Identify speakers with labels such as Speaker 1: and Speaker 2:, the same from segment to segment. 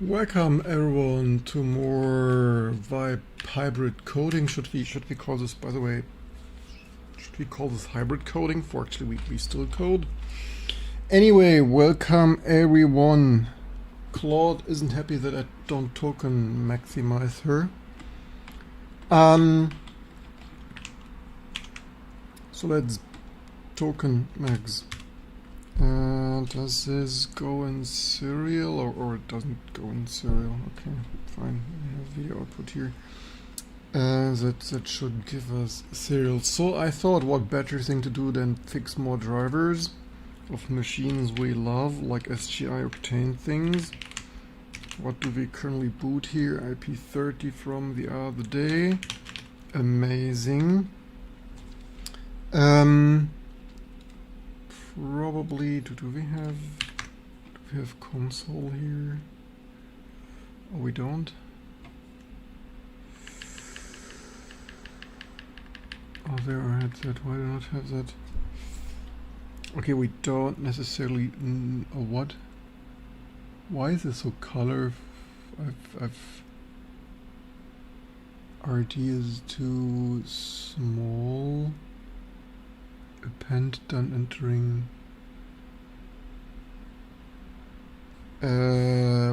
Speaker 1: Welcome everyone to more Vibe hybrid coding. Should we call this, by the way, should we call this hybrid coding? For actually we still code. Anyway, welcome everyone. Claude isn't happy that I don't token maximize her. So let's token max. Does this go in serial or it doesn't go in serial? Okay, fine. We have video output here. That should give us serial. So I thought, what better thing to do than fix more drivers of machines we love, like Sgi Octane things. What do we currently boot here? IP30 from the other day. Amazing. Probably do we have console here? Oh, we don't. Oh, there I had that. Why do I not have that? Okay, we don't necessarily. What? Why is this so color? RD is too small. Append done entering.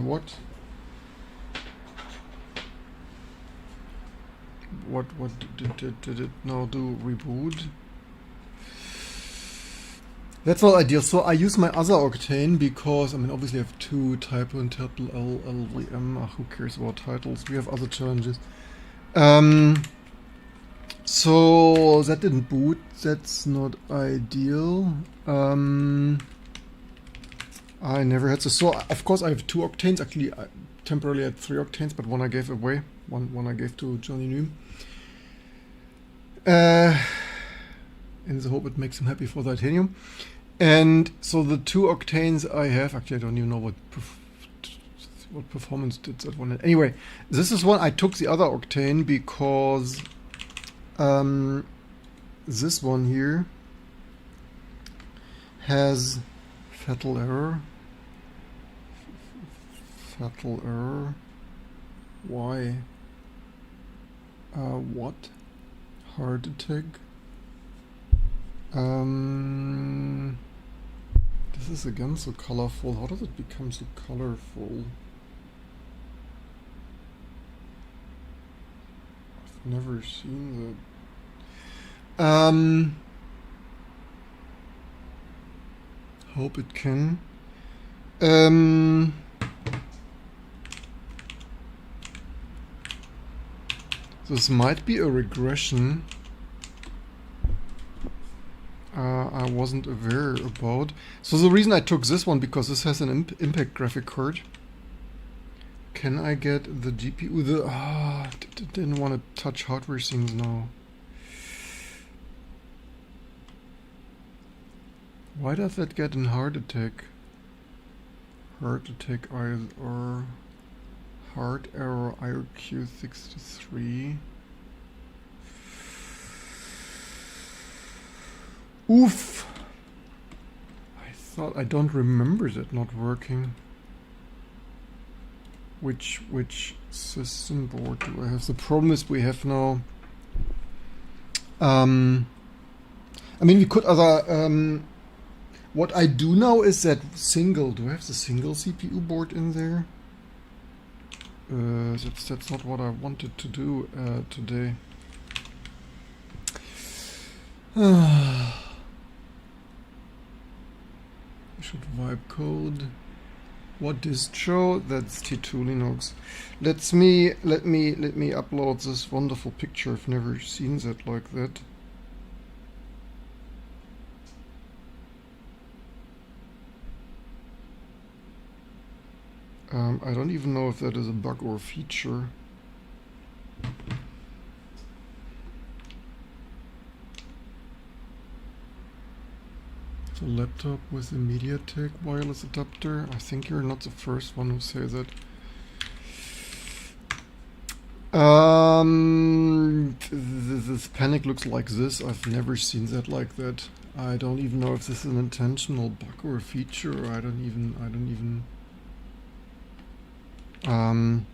Speaker 1: What? What did it now do? Reboot? That's not ideal. So I use my other Octane because, I mean, obviously I have two typo and tuple LLM. Who cares about titles? We have other challenges. So that didn't boot. That's not ideal. I never had this. So of course I have two Octanes. Actually, I temporarily had three Octanes, but one I gave away. One I gave to Johnny Noom. In the hope it makes him happy for the titanium. And so the two Octanes I have, actually I don't even know what performance did that one. Anyway, this is one I took the other Octane because this one here has fatal error. Fatal error. Why? What? Heart attack. This is again so colorful. How does it become so colorful? I've never seen that. Hope it can. This might be a regression I wasn't aware about. So the reason I took this one, because this has an impact graphic card. Can I get the GPU? Didn't want to touch hardware things now. Why does that get in heart attack? Heart attack or heart error IRQ63. Oof! I don't remember that not working. Which system board do I have? The problem is we have now. I mean, we could other. What I do now is that single. Do I have the single CPU board in there? That's not what I wanted to do today. I should vibe code. What distro? That's T2 Linux. Let me upload this wonderful picture. I've never seen that like that. I don't even know if that is a bug or a feature. So laptop with a MediaTek wireless adapter. I think you're not the first one who says that. This panic looks like this. I've never seen that like that. I don't even know if this is an intentional bug or a feature. I don't even You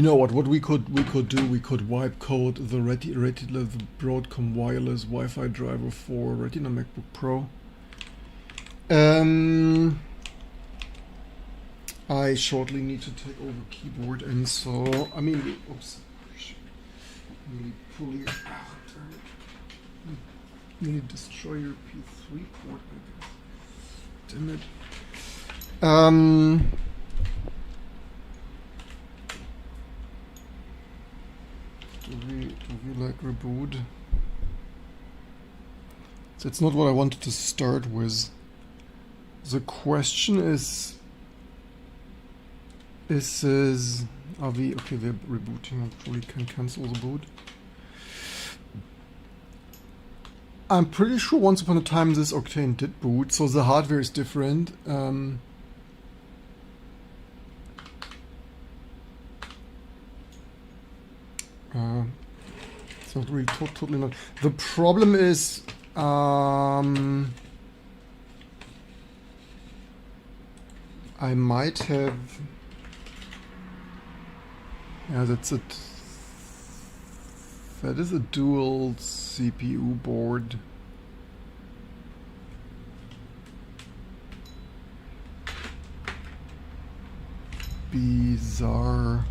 Speaker 1: know what? What we could do? We could wipe code the the Broadcom wireless Wi-Fi driver for Retina MacBook Pro. I shortly need to take over keyboard, and so I mean, oops, let me pull it out. Let me destroy your P3 port, I guess. Damn it. Do we like reboot? That's not what I wanted to start with. The question is are we okay? We're rebooting. I probably can cancel the boot. I'm pretty sure once upon a time this Octane did boot, so the hardware is different. It's not really totally not. The problem is I might have. Yeah, that's it. That is a dual CPU board. Bizarre.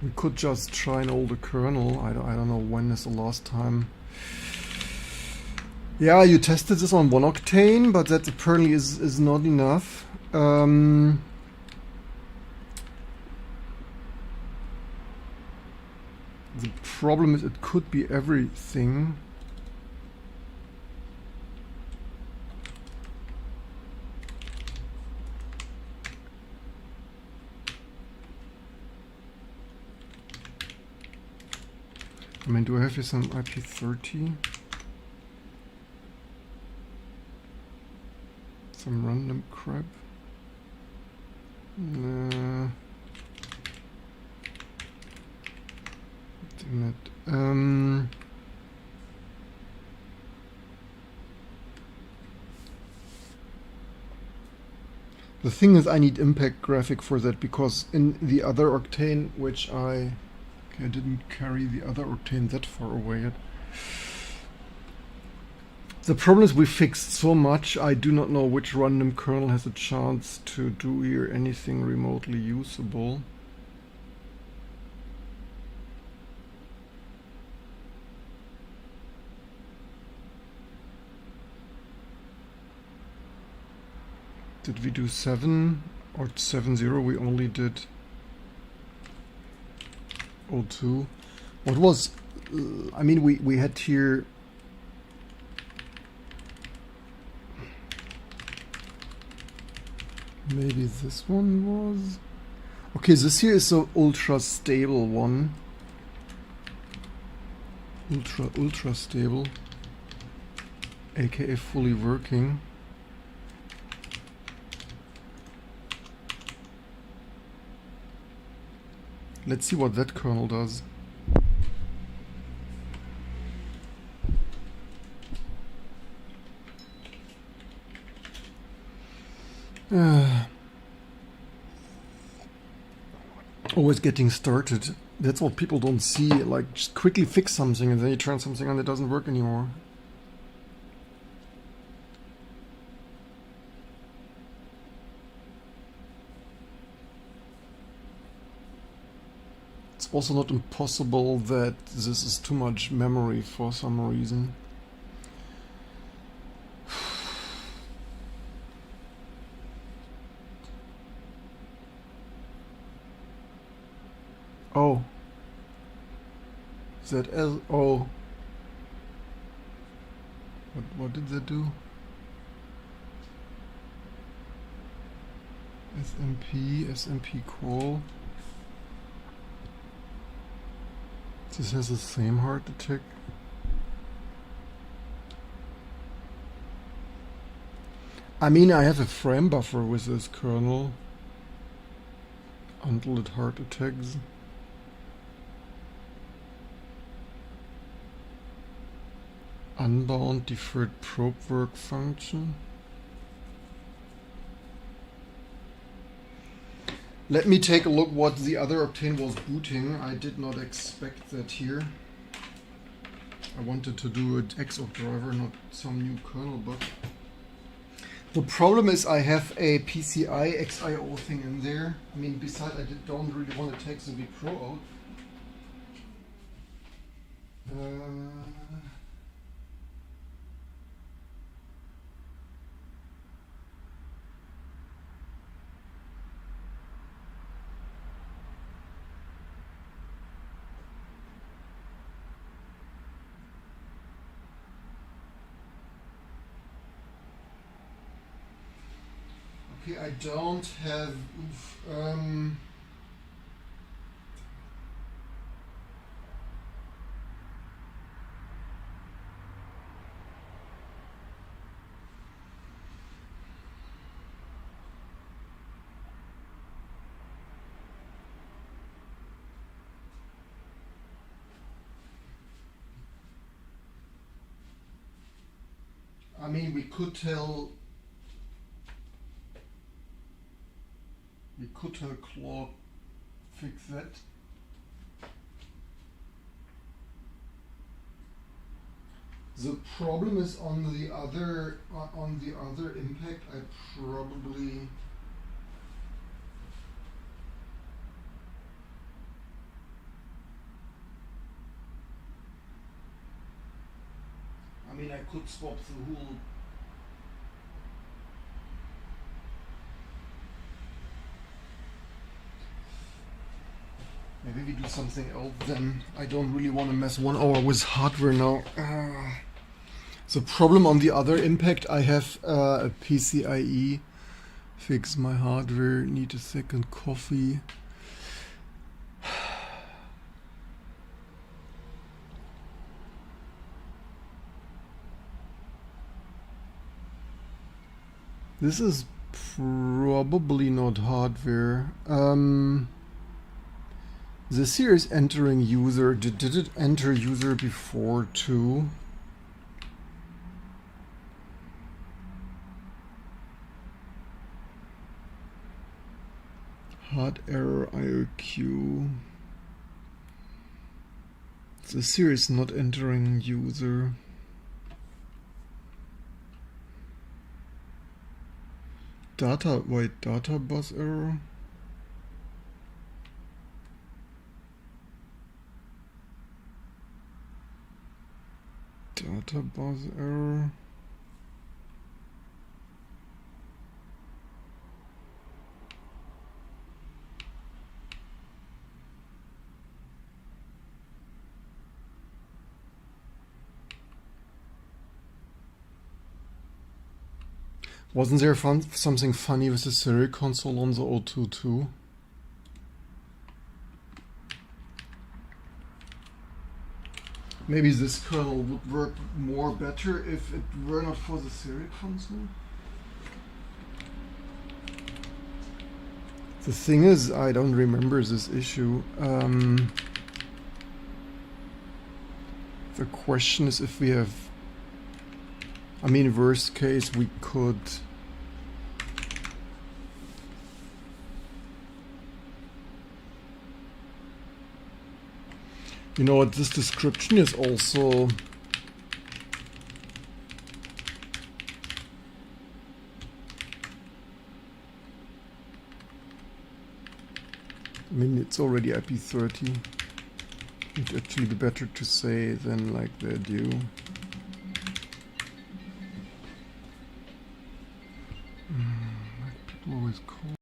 Speaker 1: We could just try an older kernel. I don't know when is the last time. Yeah, you tested this on 1 Octane, but that apparently is not enough. The problem is it could be everything. I mean, do I have here some IP30? Some random crap? Nah. Damn it. The thing is, I need impact graphic for that, because in the other Octane, which I didn't carry the other Octane that far away yet. The problem is we fixed so much, I do not know which random kernel has a chance to do here anything remotely usable. Did we do 7 or 7.0? We only did 02. What was, I mean, we had here maybe this one was okay. This here is the ultra stable one, ultra stable, aka fully working. Let's see what that kernel does. Always getting started. That's what people don't see. Like, just quickly fix something and then you turn something on that doesn't work anymore. It's also not impossible that this is too much memory for some reason. Oh. ZL. What did that do? SMP call. This has the same heart attack. I mean, I have a frame buffer with this kernel until it heart attacks. unbound deferred probe work function. Let me take a look what the other Octane was booting. I did not expect that here. I wanted to do an exoc driver, not some new kernel bug. The problem is I have a PCI XIO thing in there. I mean, besides I don't really want to take the vPro out. Okay, I don't have. I mean, we could tell Claude fix that. The problem is on the other impact. I probably I could swap the whole. Maybe we do something else then. I don't really want to mess 1 hour with hardware now. The problem on the other impact, I have a PCIe. Fix my hardware. Need a second coffee. This is probably not hardware. This here is entering user. Did it enter user before too? Hard error IOQ. This here is not entering user. Data bus error. Data bus error. Wasn't there something funny with the serial console on the 022? Maybe this kernel would work more better if it were not for the serial console. The thing is, I don't remember this issue. The question is if we have... I mean, worst case, we could... You know what, this description is also... I mean, it's already IP30. It'd actually be better to say than like they're due. People always call.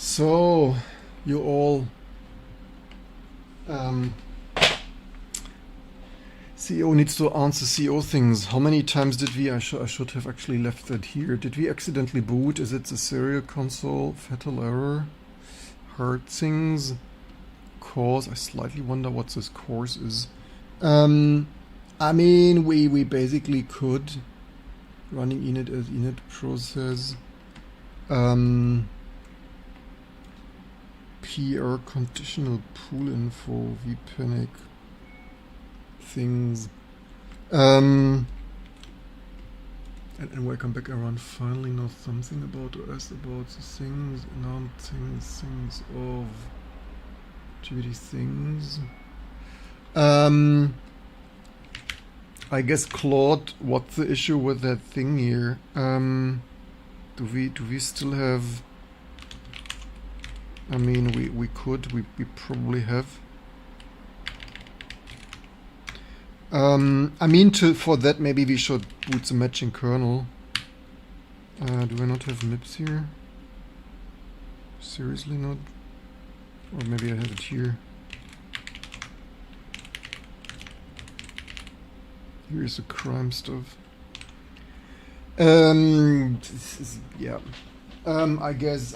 Speaker 1: So, you all CEO needs to answer CEO things. How many times did we, I should have actually left that here. Did we accidentally boot? Is it the serial console? Fatal error? Hard things? Course? I slightly wonder what this course is. I mean, we basically could. Running init as init process. PR conditional pool info, vpanic things. And welcome back everyone. Finally know something about OS, about the things, things of GBD things. I guess Claude, what's the issue with that thing here? Do we still have? I mean, we probably have. I mean, for that maybe we should boot the matching kernel. Do I not have MIPS here? Seriously not? Or maybe I have it here. Here's the crime stuff. Yeah. I guess.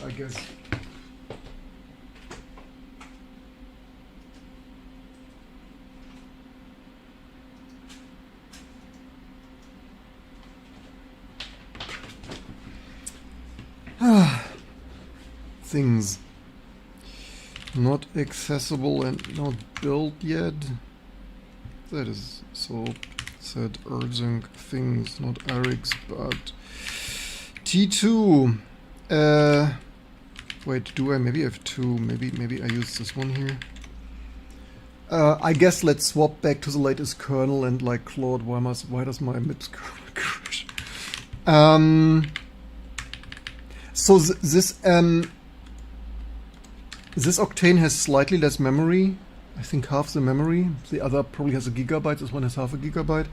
Speaker 1: Things not accessible and not built yet. That is so said urgent things, not Eric's, but T2. Wait, do I maybe have two? Maybe I use this one here. I guess let's swap back to the latest kernel and like Claude, why does my MIPS kernel crash? So this Octane has slightly less memory. I think half the memory. The other probably has a gigabyte. This one has half a gigabyte.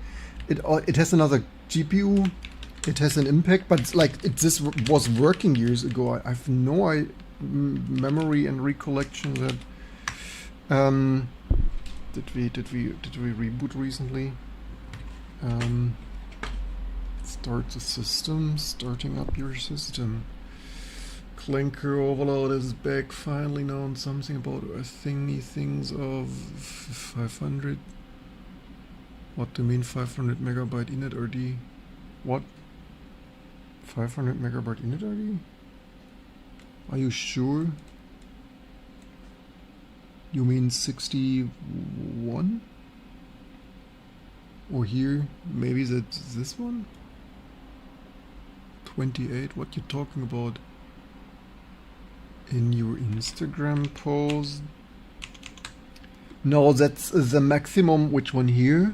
Speaker 1: It has another GPU. It has an impact, but it's like this was working years ago. I have no memory and recollection that. Did we reboot recently? Start the system. Starting up your system. Clinker overload is back. Finally known something about a things of 500. What do you mean 500 megabyte init RD? What? 500 megabyte init RD? Are you sure? You mean 61? Or here? Maybe that's this one? 28? What you talking about? In your Instagram post? No, that's the maximum. Which one here?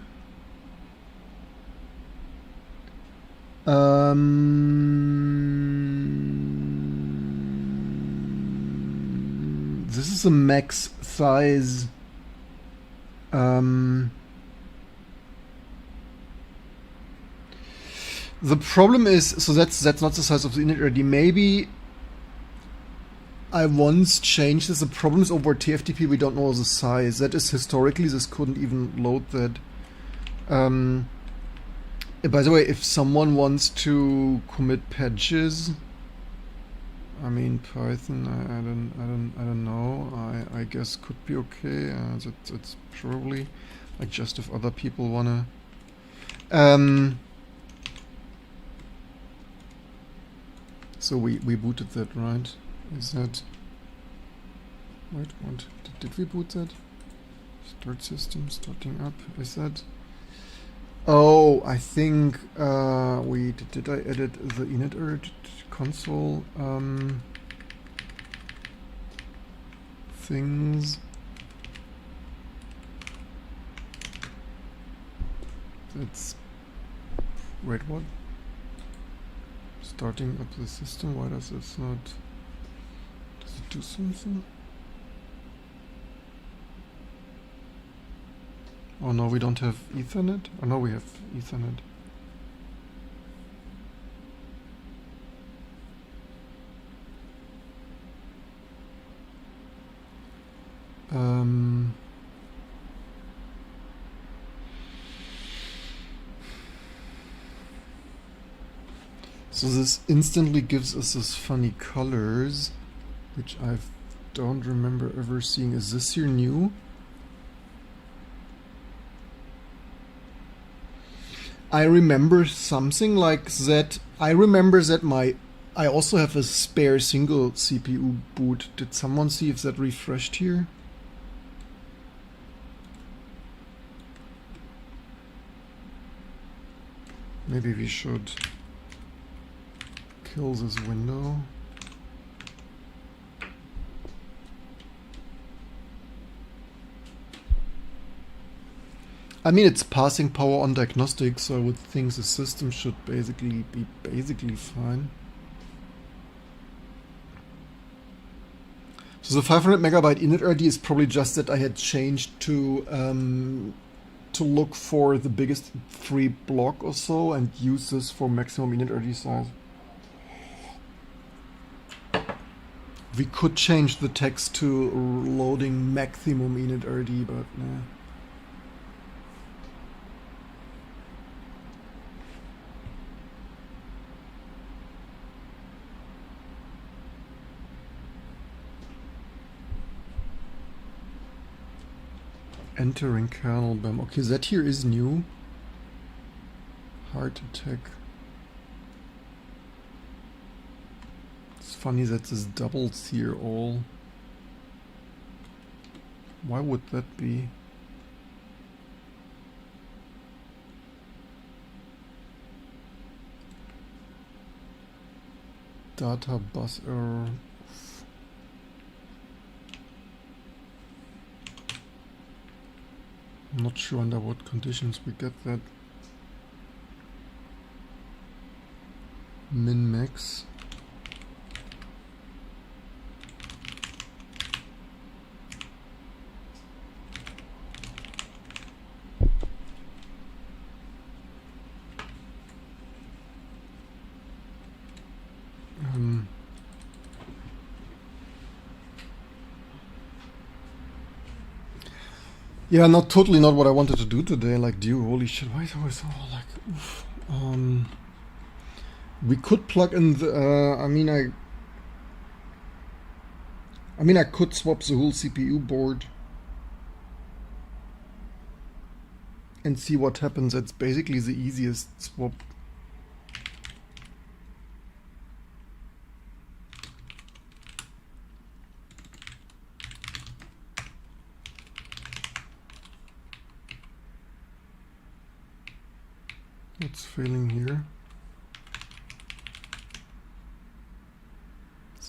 Speaker 1: This is a max size. The problem is, so that's not the size of the init already. Maybe I once changed this. The problem is over TFTP we don't know the size. That is historically this couldn't even load that. By the way, if someone wants to commit patches, I mean Python, I don't know. I guess could be okay. That's probably like just if other people wanna. So we booted that, right? Is that? Wait, what? Did we boot that? Start system, starting up. Is that? Oh, I think we did I edit the init console things? That's wait, what? Starting up the system. Why does this not? Does it do something? Oh no, we don't have Ethernet? Oh no, we have Ethernet. So this instantly gives us this funny colors, which I don't remember ever seeing. Is this here new? I remember something like that. I remember that I also have a spare single CPU boot. Did someone see if that refreshed here? Maybe we should kill this window. I mean, it's passing power on diagnostic, so I would think the system should basically be fine. So the 500 megabyte init RD is probably just that I had changed to look for the biggest 3 block or so and use this for maximum init RD size. We could change the text to loading maximum init RD, but nah. Entering kernel BAM. Okay, that here is new. Heart attack. It's funny that this doubles here all. Why would that be? Data bus error. I'm not sure under what conditions we get that. Min max. Yeah, totally not what I wanted to do today. Like, dude, holy shit, why is it always so like, oof. We could plug in the, I could swap the whole CPU board and see what happens. It's basically the easiest swap. What's failing here?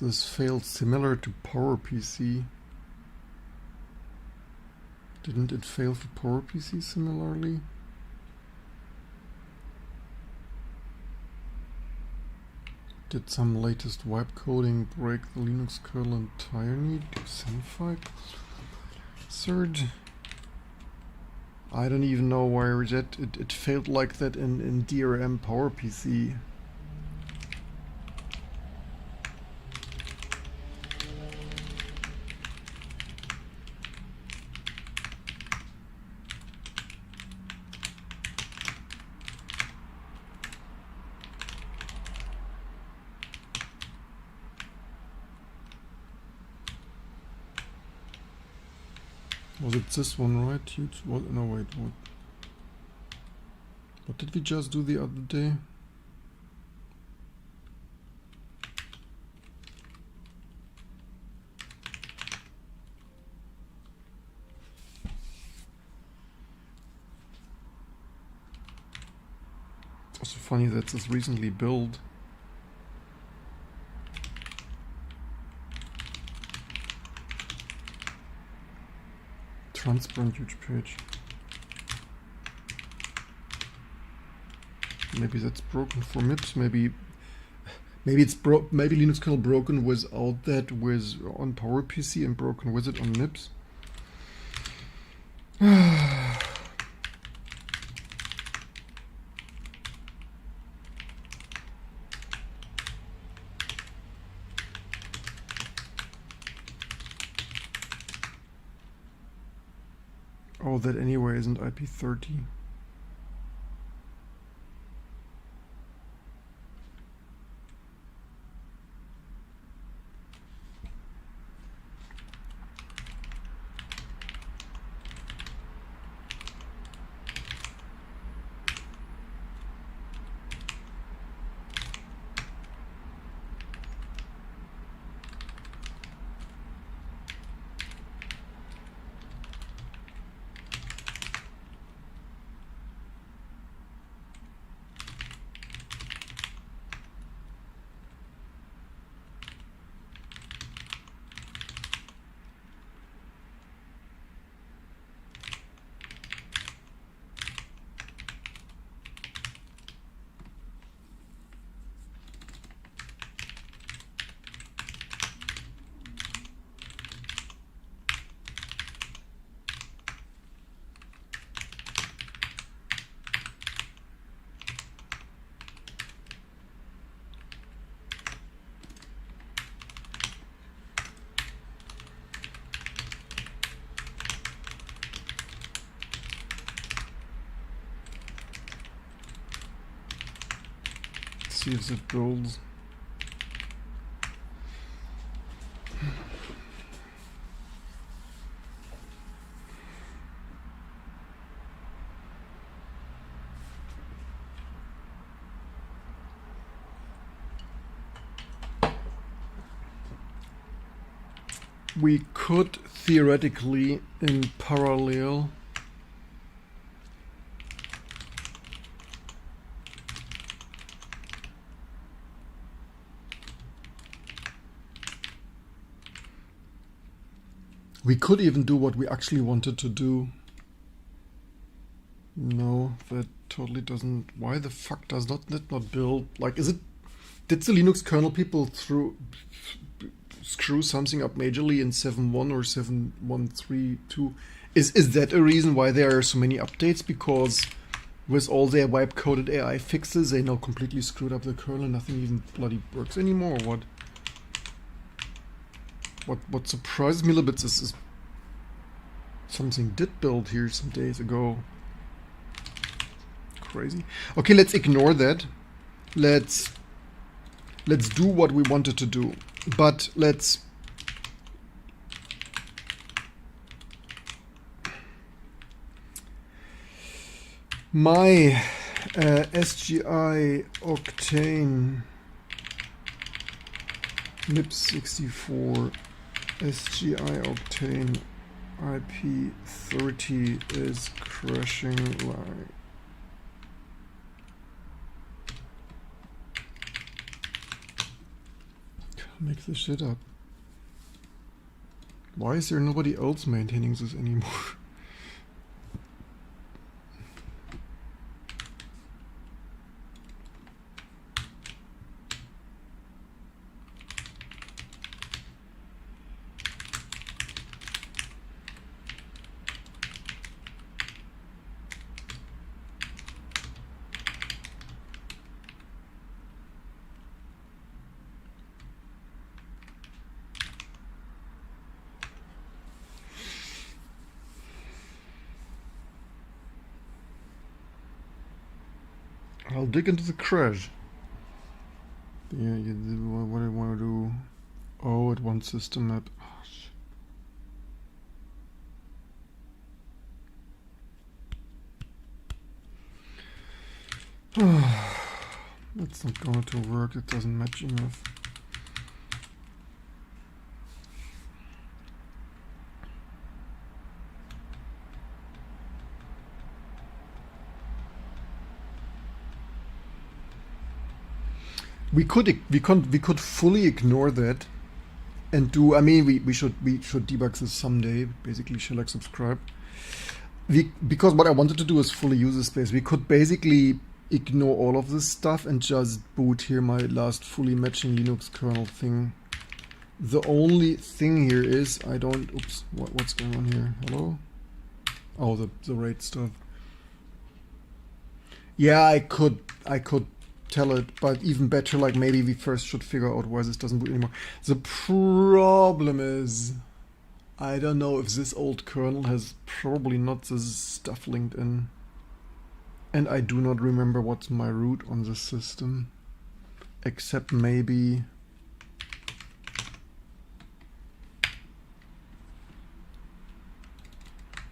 Speaker 1: This failed similar to PowerPC. Didn't it fail for PowerPC similarly? Did some latest wipe coding break the Linux kernel entirely? Do Senfy? Third. I don't even know where it failed like that in DRM PowerPC. Was it this one, right? Huge. What? No, wait. What did we just do the other day? It's also funny that this recently built. Transparent huge page. Maybe that's broken for MIPS. Maybe Linux kernel broken without that on PowerPC and broken with it on MIPS. Oh, that anyway isn't IP30. see if it builds. We could theoretically, in parallel, we could even do what we actually wanted to do. No, that totally doesn't. Why the fuck does that not build? Like, is it? Did the Linux kernel people screw something up majorly in 7.1 or 7.132? Is that a reason why there are so many updates? Because with all their wipe-coded AI fixes, they now completely screwed up the kernel. Nothing even bloody works anymore. Or what? What surprises me a little bit is something did build here some days ago. Crazy. Okay, let's ignore that. Let's do what we wanted to do, but let's my Sgi Octane MIPS64 Sgi Octane IP30 is crashing like. Make this shit up. Why is there nobody else maintaining this anymore? I'll dig into the crash. Yeah, what I want to do. Oh, it wants system map. Oh, shit. That's not going to work. It doesn't match enough. We could fully ignore that and do. I mean, we should debug this someday. Basically, shellac subscribe. Because what I wanted to do is fully user space. We could basically ignore all of this stuff and just boot here my last fully matching Linux kernel thing. The only thing here is I don't. Oops, what's going on here? Hello? Oh, the RAID stuff. Yeah, I could tell it, but even better, like maybe we first should figure out why this doesn't boot anymore. The problem is, I don't know if this old kernel has probably not this stuff linked in. And I do not remember what's my root on the system. Except maybe...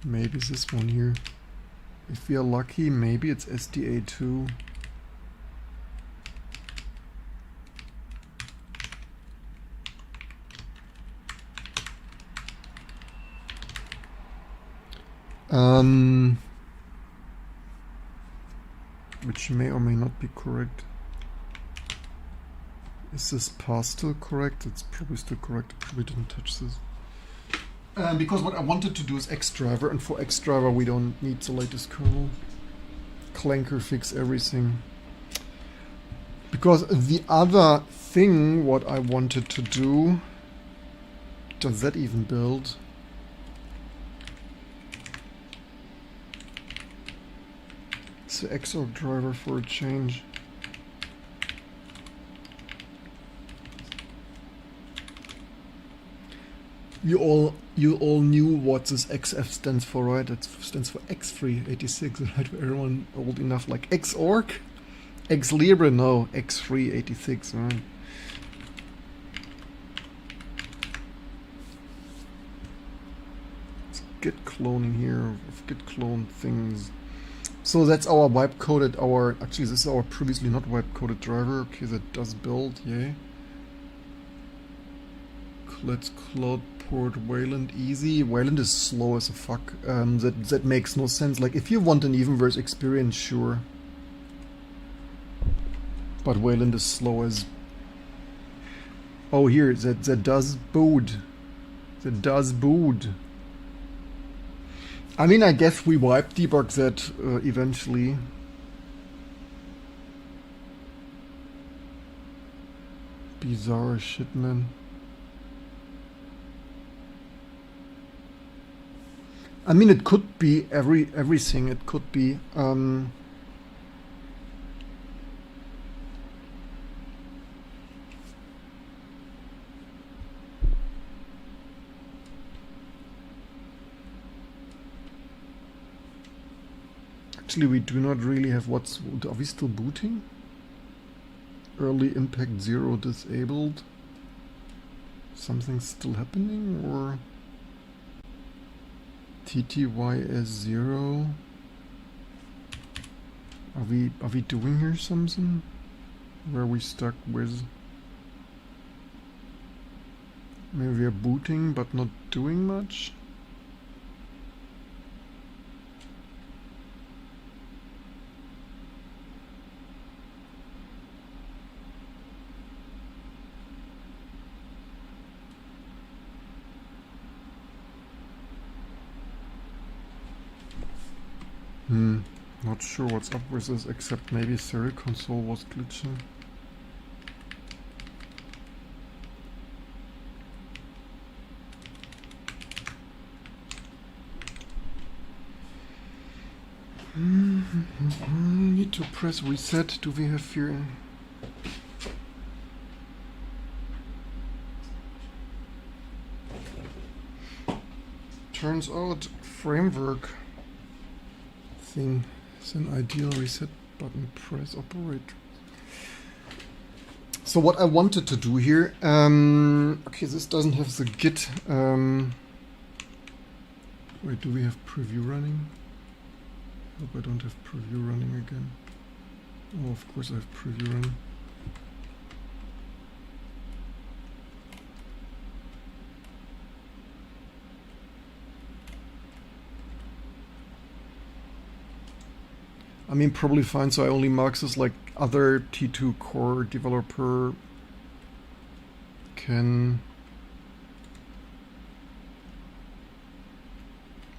Speaker 1: maybe this one here. If we are lucky, maybe it's SDA2. Which may or may not be correct. Is this path still correct? It's probably still correct. I probably didn't touch this. Because what I wanted to do is Xdriver, and for Xdriver we don't need the latest kernel. Clanker fix everything. Because the other thing what I wanted to do, does that even build? It's the Xorg driver for a change. You all knew what this XF stands for, right? It stands for X386, right? For everyone old enough, like Xorg. Ex Libre, no, X386, right? Let's git cloning here, git clone things. So that's our wipe coded, actually this is our previously not wipe coded driver. Okay, that does build, yay. Let's cloud port Wayland easy. Wayland is slow as a fuck. That makes no sense. Like if you want an Evenverse experience, sure. But Wayland is slow as... Oh, here, that does boot. That does boot. I mean, I guess we wipe debug that eventually. Bizarre shit, man. I mean, it could be everything. It could be. Actually, we do not really have what's... Are we still booting? Early impact 0 disabled. Something's still happening, or... TTYS0. Are we doing here something? Where we stuck with? Maybe we are booting but not doing much? Not sure what's up with this, except maybe serial console was glitching. Need to press reset. Do we have here? Turns out framework thing is an ideal reset button press operator. So what I wanted to do here, okay, this doesn't have the git. Wait, do we have preview running? Hope I don't have preview running again. Oh, of course I have preview running. I mean, probably fine, so I only mark this like other T2 core developer can...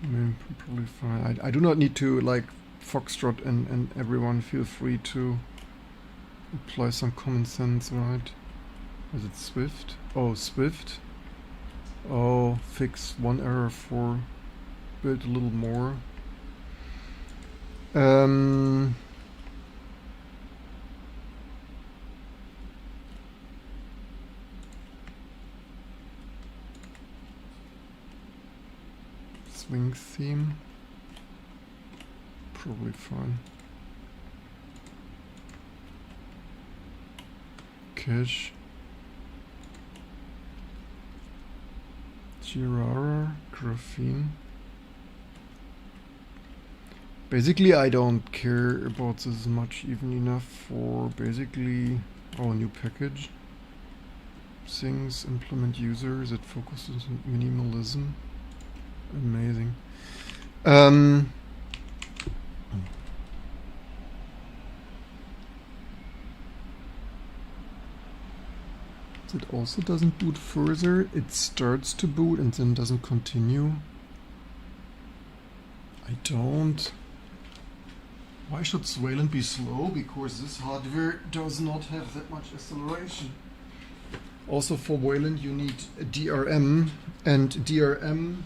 Speaker 1: I mean, probably fine. I do not need to like foxtrot and everyone feel free to apply some common sense, right? Is it Swift? Oh, Swift. Oh, fix one error for build a little more. Swing theme, probably fine. Cache, Girara, graphene. Basically, I don't care about this much, even enough for basically our new package. Things, implement users, it focuses on minimalism. Amazing. It also doesn't boot further. It starts to boot and then doesn't continue. I don't... Why should Wayland be slow? Because this hardware does not have that much acceleration. Also for Wayland you need a DRM, and DRM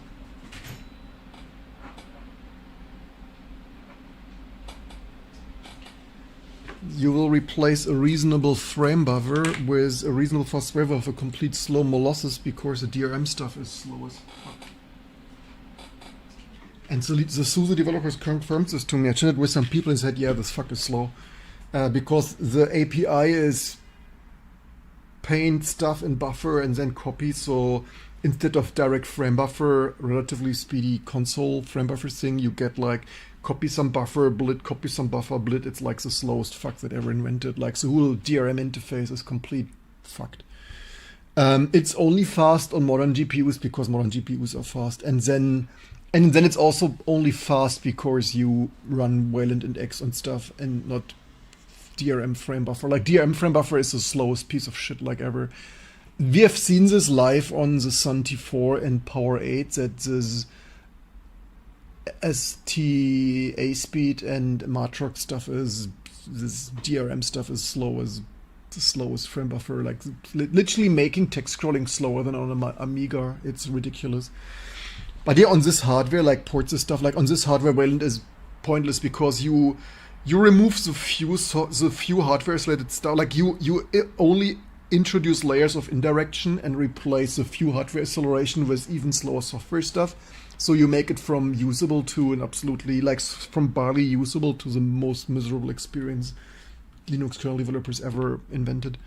Speaker 1: you will replace a reasonable frame buffer with a reasonable fast wave of a complete slow molasses, because the DRM stuff is slow as fuck. And so the SUSE developers confirmed this to me. I chatted with some people and said, yeah, this fuck is slow. because the API is paint stuff in buffer and then copy. So instead of direct frame buffer, relatively speedy console frame buffer thing, you get like copy some buffer, blit, copy some buffer, blit. It's like the slowest fuck that ever invented. Like the whole DRM interface is complete fucked. It's only fast on modern GPUs because modern GPUs are fast, and then it's also only fast because you run Wayland index and stuff, and not DRM frame buffer. Like DRM frame buffer is the slowest piece of shit like ever. We have seen this live on the Sun T4 and Power 8 that this STA speed and Matrox stuff is, this DRM stuff is slow as the slowest frame buffer. Like literally making text scrolling slower than on an Amiga. It's ridiculous. But yeah, on this hardware, like ports and stuff, like on this hardware, Wayland is pointless because you remove the few hardware-related stuff. Like you only introduce layers of indirection and replace the few hardware acceleration with even slower software stuff. So you make it from usable to an absolutely, like from barely usable to the most miserable experience Linux kernel developers ever invented.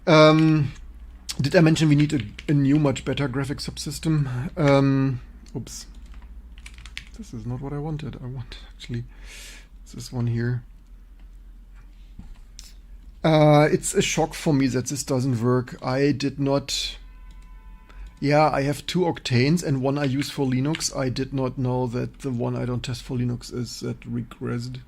Speaker 1: Did I mention we need a new, much better graphic subsystem? Oops. This is not what I wanted. I want actually this one here. It's a shock for me that this doesn't work. I did not. Yeah, I have 2 Octanes and one I use for Linux. I did not know that the one I don't test for Linux is that regressed.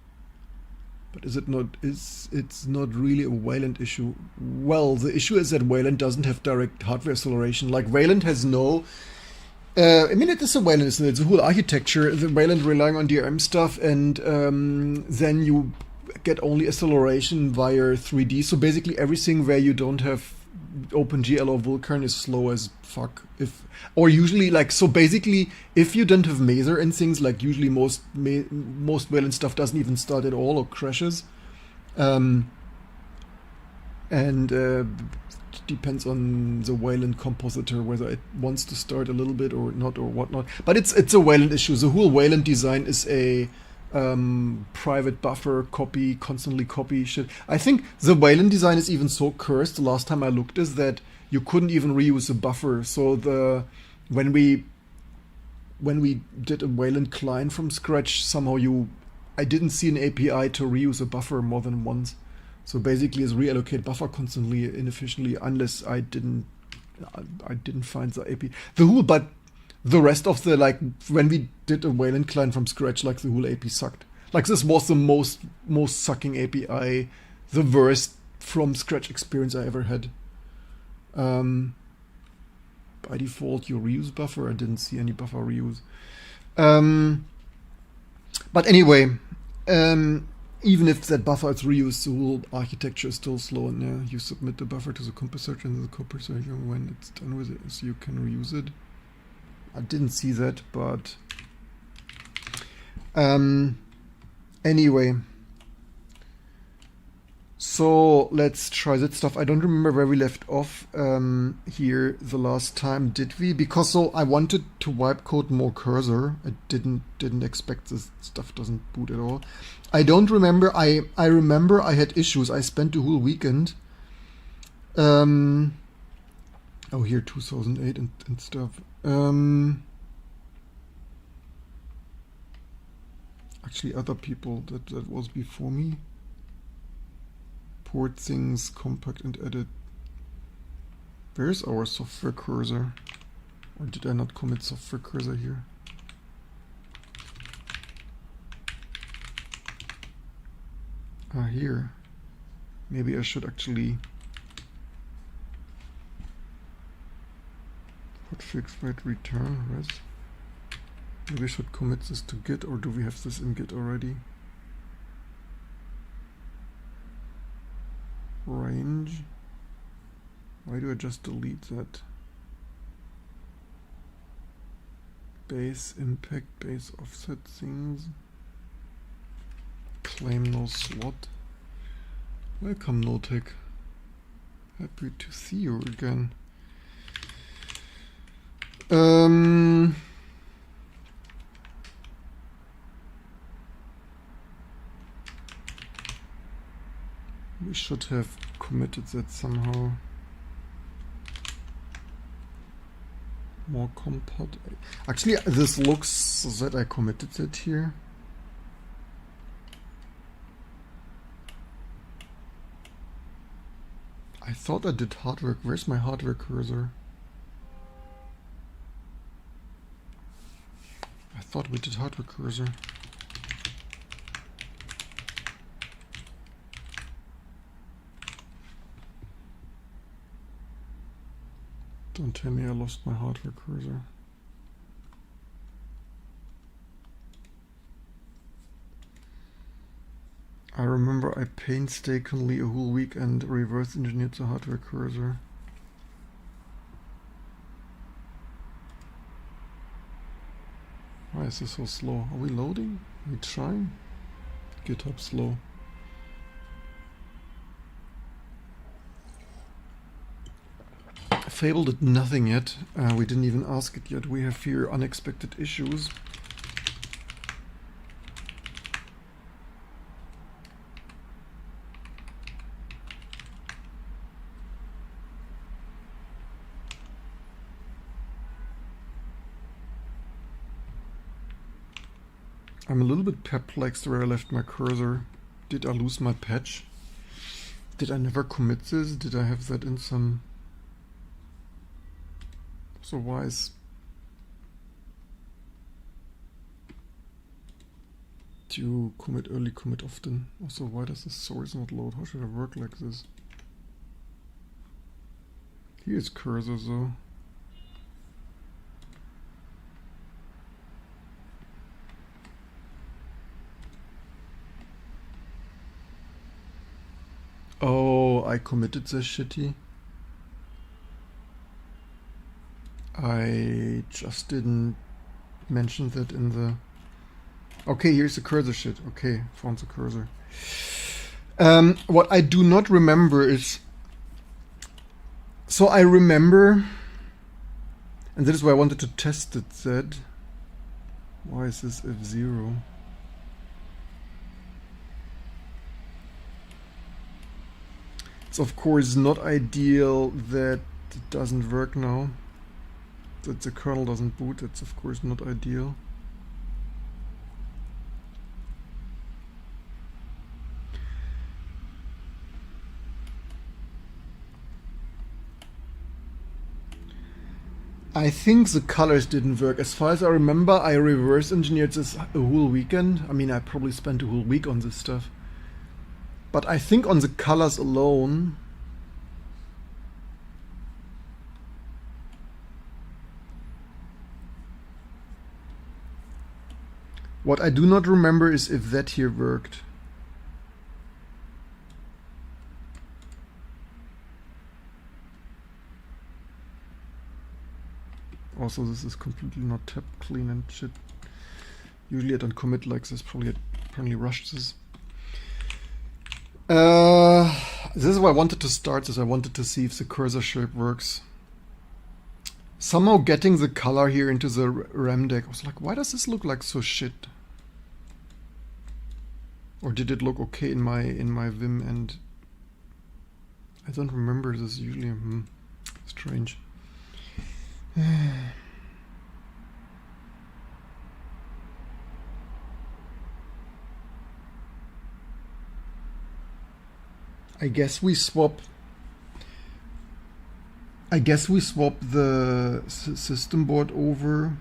Speaker 1: But is it not? It's not really a Wayland issue. Well, the issue is that Wayland doesn't have direct hardware acceleration. Like Wayland has no. I mean, it is a Wayland, isn't it? It's a whole architecture. The Wayland relying on DRM stuff, and then you get only acceleration via 3D. So basically, everything where you don't have OpenGL or Vulkan is slow as fuck. Or usually, like, so basically, if you don't have Mazer and things, like usually most Wayland stuff doesn't even start at all or crashes. Depends on the Wayland compositor whether it wants to start a little bit or not or whatnot. But it's a Wayland issue. The whole Wayland design is a private buffer copy, constantly copy shit. I think the Wayland design is even so cursed. The last time I looked is that you couldn't even reuse a buffer. So when we did a Wayland client from scratch, somehow I didn't see an API to reuse a buffer more than once. So basically, it's reallocate buffer constantly inefficiently, unless I didn't find the API. But the rest of the, like, when we did a Wayland client from scratch, like the whole API sucked. Like this was the most sucking API, the worst from scratch experience I ever had. By default, you reuse buffer. I didn't see any buffer reuse. But anyway. Even if that buffer is reused, the whole architecture is still slow, and you submit the buffer to the composer, and the composer, when it's done with it, so you can reuse it. I didn't see that, but anyway. So let's try that stuff. I don't remember where we left off here the last time, did we? Because I wanted to wipe code more cursor. I didn't expect this stuff doesn't boot at all. I don't remember. I remember I had issues. I spent the whole weekend. Oh, here 2008 and stuff. Actually, other people that was before me. Port things, compact and edit. Where's our software cursor? Or did I not commit software cursor here? Here. Maybe I should actually hotfix write return res. Maybe I should commit this to Git, or do we have this in Git already? Range. Why do I just delete that? Base impact, base offset things. Claim no slot. Welcome, Notec. Happy to see you again. should have committed that somehow. More compot. Actually, this looks that I committed it here. I thought I did hardware. Where's my hardware cursor? I thought we did hardware cursor. Don't tell me I lost my hardware cursor. I remember I painstakingly a whole weekend reverse engineered the hardware cursor. Why is this so slow? Are we loading? Are we trying? GitHub slow. Fable did nothing yet. We didn't even ask it yet. We have here unexpected issues. I'm a little bit perplexed where I left my cursor. Did I lose my patch? Did I never commit this? Did I have that in some... So why is... Do you commit early, commit often? Also, why does the source not load? How should I work like this? Here's cursor though. Oh, I committed this shitty. I just didn't mention that in the... Okay, here's the cursor shit. Okay, found the cursor. What I do not remember is... So I remember... And that is why I wanted to test it, that... Why is this F0? It's of course not ideal that it doesn't work now. That the kernel doesn't boot, that's of course not ideal. I think the colors didn't work. As far as I remember, I reverse engineered this a whole weekend. I mean, I probably spent a whole week on this stuff. But I think on the colors alone, what I do not remember is if that here worked. Also, this is completely not tapped clean and shit. Usually I don't commit like this, probably I apparently rushed this. This is why I wanted to start this. I wanted to see if the cursor shape works. Somehow getting the color here into the RAM deck, I was like, why does this look like so shit? Or did it look okay in my Vim? And I don't remember this usually. Strange. I guess we swap the system board over.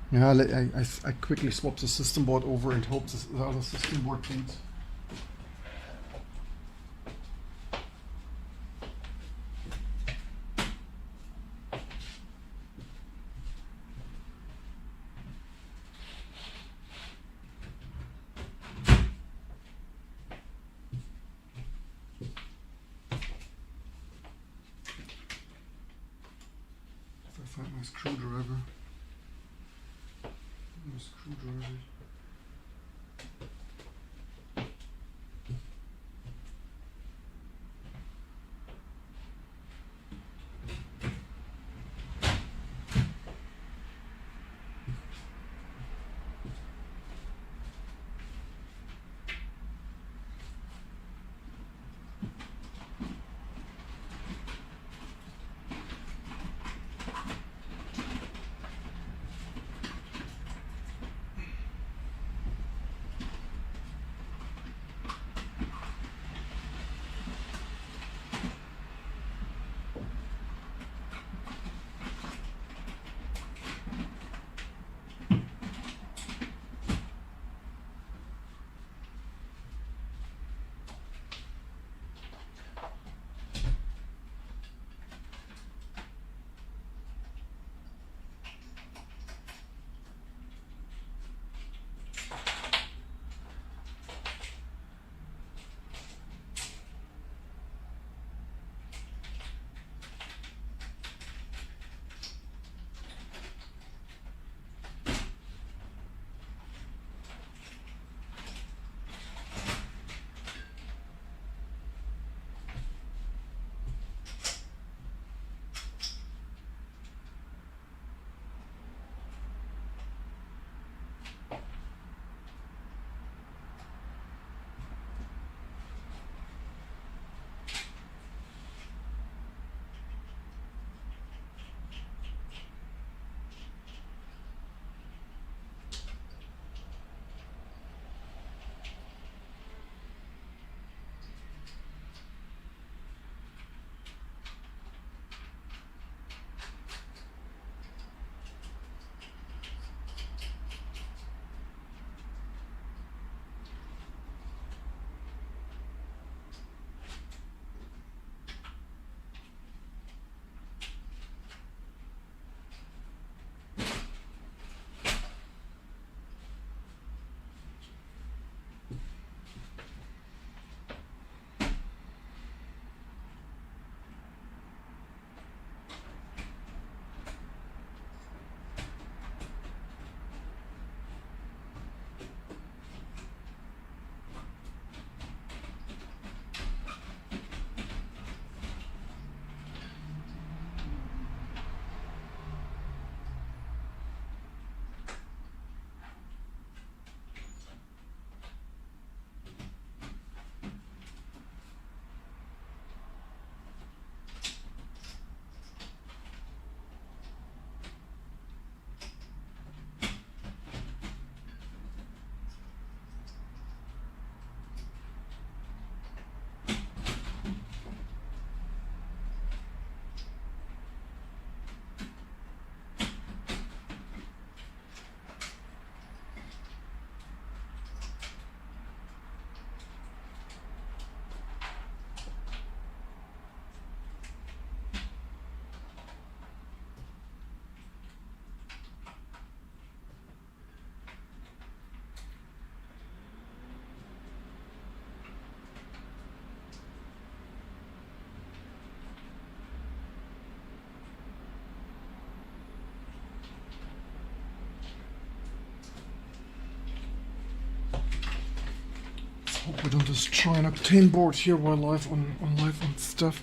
Speaker 1: Yeah, I quickly swap the system board over and hope the other system board boots. My screwdriver. My screwdriver. I don't destroy an Octane board here while live on stuff.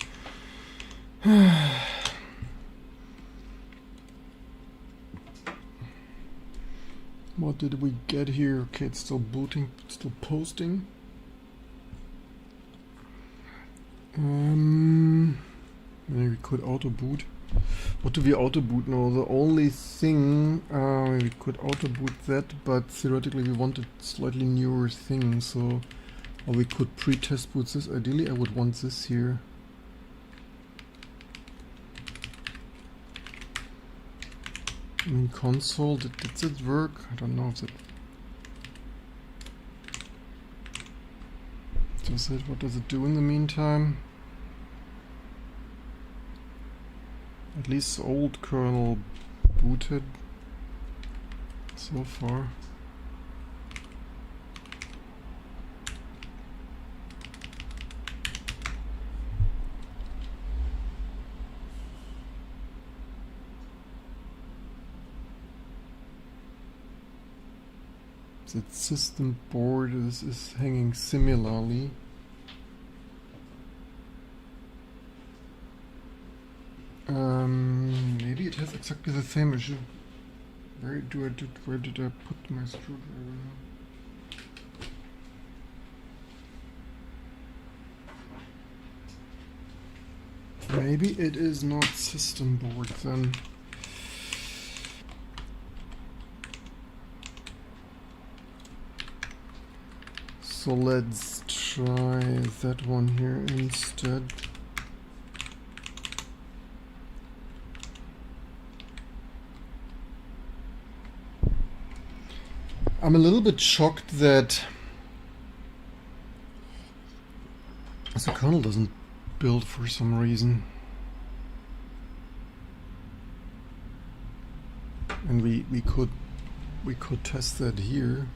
Speaker 1: What did we get here? Okay, it's still booting, still posting. Maybe we could auto boot. What do we auto boot now? The only thing we could auto boot that, but theoretically we want a slightly newer thing, so or we could pre-test boot this. Ideally I would want this here. I mean, console, did it work? I don't know if it does it. What does it do in the meantime? At least old kernel booted so far. That system board is hanging similarly. Maybe it has exactly the same issue. Where did I put my screwdriver? Maybe it is not system board then. So let's try that one here instead. I'm a little bit shocked that the kernel doesn't build for some reason. And we could test that here.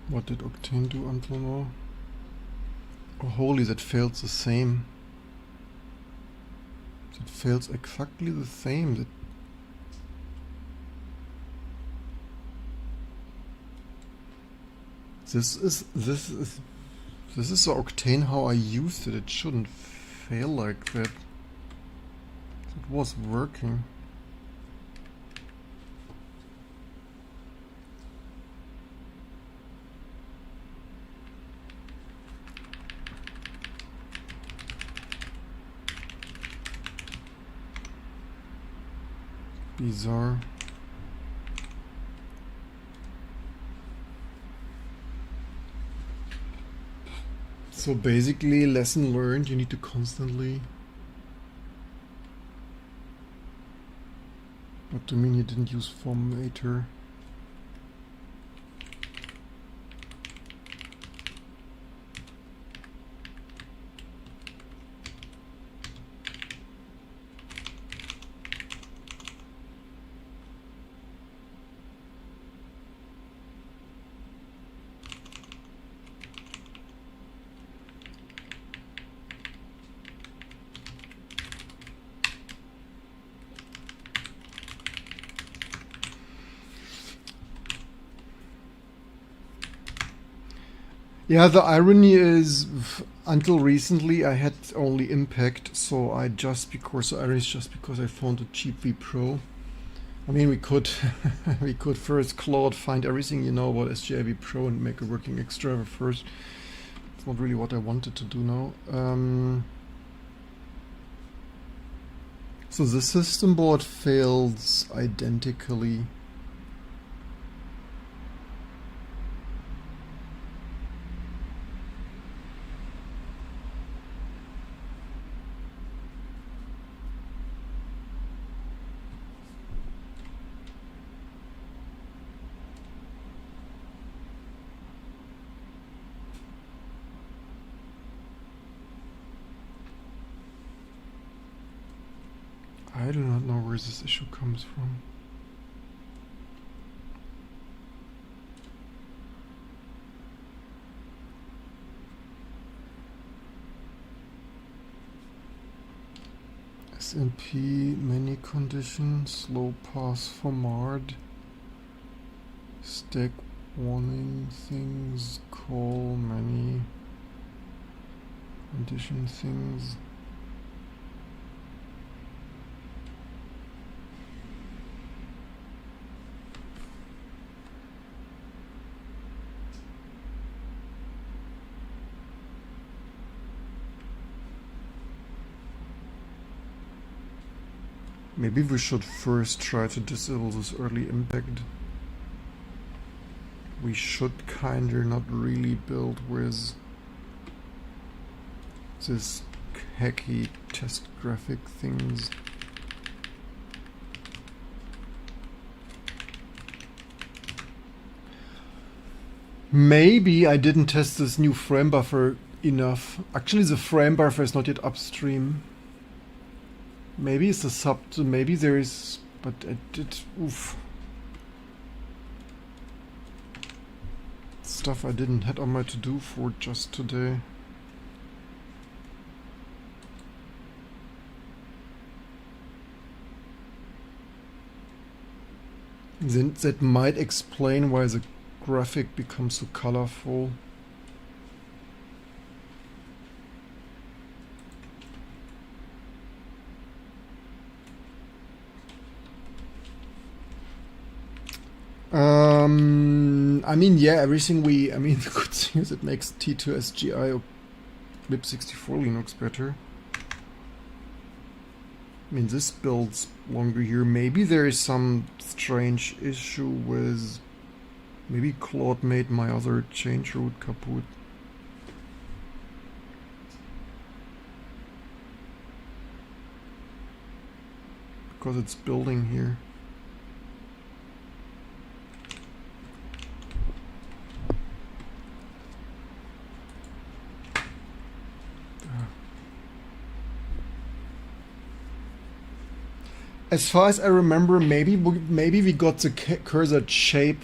Speaker 1: What did Octane do until now? Oh holy, that failed the same. That fails exactly the same. This is the Octane how I used it. It shouldn't fail like that. It was working. Bizarre. So basically, lesson learned, you need to constantly... What do you mean you didn't use formatter? Yeah, the irony is, until recently I had only impact, so I just because the irony is just because I found a cheap vPro. I mean, we could we could first Claude find everything you know about SGI vPro and make a working extra first. It's not really what I wanted to do now. So the system board fails identically. do not know where this issue comes from. SMP, many condition, slow pass for MARD, stack warning things, call many condition things. Maybe we should first try to disable this early impact. We should kinda not really build with this hacky test graphic things. Maybe I didn't test this new frame buffer enough. Actually, the frame buffer is not yet upstream. Maybe it's a sub, maybe there is, but oof. Stuff I didn't had on my to-do for just today. Then that might explain why the graphic becomes so colorful. I mean, yeah, everything the good thing is it makes T2 Sgi MIPS64 Linux better. I mean, this builds longer here. Maybe there is some strange issue with, maybe Claude made my other change root kaput. Because it's building here. As far as I remember, maybe we got the cursor shape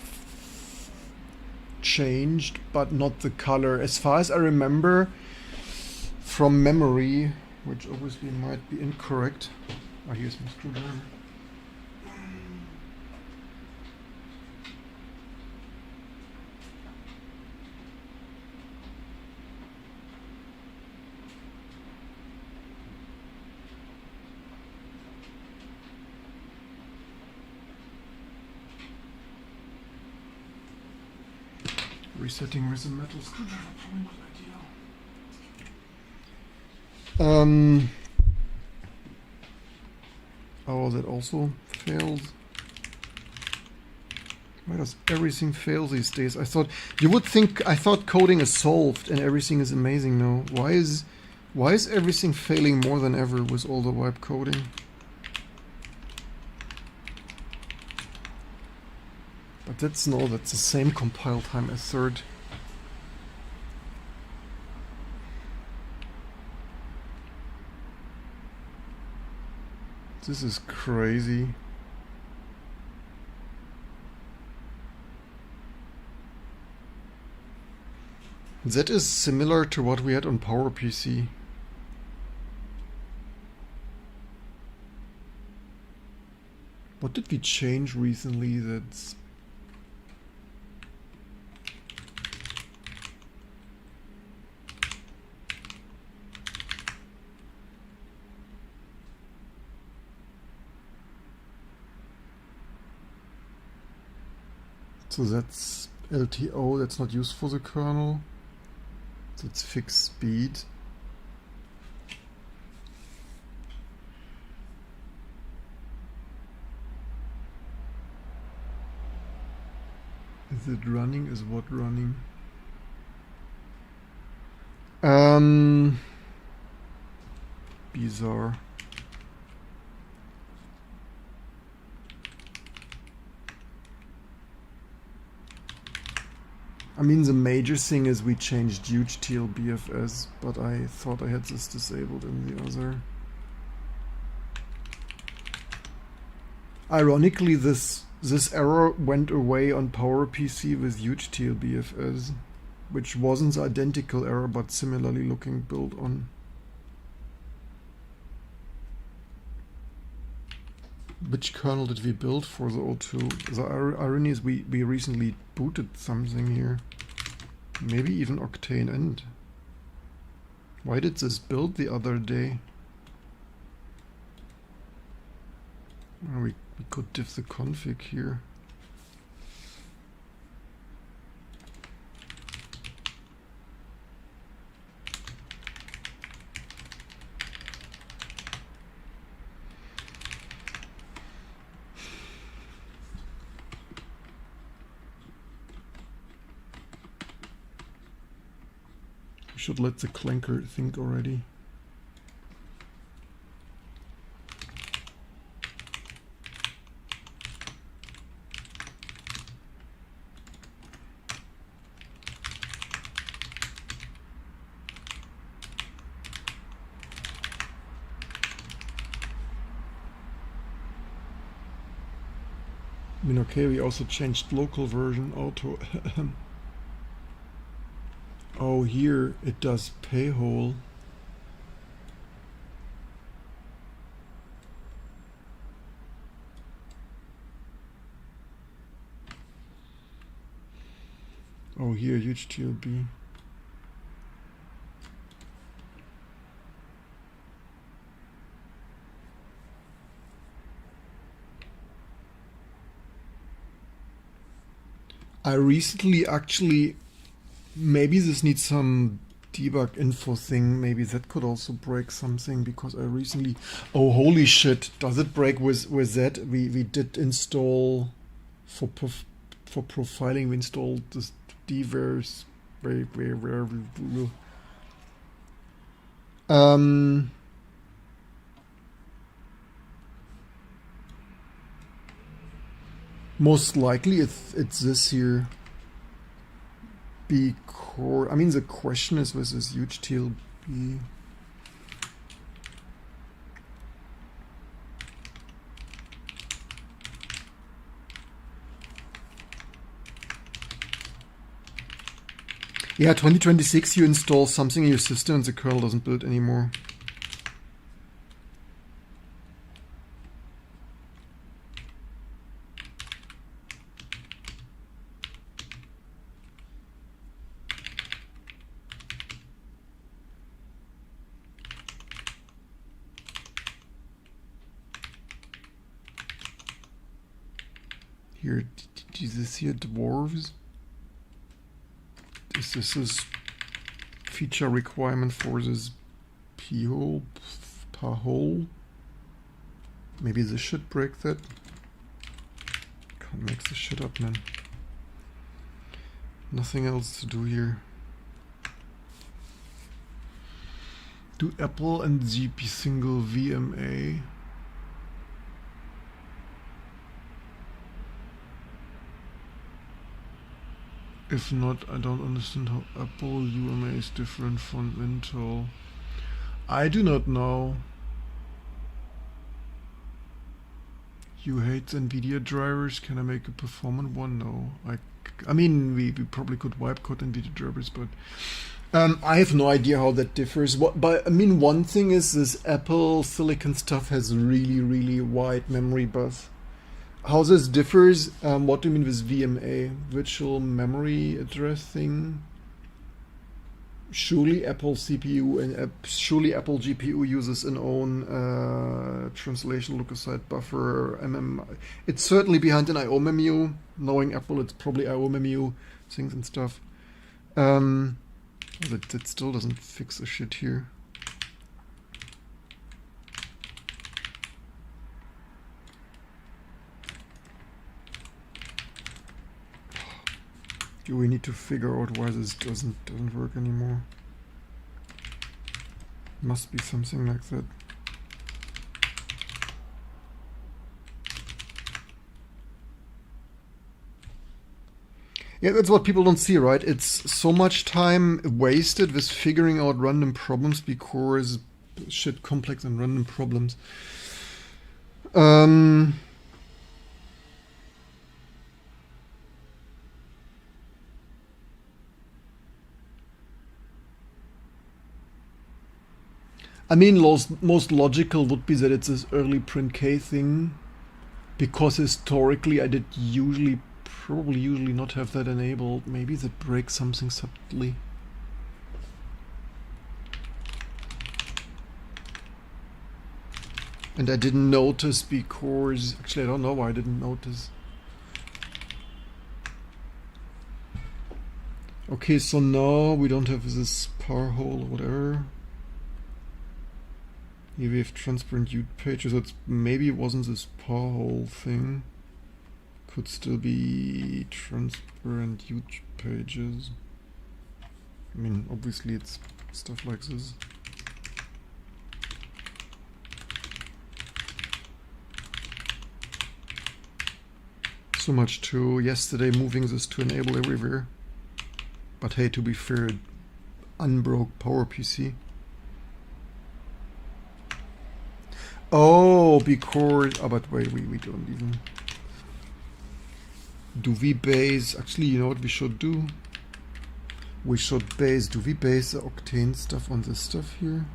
Speaker 1: changed, but not the color. As far as I remember from memory, which obviously might be incorrect. Oh, here's my screwdriver. Resetting with a metal screwdriver, probably not ideal. Oh, that also failed. Why does everything fail these days? I thought coding is solved and everything is amazing now. Why is everything failing more than ever with all the wipe coding? But that's the same compile time as third. This is crazy. That is similar to what we had on PowerPC. What did we change recently that's... So that's LTO, that's not used for the kernel. That's fixed speed. Is it running? Is what running? Bizarre. I mean, the major thing is we changed UGTL BFS, but I thought I had this disabled in the other. Ironically, this error went away on PowerPC with huge TLBFS, which wasn't the identical error but similarly looking build on. Which kernel did we build for the O2? The irony is we recently booted something here. Maybe even Octane End. Why did this build the other day? Oh, we could diff the config here. Should let the clanker think already. I mean, okay, we also changed local version auto. Oh, here it does payhole. Oh, here, huge TLB. I recently actually, maybe this needs some debug info thing. Maybe that could also break something, because I recently, oh holy shit, does it break with that? We did install for profiling. We installed this dvars where most likely it's this here. Because, I mean, the question is with this huge TLB. Yeah, 2026 you install something in your system and the kernel doesn't build anymore. Here, do you see it, dwarves? This is feature requirement for this p-hole, pa-hole. Maybe this should break that. Can't make this shit up, man. Nothing else to do here. Do Apple and GP single VMA. If not, I don't understand how Apple UMA is different from Intel. I do not know. You hate NVIDIA drivers. Can I make a performant one? No. I mean, we probably could wipe code NVIDIA drivers, but I have no idea how that differs. But I mean, one thing is this Apple silicon stuff has really wide memory bus. How this differs, what do you mean with VMA? Virtual memory address thing? Surely Apple CPU and surely Apple GPU uses an own translation look-aside buffer, It's certainly behind an IO memu. Knowing Apple, it's probably IO memu things and stuff. That still doesn't fix the shit here. Do we need to figure out why this doesn't work anymore? Must be something like that. Yeah, that's what people don't see, right? It's so much time wasted with figuring out random problems because shit complex and random problems. I mean, most logical would be that it's this early print K thing, because historically I did probably usually not have that enabled. Maybe that breaks something subtly. And I didn't notice because, actually I don't know why I didn't notice. Okay, so now we don't have this par hole or whatever. Here we have transparent Ute pages. It's maybe it wasn't this par hole thing. Could still be transparent Ute pages. I mean, obviously it's stuff like this. So much to yesterday moving this to enable everywhere. But hey, to be fair, it unbroke PowerPC. Oh, because... Oh, but wait, we don't even... Do we base... Actually, you know what we should do? We should base... Do we base the Octane stuff on this stuff here?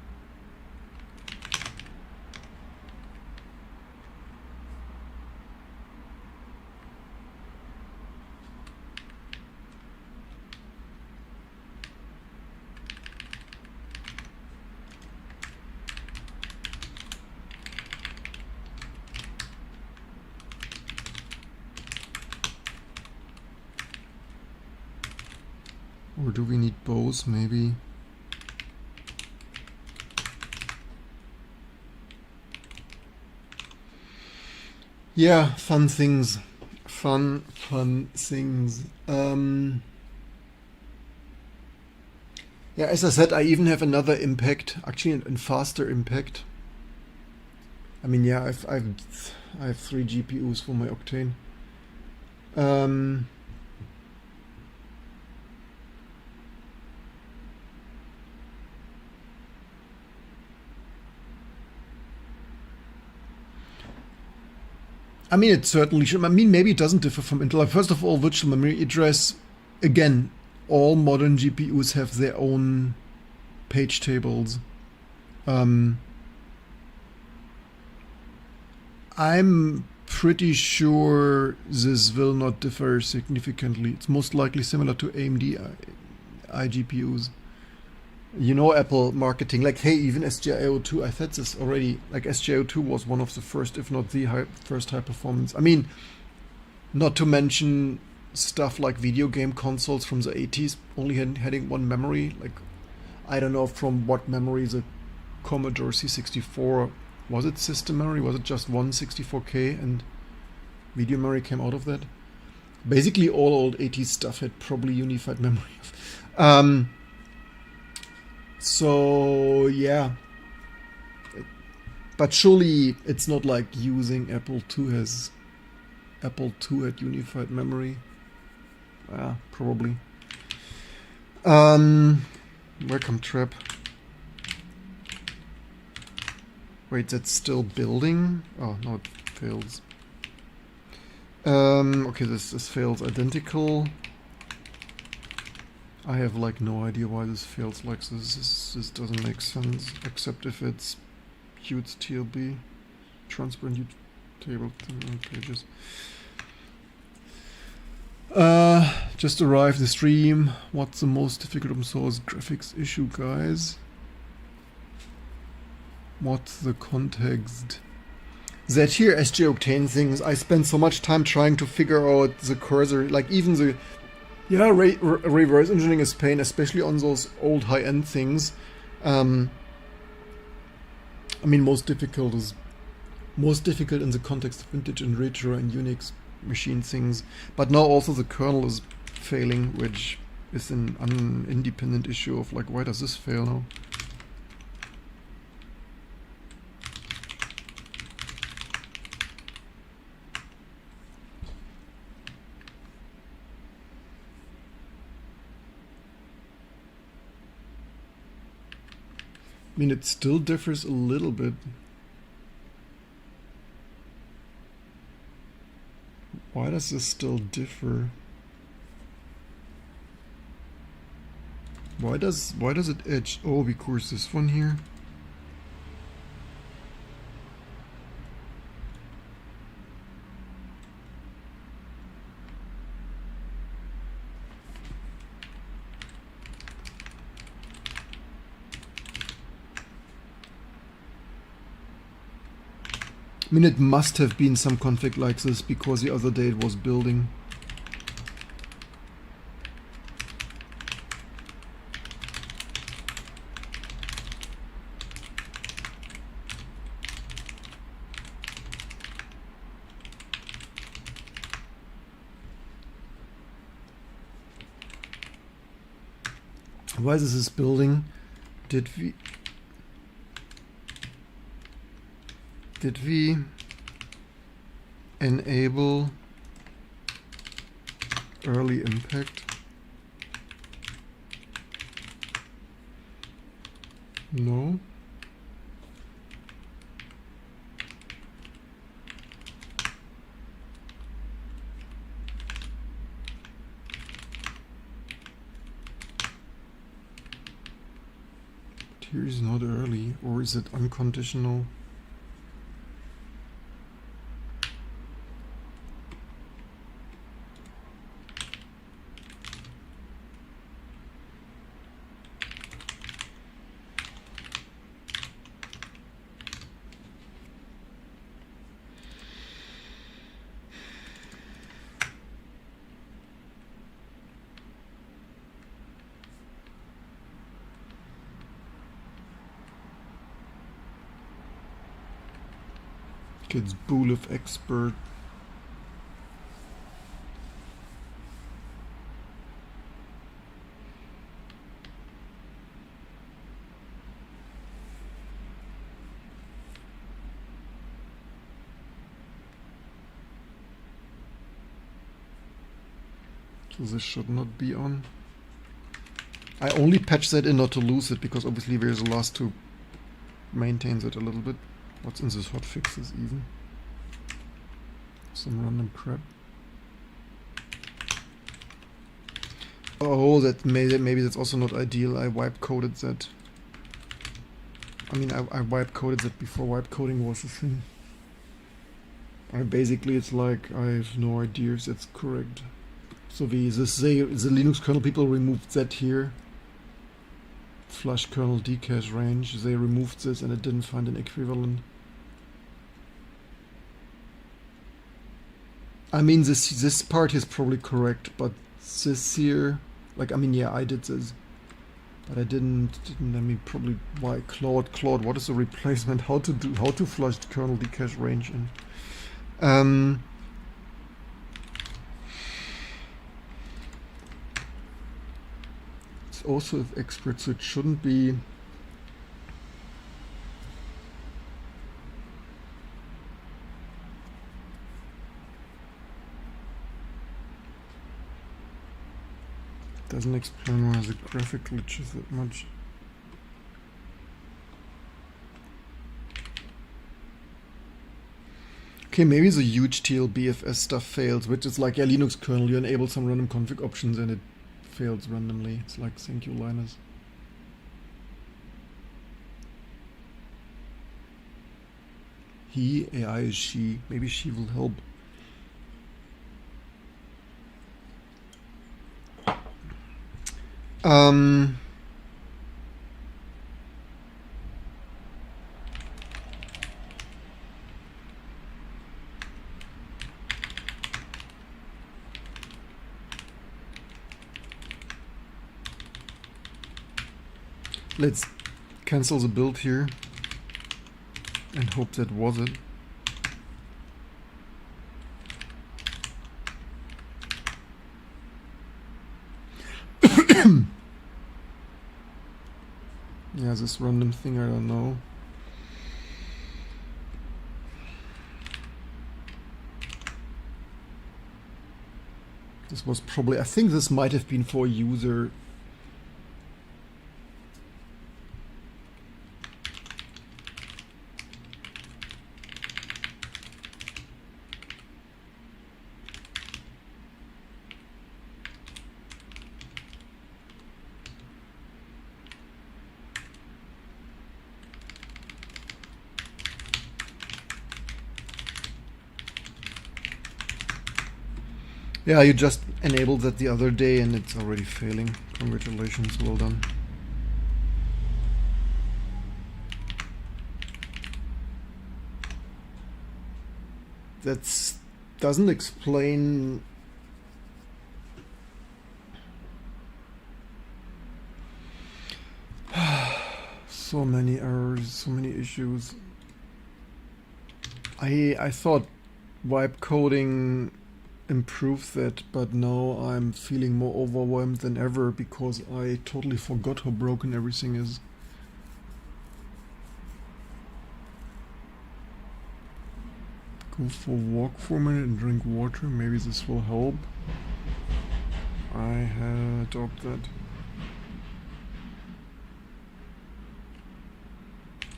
Speaker 1: Or do we need both, maybe? Yeah, fun things. Fun things. Yeah, as I said, I even have another impact, actually a faster impact. I mean, yeah, I have 3 GPUs for my Octane. I mean, it certainly should. I mean, maybe it doesn't differ from Intel. First of all, virtual memory address. Again, all modern GPUs have their own page tables. I'm pretty sure this will not differ significantly. It's most likely similar to AMD iGPUs. You know, Apple marketing, like, hey, even SGI-O2, I said this already, like SGI-O2 was one of the first, if not the first high performance. I mean, not to mention stuff like video game consoles from the 80s, only having one memory. Like, I don't know from what memory the Commodore C64, was it system memory? Was it just one 64K and video memory came out of that? Basically all old 80s stuff had probably unified memory. So yeah, but surely it's not like using Apple II has Apple II had unified memory. Probably. Welcome trap. Wait, that's still building? Oh no, it fails. Okay, this fails identical. I have like no idea why this fails like this. This doesn't make sense, except if it's Qt TLB, transparent Qt table pages. Just arrived the stream. What's the most difficult open source graphics issue, guys? What's the context? That here Sgi Octane things, I spent so much time trying to figure out the cursor, like even the reverse engineering is pain, especially on those old high-end things. I mean, most difficult in the context of vintage and retro and Unix machine things. But now also the kernel is failing, which is an independent issue of like, why does this fail now? I mean, it still differs a little bit. Why does this still differ? Why does it edge? Oh, because this one here. I mean, it must have been some config like this because the other day it was building. Why is this building? Did we enable early impact? No. But here is not early, or is it unconditional? Kids bool of expert. So this should not be on. I only patch that in not to lose it, because obviously there's a loss to maintain it a little bit. What's in this hotfixes even? Some random crap. Oh, maybe that's also not ideal. I wipe coded that. I mean, I wipe coded that before wipe coding was a thing. Basically, it's like I have no idea if that's correct. So the Linux kernel people removed that here. Flush kernel decache range. They removed this and it didn't find an equivalent. I mean, this part is probably correct, but this here, like, I mean, yeah, I did this, but I didn't. I mean, probably why Claude? What is the replacement? How to flush the kernel decache range in? It's also with experts, so it shouldn't be. Doesn't explain why the graphic glitches that much. Okay, maybe the huge TLBFS stuff fails, which is like, yeah, Linux kernel, you enable some random config options and it fails randomly. It's like, thank you, Linus. He, AI is she. Maybe she will help. Let's cancel the build here and hope that was it. Yeah, this random thing, I don't know. This was probably, I think this might have been for a user. Yeah, you just enabled that the other day and it's already failing. Congratulations, well done. That's doesn't explain so many errors, so many issues. I thought wipe coding improved that, but now I'm feeling more overwhelmed than ever because I totally forgot how broken everything is. Go for a walk for a minute and drink water. Maybe this will help. I doubt that.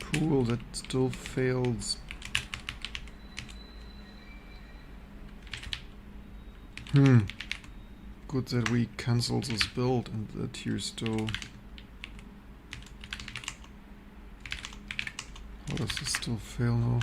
Speaker 1: Cool, that still fails. Good that we cancelled this build and that here still... How does this still fail now?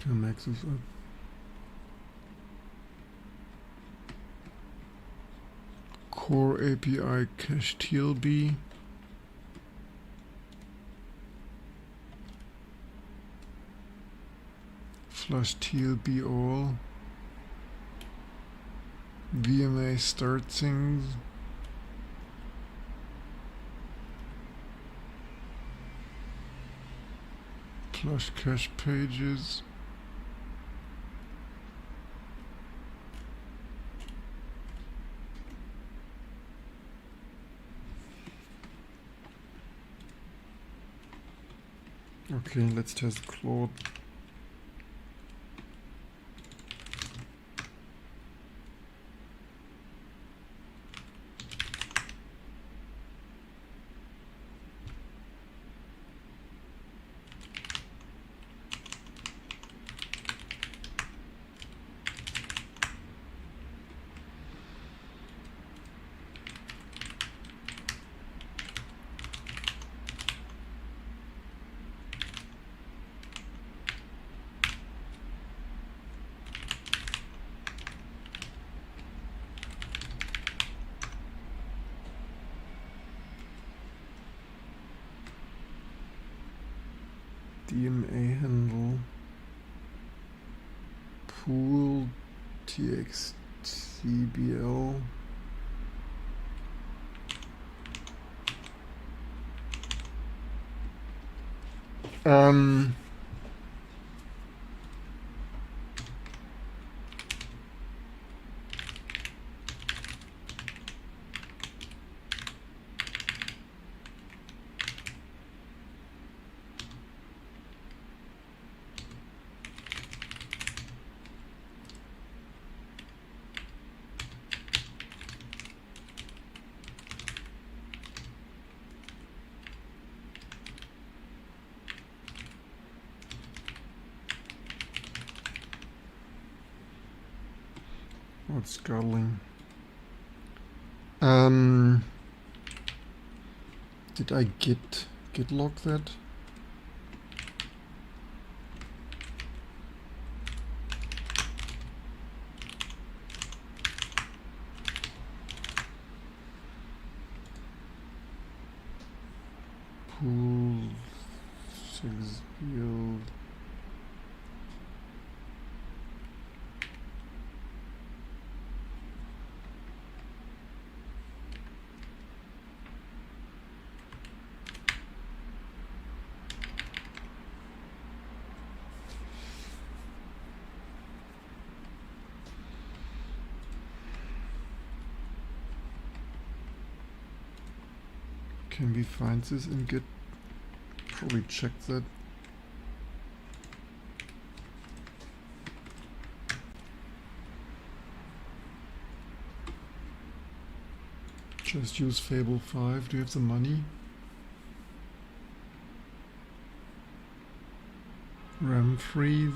Speaker 1: Can I max this up? Core API cache TLB. Flush TLB all. VMA start things. Flush cache pages. Okay, let's test Claude. DMA handle pool txtbl what's scuttling? Did I git log that? Pool 6 build. Can we find this in Git? Probably check that. Just use Fable 5. Do you have the money? RAM freeze.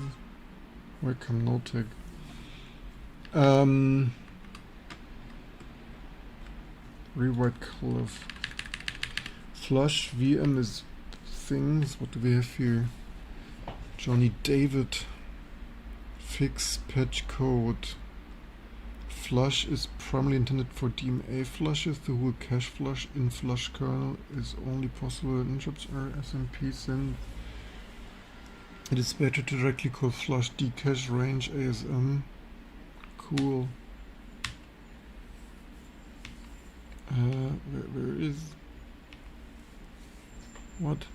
Speaker 1: Welcome, no-tech. Rewrite color. Flush VM is things. What do we have here? Johnny David. Fix patch code. Flush is primarily intended for DMA flushes. The whole cache flush in flush kernel is only possible in interrupts or SMP send. It is better to directly call flush dcache range ASM. Cool. Where is what?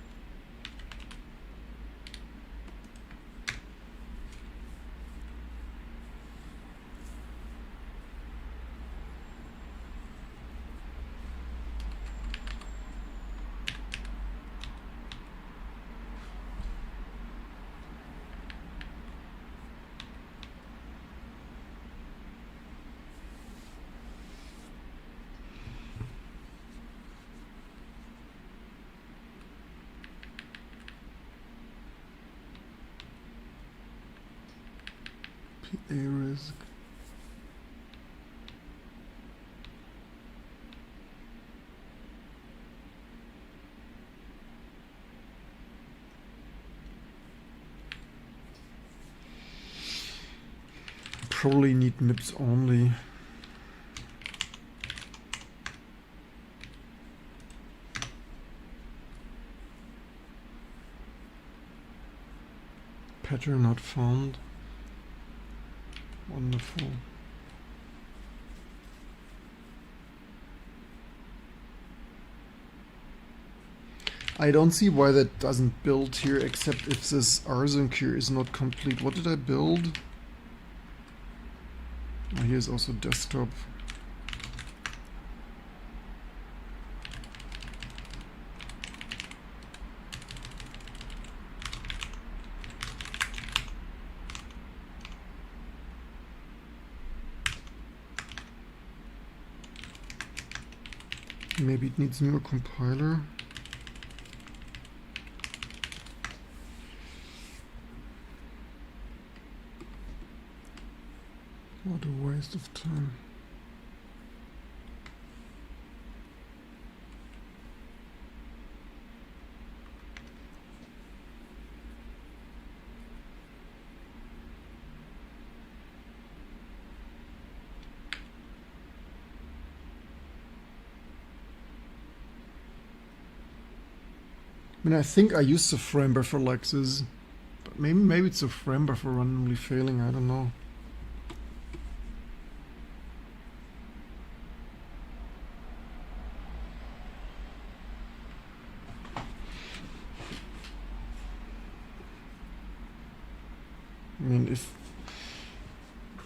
Speaker 1: PA risk. Probably need MIPS only. Pattern not found. Wonderful. I don't see why that doesn't build here, except if this rsync here is not complete. What did I build? Oh, here's also desktop. Maybe it needs a newer compiler. What a waste of time. I mean, I think I used the frame buffer like this, but maybe it's a frame buffer randomly failing, I don't know. I mean,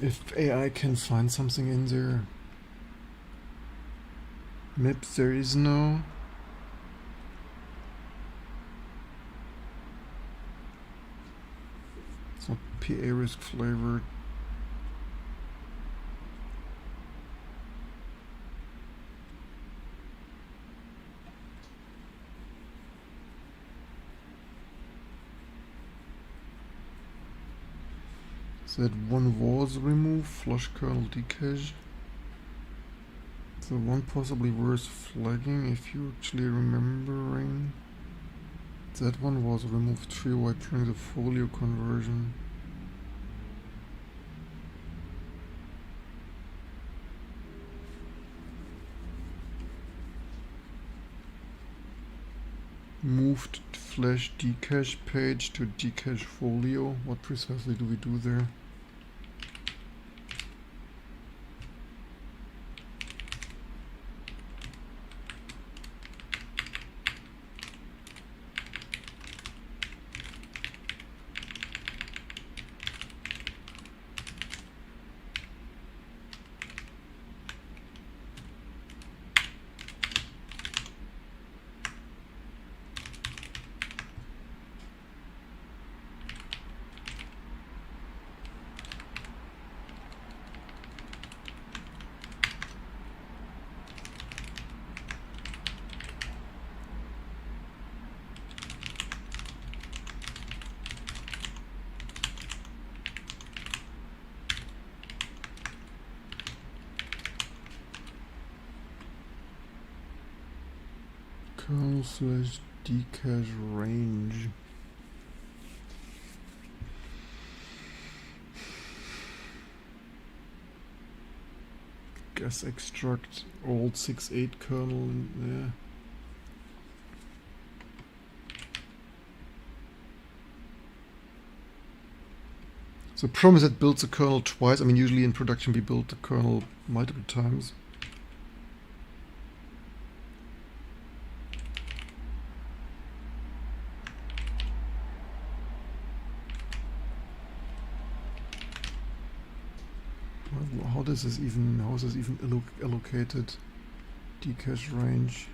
Speaker 1: if AI can find something in there. MIPS there is no. It's not PA risk flavored. That one was removed, flush kernel decache. The one possibly worth flagging if you actually remembering. That one was removed tree-wide during the folio conversion. Moved flash decache page to decache folio. What precisely do we do there? kernel slash dcache range. Guess extract old 6.8 kernel in there. So promise that builds the kernel twice. I mean, usually in production we build the kernel multiple times. How is this even allocated? Dcache range.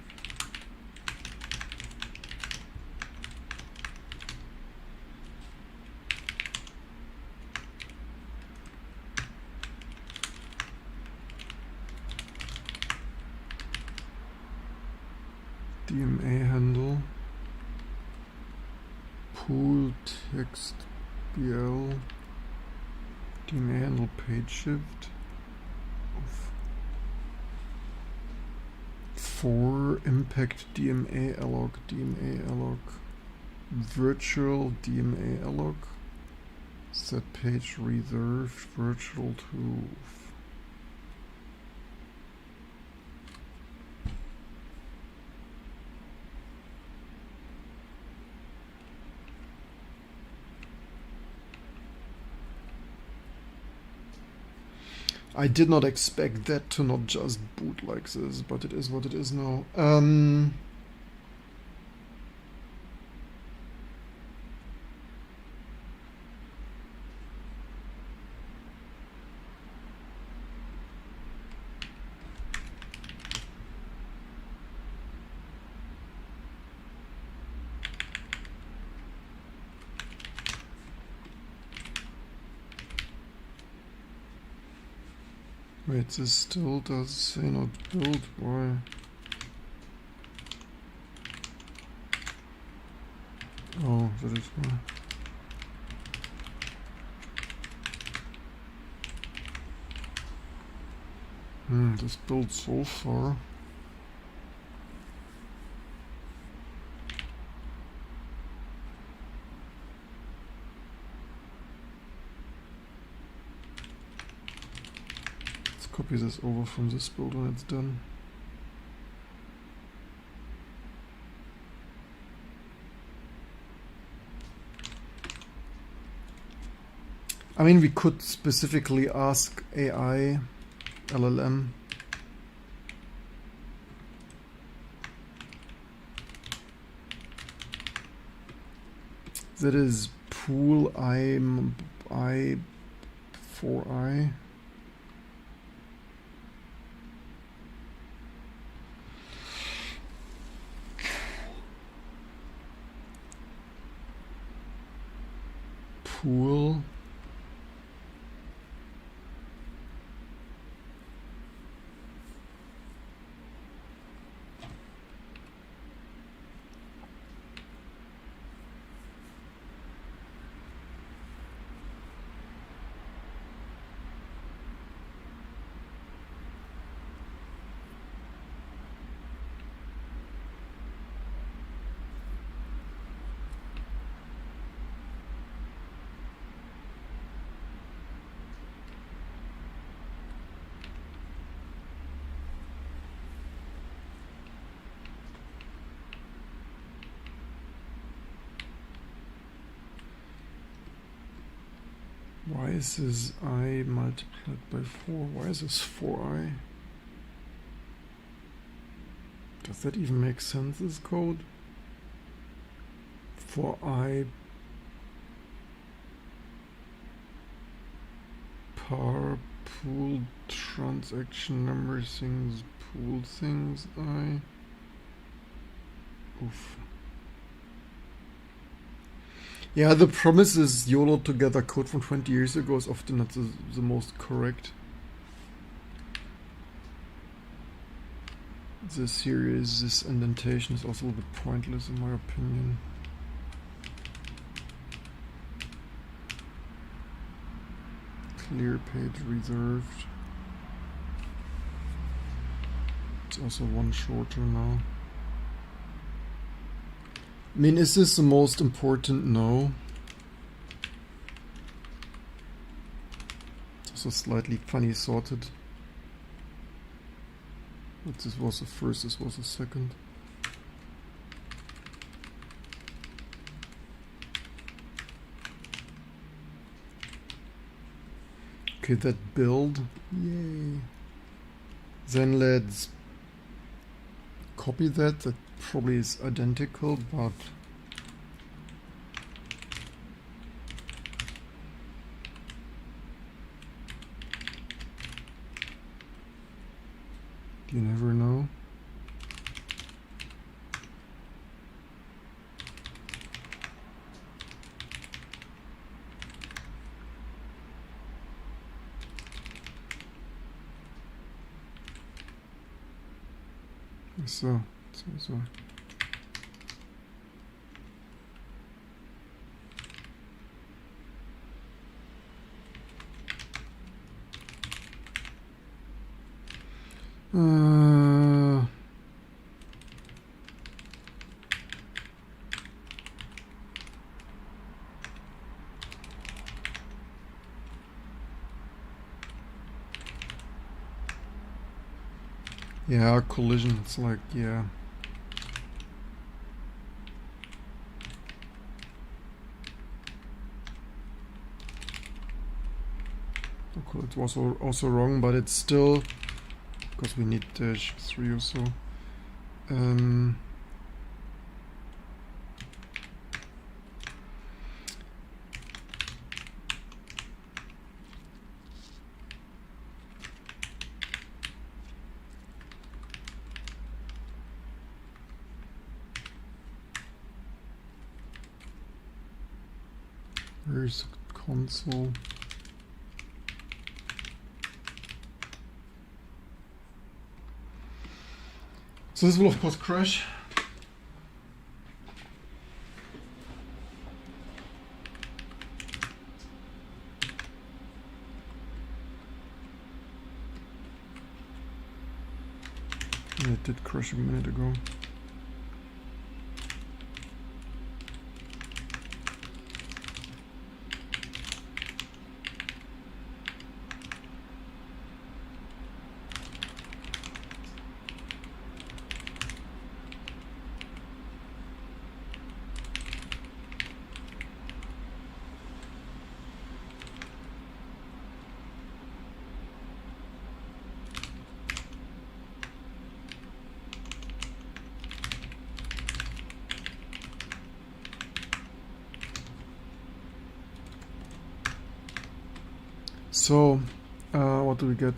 Speaker 1: DMA handle. Pool text BL. DMA handle page shift. For impact DMA alloc, virtual DMA alloc, set page reserved, virtual to. I did not expect that to not just boot like this, but it is what it is now. Wait, this still does say not build, why? Oh, that is why. This builds so far. Copy this over from this build when it's done. I mean, we could specifically ask AI, LLM. That is pool I 4i. Pool Why is this I multiplied by 4? Why is this 4i? Does that even make sense, this code? 4i par pool transaction number things pool things I. Oof. Yeah, the promise is YOLO together code from 20 years ago is often not the most correct. This here is, this indentation is also a little bit pointless in my opinion. Clear page reserved. It's also one shorter now. I mean, is this the most important? No. It's also slightly funny sorted. But this was the first, this was the second. Okay, that build, yay. Then let's copy that. That probably is identical, but you never know. So. Yeah, collision, it's like, yeah. Okay, it was also wrong, but it's still, because we need dash 3 or so. Where's the console? So this will of course crash. And it did crash a minute ago. So, what do we get?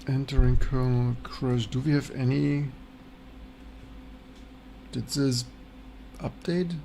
Speaker 1: Entering kernel crash. Do we have any? Did this update?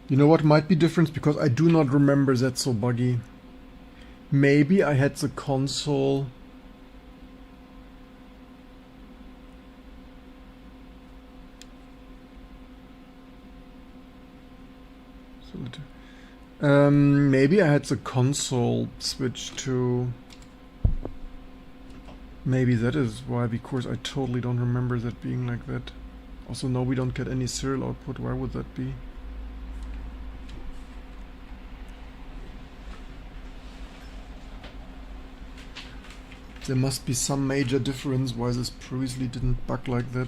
Speaker 1: You know what might be different, because I do not remember that so buggy. Maybe I had the console. Maybe I had the console switch to. Maybe that is why, because I totally don't remember that being like that. Also, no, we don't get any serial output. Why would that be? There must be some major difference why this previously didn't bug like that.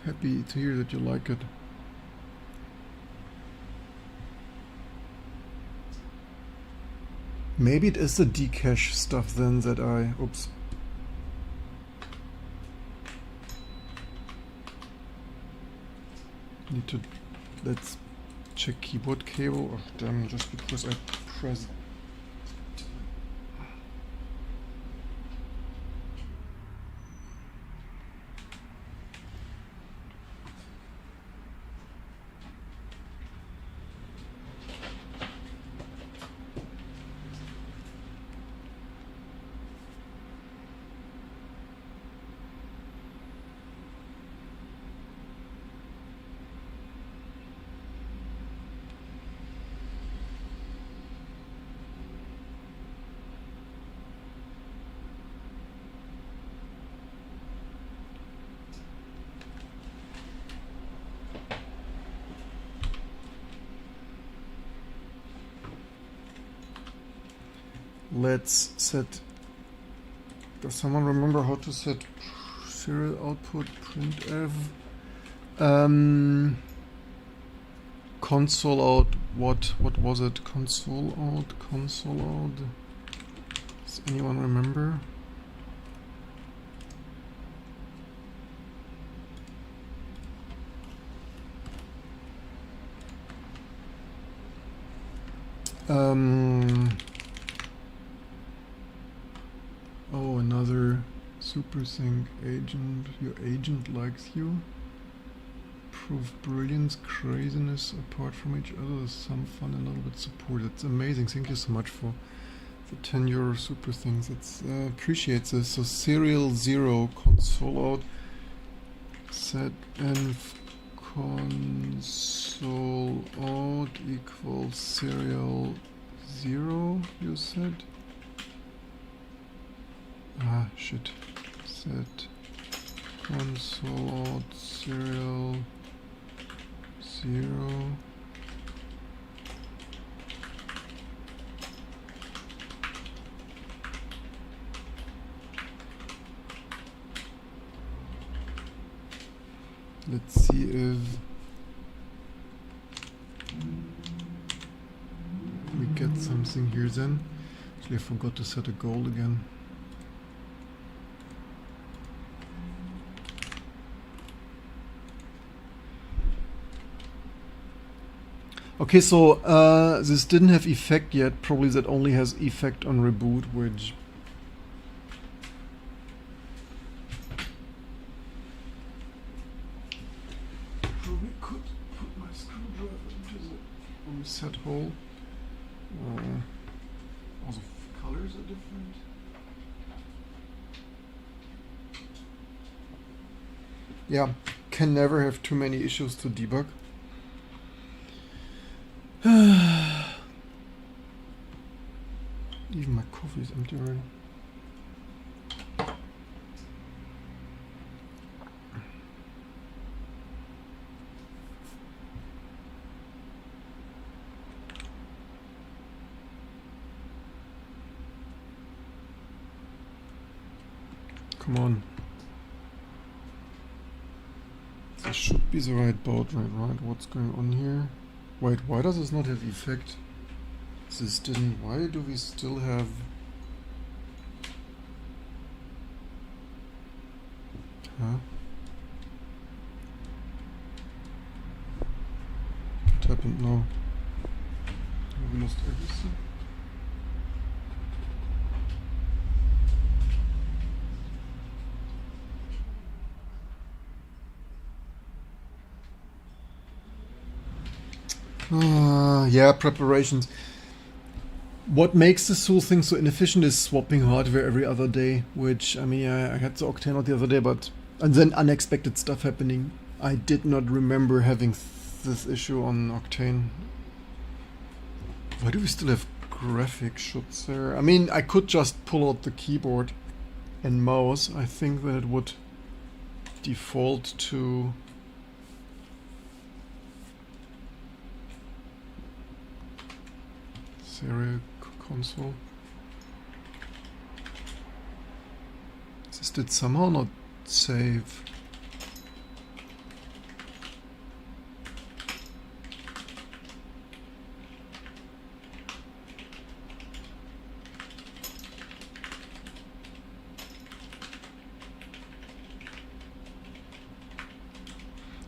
Speaker 1: Happy to hear that you like it. Maybe it is the decache stuff then that I... Oops. Need to... Let's check keyboard cable. Oh damn, just because I pressed... Let's set... Does someone remember how to set serial output printf? Console out, what was it? Console out. Does anyone remember? Oh, another supersync agent. Your agent likes you. Prove brilliance, craziness apart from each other. Some fun, a little bit support. That's amazing. Thank you so much for the 10 euro super things. It's appreciate this. So serial 0 console out. Set env console out equals serial 0. You said. Ah, shit. Set console out serial 0. Let's see if we get something here then. Actually, I forgot to set a goal again. Okay, so this didn't have effect yet. Probably that only has effect on reboot, which probably could put my screwdriver into the reset hole. Also, colors are different. Yeah, can never have too many issues to debug. Even my coffee is empty already. Come on. This should be the right baud rate, right? What's going on here? Wait, why does this not have effect? This didn't. Why do we still have... Huh? What happened now? Have we lost everything? Yeah, preparations. What makes this whole thing so inefficient is swapping hardware every other day, which, I mean, I had the Octane out the other day, but... And then unexpected stuff happening. I did not remember having this issue on Octane. Why do we still have graphic shots there? I mean, I could just pull out the keyboard and mouse. I think that it would default to... serial console. This did somehow not save.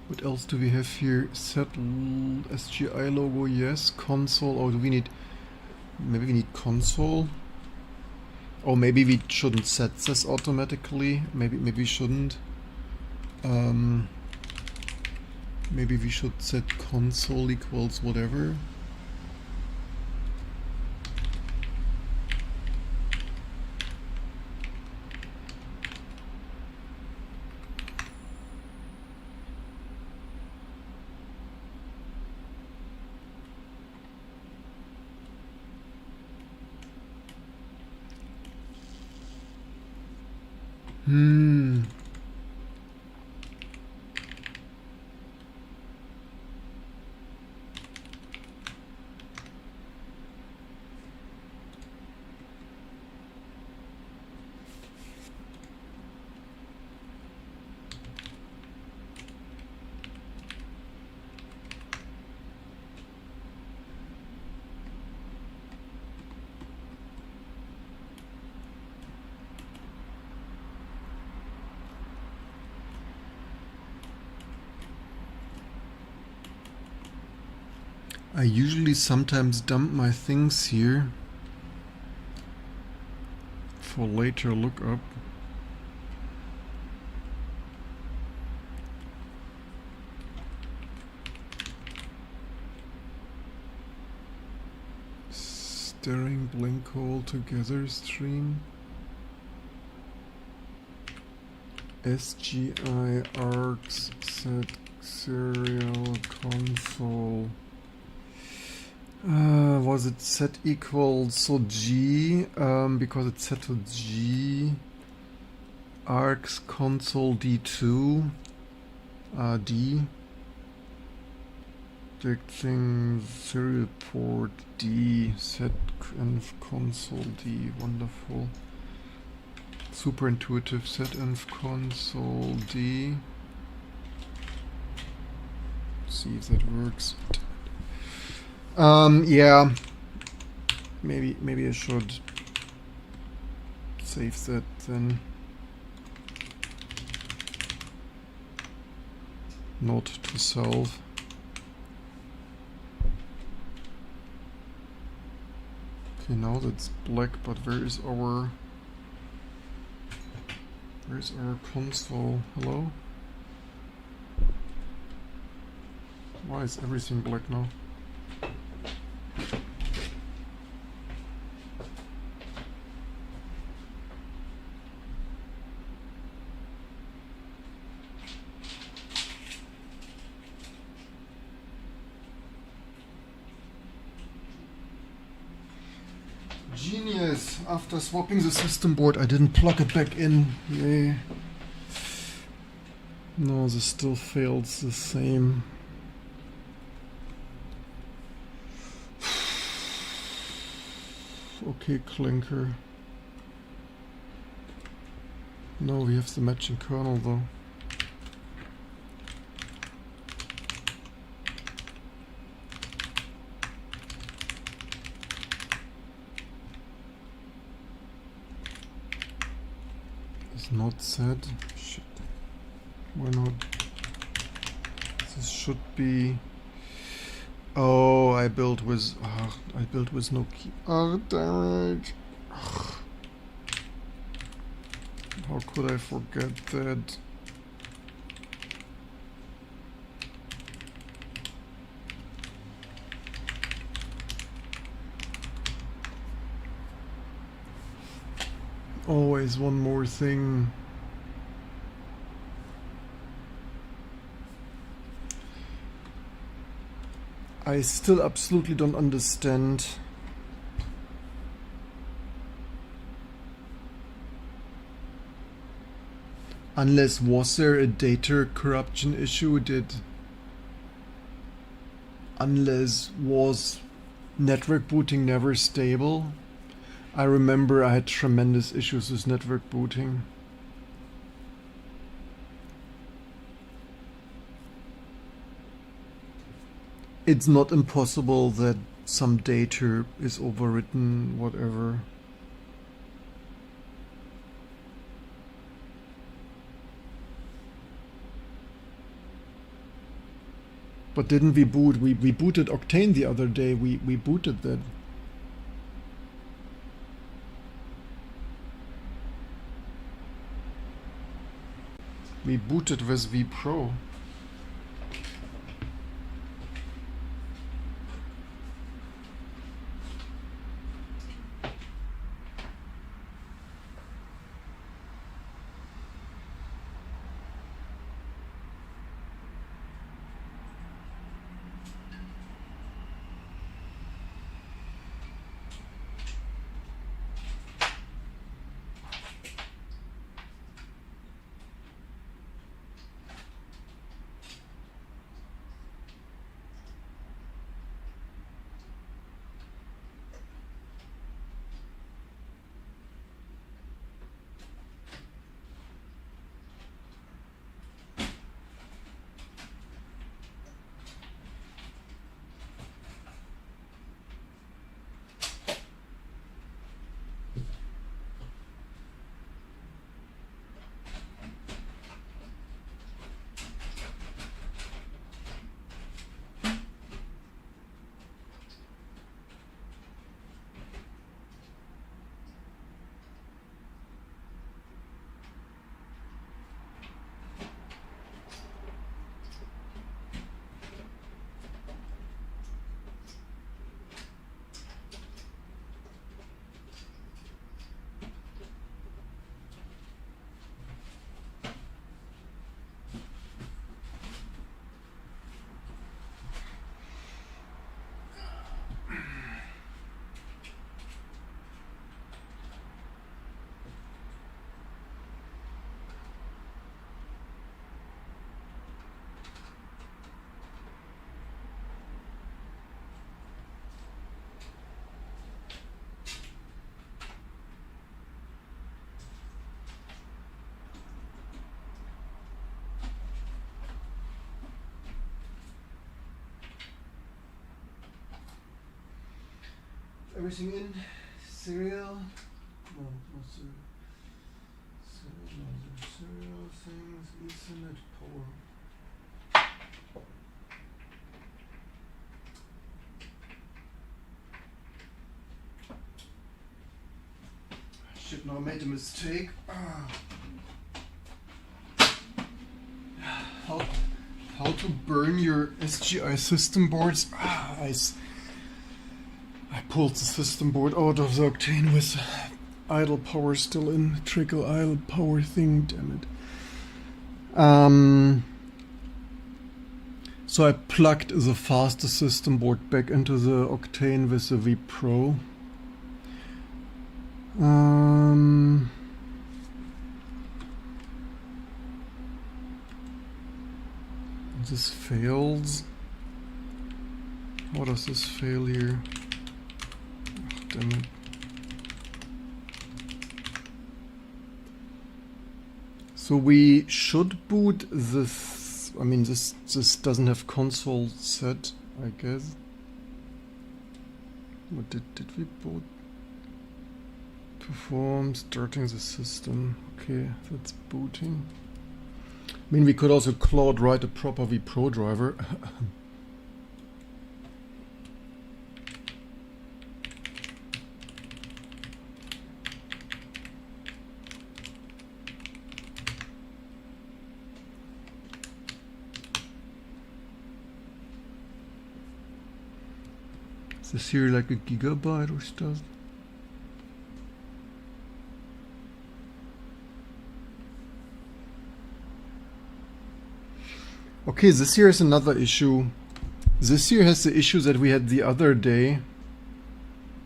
Speaker 1: What else do we have here? Set SGI logo, yes. Console, oh, do we need... Maybe we need console? Or maybe we shouldn't set this automatically. Maybe we shouldn't. Maybe we should set console equals whatever. I usually sometimes dump my things here for later lookup. Staring blink hole together stream. SGI args set serial console. Was it set equals so G, because it's set to G, args console D2, D, dicting serial port D, set env console D, wonderful. Super intuitive, set env console D. See if that works. Yeah, maybe I should save that then. Not to self. Okay, now that's black, but where's our console? Hello? Why is everything black now? Genius! After swapping the system board, I didn't plug it back in. Yay. No, this still fails the same. Okay, Clinker. No, we have the matching kernel though. It's not set. Shit. Why not? This should be. Oh, I built with no key. Oh, damn it. How could I forget that? Always one more thing. I still absolutely don't understand unless was there a data corruption issue, unless was Network booting never stable. I remember I had tremendous issues with network booting. It's not impossible that some data is overwritten, whatever. But didn't we boot? We booted Octane the other day. We booted that. We booted with vPro. Everything in serial? No, no serial. Serial things, Ethernet power. Shit, now I made a mistake. How to burn your SGI system boards? I pulled the system board out of the Octane with idle power still in, trickle idle power thing, damn it. So I plugged the faster system board back into the Octane with the vPro. This fails. How does this fail here? Damn it. So we should boot this. I mean, this doesn't have console set, I guess. What did we boot? Perform starting the system. Okay, that's booting. I mean, we could also Claude write a proper vPro driver. Is this here like a gigabyte or stuff? Okay, this here is another issue. This here has the issue that we had the other day,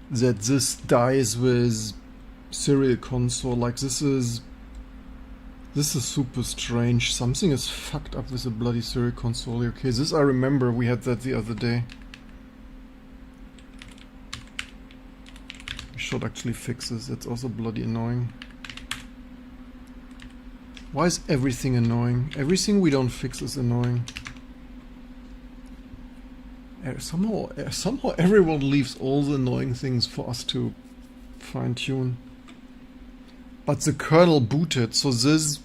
Speaker 1: that this dies with serial console. Like this is super strange. Something is fucked up with the bloody serial console. Okay, this I remember we had that the other day. should actually fix this. That's also bloody annoying. Why is everything annoying? Everything we don't fix is annoying. Somehow everyone leaves all the annoying things for us to fine-tune. But the kernel booted, so this...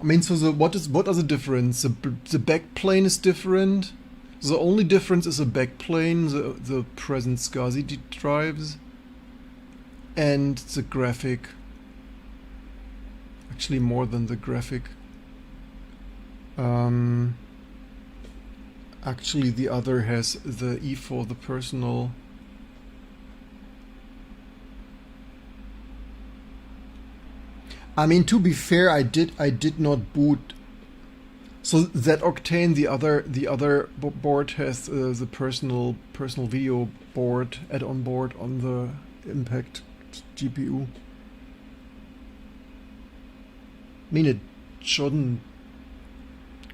Speaker 1: I mean, so what are the difference? The backplane is different. The only difference is the backplane, the present SCSI drives, and the graphic. Actually, more than the graphic. Actually, the other has the E4, the personal. I mean, to be fair, I did not boot. So that Octane, the other board has the personal video board add-on board on the Impact GPU. I mean, it shouldn't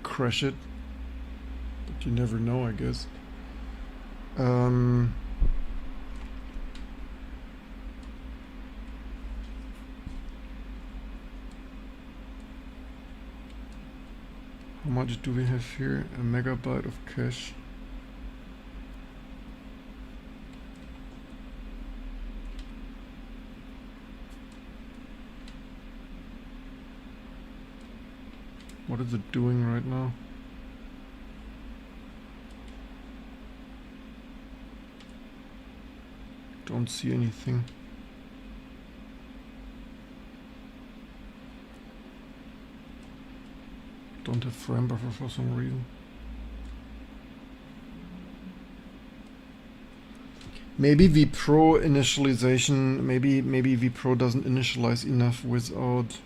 Speaker 1: crash it, but you never know, I guess. How much do we have here? A megabyte of cache. What is it doing right now? Don't see anything. Don't have frame buffer for some reason. Maybe vPro initialization, maybe vPro doesn't initialize enough without.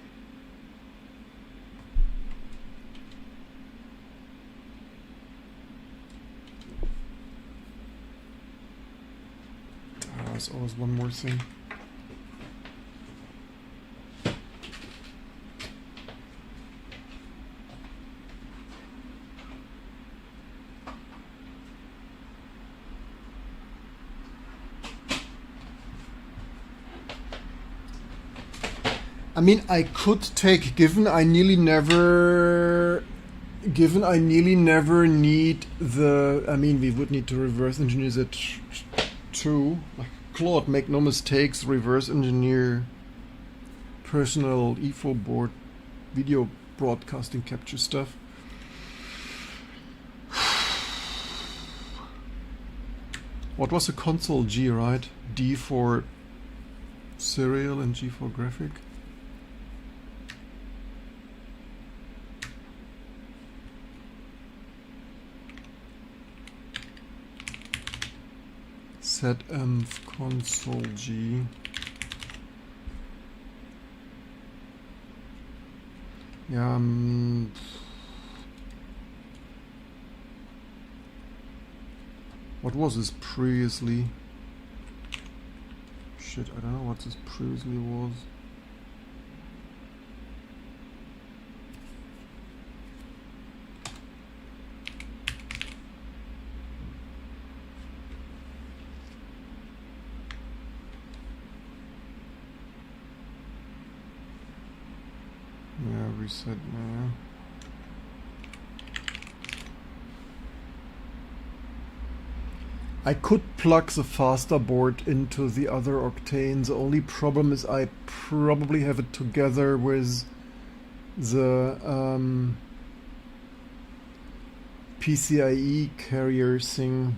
Speaker 1: There's always one more thing. I mean, I could take, given I nearly never need the, I mean, we would need to reverse engineer that too. Claude, make no mistakes, reverse engineer personal EFO board, video broadcasting capture stuff. What was the console? G, right? D for serial and G for graphic. Set console G. Yeah, what was this previously? Shit, I don't know what this previously was. Yeah, reset now. I could plug the faster board into the other Octane. The only problem is I probably have it together with the PCIe carrier thing.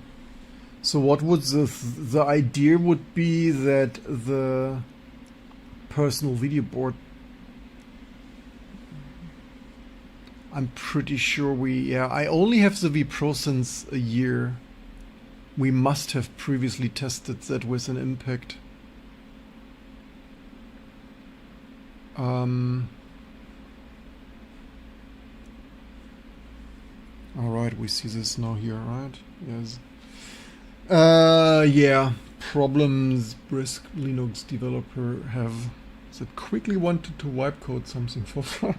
Speaker 1: So what would the idea would be that the personal video board, I'm pretty sure I only have the vPro since a year. We must have previously tested that with an Impact. Alright, we see this now here, right? Yes. Yeah, problems Brisk Linux developer have that quickly wanted to wipe code something for fun.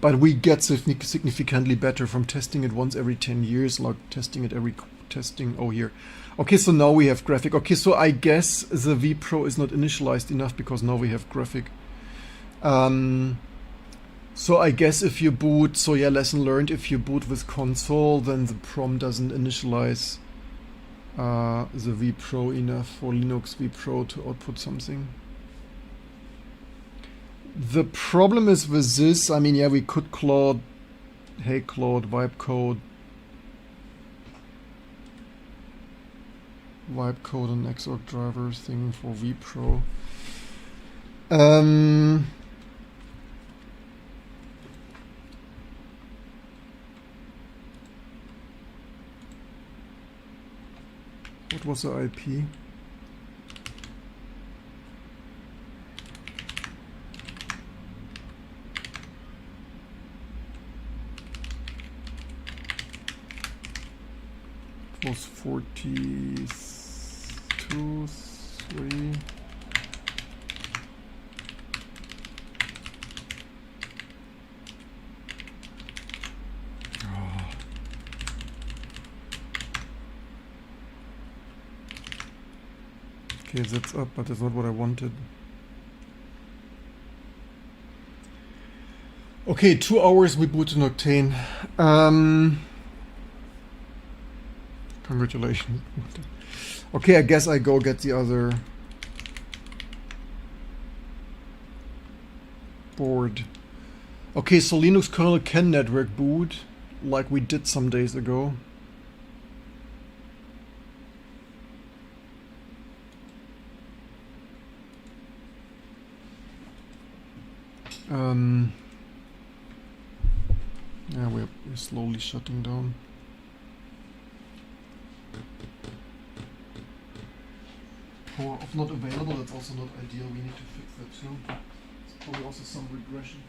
Speaker 1: But we get significantly better from testing it once every 10 years, like testing it oh here. Okay, so now we have graphic. Okay, so I guess the vPro is not initialized enough because now we have graphic. So I guess if you boot, so yeah, lesson learned, if you boot with console, then the prom doesn't initialize the vPro enough for Linux vPro to output something. The problem is with this, I mean, yeah, we could Claude, hey Claude, vibe code and Xorg drivers thing for vPro. What was the IP? It was 42, 3. Okay, that's up, but that's not what I wanted. Okay, 2 hours we boot in Octane. Congratulations. Okay, I guess I go get the other board. Okay, so Linux kernel can network boot, like we did some days ago. Yeah, we're slowly shutting down. Power off not available, that's also not ideal, we need to fix that too. It's probably also some regression.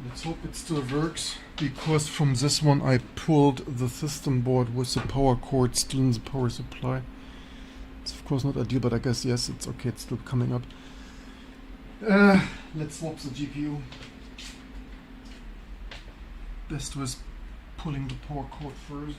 Speaker 1: Let's hope it still works, because from this one I pulled the system board with the power cord still in the power supply. It's of course not ideal, but I guess yes, it's okay, it's still coming up. Let's swap the GPU. Best was pulling the power cord first.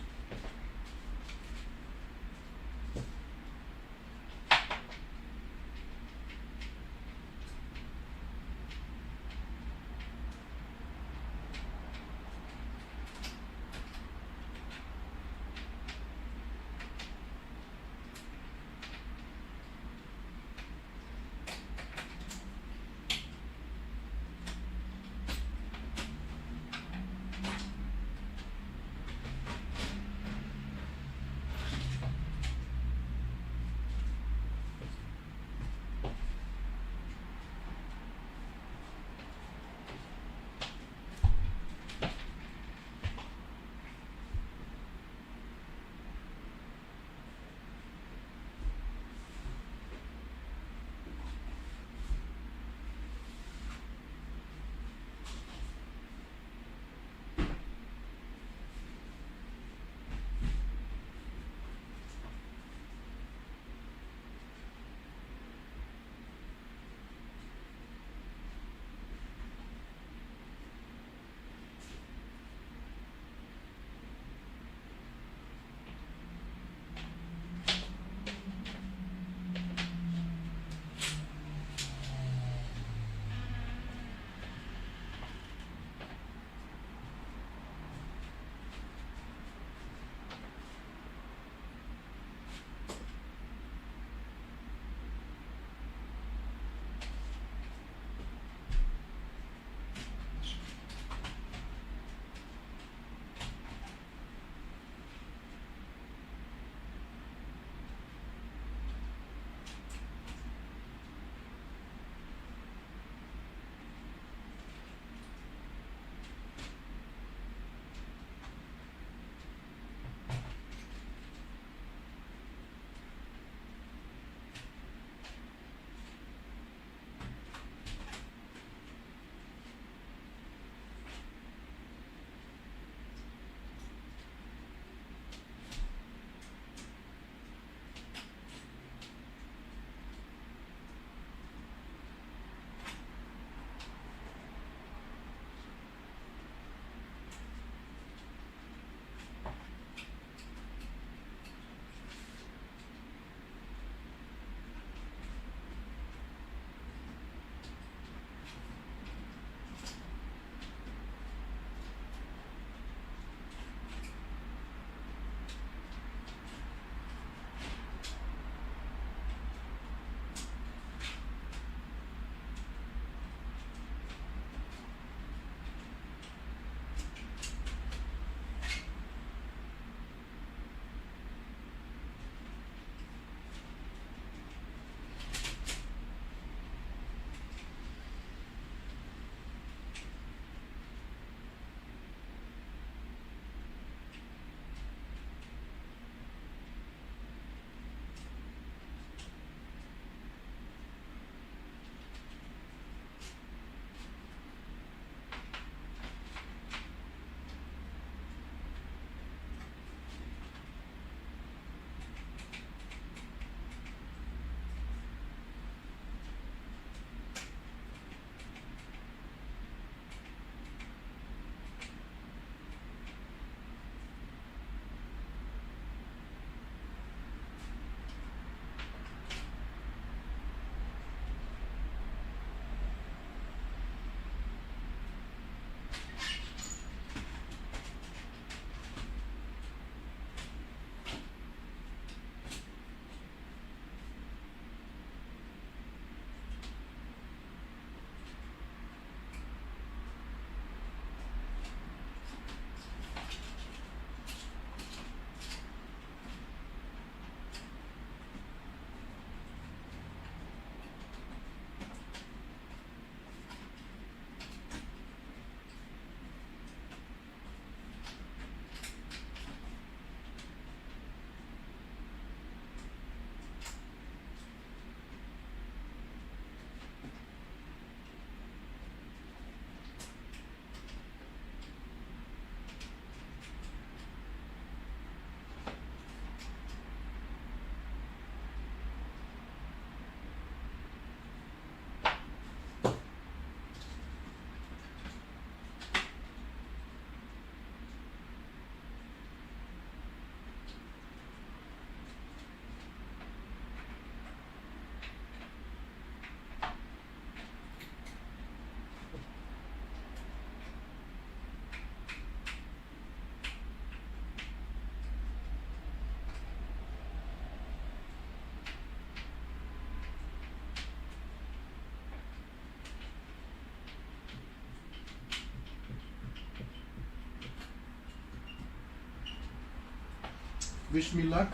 Speaker 1: Wish me luck.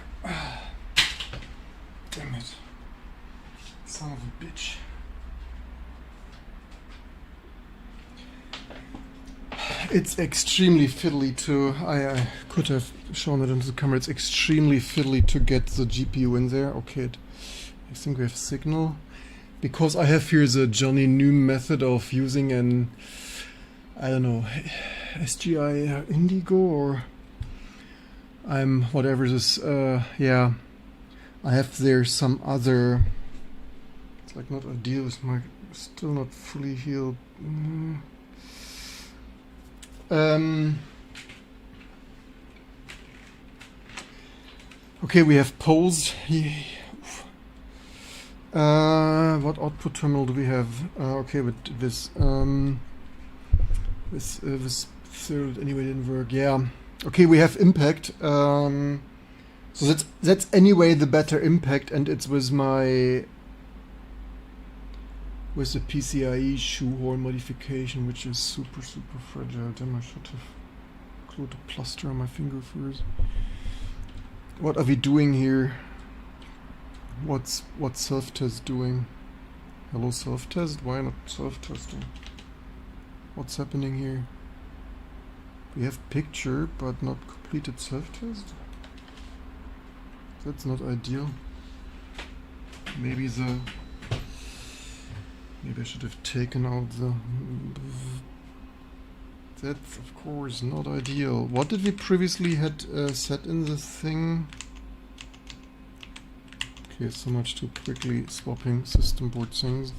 Speaker 1: Damn it. Son of a bitch. It's extremely fiddly to, I could have shown it into the camera, it's extremely fiddly to get the GPU in there. Okay, I think we have signal. Because I have here the Johnny New method of using an, I don't know, SGI Indigo or I'm whatever this, yeah. I have there some other, it's like not ideal, it's my, still not fully healed. Okay, we have posed. What output terminal do we have? Okay, with this third anyway didn't work. Yeah. Okay, we have impact. So that's anyway the better impact, and it's with my the PCIe shoehorn modification, which is super fragile. Damn, I should have glued a plaster on my finger first. What are we doing here? What's self-test doing? Hello, self-test? Why not self-testing? What's happening here? We have picture, but not completed self-test? That's not ideal. Maybe I should have taken out the... That's of course not ideal. What did we previously had set in the thing? Okay, so much too quickly swapping system board things.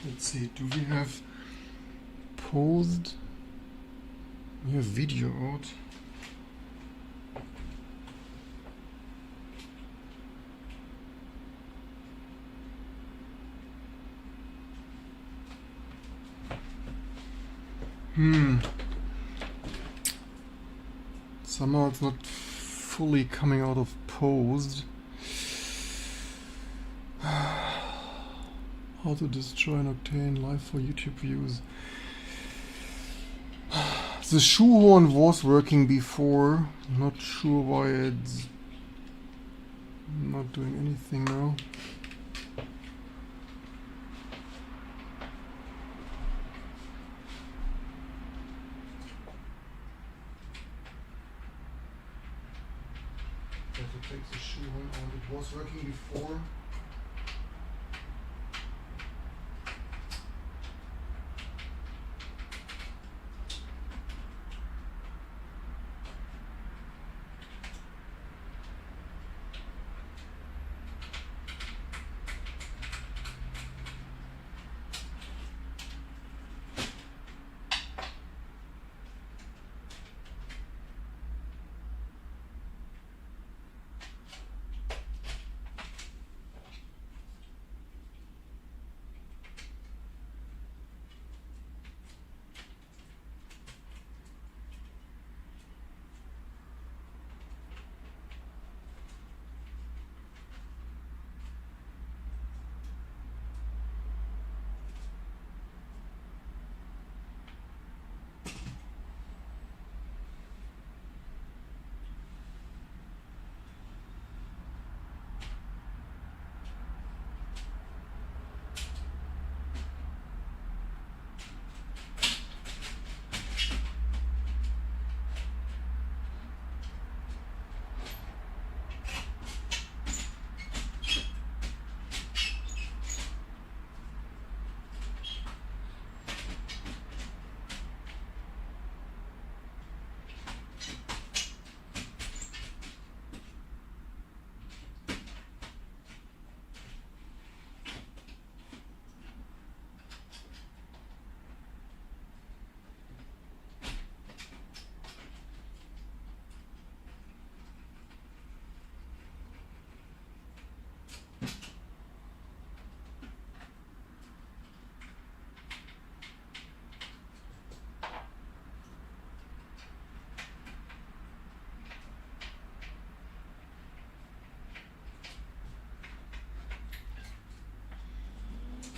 Speaker 1: Let's see, do we have paused? We have video out. Somehow it's not fully coming out of paused. How to destroy an Octane live for YouTube views. The shoehorn was working before. Not sure why it's not doing anything now. Have to take the shoehorn out. It was working before.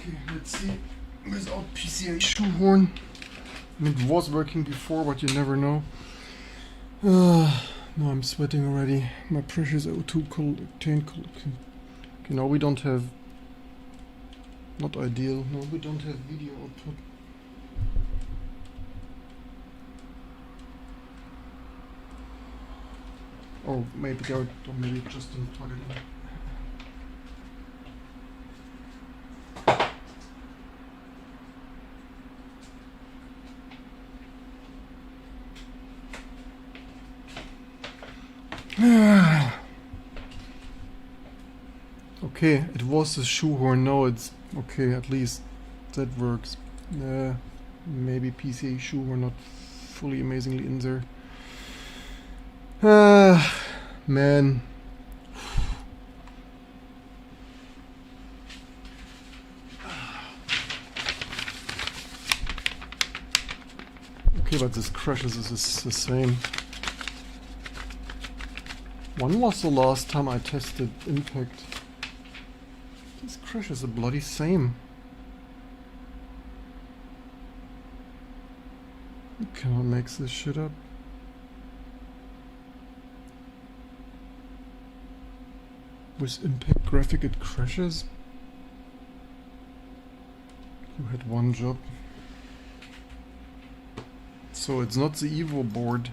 Speaker 1: Okay, let's see. Without PCA shoehorn. I mean, it was working before, but you never know. No, I'm sweating already. My precious O2 Octane. Okay, now we don't have. Not ideal. No, we don't have video output. Oh, maybe they are, or maybe just didn't plug it in. Okay, it was a shoehorn. Now it's okay. At least that works. Maybe PCA shoehorn not fully amazingly in there. Man. Okay, but this crashes is the same. When was the last time I tested impact? This crash is the bloody same. You cannot make this shit up. With impact graphic it crashes? You had one job. So it's not the Evo board.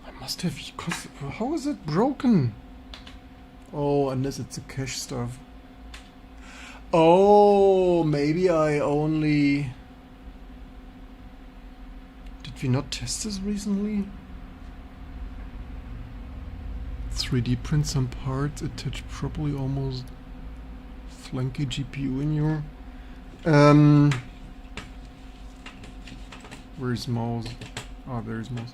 Speaker 1: I must have... How is it broken? Oh, unless it's the cache stuff. Oh, maybe I only... Did we not test this recently? 3D print some parts, attach properly, almost flanky GPU in your... Where's mouse? Ah, there's mouse.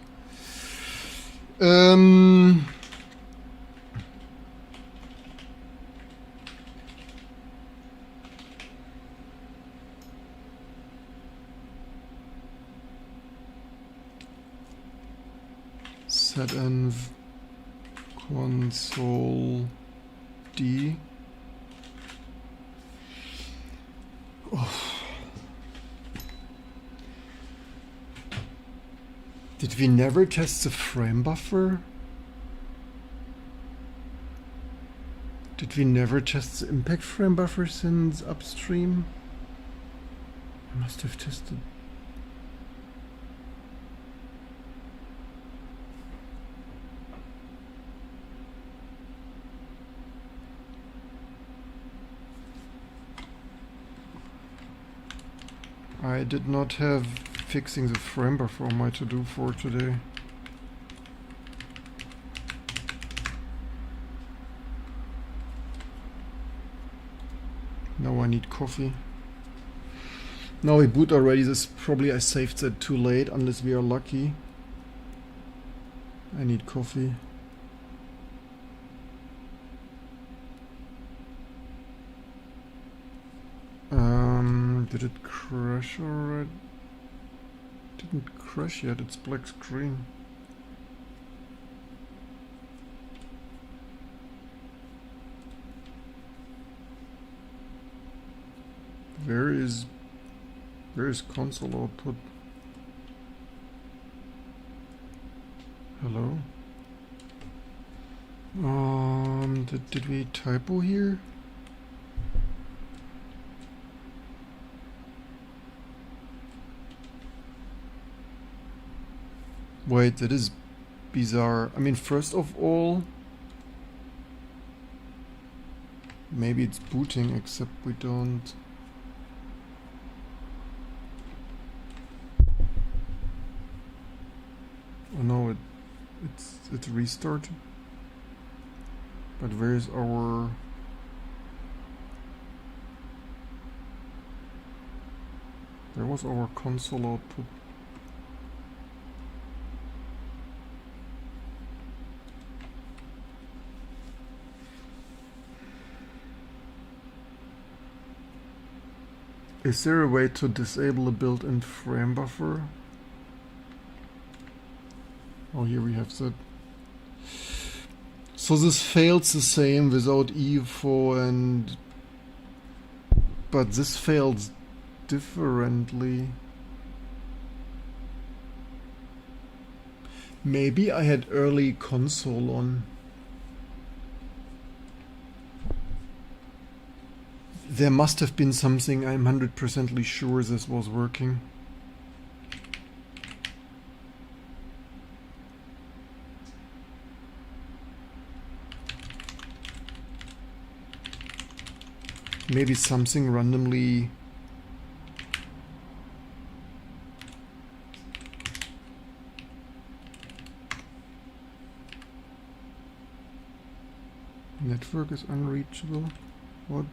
Speaker 1: Set env console D. Oh. Did we never test the frame buffer? Did we never test the impact frame buffer since upstream? I must have tested. I did not have fixing the frame buffer on my to-do for today. Now I need coffee. Now we boot already. This probably I saved that too late, unless we are lucky. I need coffee. Did it crash already? Didn't crash yet, it's black screen. Where is console output? Hello? Did we typo here? Wait, that is bizarre. I mean, first of all, maybe it's booting, except we don't. Oh no, it's restarted. But where's our... Where was our console output? Is there a way to disable a built-in frame buffer? Oh, here we have that. So this fails the same without Evo and but this fails differently. Maybe I had early console on. There must have been something. I'm 100% sure this was working. Maybe something randomly. Network is unreachable. What?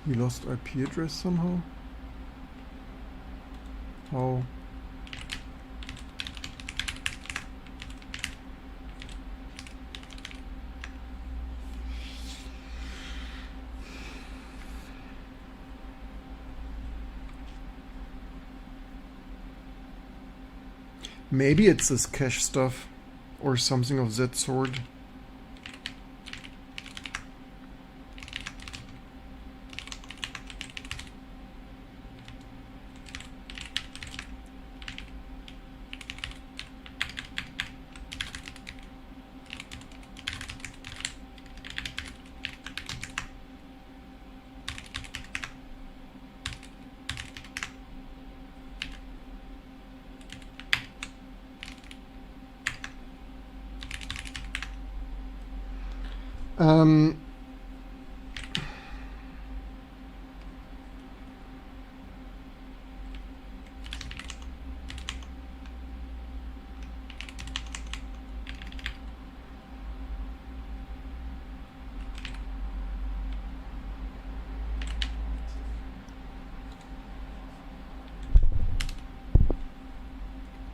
Speaker 1: We lost IP address somehow? How? Maybe it's this cache stuff or something of that sort.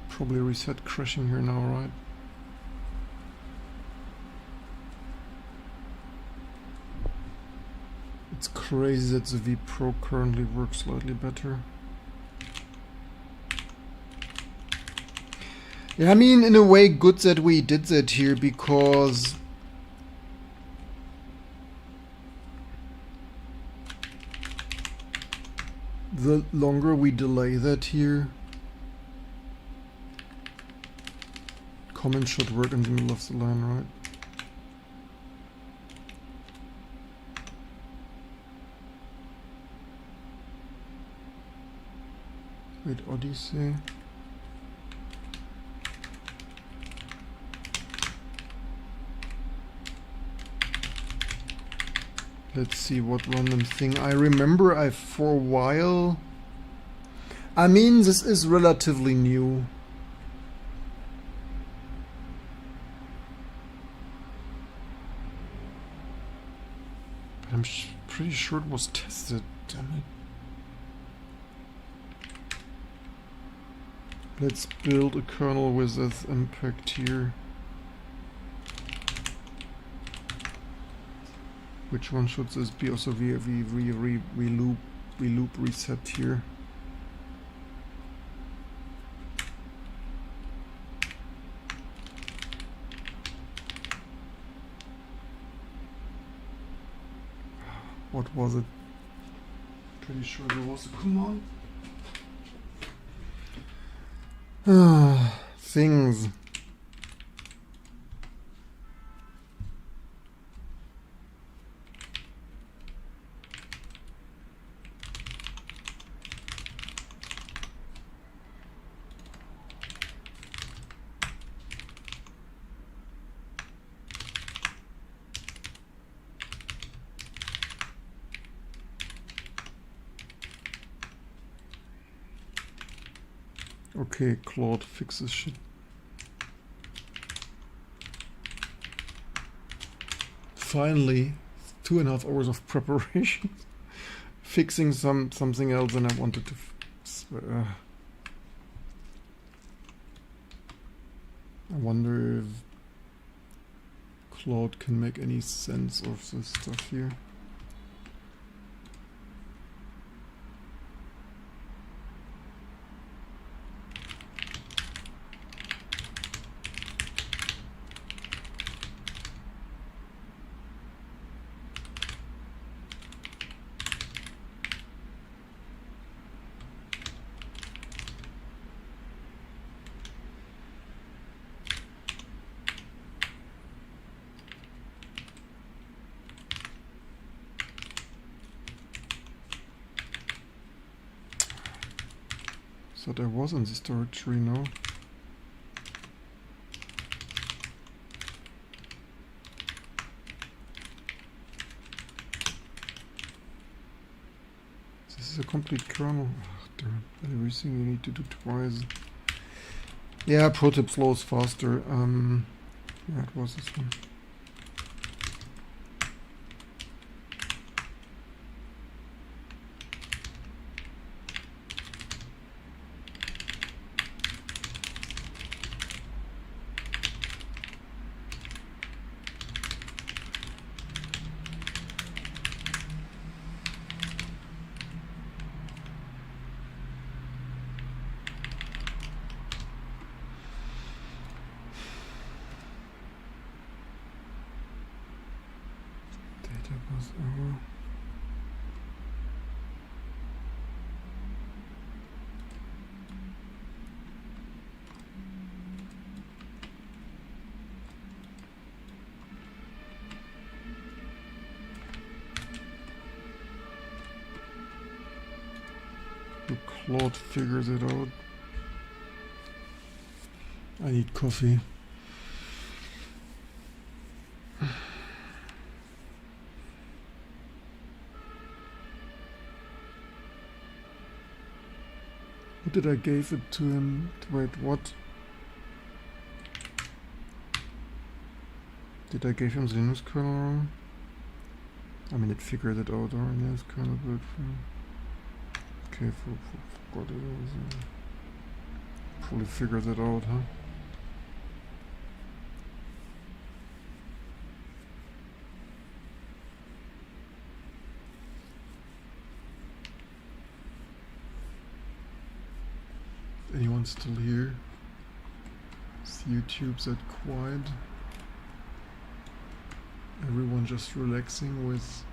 Speaker 1: Probably reset crashing here now, right? It's crazy that the vPro currently works slightly better. Yeah, I mean, in a way, good that we did that here, because the longer we delay that here, comments should work in the middle of the line, right? Wait, Odyssey. Let's see what random thing. I remember for a while. I mean, this is relatively new. But I'm pretty sure it was tested. Damn it. Let's build a kernel with this impact here. Which one should this be? Also, we loop reset here. What was it? Pretty sure there was a command. Things. Okay, Claude fixes shit. Finally, 2.5 hours of preparation, fixing something else, and I wanted to. I wonder if Claude can make any sense of this stuff here. Thought I was in this directory now. This is a complete kernel. Oh, damn. Everything you need to do twice. Yeah, protip flows faster. Yeah, it was this one. Claude figures it out. I need coffee. What did I give it to him? Wait, what? Did I give him the Linux kernel wrong? I mean, it figured it out, or yeah, it's kind of good. Okay, forgot it was. Fully figured it out, huh? Anyone still here? Is YouTube's at quiet? Everyone just relaxing with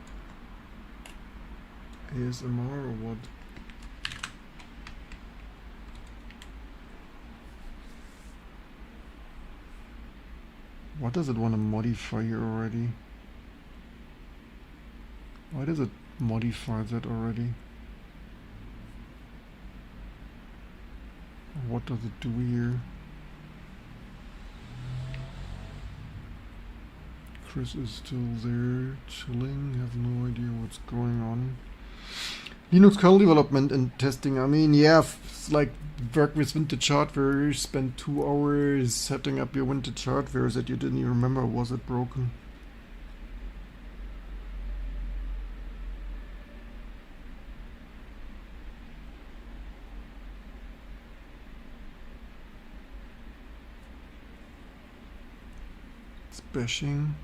Speaker 1: ASMR or what? What does it want to modify here already? Why does it modify that already? What does it do here? Chris is still there, chilling, have no idea what's going on. Linux kernel development and testing. I mean, yeah, it's like work with vintage hardware, spend 2 hours setting up your vintage hardware that you didn't even remember was it broken. It's bashing.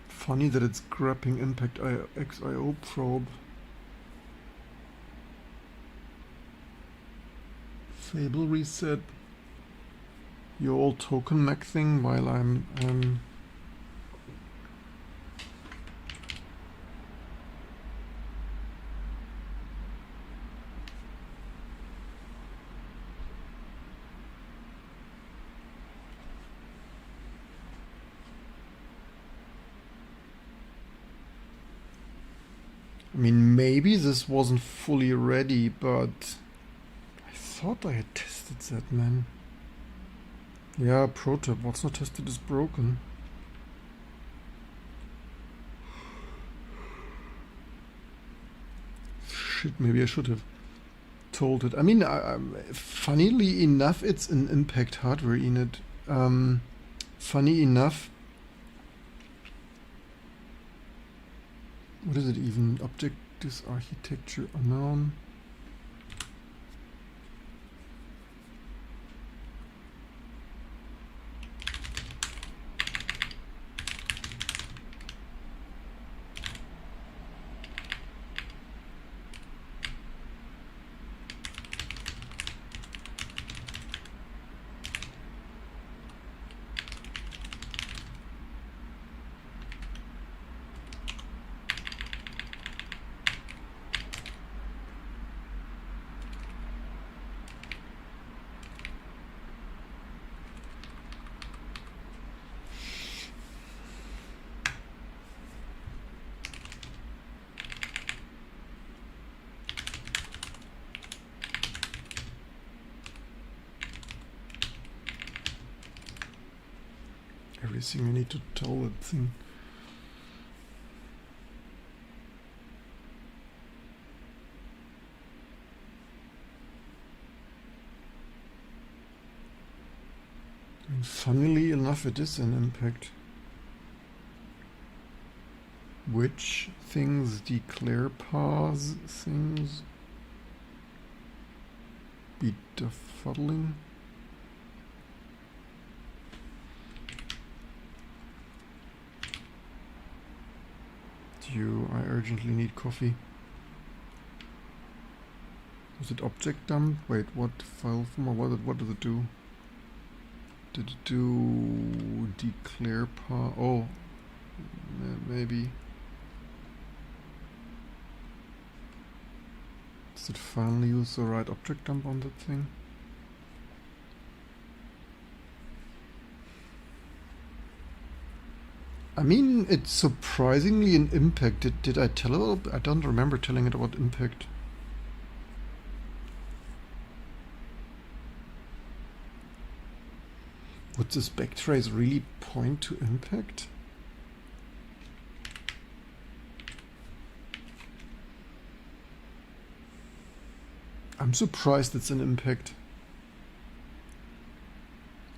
Speaker 1: Funny that it's grabbing impact XIO probe. Fable reset your old token Mac thing while I'm I mean, maybe this wasn't fully ready, but I thought I had tested that, man. Yeah, pro tip, what's not tested is broken. Shit, maybe I should have told it. I mean, funnily enough, it's an impact hardware init. Funny enough, what is it even? Object this architecture unknown. everything I need to tell that thing. And funnily enough, it is an impact. Which things declare paths things? Befuddling. I urgently need coffee. Was it object dump? Wait, what file format? What does it do? Did it do declare path? Oh, maybe. Does it finally use the right object dump on that thing? I mean, it's surprisingly an impact. Did I tell it? I don't remember telling it about impact. Would this backtrace really point to impact? I'm surprised it's an impact.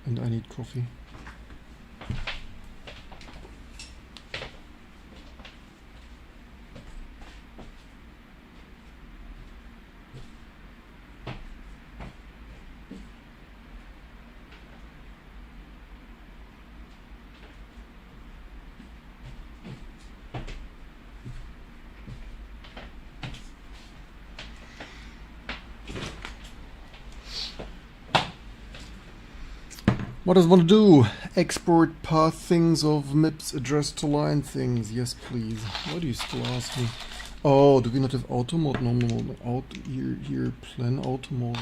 Speaker 1: And I need coffee. What does it want to do? Export path things of MIPS address to line things. Yes, please. Why do you still ask me? Oh, do we not have auto mode? No. Out here plan auto mode.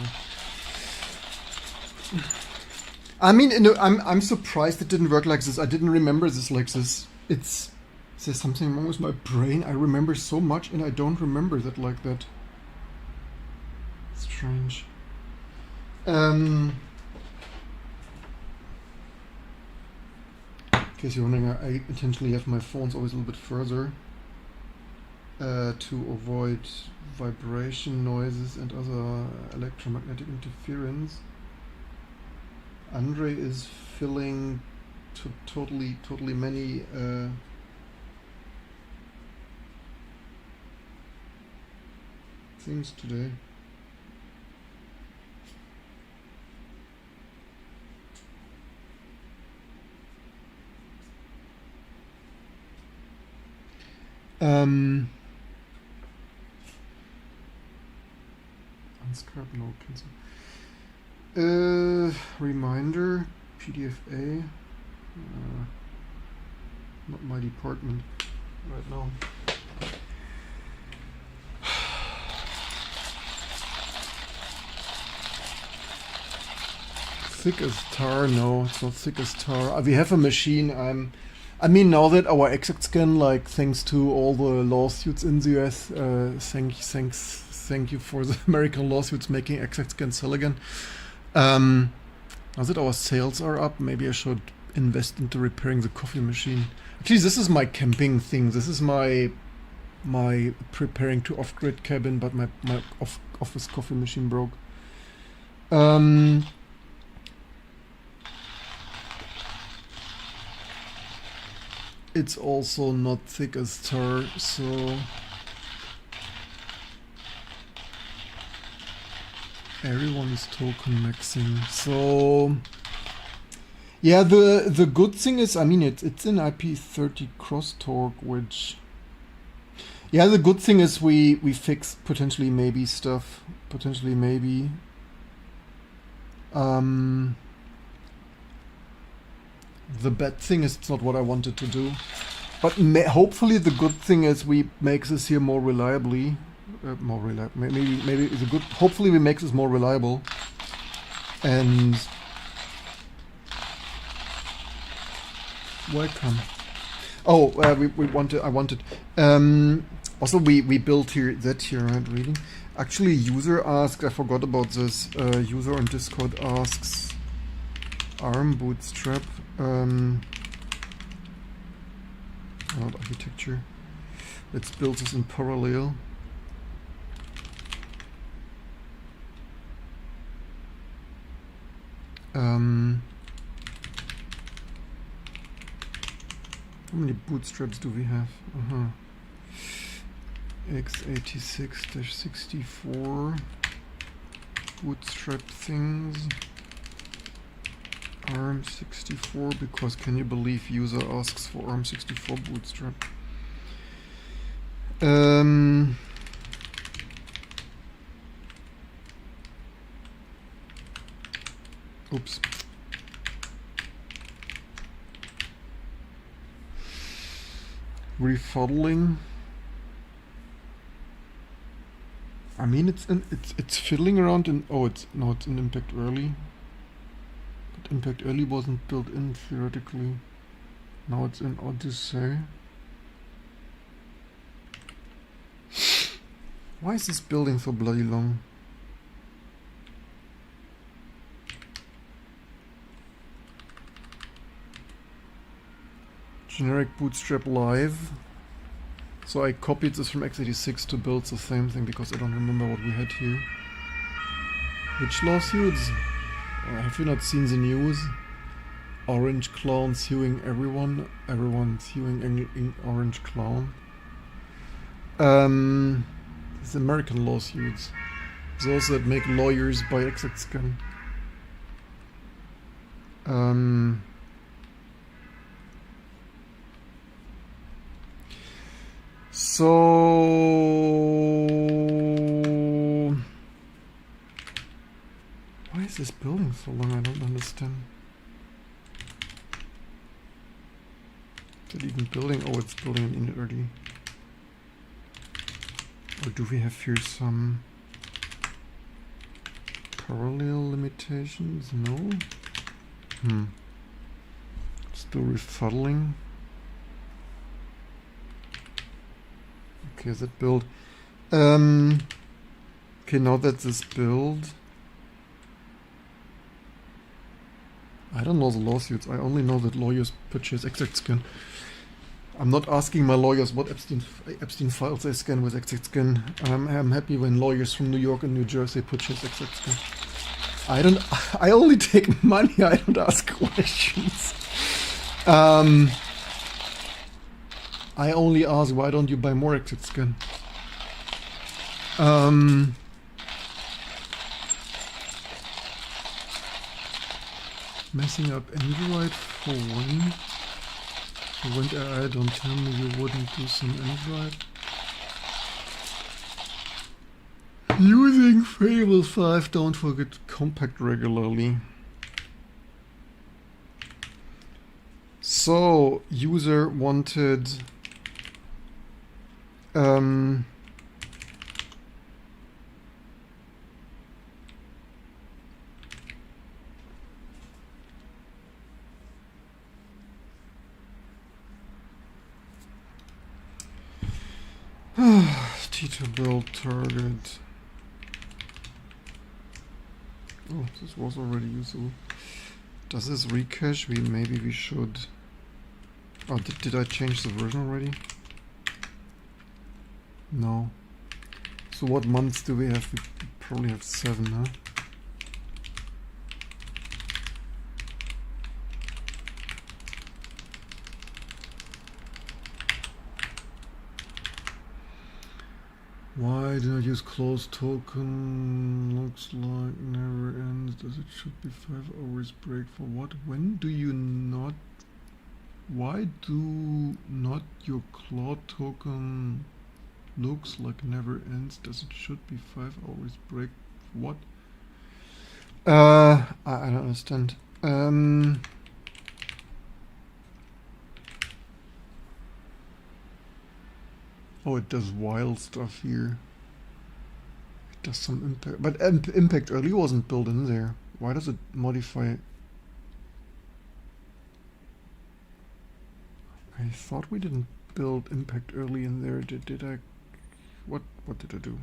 Speaker 1: I mean, no, I'm surprised it didn't work like this. I didn't remember this like this. There's something wrong with my brain. I remember so much and I don't remember that like that. Strange. In case you're wondering, I intentionally have my phones always a little bit further to avoid vibration noises and other electromagnetic interference. Andre is filling totally many things today. Unscribe, no, cancel. Reminder, PDFA. Not my department right now. Thick as tar? No, it's not thick as tar. We have a machine. I mean, now that our exact scan, like, thanks to all the lawsuits in the US, thank you for the American lawsuits making exact scan sell again. Now that our sales are up, maybe I should invest into repairing the coffee machine. Actually, this is my camping thing. This is my preparing to off-grid cabin, but my office coffee machine broke. It's also not thick as tar, so everyone is token maxing. So yeah, the good thing is, I mean, it's in IP30 crosstalk, which, yeah, the good thing is we fix potentially maybe stuff, potentially maybe. The bad thing is it's not what I wanted to do, but hopefully the good thing is we make this here more reliably. Maybe it's a good. Hopefully we make this more reliable. And welcome. Oh, I wanted. Also, we built here that here, right? Reading. Actually, user asked. I forgot about this. User on Discord asks. ARM bootstrap. not architecture. Let's build this in parallel. How many bootstraps do we have? x86-64 bootstrap things. ARM64, because can you believe user asks for ARM64 bootstrap? Oops. Refuddling. I mean, it's fiddling around in. Oh, it's in impact early. But impact early wasn't built in theoretically. Now it's in Odyssey. Why is this building so bloody long? Generic bootstrap live. So I copied this from x86 to build the same thing because I don't remember what we had here. Which lawsuits? Have you not seen the news? Orange Clown suing everyone. Everyone suing Orange Clown. It's American lawsuits. Those that make lawyers buy exact scan. So why is this building so long? I don't understand. Is it even building? Oh, it's building an init already. Or do we have here some parallel limitations? No. Still refuddling. Okay, is it build? Okay, now that this build, I don't know the lawsuits. I only know that lawyers purchase exact scan. I'm not asking my lawyers what Epstein files they scan with exact scan. I'm happy when lawyers from New York and New Jersey purchase exact scan. I only take money. I don't ask questions. I only ask, why don't you buy more exact scan? Messing up Android for when? Went AI, don't tell me you wouldn't do some Android. Using Fable 5, don't forget compact regularly. So, user wanted T2 build target. Oh, this was already usable. Does this recache? Maybe we should. Oh, did I change the version already? No. So what months do we have? We probably have 7, huh? Why did I use closed token? Looks like never ends. Does it should be 5 hours break for what? When do you not? Why do not your Claude token looks like never ends? Does it should be 5 hours break for what? I don't understand. Oh, it does wild stuff here. It does some impact, but impact early wasn't built in there. Why does it modify? I thought we didn't build impact early in there. Did I? What did I do?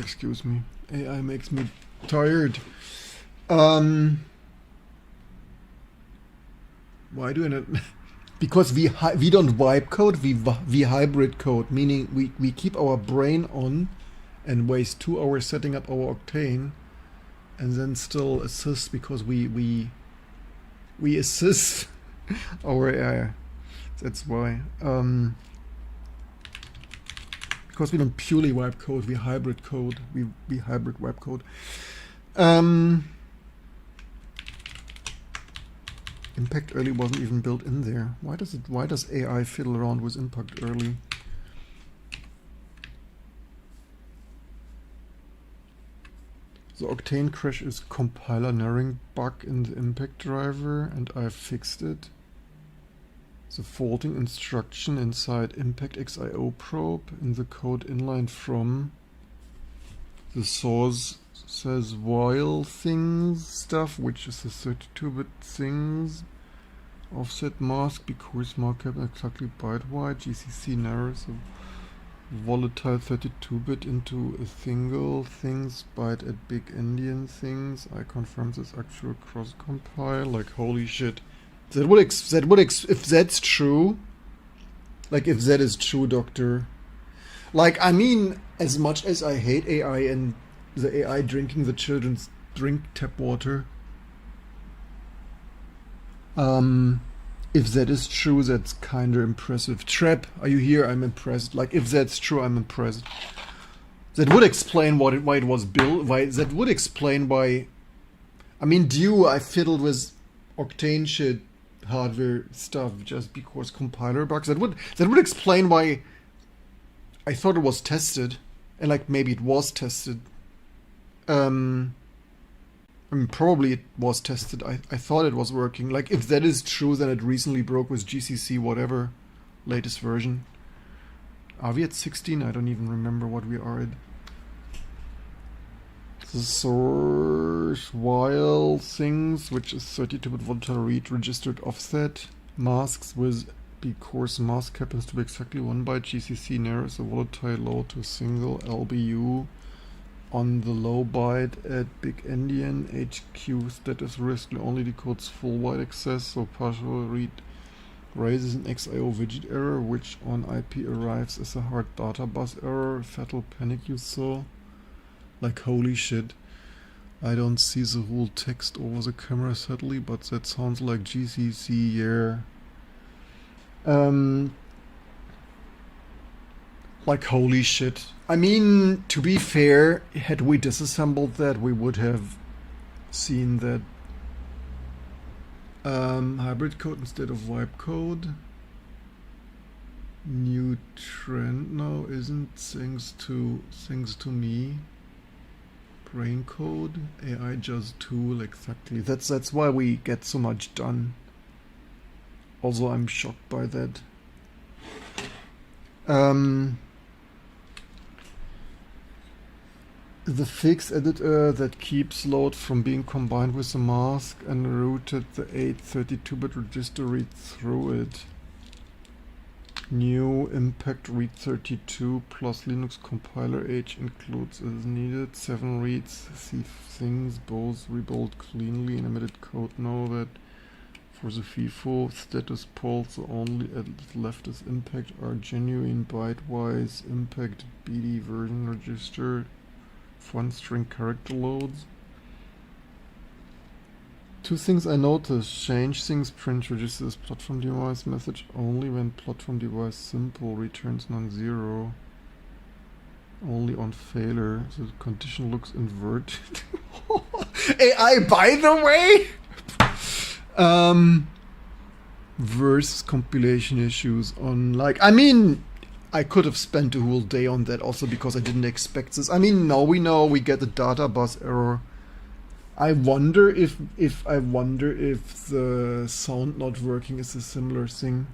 Speaker 1: excuse me. AI makes me tired. Why do I not? Because we don't wipe code, we hybrid code, meaning we keep our brain on and waste 2 hours setting up our Octane, and then still assist because we assist our AI. That's why. Because we don't purely wipe code, we hybrid code. We hybrid wipe code. Impact early wasn't even built in there. Why does AI fiddle around with impact early? The Octane crash is compiler narrowing bug in the impact driver, and I fixed it. The faulting instruction inside impact XIO probe in the code inline from the source says while things stuff, which is the 32-bit things offset mask because markup exactly byte wide. GCC narrows a volatile 32-bit into a single things byte at big endian things. I confirm this actual cross compile. Like holy shit. If that's true, like if that is true, Doctor, like I mean, as much as I hate AI and the AI drinking the children's drink tap water, if that is true, that's kinda impressive. Trap, are you here? I'm impressed. Like if that's true, I'm impressed. That would explain why it was built. That would explain why. I mean, I fiddled with Octane shit. Hardware stuff just because compiler bugs. That would explain why I thought it was tested, and like maybe it was tested. I mean, probably it was tested. I thought it was working. Like if that is true, then it recently broke with GCC whatever latest version. Are we at 16? I don't even remember what we are at. The source while things, which is 32-bit volatile read registered offset masks with because mask happens to be exactly 1 byte. GCC narrows a volatile low to a single LBU on the low byte at big endian. HQ status risk only decodes full byte access, so partial read raises an XIO widget error, which on IP arrives as a hard data bus error. Fatal panic you saw. Like holy shit. I don't see the whole text over the camera sadly, but that sounds like GCC, yeah. Like holy shit. I mean, to be fair, had we disassembled that, we would have seen that hybrid code instead of wipe code. New trend now isn't thanks to me. Brain code, AI just tool, exactly. That's why we get so much done. Also, I'm shocked by that. The fix editor that keeps load from being combined with the mask and routed the 832-bit register read through it. New impact read 32 plus Linux compiler age includes as needed. 7 reads, see things both rebuild cleanly in emitted code. Know that for the FIFO status polls, the only left is impact are genuine byte-wise impact BD version registered. Fun string character loads. 2 things I noticed. Change things print registers platform device message only when platform device simple returns non-zero. Only on failure. The condition looks inverted. AI, by the way! Versus compilation issues on like, I mean, I could have spent a whole day on that also because I didn't expect this. I mean, now we know we get a data bus error. I wonder if the sound not working is a similar thing.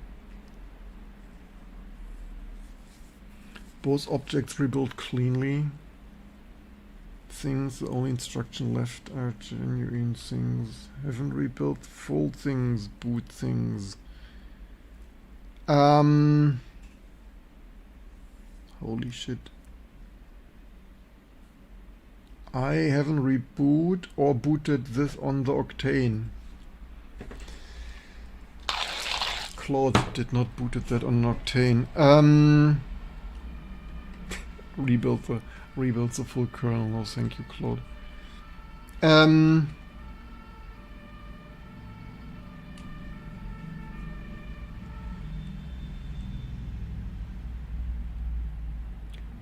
Speaker 1: Both objects rebuild cleanly. Things, the only instruction left are genuine things. Haven't rebuilt full things, boot things. Holy shit. I haven't reboot or booted this on the Octane. Claude did not booted that on Octane. Rebuild the full kernel. No, thank you, Claude.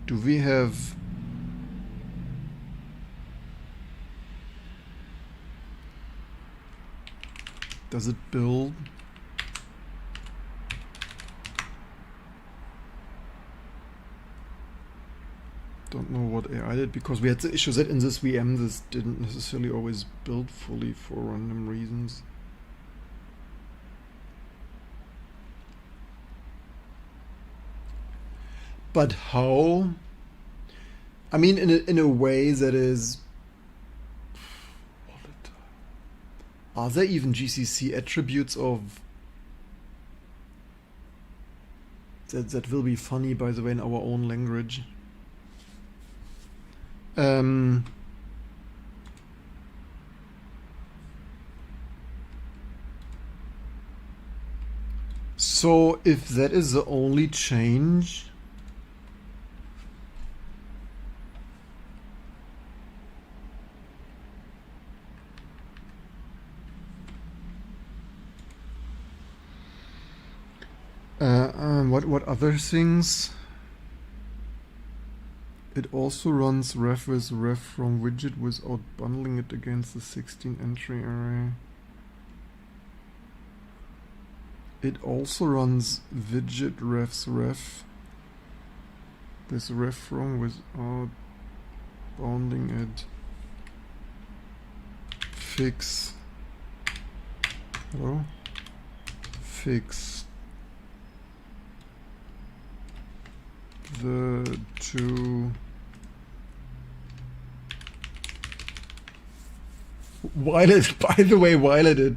Speaker 1: Do we have does it build? Don't know what AI did, because we had the issue that in this VM this didn't necessarily always build fully for random reasons. But how? I mean, in a way that is. Are there even GCC attributes of that will be funny, by the way, in our own language? So if that is the only change, what other things? It also runs ref with ref from widget without bundling it against the 16 entry array. It also runs widget refs ref with ref from without bounding it. Fix. Hello? Fix the two. While it, by the way, while it did.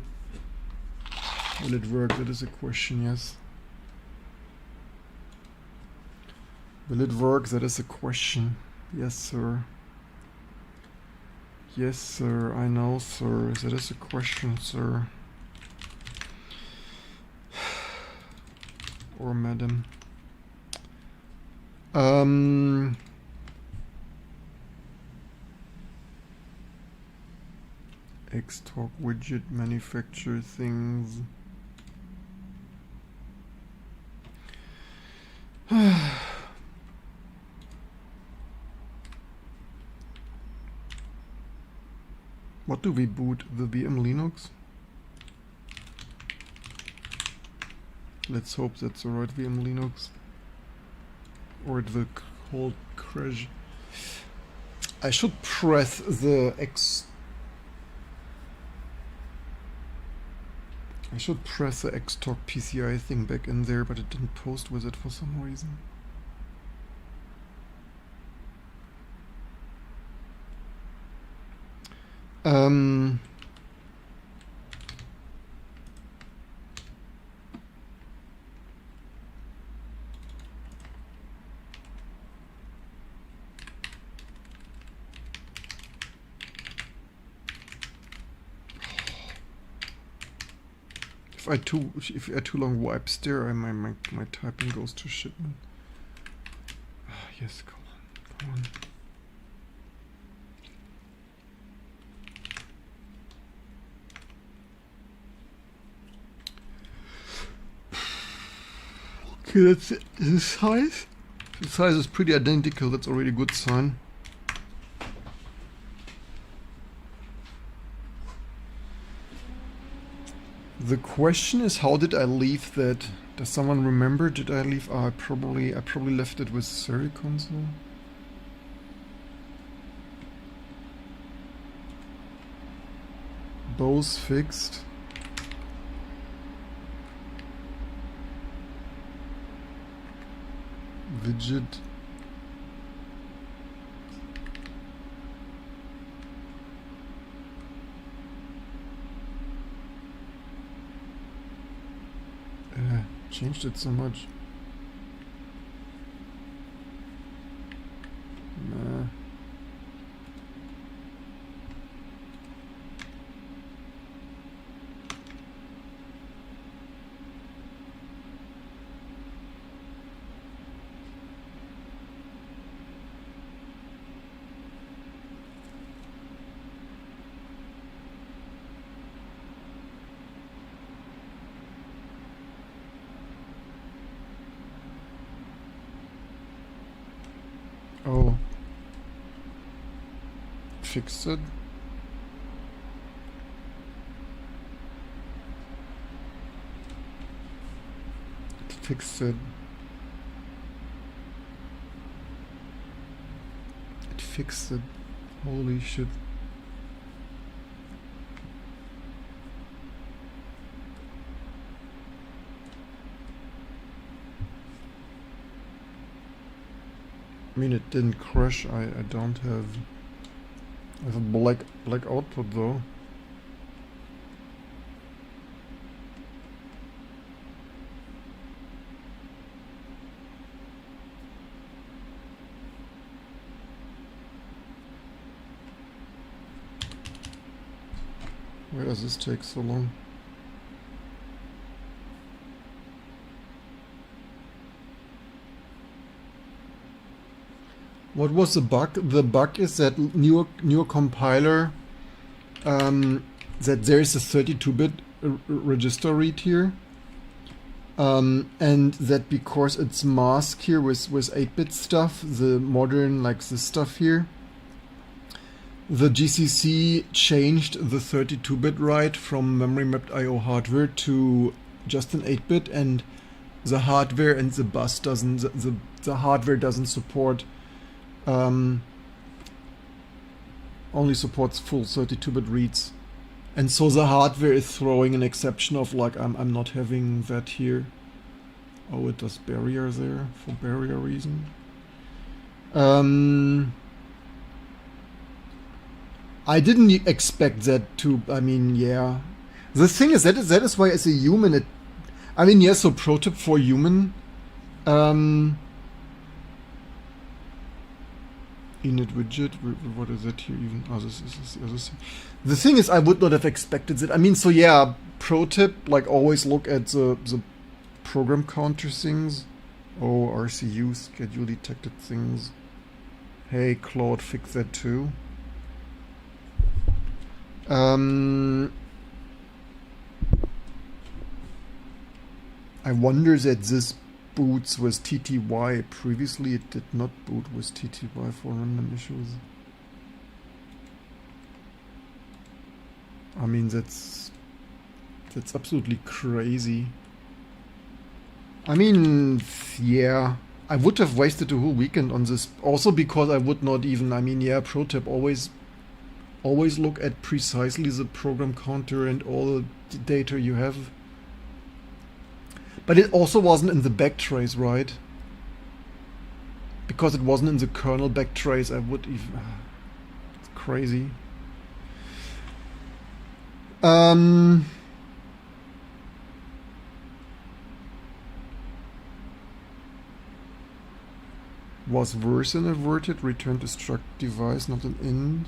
Speaker 1: Will it work? That is a question, yes. Will it work? That is a question. Yes, sir. Yes, sir. I know, sir. That is a question, sir. Or madam. Xtalk widget manufacture things. What do we boot? The VM Linux? Let's hope that's the right VM Linux. Or the whole crash. I should press the I should press the Xtalk PCI thing back in there, but it didn't post with it for some reason. If I too long wipes there, my typing goes to shit, man. Yes, go on. Okay, that's it. The size? The size is pretty identical, that's already a good sign. The question is, how did I leave that? Does someone remember? Did I leave? I probably left it with Surrey console. Both fixed. Widget. Changed it so much. Nah. Oh. Fixed it. Fixed it. It fixed it. Holy shit. I mean, it didn't crash. I don't have. I have a black output though. Why does this take so long? What was the bug? The bug is that newer compiler that there is a 32-bit register read here, and that because it's masked here with 8-bit stuff, the modern like this stuff here, the GCC changed the 32-bit write from memory mapped I/O hardware to just an 8-bit, and the hardware and the bus doesn't. The hardware doesn't support. Only supports full 32-bit reads, and so the hardware is throwing an exception of like I'm not having that here. Oh, it does barrier there for barrier reason. I didn't expect that to. I mean, yeah. The thing is that is why as a human it. I mean, yeah. So pro tip for human. Init widget, what is that here even? Oh, this is the other thing. The thing is, I would not have expected that. I mean, so yeah, pro tip, like always look at the program counter things. Oh, RCU, schedule detected things. Hey, Claude, fix that too. I wonder that this boots with TTY. Previously it did not boot with TTY for random issues. I mean, that's absolutely crazy. I mean, yeah, I would have wasted a whole weekend on this also because I would not even, I mean, yeah, pro tip, always look at precisely the program counter and all the data you have. But it also wasn't in the backtrace, right? Because it wasn't in the kernel backtrace, I would even... It's crazy. Was worse than averted, returned a struct device, not an int.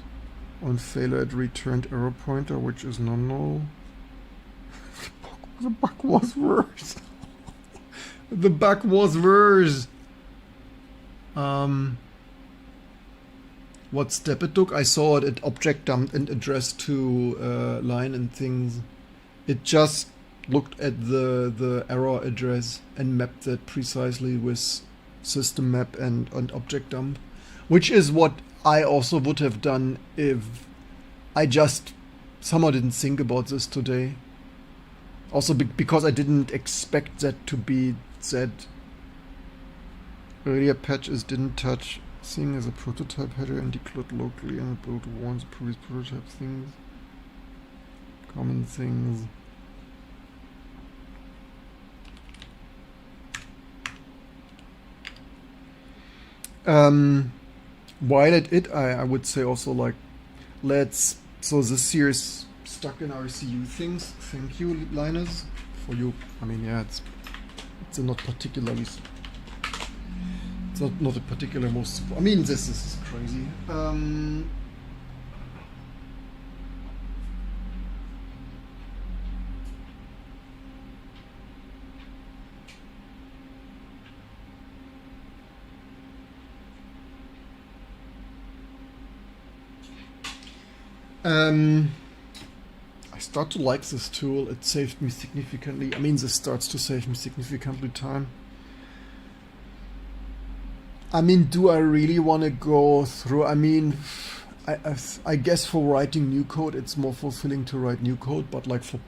Speaker 1: On failure it returned error pointer, which is non-null. The bug was worse. The bug was worse. What step it took? I saw it object dumped and addressed to line and things. It just looked at the error address and mapped that precisely with system map and object dump, which is what I also would have done if I just somehow didn't think about this today. Also because I didn't expect that to be said. Earlier patches didn't touch thing as a prototype header and declared locally and build warns previous prototype things. Common things. While at it, I would say also like, so this here is stuck in RCU things. Thank you, Linus, for you. I mean, yeah, it's not particularly, it's not a particular most, I mean, this is crazy. I start to like this tool. It saved me significantly. I mean, this starts to save me significantly time. I mean, do I really want to go through? I mean, I guess for writing new code, it's more fulfilling to write new code. But like for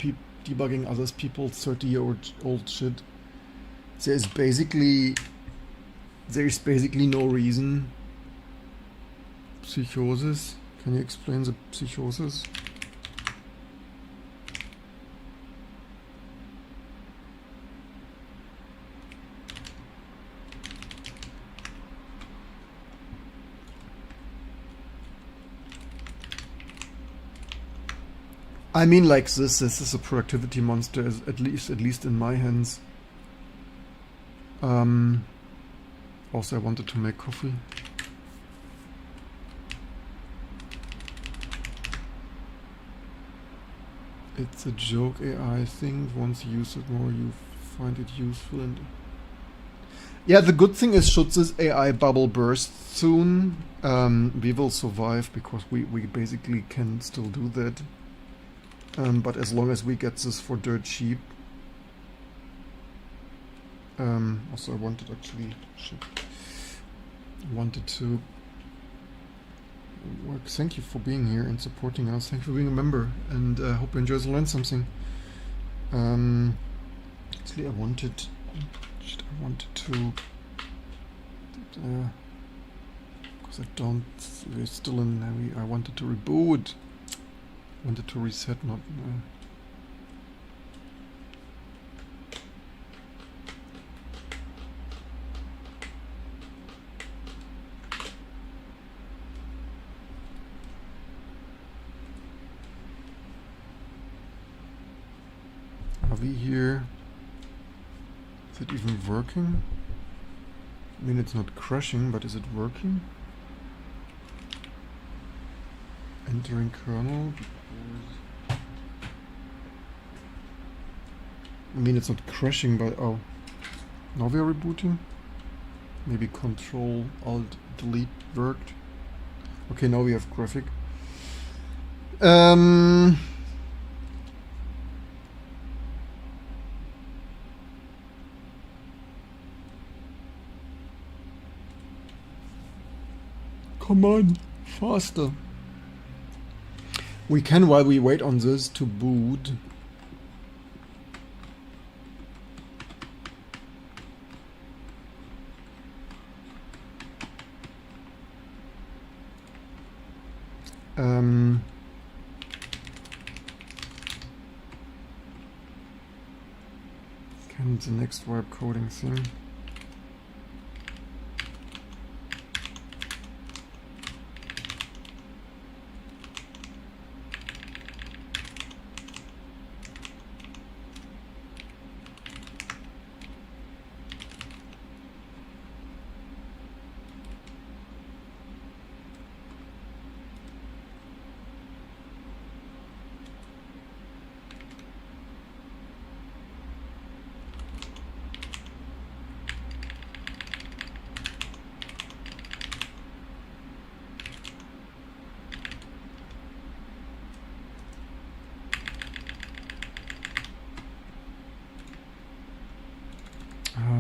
Speaker 1: debugging others people's 30-year-old shit, there's basically no reason. Psychosis. Can you explain the psychosis? I mean, like this is a productivity monster, at least in my hands. Also, I wanted to make coffee. It's a joke AI thing. Once you use it more, you find it useful. And yeah, the good thing is, should this AI bubble burst soon, we will survive because we basically can still do that. But as long as we get this for dirt cheap. Also, I wanted to work. Thank you for being here and supporting us. Thank you for being a member, and I hope you enjoyed and learned something. Actually, I wanted to, because we're still in. I wanted to reboot. Wanted to reset, not. Are we here? Is it even working? I mean, it's not crashing, but is it working? Entering kernel. I mean, it's not crashing, but oh, now we are rebooting. Maybe Control Alt Delete worked. Okay, now we have graphic. Come on, faster. We can, while we wait on this to boot. Can the next web coding thing.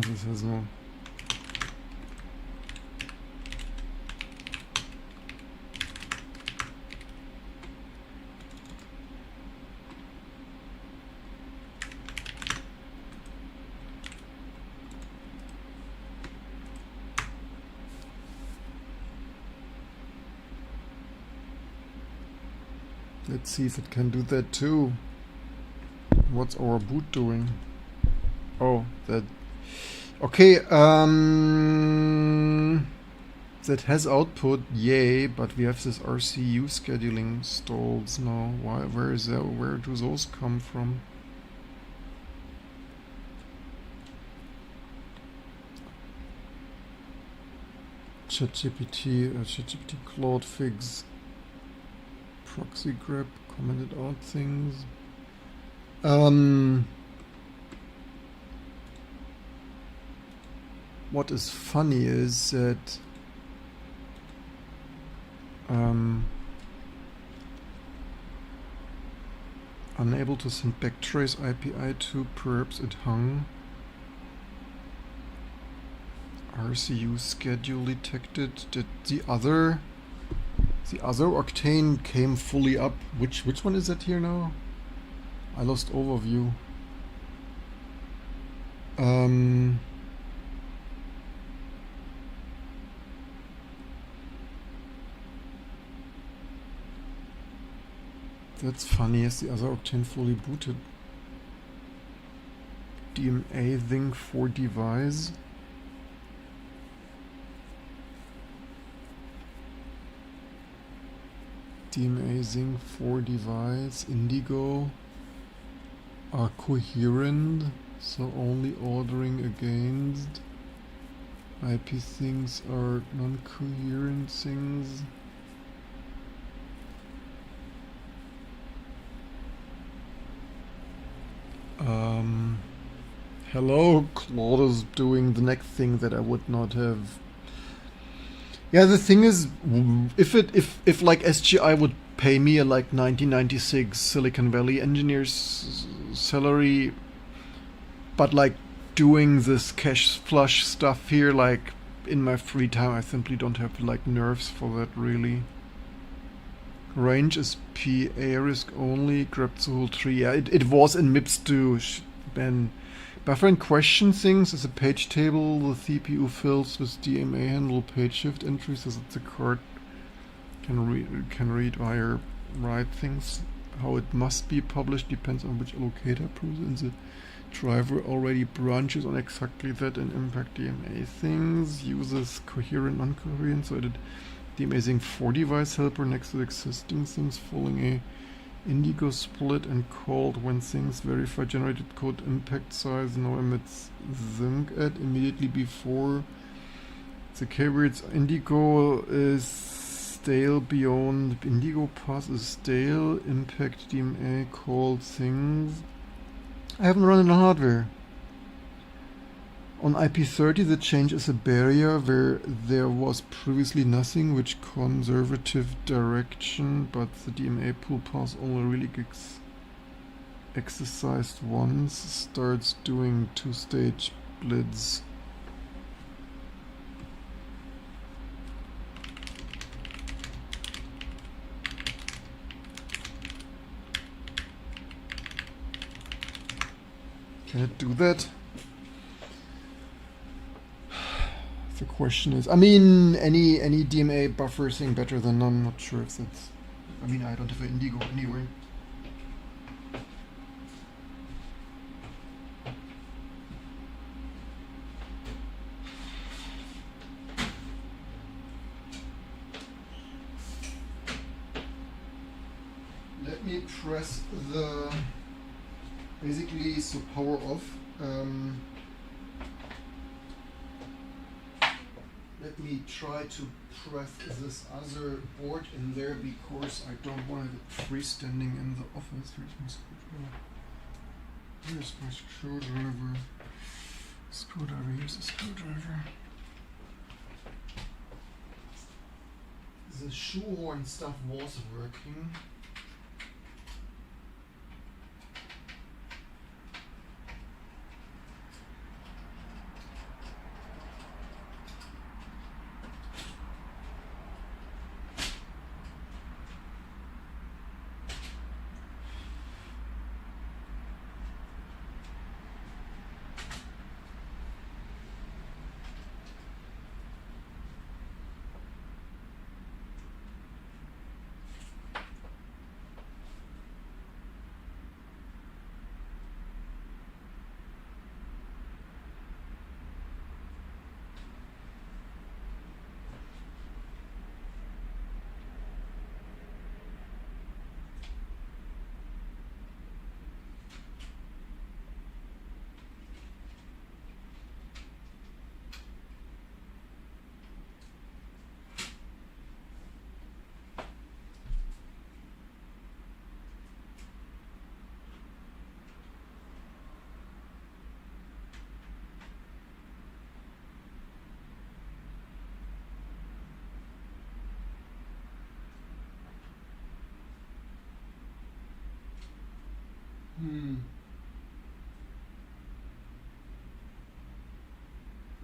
Speaker 1: This is so. Let's see if it can do that too. What's our boot doing? Oh, that. Okay, that has output, yay, but we have this RCU scheduling stalls now. Where is that? Where do those come from? ChatGPT, Claude Figs, proxy grep, commented out things. What is funny is that unable to send backtrace API to, perhaps it hung. RCU schedule detected. Did the other Octane came fully up? Which one is that here now? I lost overview. That's funny. Is the other Octane fully booted? DMA thing for device. DMA Zing for device, Indigo are coherent, so only ordering against. IP things are non-coherent things. Hello, Claude is doing the next thing that I would not have. Yeah, the thing is, if like SGI would pay me a like 1996 Silicon Valley engineer's salary, but like doing this cache flush stuff here, like in my free time, I simply don't have like nerves for that really. Range is PA risk only, grab the whole tree. Yeah, it was in MIPS2, Ben. Buffering question things is a page table the CPU fills with DMA handle page shift entries as it's a card can read or write things. How it must be published depends on which allocator approves, and the driver already branches on exactly that and impact DMA things. Uses coherent, non-coherent, so I did the amazing for device helper next to the existing things, following a Indigo split and called when things verify generated code impact size now emits zinc at immediately before the keywords Indigo is stale beyond Indigo pass is stale impact DMA called things. I haven't run it on hardware. On IP30 the change is a barrier where there was previously nothing, which conservative direction, but the DMA pool pass only really gets exercised once, starts doing two-stage splits. Can it do that? The question is, I mean, any DMA buffer thing better than none. Not sure if that's. I mean, I don't have an Indigo anyway. Let me press the basically so power off. Let me try to press this other board in there because I don't want it freestanding in the office. Here's my screwdriver. Here's the screwdriver. The shoehorn stuff was working.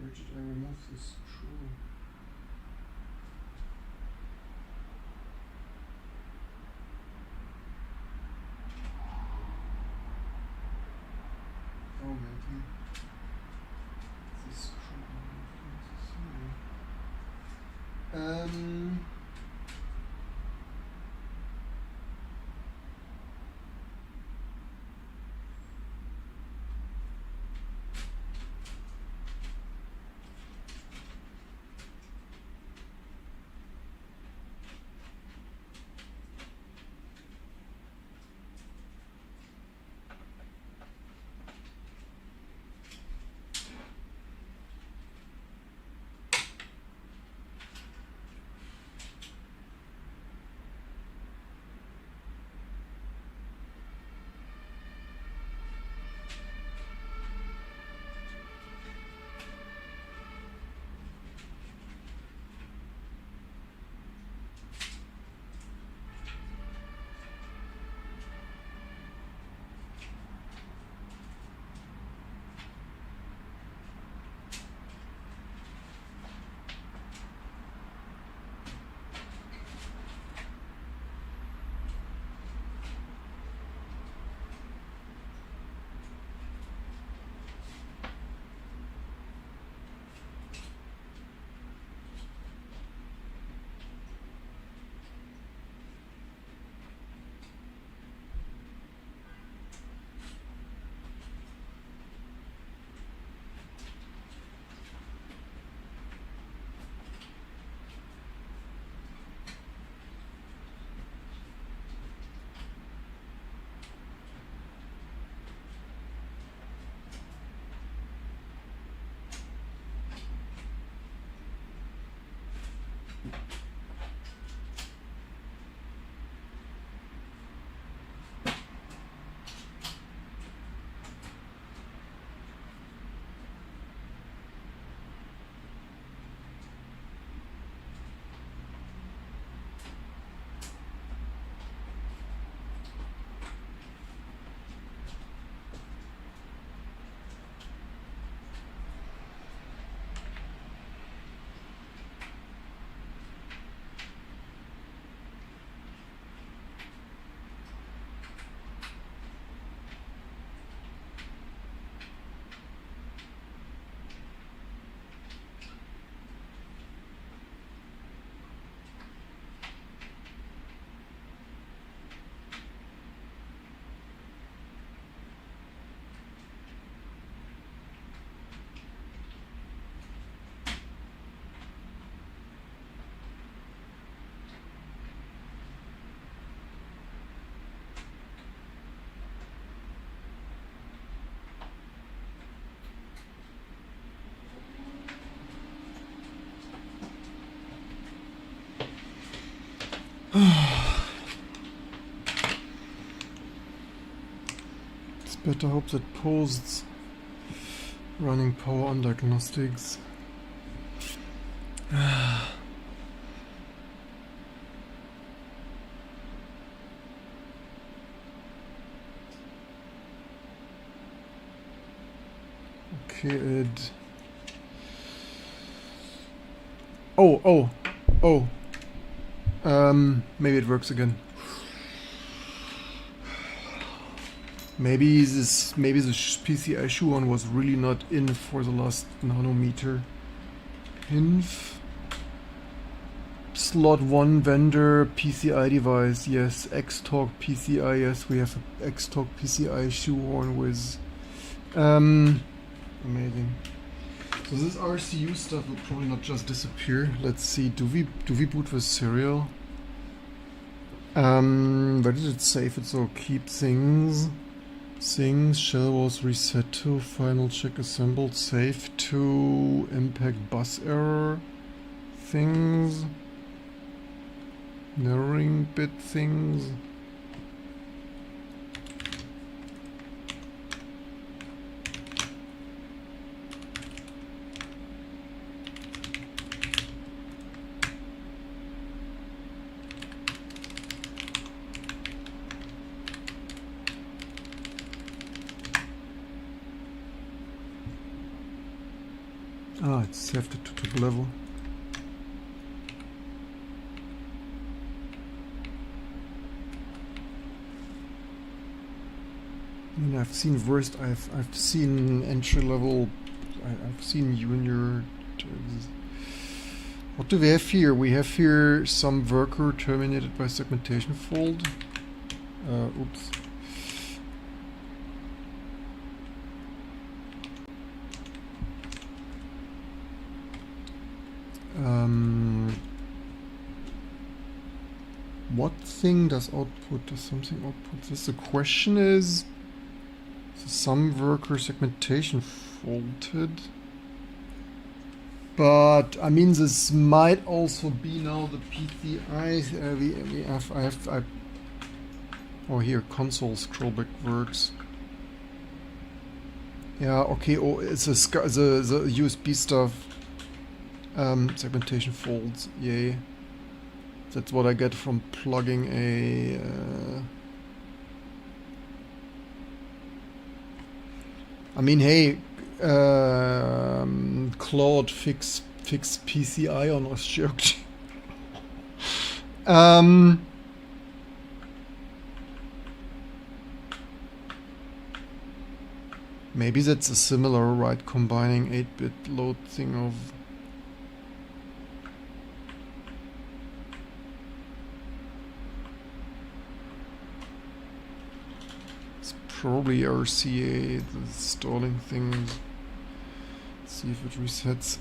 Speaker 1: Rigid remove this screw? Oh, maybe this screw. It's better hope that posts running power on diagnostics. Okay, Ed. Oh. Maybe it works again. Maybe the PCI shoe one was really not in for the last nanometer. Inf. Slot 1 vendor PCI device, yes. Xtalk PCI, yes. We have a Xtalk PCI shoehorn with. Amazing. So this RCU stuff will probably not just disappear. Let's see. Do we boot with serial? Where did it save it? So keep things. Shell was reset to final check assembled. Save to impact bus error. Things. Narrowing bit things. it's saved it to top level. I mean, I've seen worst. I've seen entry level. I've seen junior. What do we have here? We have here some worker terminated by segmentation fault. Oops. What thing does output? Does something output? This the question is. Some worker segmentation faulted. But I mean, this might also be now the PCI. Oh, here console scrollback works. Yeah, okay. Oh, it's the USB stuff. Segmentation faults. Yay. That's what I get from plugging a. I mean, hey. Claude fix PCI on Sgi Octane. Maybe that's a similar, right? Combining 8-bit load thing of. It's probably RCA, the stalling thing. See if it resets.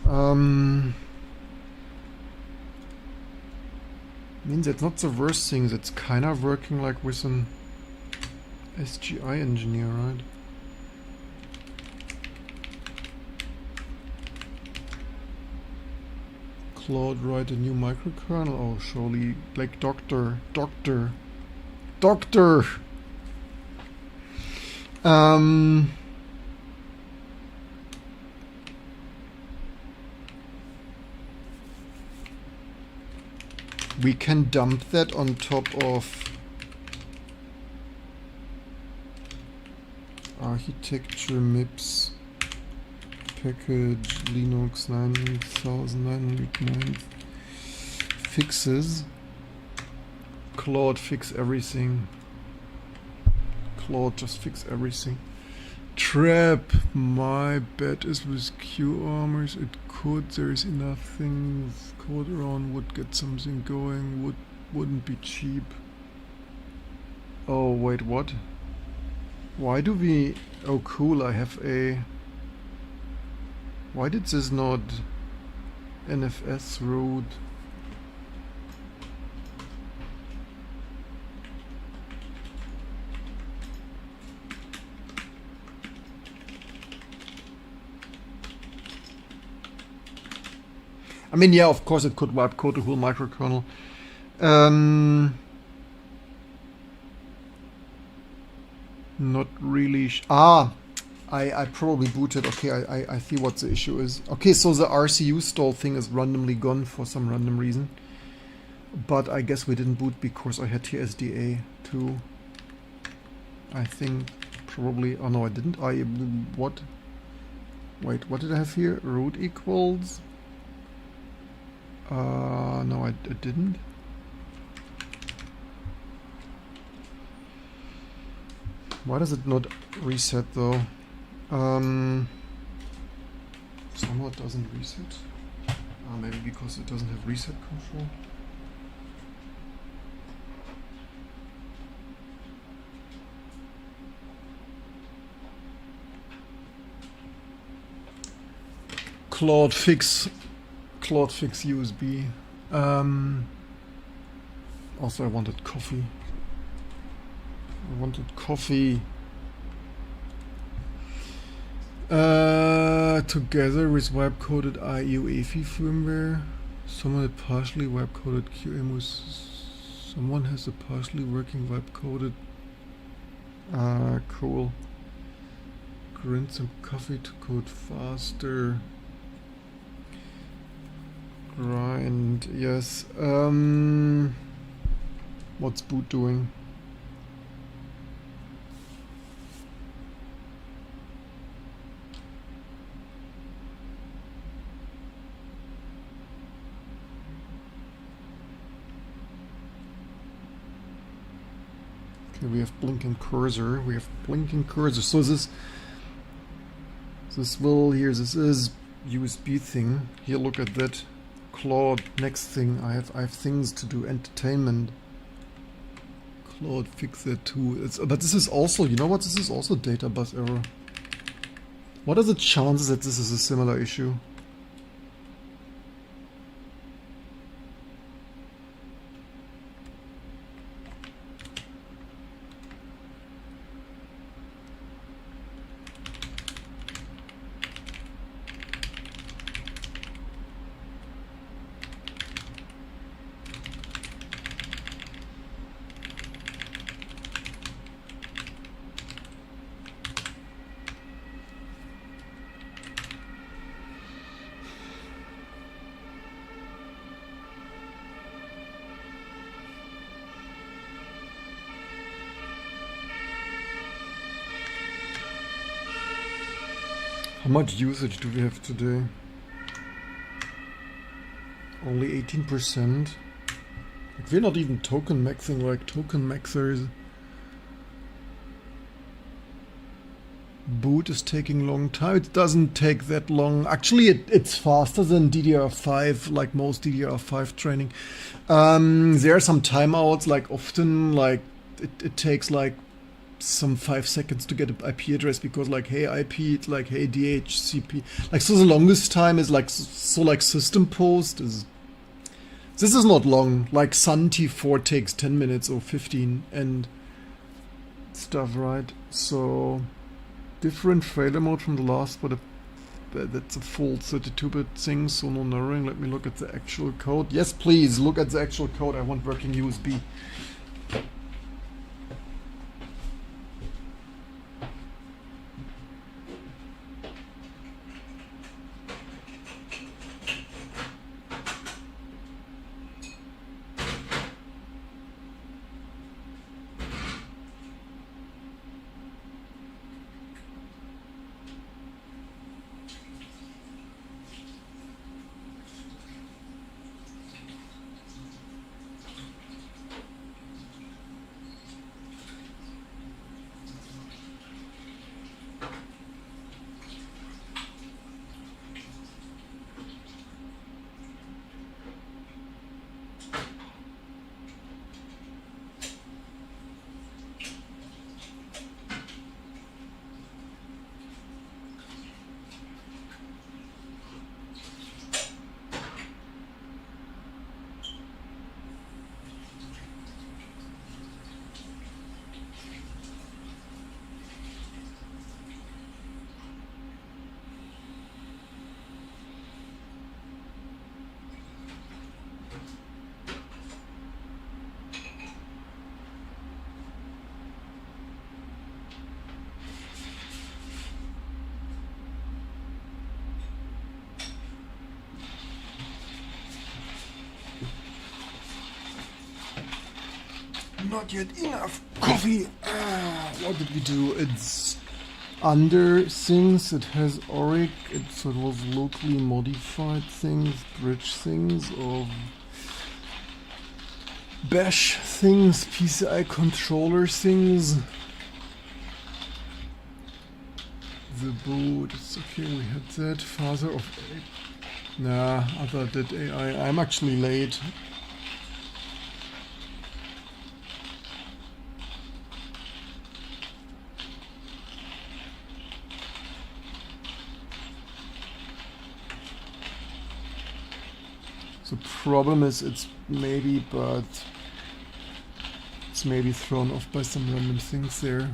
Speaker 1: Means that's not the worst thing. That's kind of working like with an SGI engineer, right? Claude write a new microkernel. Oh, surely like doctor. We can dump that on top of architecture MIPS package Linux 9909 fixes. Claude fix everything. Claude just fix everything. Trap. My bet is with Q armors. It could. There is enough things. Code around would get something going. Wouldn't be cheap. Oh wait, what? Why do we? Oh cool. I have a. Why did this not NFS root? I mean, yeah, of course it could wipe code the whole microkernel. Not really. I probably booted. Okay, I see what the issue is. Okay, so the RCU stall thing is randomly gone for some random reason. But I guess we didn't boot because I had here SDA too. I think probably. Oh no, I didn't. What? Wait, what did I have here? Root equals. No, I didn't. Why does it not reset though? Somehow it doesn't reset. Maybe because it doesn't have reset control. Claude fix USB. Also I wanted coffee. Together with wipe-coded IUEFI firmware, someone had partially wipe-coded QEMUS. Someone has a partially working wipe-coded. Cool. Grind some coffee to code faster. Grind, yes. What's boot doing? Here we have blinking cursor. We have blinking cursor. So this will here. This is USB thing. Here, look at that. Claude. Next thing. I have things to do. Entertainment. Claude, fix that too. But this is also. You know what? This is also data bus error. What are the chances that this is a similar issue? How much usage do we have today? Only 18%. Like, we're not even token maxing like token maxers. Boot is taking long time. It doesn't take that long. Actually, it's faster than DDR5, like most DDR5 training. There are some timeouts, like often, like it takes like some 5 seconds to get an IP address because like hey IP, it's like hey DHCP, like so the longest time is like so like system post is, this is not long, like Sun T4 takes 10 minutes or 15 and stuff, right? So different failure mode from the last, but that's a full 32-bit thing, so no narrowing. Let me look at the actual code. Yes, please look at the actual code. I want working USB. Not yet enough coffee. What did we do? It's under things. It has ORIC. It sort of locally modified things, bridge things, of bash things, PCI controller things. The boot. It's okay. We had that. Father of A. Nah, other did AI. I'm actually late. The problem is it's maybe thrown off by some random things there.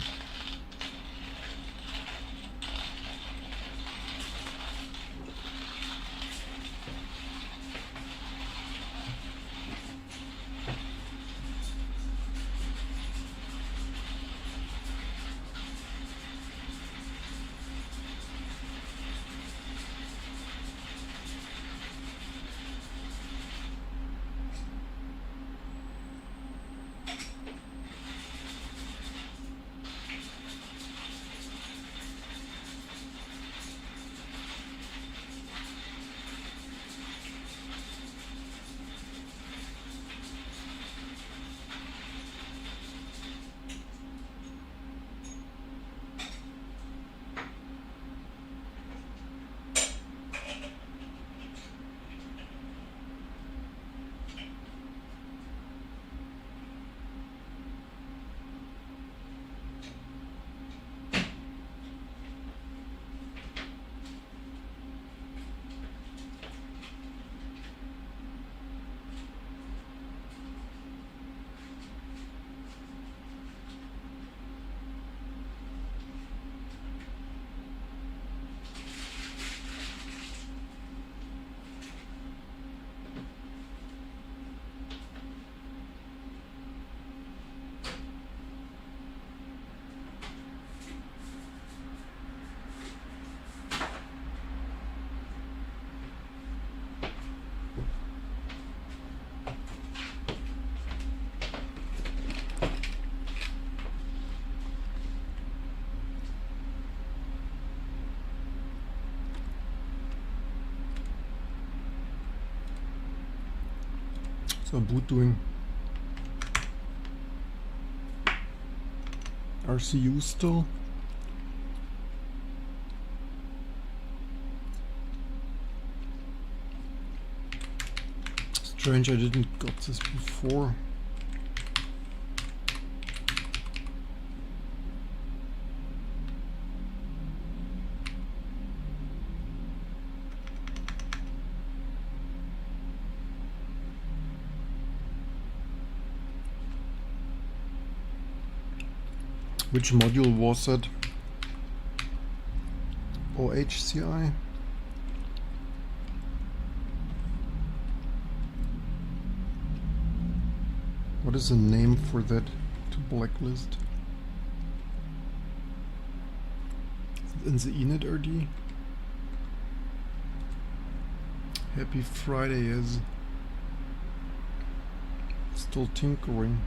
Speaker 1: So boot doing. RCU still. Strange, I didn't got this before. Which module was that? OHCI? What is the name for that to blacklist? In the init RD? Happy Friday is still tinkering.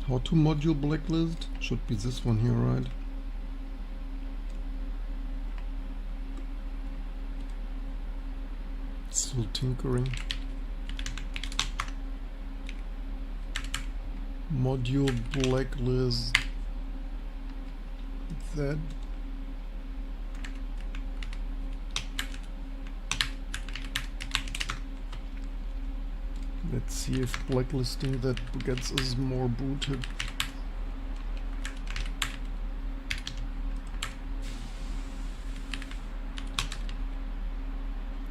Speaker 1: How to module blacklist? Should be this one here, right? Still tinkering. Module blacklist. That. Let's see if blacklisting that gets us more booted.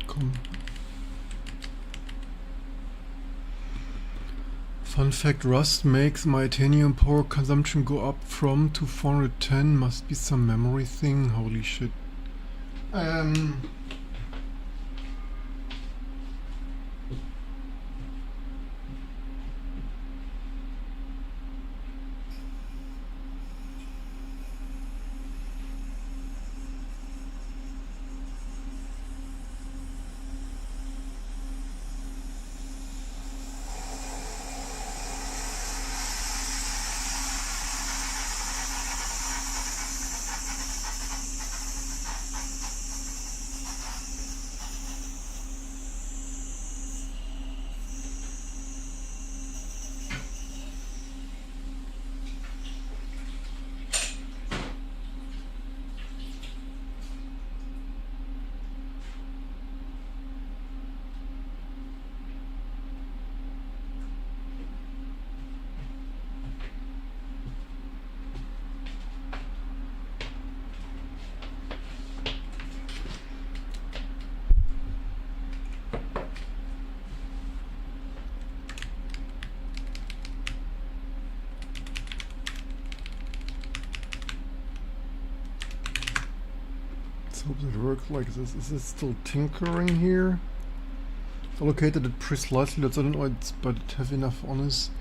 Speaker 1: Come. Fun fact, Rust makes my Titanium power consumption go up from to 410. Must be some memory thing. Holy shit. Hope it works like this. Is it still tinkering here? It's allocated it precisely, that's not it, but it have enough on this.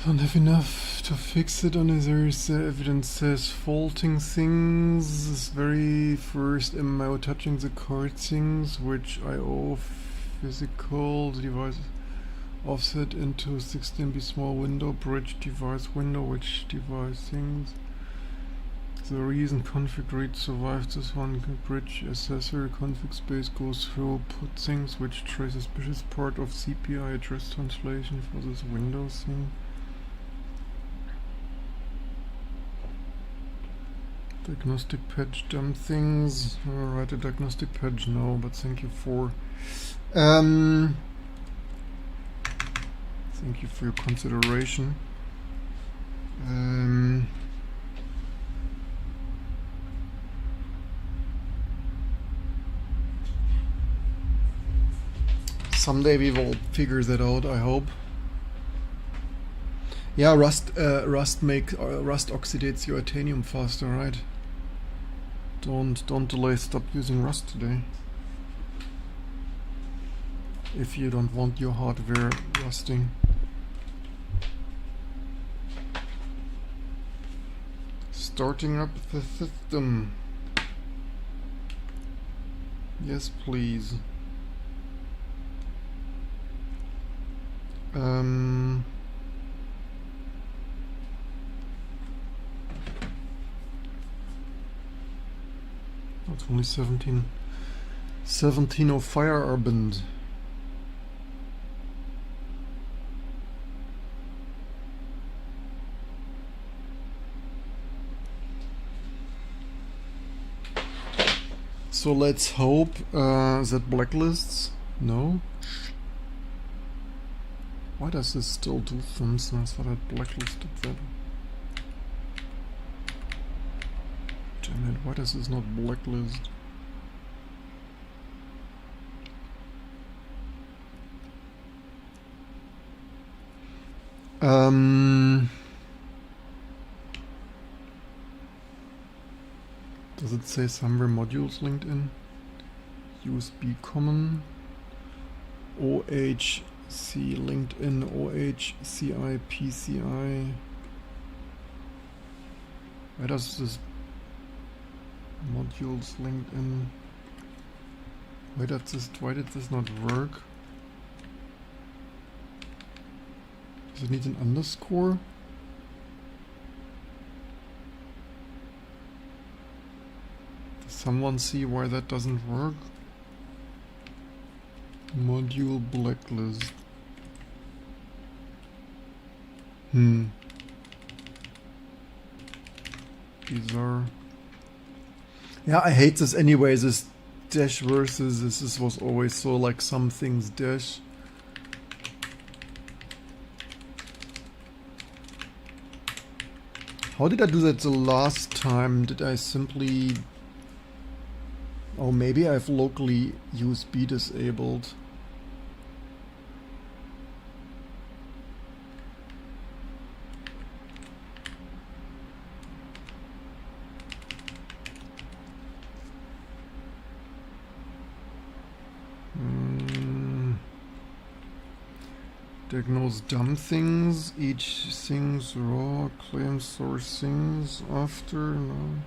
Speaker 1: Don't have enough to fix it on it. There is evidence says faulting things. This very first MMO touching the card things, which IO physical the device offset into 16 MB small window, bridge device window, which device things. The reason config read survives this one bridge accessory config space goes through put things which trace a suspicious part of CPI address translation for this Windows thing. Diagnostic patch dump things. Write a diagnostic patch, no, but thank you for thank you for your consideration. someday we will figure that out, I hope. Yeah, rust oxidates your titanium faster, right? Don't delay, stop using Rust today. If you don't want your hardware rusting. Starting up the system. Yes, please. It's only 17 of fire are burned. So let's hope that blacklists. No. Why does this still do thumbs? I thought I blacklisted that. Damn it, why does this not blacklist? Does it say somewhere modules linked in? USB common, OHC linked in, OHCI, PCI. Where does this modules linked in? Why did this not work? Does it need an underscore? Does someone see why that doesn't work? Module blacklist. Bizarre. Yeah, I hate this anyway, this dash versus this was always so like some things dash. How did I do that the last time? Did I simply... Oh, maybe I've locally USB disabled. Diagnose dumb things, each things raw, claim source things after, no.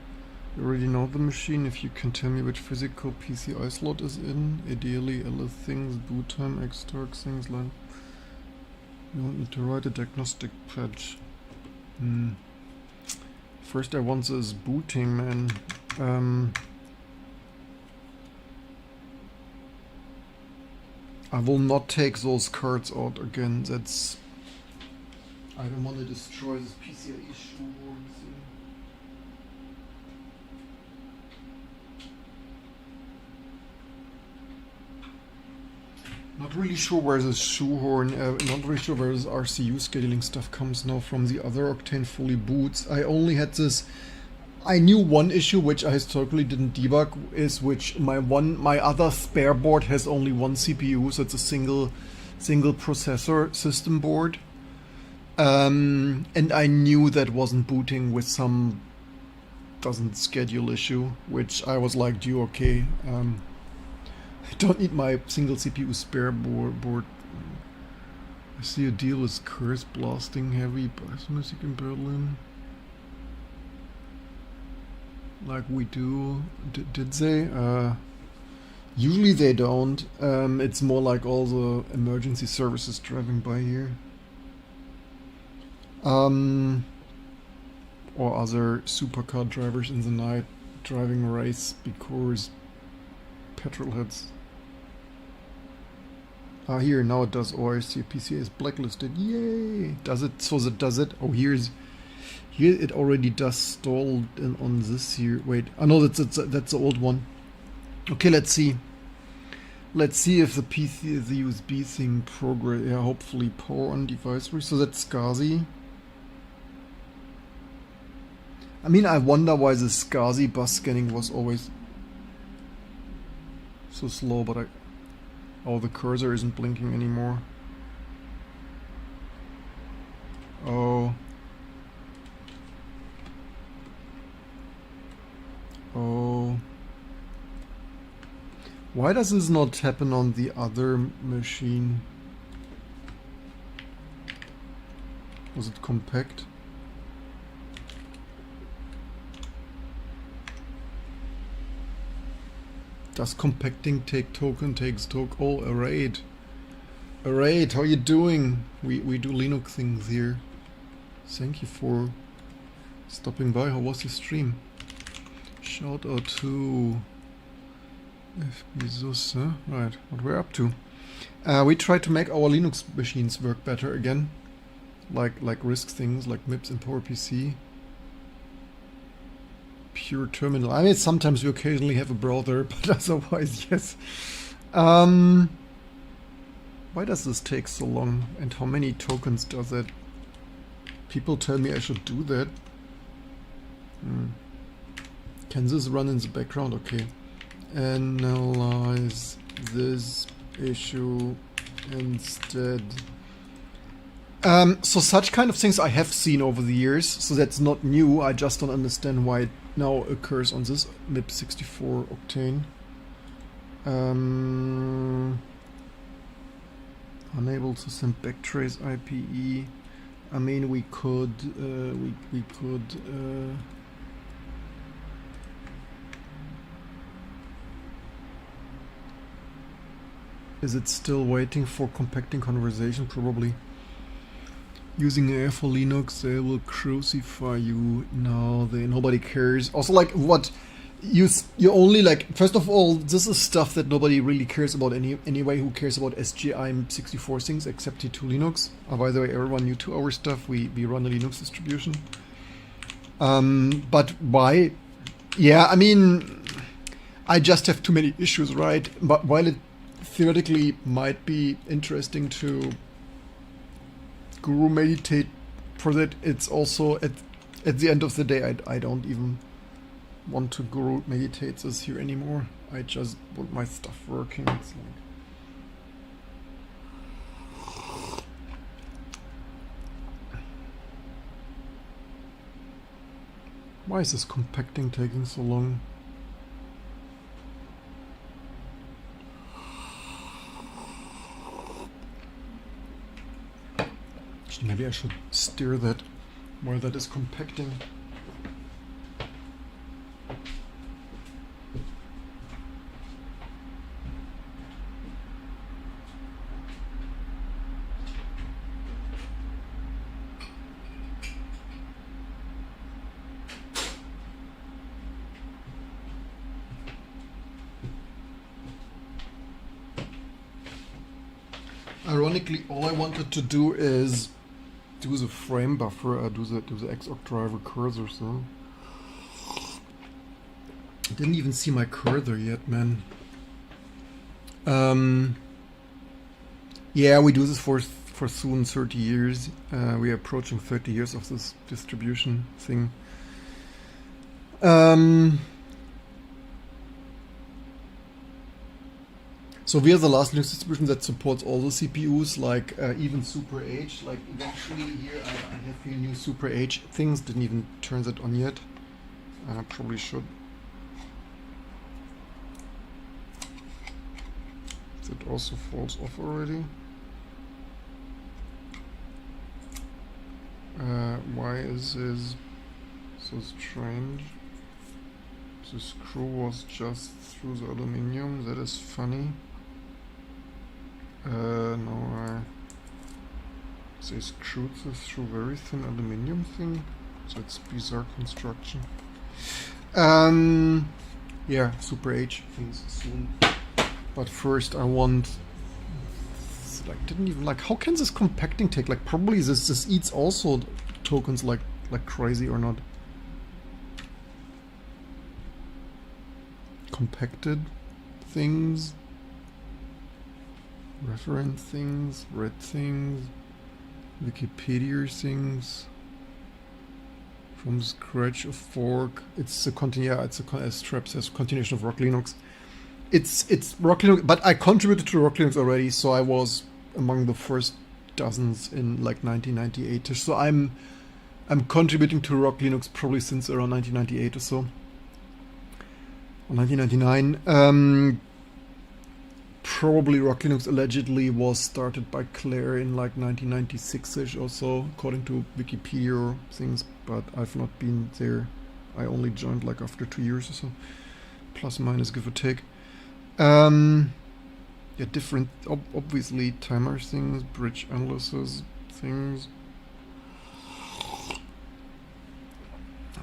Speaker 1: You already know the machine, if you can tell me which physical PCI slot is in, ideally ls things, boot time, xtorc things like... You want me to write a diagnostic patch. First I want this booting, man. I will not take those cards out again. That's... I don't want to destroy this PCIe shoehorn thing. Not really sure where this shoehorn, not really sure where this RCU scheduling stuff comes now from. The other Octane fully boots. I only had this... I knew one issue which I historically didn't debug is which my other spare board has only one CPU, so it's a single processor system board, and I knew that wasn't booting with some doesn't schedule issue, which I was like, "Do okay? I don't need my single CPU spare board." I see a deal with curse blasting heavy bass music in Berlin. Like we do, did they? Usually they don't. It's more like all the emergency services driving by here. Or other supercar drivers in the night driving a race because petrol heads. Here, now it does ORC. PCA is blacklisted. Yay! Does it? So that does it? Oh, here it already does stall on this here. Wait, oh no, that's the old one. Okay, let's see. Let's see if the USB thing progress. Yeah, hopefully power on device. So that's SCSI. I mean, I wonder why the SCSI bus scanning was always so slow, but Oh, the cursor isn't blinking anymore. Oh. Oh. Why does this not happen on the other machine? Was it compact? Does compacting take token, takes token? Oh, arrayed. Arrayed, how you doing? We do Linux things here. Thank you for stopping by. How was your stream? Shout out to FBZUS, huh? Right, what we're up to. We try to make our Linux machines work better again. Like RISC things, like MIPS and PowerPC. Pure terminal. I mean, sometimes we occasionally have a browser, but otherwise, yes. Why does this take so long? And how many tokens does it? People tell me I should do that. Can this run in the background? Okay. Analyze this issue instead. So such kind of things I have seen over the years, so that's not new. I just don't understand why it now occurs on this MIPS64 Octane. Unable to send backtrace IPE. I mean, we could. Is it still waiting for compacting conversation? Probably. Using AI for Linux, they will crucify you. No, nobody cares. Also, like, what you only like. First of all, this is stuff that nobody really cares about anyway. Who cares about Sgi MIPS64 things except T2 Linux? Oh, by the way, everyone new to our stuff. We run a Linux distribution. But why? Yeah, I mean, I just have too many issues, right? But while it theoretically might be interesting to guru meditate for that, it's also at the end of the day I don't even want to guru meditate this here anymore. I just want my stuff working. It's like, why is this compacting taking so long? Maybe I should steer that while that is compacting. Ironically, all I wanted to do is do the frame buffer, do the XOC driver cursor, so I didn't even see my cursor yet, man. Yeah, we do this for soon 30 years. We are approaching 30 years of this distribution thing. So we are the last Linux distribution that supports all the CPUs, like even Super H. Like eventually here, I have here new Super H things. Didn't even turn that on yet. Probably should. That also falls off already. Why is this so strange? The screw was just through the aluminium. That is funny. No, they screwed this through very thin aluminium thing. So it's bizarre construction. Yeah, Super H things soon. But first I want, like, didn't even, like, how can this compacting take, like, probably this eats also tokens like crazy or not. Compacted things, reference things, read things, Wikipedia things, from scratch a fork. It's a it's a Strap says continuation of Rock Linux. It's Rock Linux, but I contributed to Rock Linux already, so I was among the first dozens in like 1998. So I'm contributing to Rock Linux probably since around 1998 or so, or 1999. Probably Rock Linux allegedly was started by Claire in like 1996ish or so, according to Wikipedia or things. But I've not been there. I only joined like after 2 years or so, plus minus give or take. Yeah, different, obviously timer things, bridge analysis things.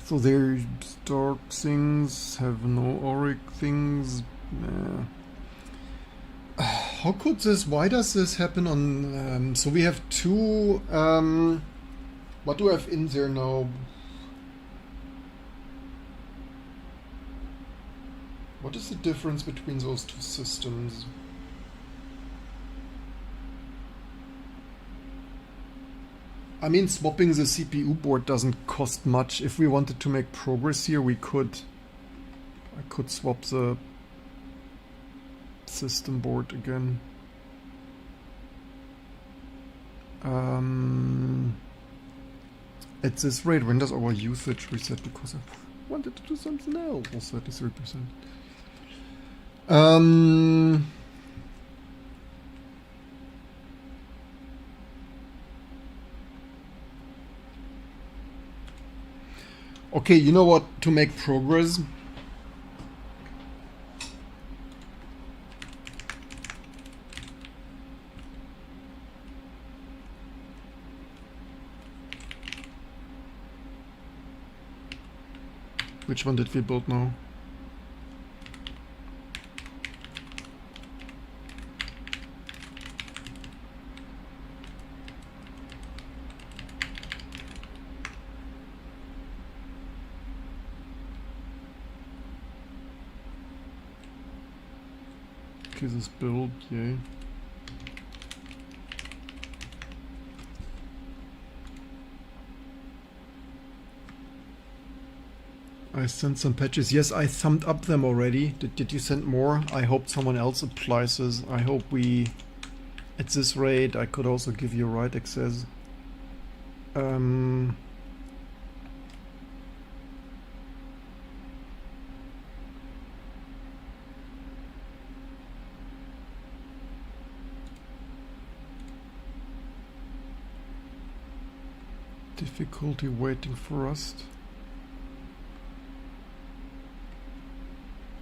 Speaker 1: So there's dark things, have no auric things. How could this, why does this happen on, so we have two, what do I have in there now? What is the difference between those two systems? I mean, swapping the CPU board doesn't cost much. If we wanted to make progress here, I could swap the system board again. At this rate, when does our usage reset? Because I wanted to do something else. 33%. Okay, you know what? To make progress, which one did we build now? Okay, this build, yay. I sent some patches. Yes, I thumbed up them already. Did you send more? I hope someone else applies this. I hope we, at this rate, I could also give you write access. Difficulty waiting for Rust.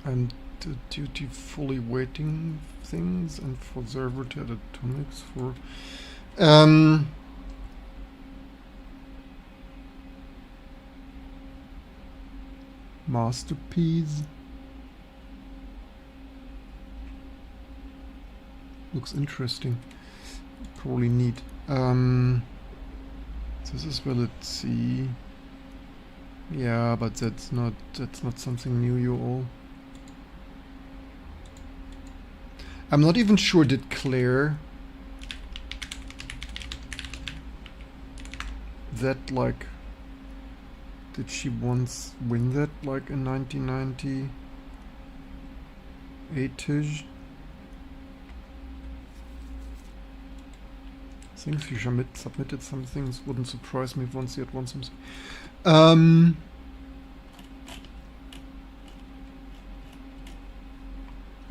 Speaker 1: And dutifully waiting things, and for server to add atomics for masterpiece. Looks interesting. Probably neat. This is well, let's see. Yeah, but that's not something new, you all. I'm not even sure, did Claire that, like, did she once win that, like, in 1998-ish? I think she submitted some things. Wouldn't surprise me if once she had won something.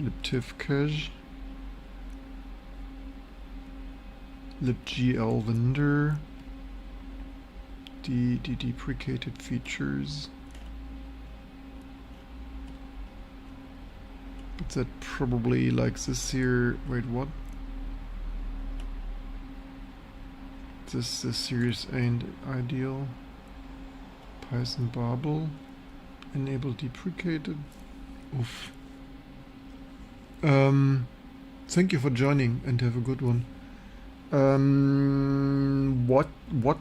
Speaker 1: libtivcache, libgl vendor, the deprecated features. But that probably like this here. Wait, what? This series ain't ideal. Python Babel, enable deprecated. Oof. Thank you for joining and have a good one. What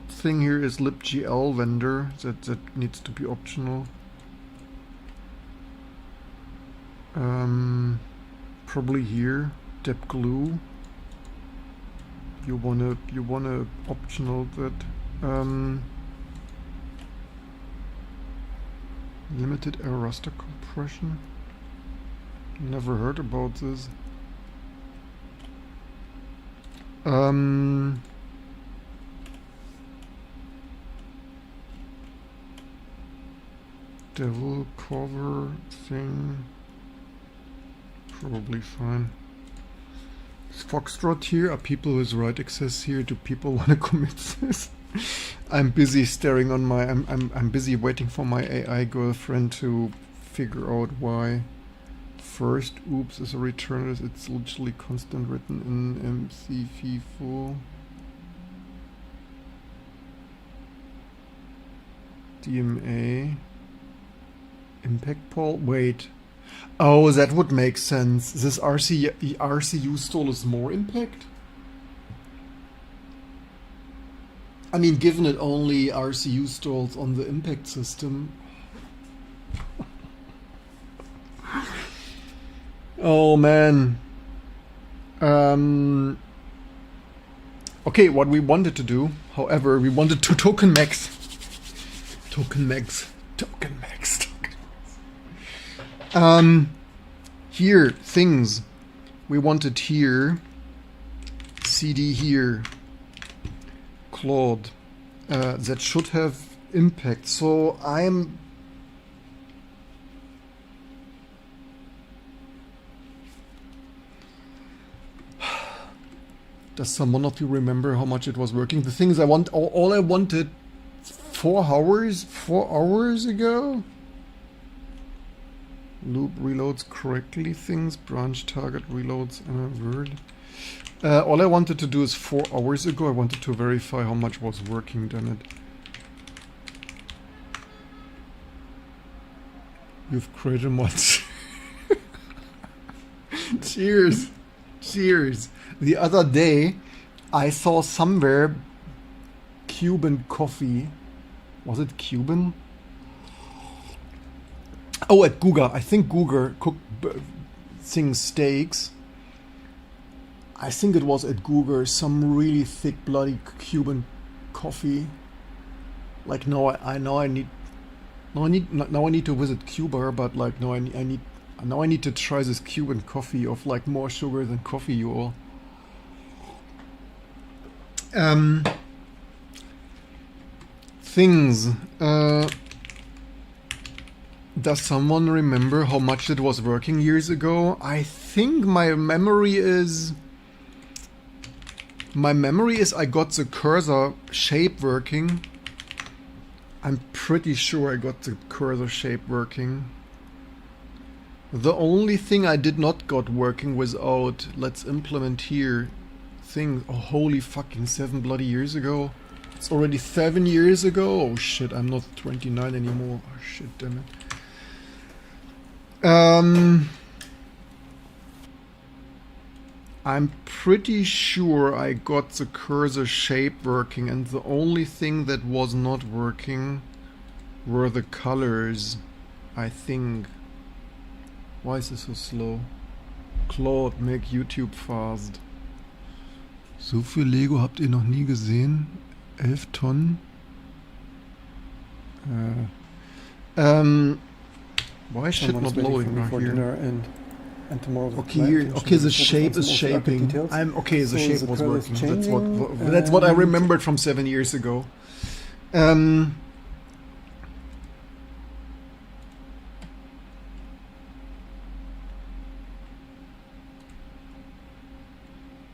Speaker 1: thing here is libgl vendor that needs to be optional? Probably here, depglue. You wanna optional that limited error raster compression. Never heard about this. Devil cover thing. Probably fine. Is Foxtrot here? Are people with right access here? Do people want to commit this? I'm busy staring on my. I'm busy waiting for my AI girlfriend to figure out why. First, oops, is a return. It's literally constant written in MC4. DMA. Impact poll. Wait. Oh, that would make sense. This RCU stall is more impact? I mean, given it only RCU stalls on the impact system. Oh man. Okay, what we wanted to do, however, we wanted to token max. Here, things. We wanted here. CD here. Claude. That should have impact. So I'm... Does someone of you remember how much it was working? The thing is, all I wanted 4 hours ago. Loop reloads correctly things, branch target reloads word. All I wanted to do is 4 hours ago, I wanted to verify how much was working, damn it. You've created mods. Cheers. Cheers. The other day, I saw somewhere Cuban coffee. Was it Cuban? Oh, at Google. I think Google cooked steaks. I think it was at Google. Some really thick, bloody Cuban coffee. Like now, I need to visit Cuba, but like now I need to try this Cuban coffee of like more sugar than coffee, you all. Things. Does someone remember how much it was working years ago? I think my memory is I got the cursor shape working. I'm pretty sure I got the cursor shape working. The only thing I did not got working without, let's implement here, thing, oh holy fucking 7 bloody years ago. It's already 7 years ago. Oh shit, I'm not 29 anymore. Oh shit, damn it. I'm pretty sure I got the cursor shape working, and the only thing that was not working were the colors, I think. Why is this so slow? Claude, make YouTube fast. So viel Lego habt ihr noch nie gesehen? 11 Tonnen? Why is shit not loading right here?
Speaker 2: And tomorrow.
Speaker 1: Okay, here. Okay, the shape is shaping. Okay. The shape was working. That's what I remembered from 7 years ago.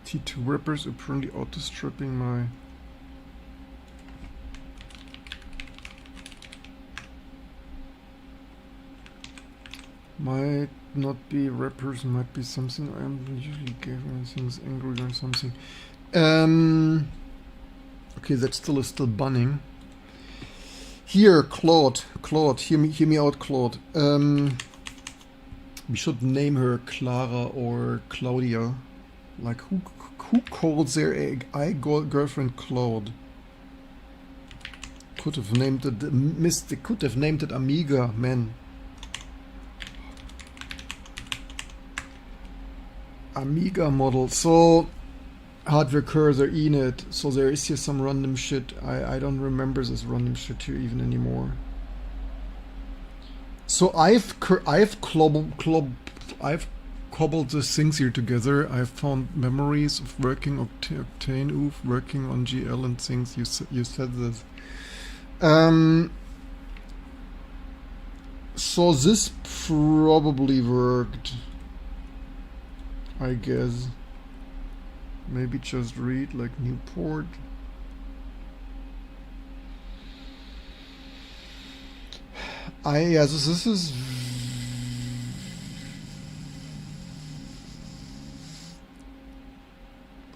Speaker 1: T2 rippers apparently auto stripping my. Might not be rappers, might be something I usually gave things angry or something. Okay, that still is still bunning. Here, Claude, hear me out, Claude. We should name her Clara or Claudia. Like who calls their girlfriend Claude? Could have named it Mystic. Could have named it Amiga, man. Amiga model. So hardware cursor init. So there is here some random shit. I don't remember this random shit here even anymore. So I've I've cobbled these things here together. I've found memories of working Octane oof, working on GL and things. You said this. So this probably worked, I guess. Maybe just read like Newport. This is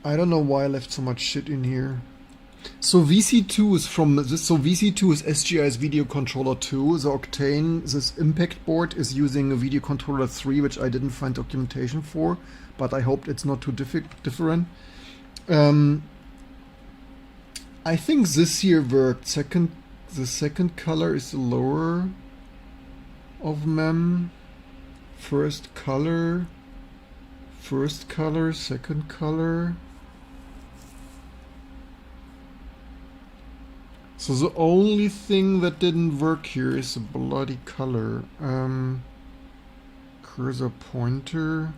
Speaker 1: I don't know why I left so much shit in here. So VC2 is from this. So VC2 is SGI's video controller 2. The Octane, this impact board, is using a video controller 3, which I didn't find documentation for, but I hoped it's not too different. I think this here worked. The second color is the lower of mem. First color, second color. So the only thing that didn't work here is the bloody color. Cursor pointer,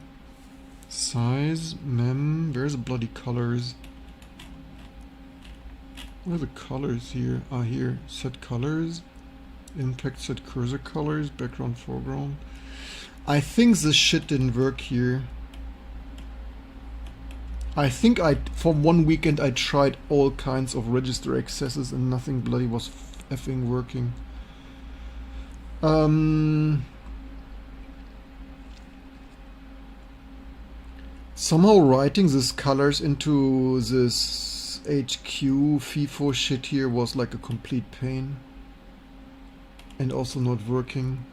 Speaker 1: size, mem. Where's the bloody colors? Where are the colors here? Ah, here. Set colors. Impact set cursor colors. Background, foreground. I think this shit didn't work here. I think for one weekend I tried all kinds of register accesses and nothing bloody was effing working. Somehow writing these colors into this HQ FIFO shit here was like a complete pain. And also not working.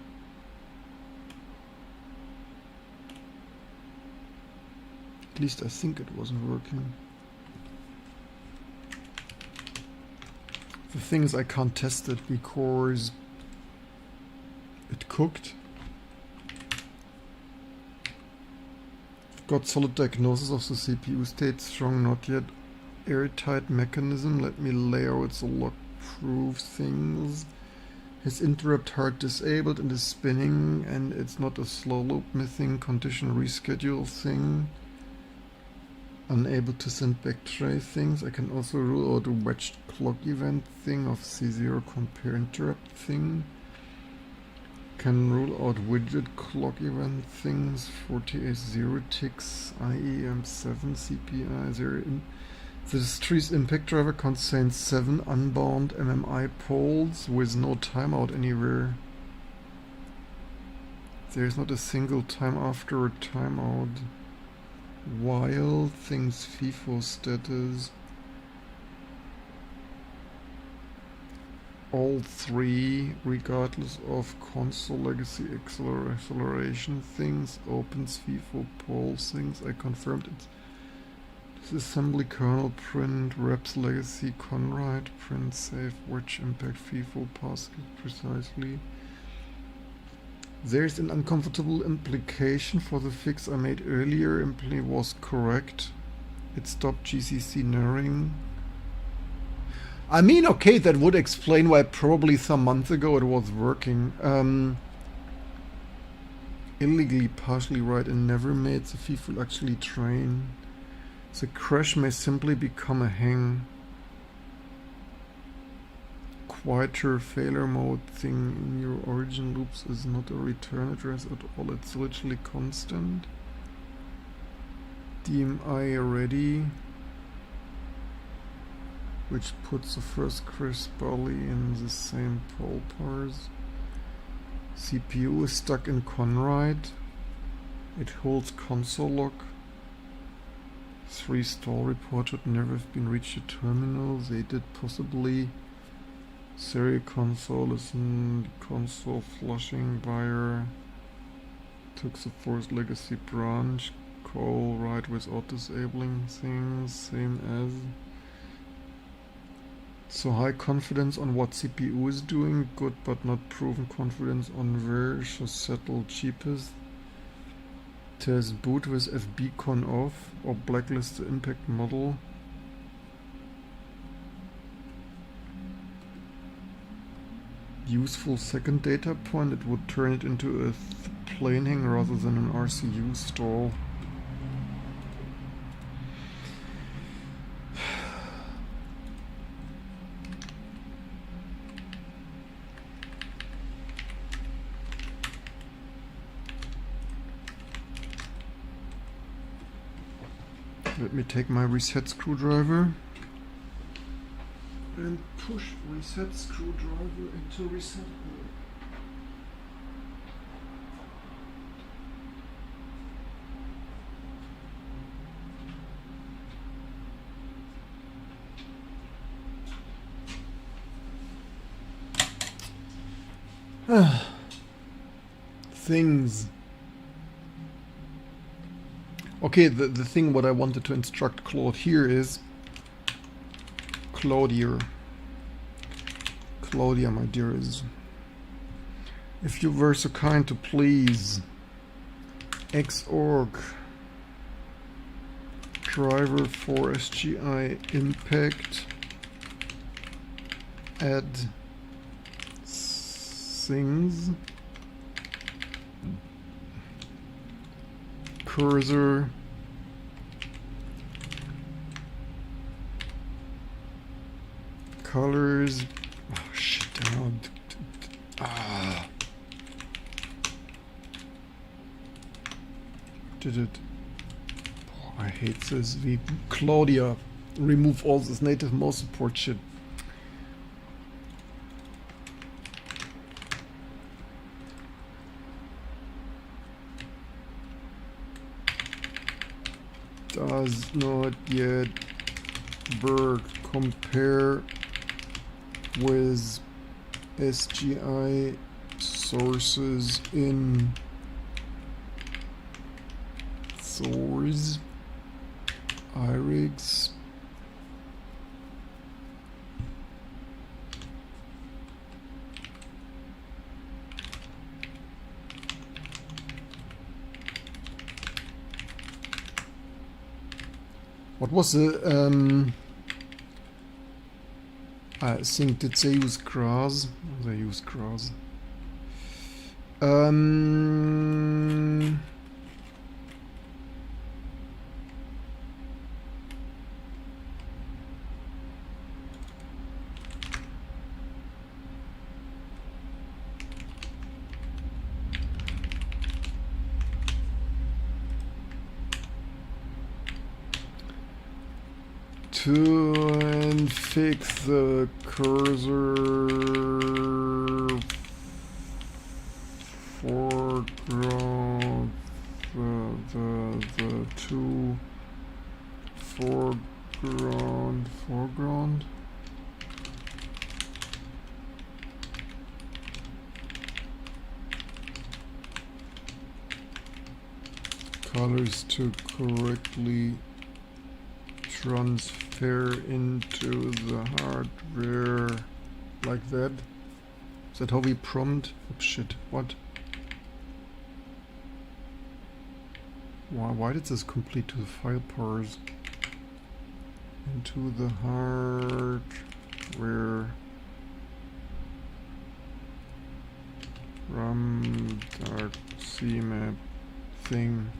Speaker 1: At least I think it wasn't working. The thing is I can't test it because it cooked. Got solid diagnosis of the CPU state, strong not yet airtight mechanism. Let me lay out the lock proof things. His interrupt hard disabled and is spinning, and it's not a slow loop missing condition reschedule thing. Unable to send back tray things. I can also rule out a wedged clock event thing of C0 compare interrupt thing. Can rule out widget clock event things. 48 ticks IEM7 CPI 0. The tree's impact driver contains 7 unbound MMI poles with no timeout anywhere. There is not a single time after a timeout. While things FIFO status. All 3, regardless of console legacy acceleration things, opens FIFO poll things. I confirmed it. Disassembly kernel print, reps legacy conwrite, print save, wedge impact FIFO pass precisely. There's an uncomfortable implication for the fix I made earlier. Imply was correct. It stopped GCC narrowing. I mean, okay, that would explain why probably some months ago it was working. Illegally partially right and never made the FIFO actually train. The crash may simply become a hang. Quieter failure mode thing in your origin loops is not a return address at all, it's literally constant. DMI ready, which puts the first crash poly in the same poll parse. CPU is stuck in conwrite. It holds console lock. 3 stall report should never have been reached at terminal. They did possibly. Serial console is in console flushing buyer. Took the forced legacy branch. Call write without disabling things. Same as. So high confidence on what CPU is doing. Good but not proven confidence on where should settle cheapest. Test boot with FBCon off or blacklist the impact model. useful second data point, it would turn it into a planing rather than an RCU stall. Let me take my reset screwdriver and push reset screwdriver into reset. Things. Okay, the thing what I wanted to instruct Claude here is Claudia, my dear, is if you were so kind to please xorg driver for Sgi impact add things cursor colors. Oh shit! Did it? Oh, I hate this. Claudia, remove all this native mouse support shit. Does not yet work. Compare with Sgi sources in source IRIX. What was the I think, did they use grass? They use grass. To fix the cursor foreground, the two foreground. Colors to correctly transfer into the hardware like that. Is that how we prompt? Oh shit, what? Why did this complete to the file parse? Into the hardware RAM dark CMap thing.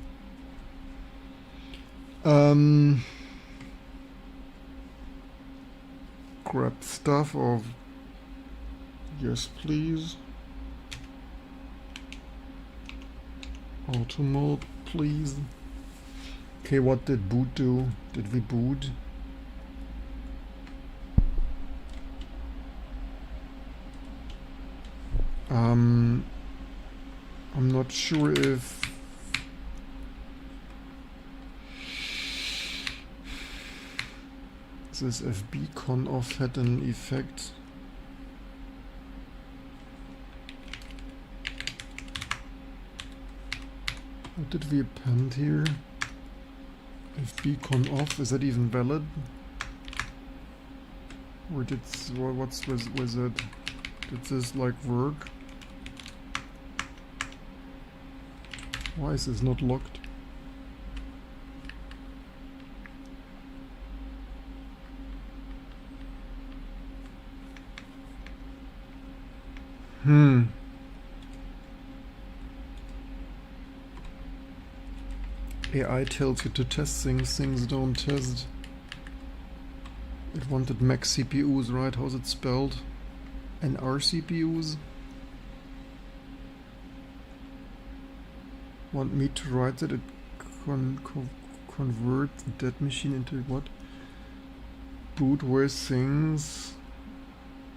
Speaker 1: Grab stuff of yes please. Auto mode please. Okay, what did boot do? Did we boot? I'm not sure if this fbcon off had an effect. What did we append here? fbcon off, is that even valid? Or did what's was it? Did this like work? Why is this not locked? AI tells you to test things, things don't test. It wanted max CPUs, right? How's it spelled? NR CPUs? Want me to write that it converts that machine into what? Bootware things?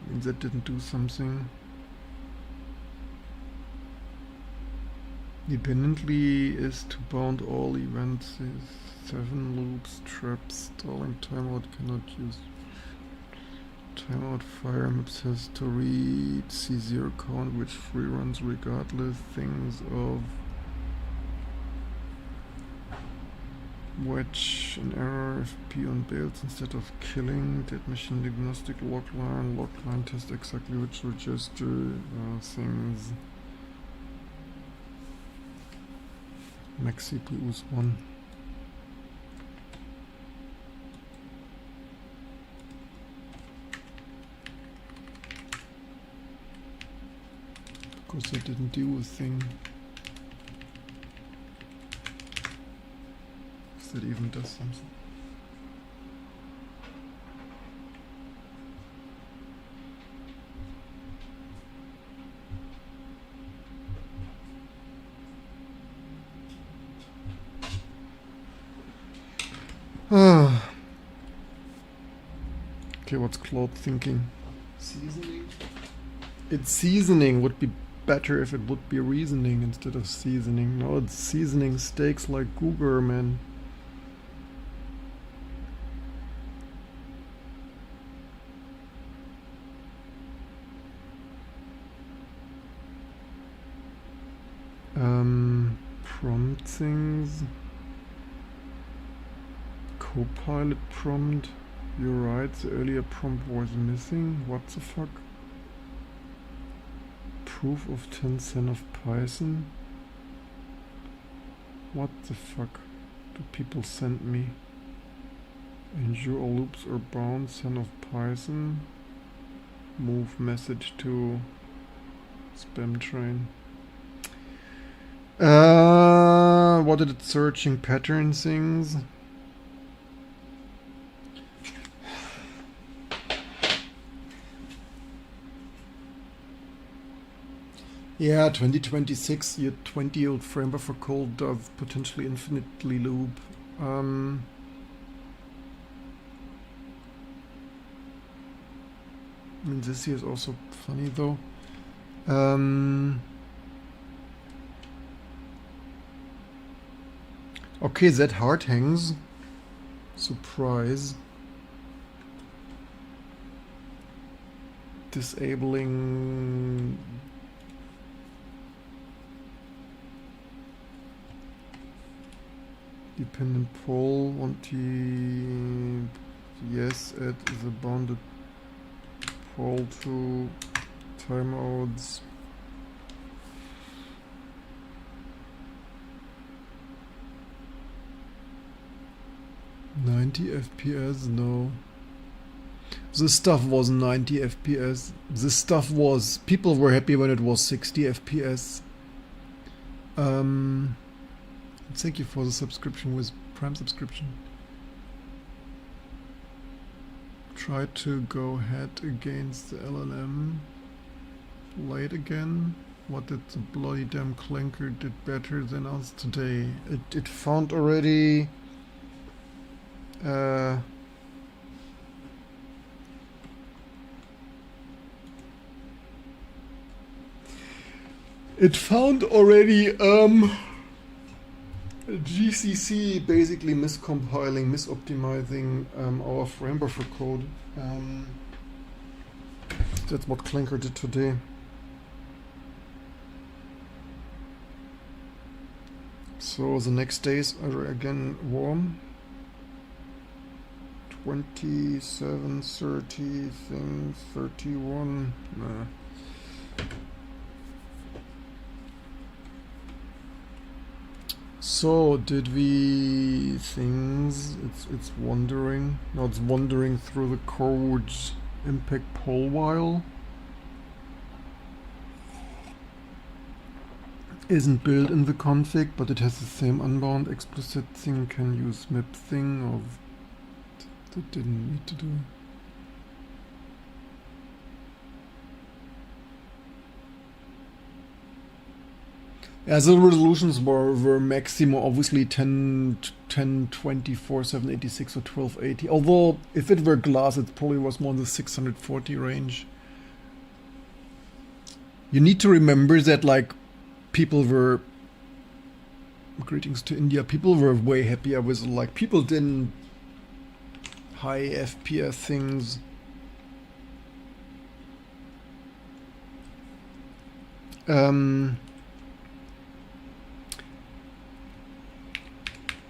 Speaker 1: I mean, that didn't do something. Dependently is to bound all events. 7 loops, traps, stalling, timeout cannot use. Timeout fire MIPS has to read C0 count which free runs regardless things of wedge an error FP on builds instead of killing that machine diagnostic logline test exactly which register things. Max CPUs 1. Because I didn't do a thing. If that even does something. Okay, what's Claude thinking? Seasoning? It's seasoning. Would be better if it would be reasoning instead of seasoning. No, it's seasoning steaks like Google, man. Prompt things. Copilot prompt. You're right, the earlier prompt was missing. What the fuck? Proof of 10% of Python? What the fuck do people send me? Ensure all loops are bound, son of Python. Move message to spam train. What did it searching pattern things? Yeah, 2026, your 20-year-old frame buffer code does potentially infinitely loop. I mean, this here is also funny though. Okay, that hard hangs. Surprise. Disabling dependent poll, yes, add the bounded poll to timeouts. FPS, no. This stuff was 90 FPS. This stuff was, people were happy when it was 60 FPS. Thank you for the subscription with Prime subscription. Try to go ahead against the LLM. Late again. What did the bloody damn clanker did better than us today? It found already GCC basically miscompiling, misoptimizing our frame buffer code. That's what Clanker did today. So the next days are again warm. 27, 30 things, 31. Nah. So did we things? It's wandering. Now it's wandering through the code impact poll while. isn't built in the config, but it has the same unbound explicit thing, can use MIP thing, or that didn't need to do. Yeah, the resolutions were maximum obviously 1024, 786 or 1280. Although if it were glass, it probably was more in the 640 range. You need to remember that like people were, greetings to India, people were way happier with like, people didn't high FPS things.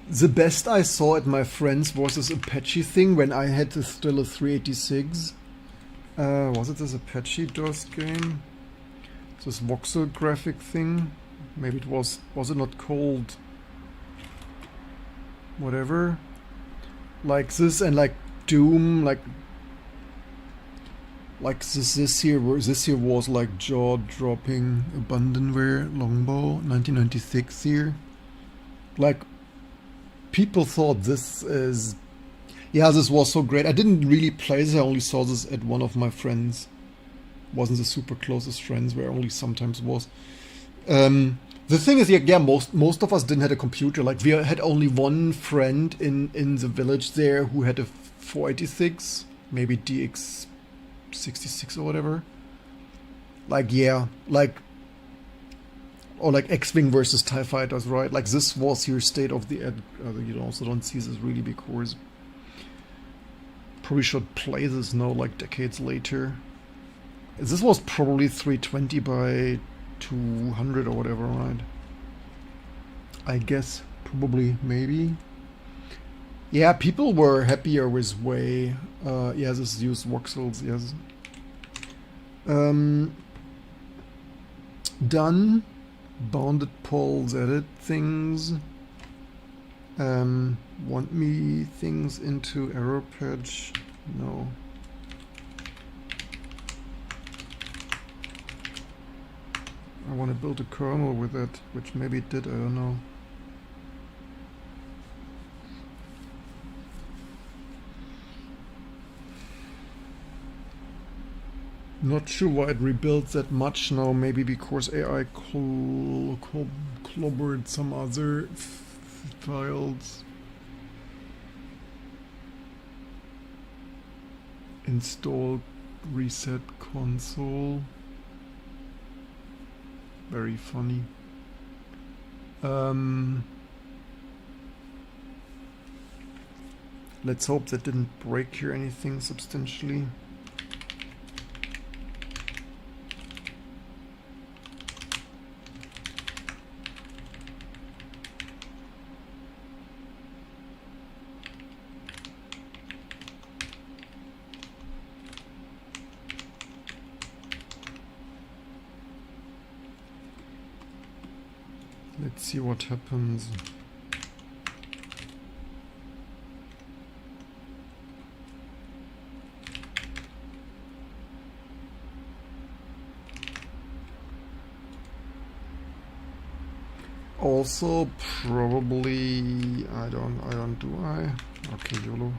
Speaker 1: The best I saw at my friends was this Apache thing when I had still a 386. Was it this Apache DOS game? This voxel graphic thing? Maybe it was it not called whatever? Like this, and like Doom, like this here was like jaw-dropping abandonware longbow 1996 here. Like people thought this is, yeah, this was so great. I didn't really play this, I only saw this at one of my friends. Wasn't the super closest friends, where only sometimes was. The thing is, yeah, most of us didn't have a computer. Like we had only one friend in the village there who had a 486, maybe DX66 or whatever. Like yeah, like, or like X-Wing versus TIE Fighters, right? Like this was your state of the art. You also don't see this really because probably should play this now, like decades later. This was probably 320 by 200 or whatever, right? I guess, probably, maybe. Yeah, people were happier with way. Yeah, this used voxels, yes. Done. Bounded polls, edit things. Want me things into error patch? No. I want to build a kernel with it, which maybe it did, I don't know. Not sure why it rebuilds that much now, maybe because AI clobbered some other files. Install reset console. Very funny. Let's hope that didn't break here anything substantially. Let's see what happens. Also, probably I don't do I? Okay, YOLO.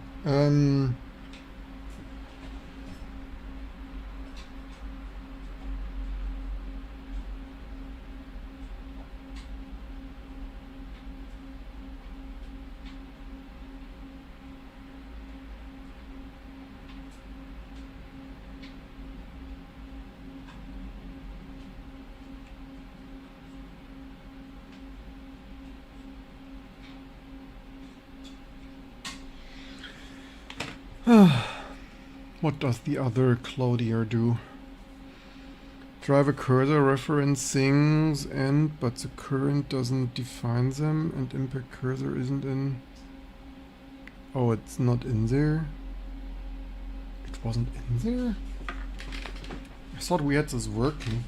Speaker 1: What does the other Clodier do? Driver cursor reference things and, but the current doesn't define them, and impact cursor isn't in. Oh, it's not in there? It wasn't in there? I thought we had this working.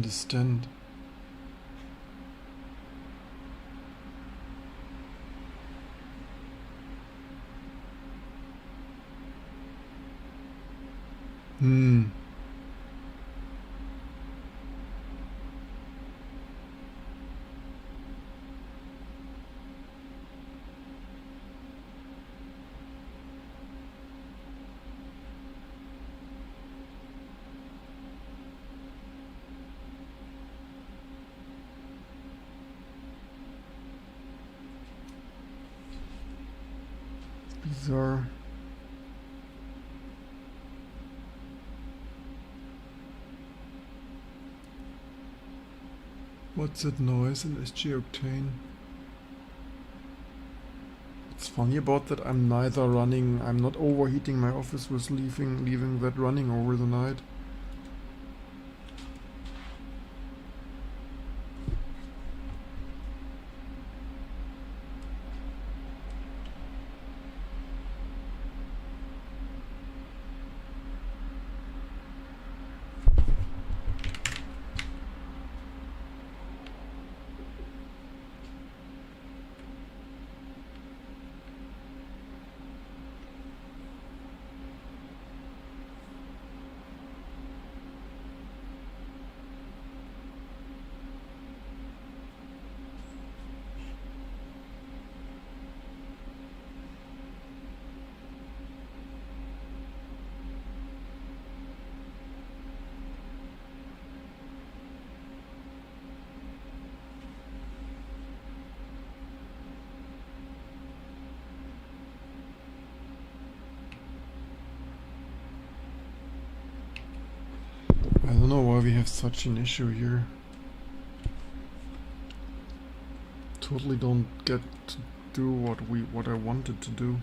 Speaker 1: understand. Bizarre. What's that noise in Sgi Octane? What's funny about that, I'm not overheating my office with leaving that running over the night. I don't know why we have such an issue here. Totally don't get to do what I wanted to do.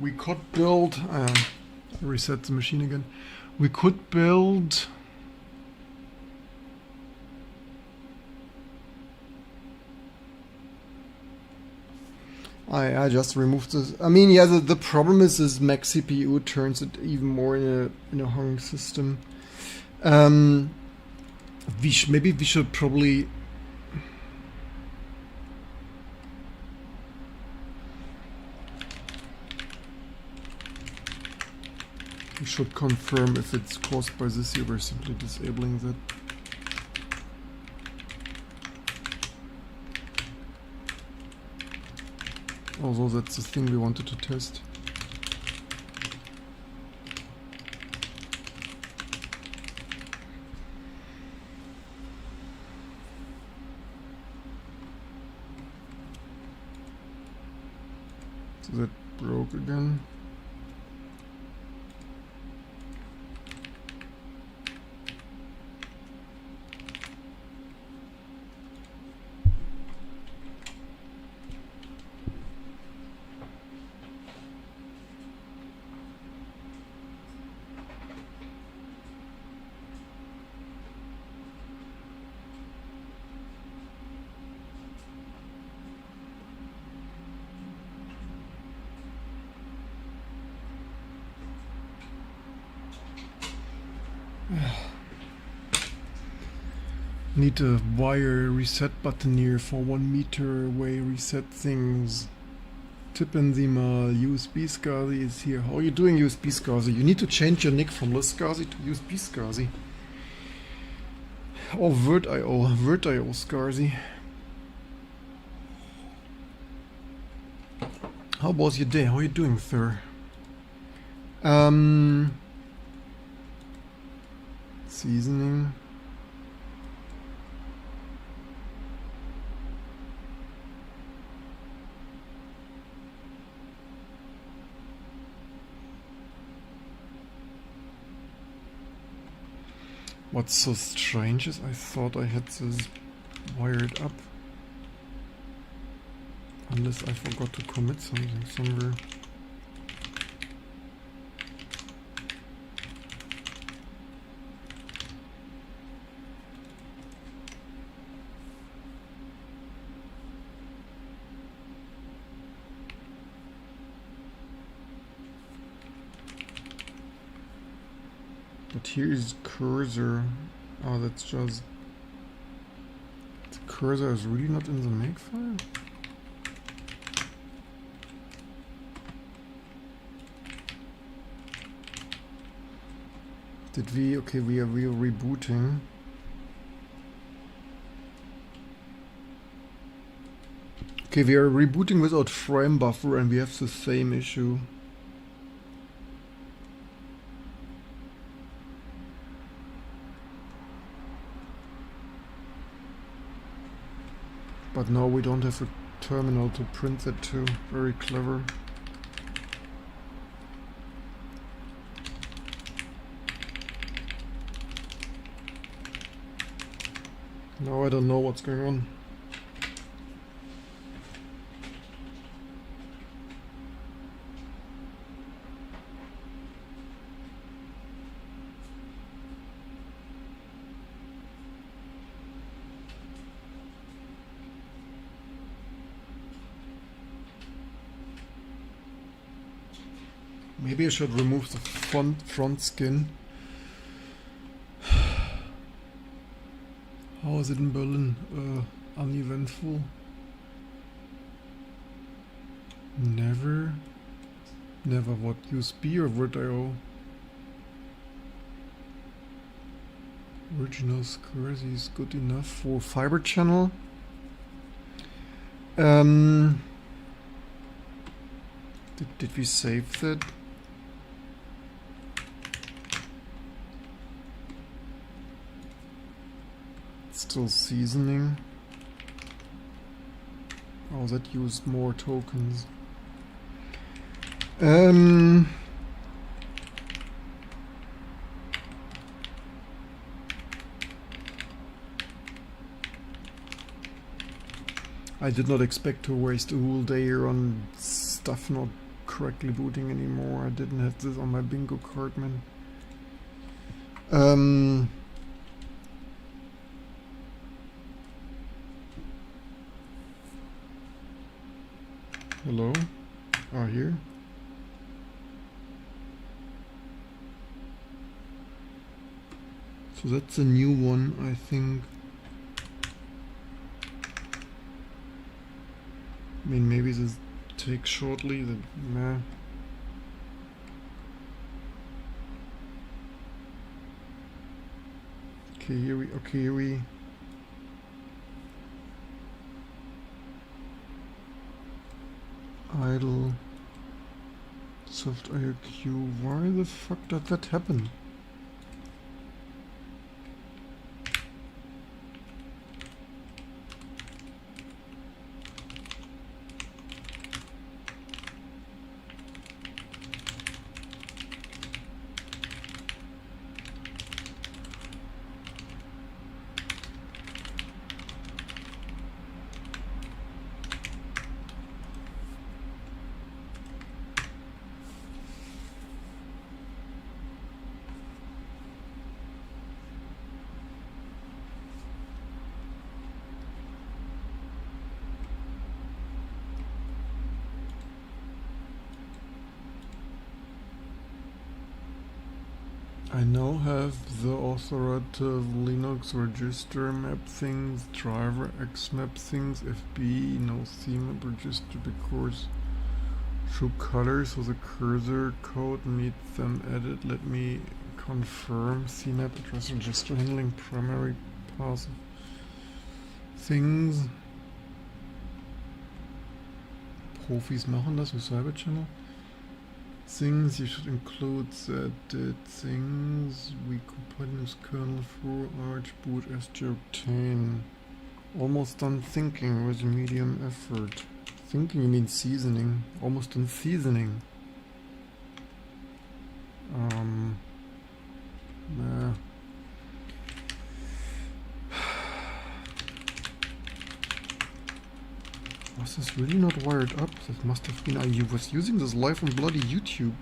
Speaker 1: We could build, reset the machine again. We could build I just removed this. I mean, yeah, the problem is this max CPU turns it even more in a hung system. Maybe we should probably confirm if it's caused by this here. We're simply disabling that. Although that's the thing we wanted to test. So that broke again. Need a wire reset button here for 1 meter away reset things. Tippen Sie mal, USB Scazi is here. How are you doing, USB Scazi? You need to change your nick from Scazi to USB Scazi. Or Word.io Scazi. How was your day? How are you doing, sir? Seasoning. What's so strange is I thought I had this wired up. Unless I forgot to commit something somewhere. But here is cursor. Oh, that's just... The cursor is really not in the makefile? Did we... Okay, we are rebooting. Okay, we are rebooting without frame buffer and we have the same issue. But now we don't have a terminal to print that to. Very clever. Now I don't know what's going on. Maybe I should remove the front skin. How is it in Berlin? Uneventful. Never what? USB or Word.io? Original SCSI is good enough for fiber channel. Did we save that? Still seasoning. Oh, that used more tokens. I did not expect to waste a whole day here on stuff not correctly booting anymore. I didn't have this on my bingo card, man. Hello? Ah, here. So that's a new one, I think. I mean, maybe this takes shortly. Meh. Okay, here we. Idle soft IOQ. Why the fuck did that happen? I now have the authoritative Linux register map things, driver X map things, FB, no CMap register because True colors, so the cursor code need them edit. Let me confirm. CMap address register handling primary path things. Profis machen das with Cyber Channel. Things you should include that did things. We continuous kernel through arch boot Sgi Octane. Almost done thinking with medium effort. Thinking you mean seasoning. Almost done seasoning. Nah. Was this really not wired up? That must have been. I was using this live on bloody YouTube.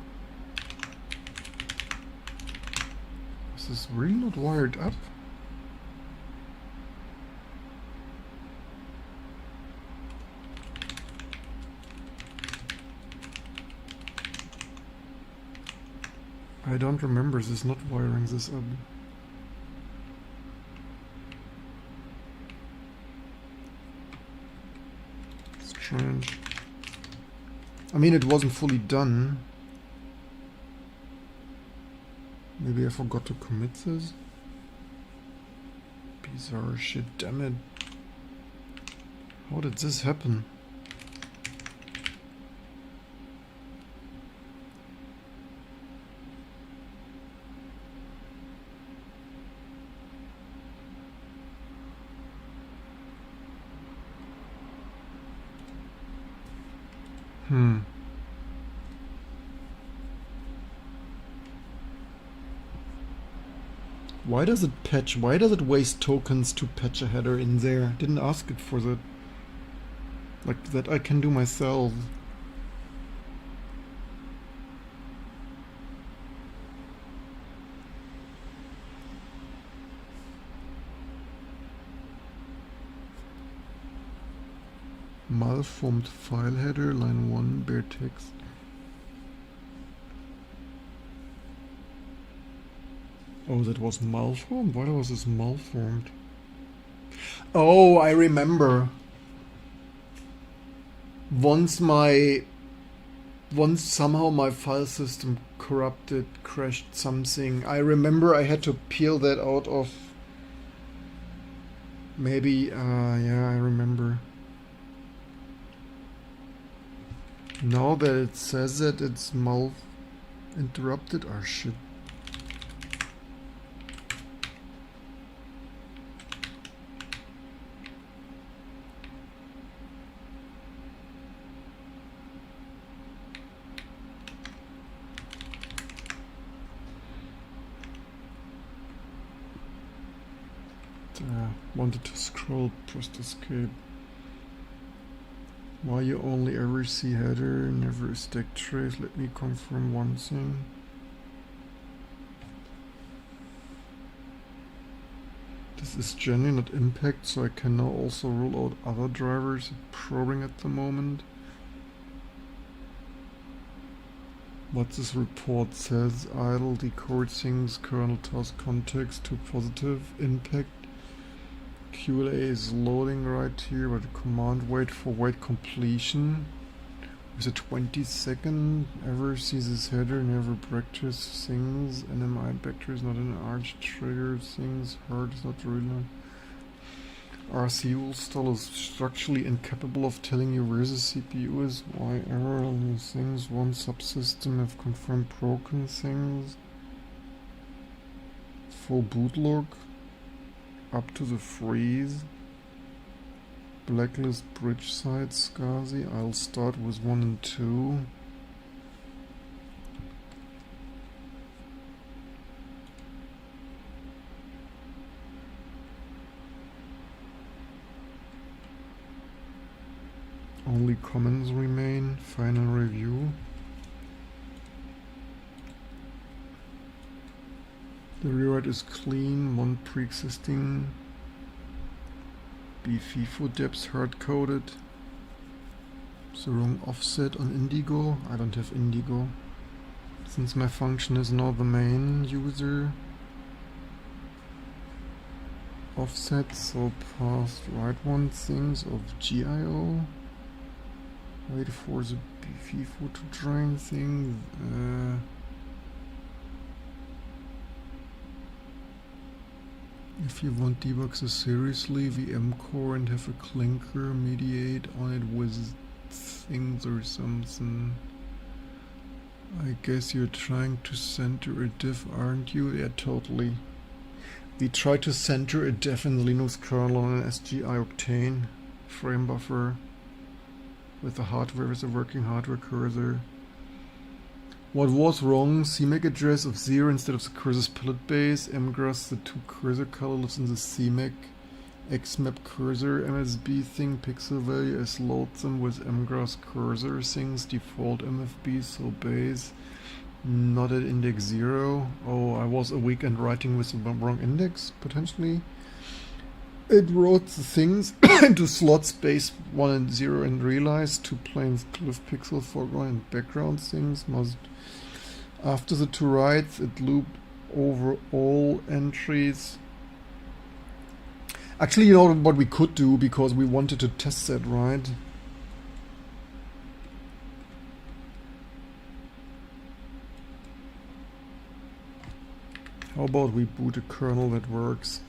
Speaker 1: Was this really not wired up? I don't remember this not wiring this up. Strange. I mean, it wasn't fully done. Maybe I forgot to commit this. Bizarre shit, damn it. How did this happen? Why does it patch? Why does it waste tokens to patch a header in there? Didn't ask it for that. Like that I can do myself. Malformed file header, line 1, bare text. Oh, that was malformed? Why was this malformed? Oh, I remember. Once somehow my file system corrupted, crashed something. I remember I had to peel that out of... Maybe, yeah, I remember. Now that it says that it's interrupted, oh shit. Wanted to scroll, pressed escape. Why you only ever see header, never a stack trace? Let me confirm one thing. This is genuine at impact, so I can now also rule out other drivers probing at the moment. What this report says: idle, decode things, kernel task context to positive impact. QLA is loading right here, but command wait for wait completion. With a 20-second, ever sees this header, never practice things. NMI vector is not an arch trigger things, hard is not really. RCU stall is structurally incapable of telling you where the CPU is. Why error on these things? One subsystem have confirmed broken things. Full bootlog. Up to the freeze. Blacklist bridge side SCSI. I'll start with 1 and 2. Only comments remain. Final review. The rewrite is clean, one pre-existing bfifo depths hard-coded. It's the wrong offset on Indigo. I don't have Indigo. Since my function is now the main user. Offset, so past write one things of GIO. Wait for the FIFO to train things. If you want debugs seriously, VM core and have a clinker mediate on it with things or something. I guess you're trying to center a diff, aren't you? Yeah, totally. We try to center a diff in the Linux kernel on an Sgi Octane frame buffer with a working hardware cursor. What was wrong? CMAC address of 0 instead of the cursor's pilot base. mgrass, the 2 cursor color lives in the CMAC. xmap cursor MSB thing pixel value as load them with mgrass cursor things default MFB so base not at index 0. Oh, I was a weekend writing with the wrong index potentially. It wrote the things into slots base 1 and 0 and realized 2 planes glyph pixel foreground and background things must. After the 2 writes, it looped over all entries. Actually, you know what we could do, because we wanted to test that, right? How about we boot a kernel that works?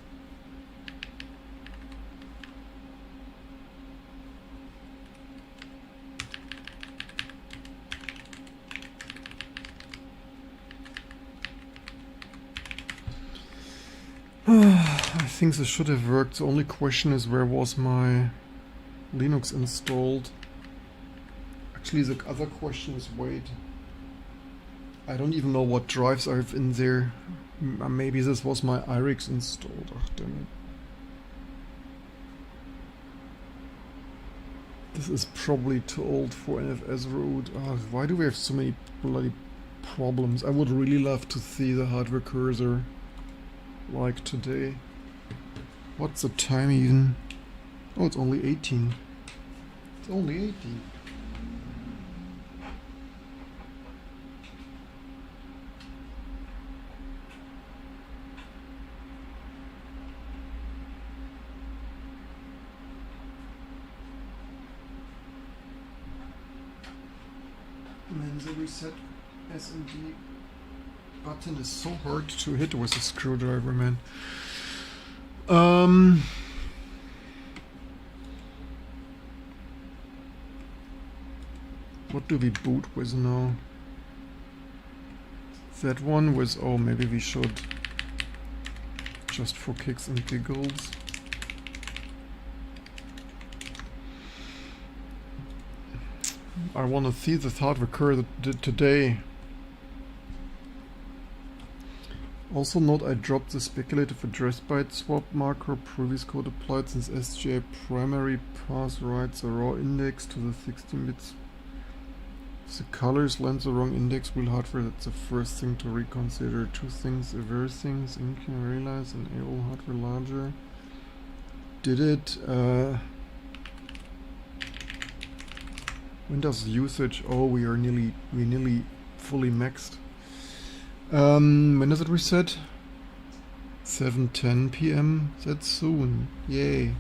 Speaker 1: I think this should have worked. The only question is, where was my Linux installed? Actually, the other question is, wait, I don't even know what drives I have in there. Maybe this was my IRIX installed. Oh, damn it. This is probably too old for NFS root. Oh, why do we have so many bloody problems? I would really love to see the hardware cursor like today. What's the time even? Oh, it's only 18. It's only 18. Man, the reset SMD button is so hard to hit with a screwdriver, man. What do we boot with now? That one was, oh, maybe we should, just for kicks and giggles. I want to see this hardware cursor today. Also note, I dropped the speculative address byte swap macro previous code applied since SGI primary pass writes a raw index to the 16 bits. If the colors lands the wrong index, will hardware, that's the first thing to reconsider. 2 things, aware things, in can realize and AOL hardware larger. Did it, Windows usage, oh, we're nearly fully maxed. When does it reset? 7:10 PM. That's soon. Yay.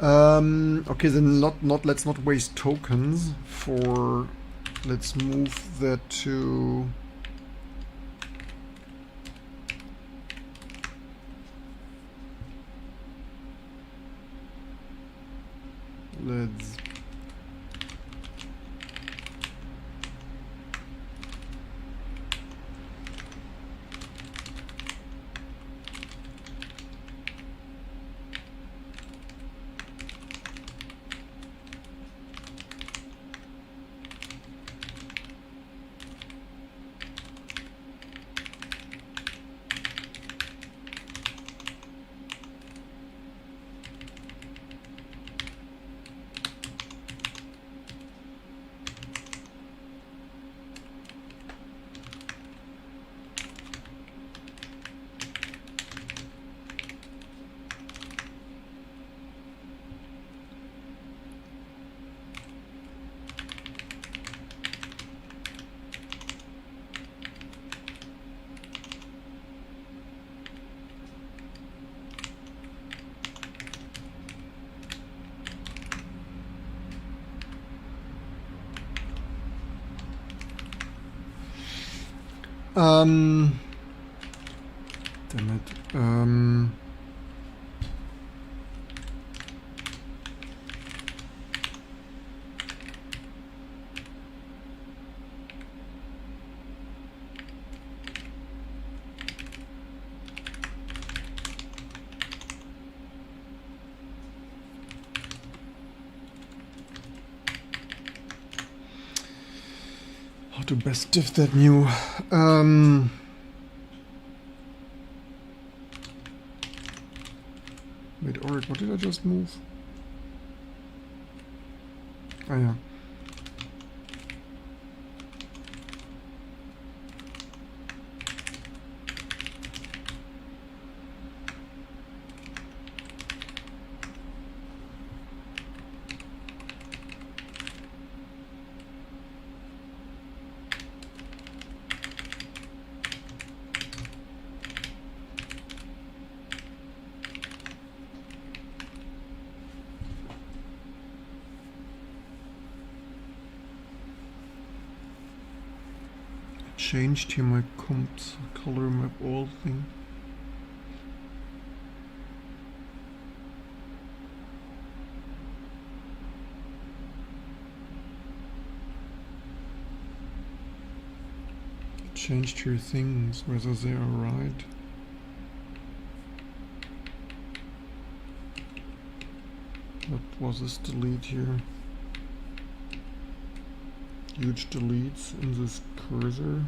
Speaker 1: Okay, then let's not waste tokens for. Let's move that to. Let's. Damn it. How to best diff that new. Wait, Oric, what did I just move? Ah, yeah. Changed here my comps color map all thing. Changed here things, whether they are right. What was this delete here? Huge deletes in this cursor.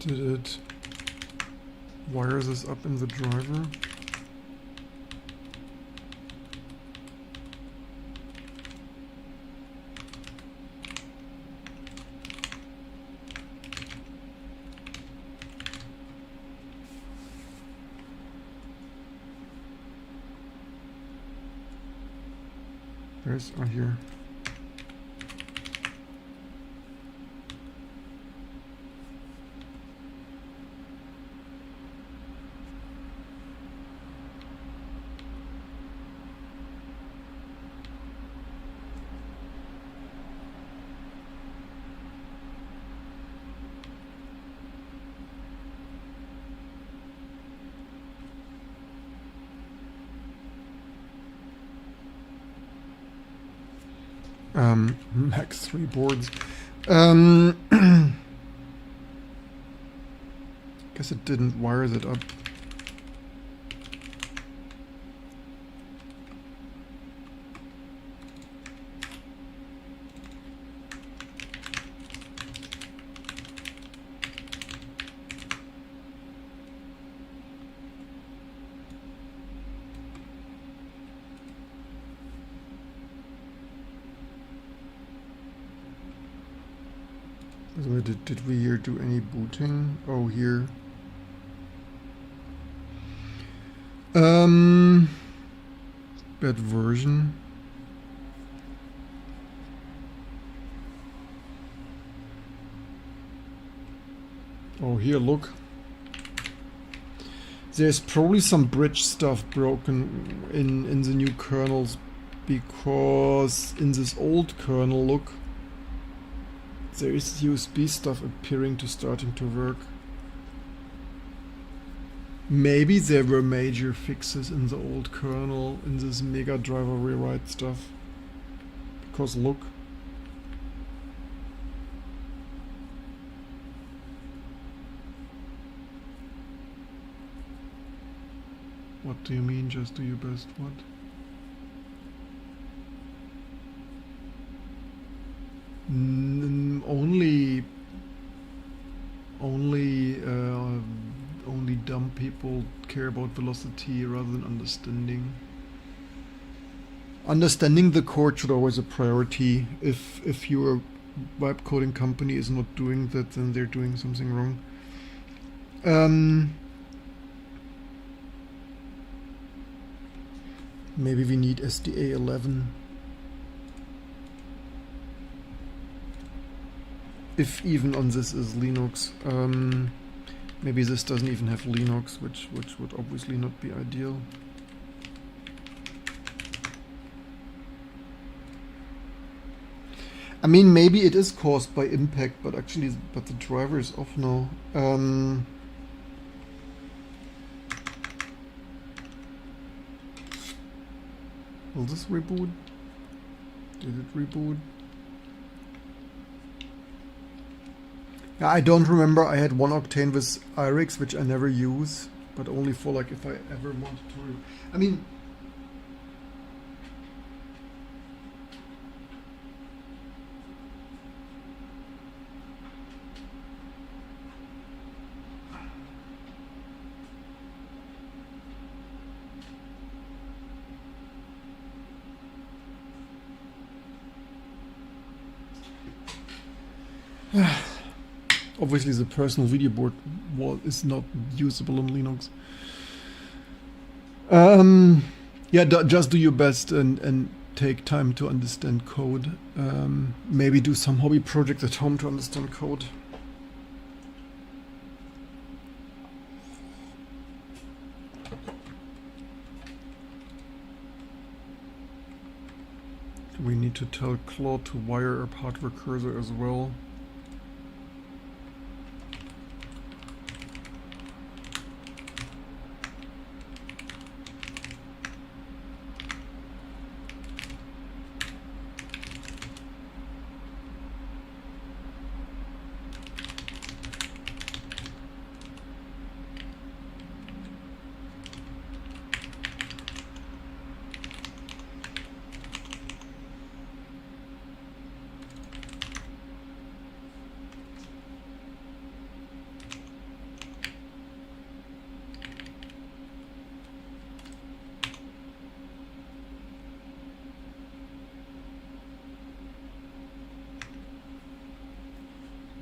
Speaker 1: Did it wire this up in the driver? Where's here? Max 3 boards. Guess it didn't wire that up. Did we here do any booting? Oh, here. Bad version. Oh, here, look. There's probably some bridge stuff broken in the new kernels, because in this old kernel, look, there is USB stuff appearing to starting to work. Maybe there were major fixes in the old kernel in this mega driver rewrite stuff. Because look. What do you mean, just do your best? What? Only dumb people care about velocity rather than understanding. Understanding the code should always a priority. If your web coding company is not doing that, then they're doing something wrong. Maybe we need SDA 11. if even on this is Linux. Maybe this doesn't even have Linux, which would obviously not be ideal. I mean, maybe it is caused by impact, but actually, the driver is off now. Will this reboot? Did it reboot? Yeah, I don't remember. I had one Octane with IRIX, which I never use, but only for like if I ever wanted to. I mean, obviously the personal video board wall is not usable on Linux. Yeah, just do your best and take time to understand code. Maybe do some hobby projects at home to understand code. We need to tell Claude to wire up hardware cursor as well.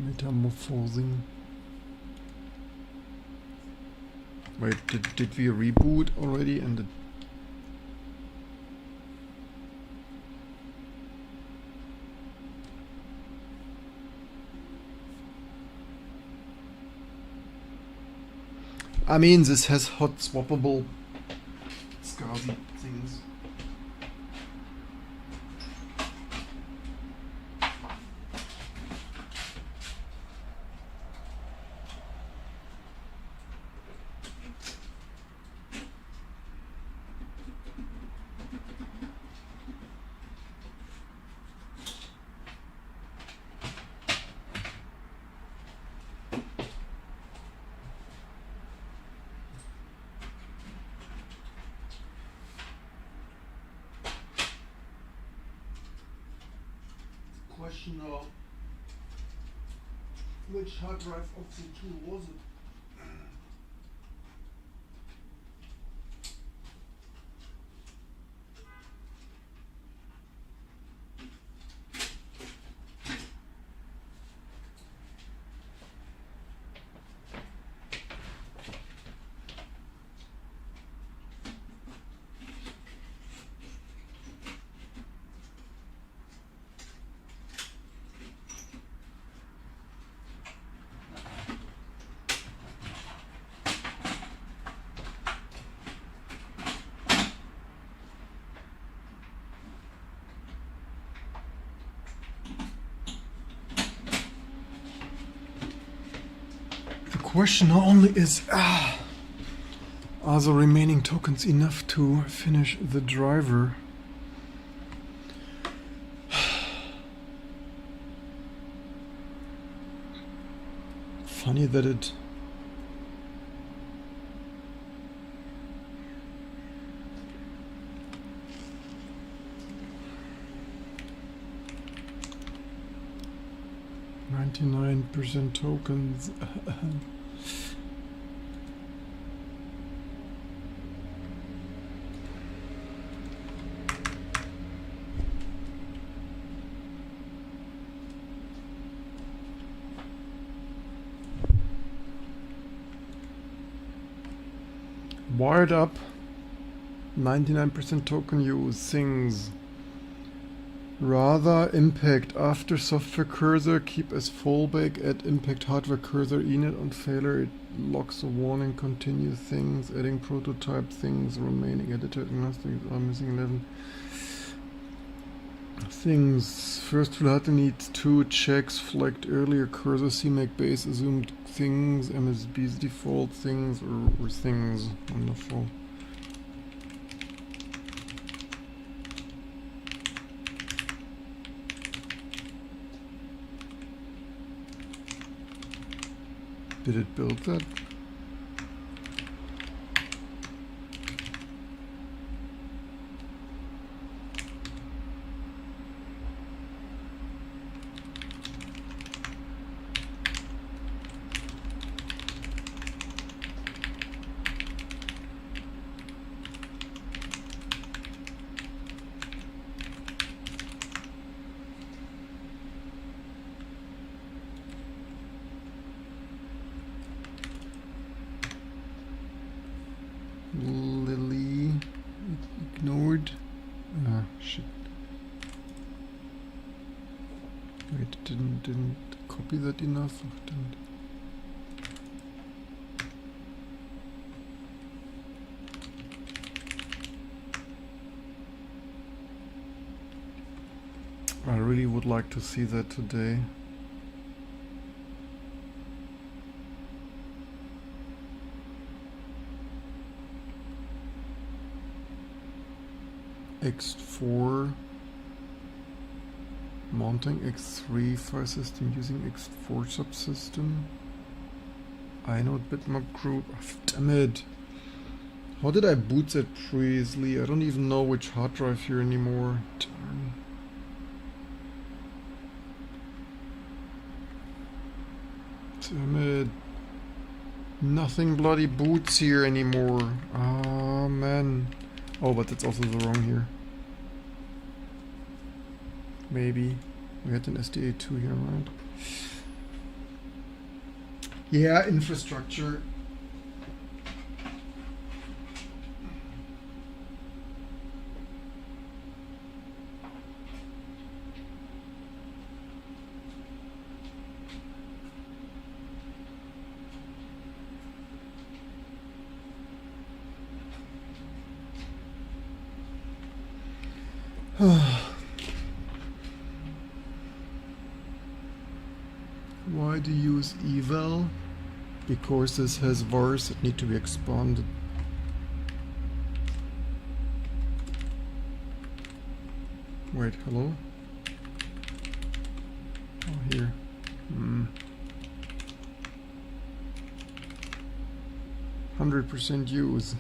Speaker 1: Metamorphosing. Wait, did we reboot already? And it I mean, this has hot swappable SCSI things. Question now, which hard drive of the two was it? The question only is, are the remaining tokens enough to finish the driver? Funny that it... %, tokens. Wired up, 99% token use, things. Rather impact after software cursor, keep as fallback, add impact hardware cursor init on failure, it locks a warning, continue things, adding prototype things, remaining editor agnostics are missing 11 things. First flutter needs 2 checks flagged earlier, cursor CMake base assumed things, MSB's default things or things. Wonderful. Did it build that? Lily ignored. Ah, shit. Wait, didn't copy that enough. Oh, didn't. I really would like to see that today. X4 mounting X3 file system using X4 subsystem. inode bitmap group. Oh, damn it. How did I boot that previously? I don't even know which hard drive here anymore. Darn. Damn it. Nothing bloody boots here anymore. Oh man. Oh, but that's also the wrong here. Maybe. We had an SDA2 here, right? Yeah, infrastructure. Why do you use eval? Because this has vars that need to be expanded. Wait, hello? Oh, here. 100% use.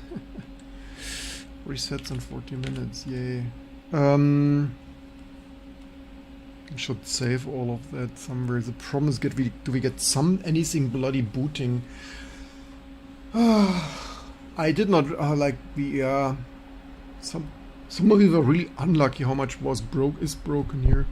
Speaker 1: Resets in 40 minutes, yay. I should save all of that somewhere. The problem is, do we get anything bloody booting? I did not like the some of you were really unlucky how much is broken here.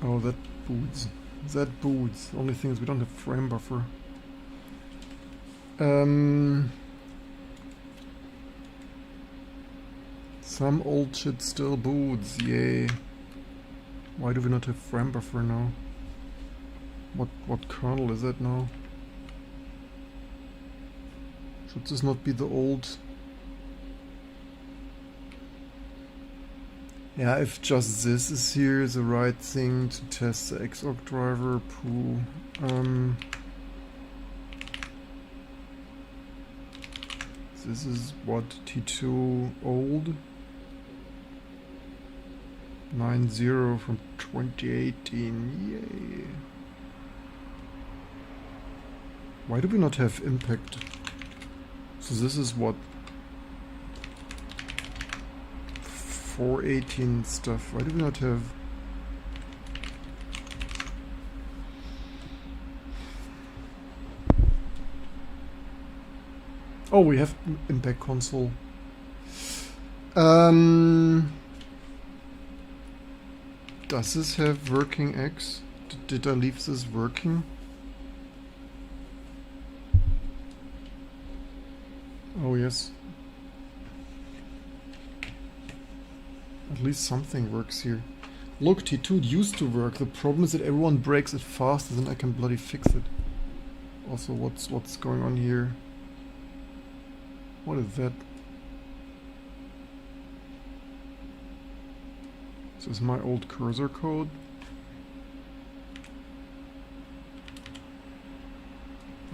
Speaker 1: Oh, that boots. That boots. Only thing is we don't have frame buffer. Some old shit still boots, yay. Why do we not have frame buffer now? What kernel is that now? Should this not be the old? Yeah, if just this is here, the right thing to test the Xoc driver, poo. This is what, T2 old? 9.0 from 2018, yay. Why do we not have impact? So this is what? 4.18 stuff. Why do we not have? Oh, we have impact console. Does this have working X? Did I leave this working? Oh yes. At least something works here. Look, T2 used to work. The problem is that everyone breaks it faster than I can bloody fix it. Also, what's going on here? What is that? This is my old cursor code.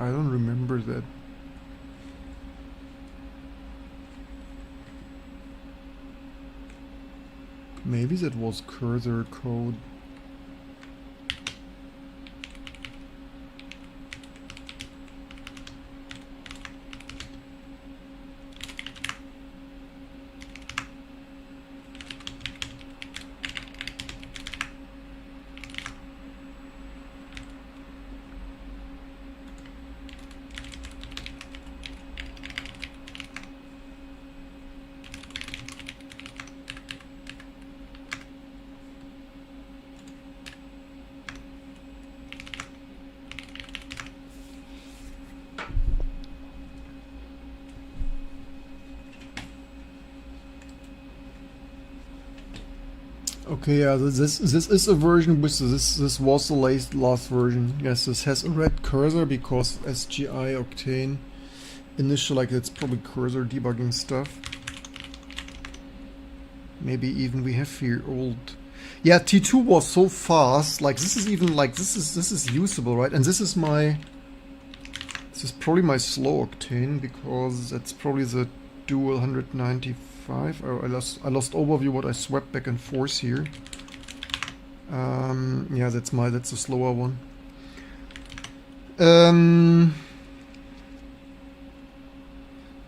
Speaker 1: I don't remember that. Maybe that was cursor code. Okay, yeah, this is a version which this was the last version. Yes, this has a red cursor because Sgi Octane initial, like it's probably cursor debugging stuff. Maybe even we have here old. Yeah, T2 was so fast. Like this is even like this is usable, right? And this is probably my slow Octane because that's probably the dual 195. Oh, I lost overview what I swept back and forth here. Yeah, that's a slower one.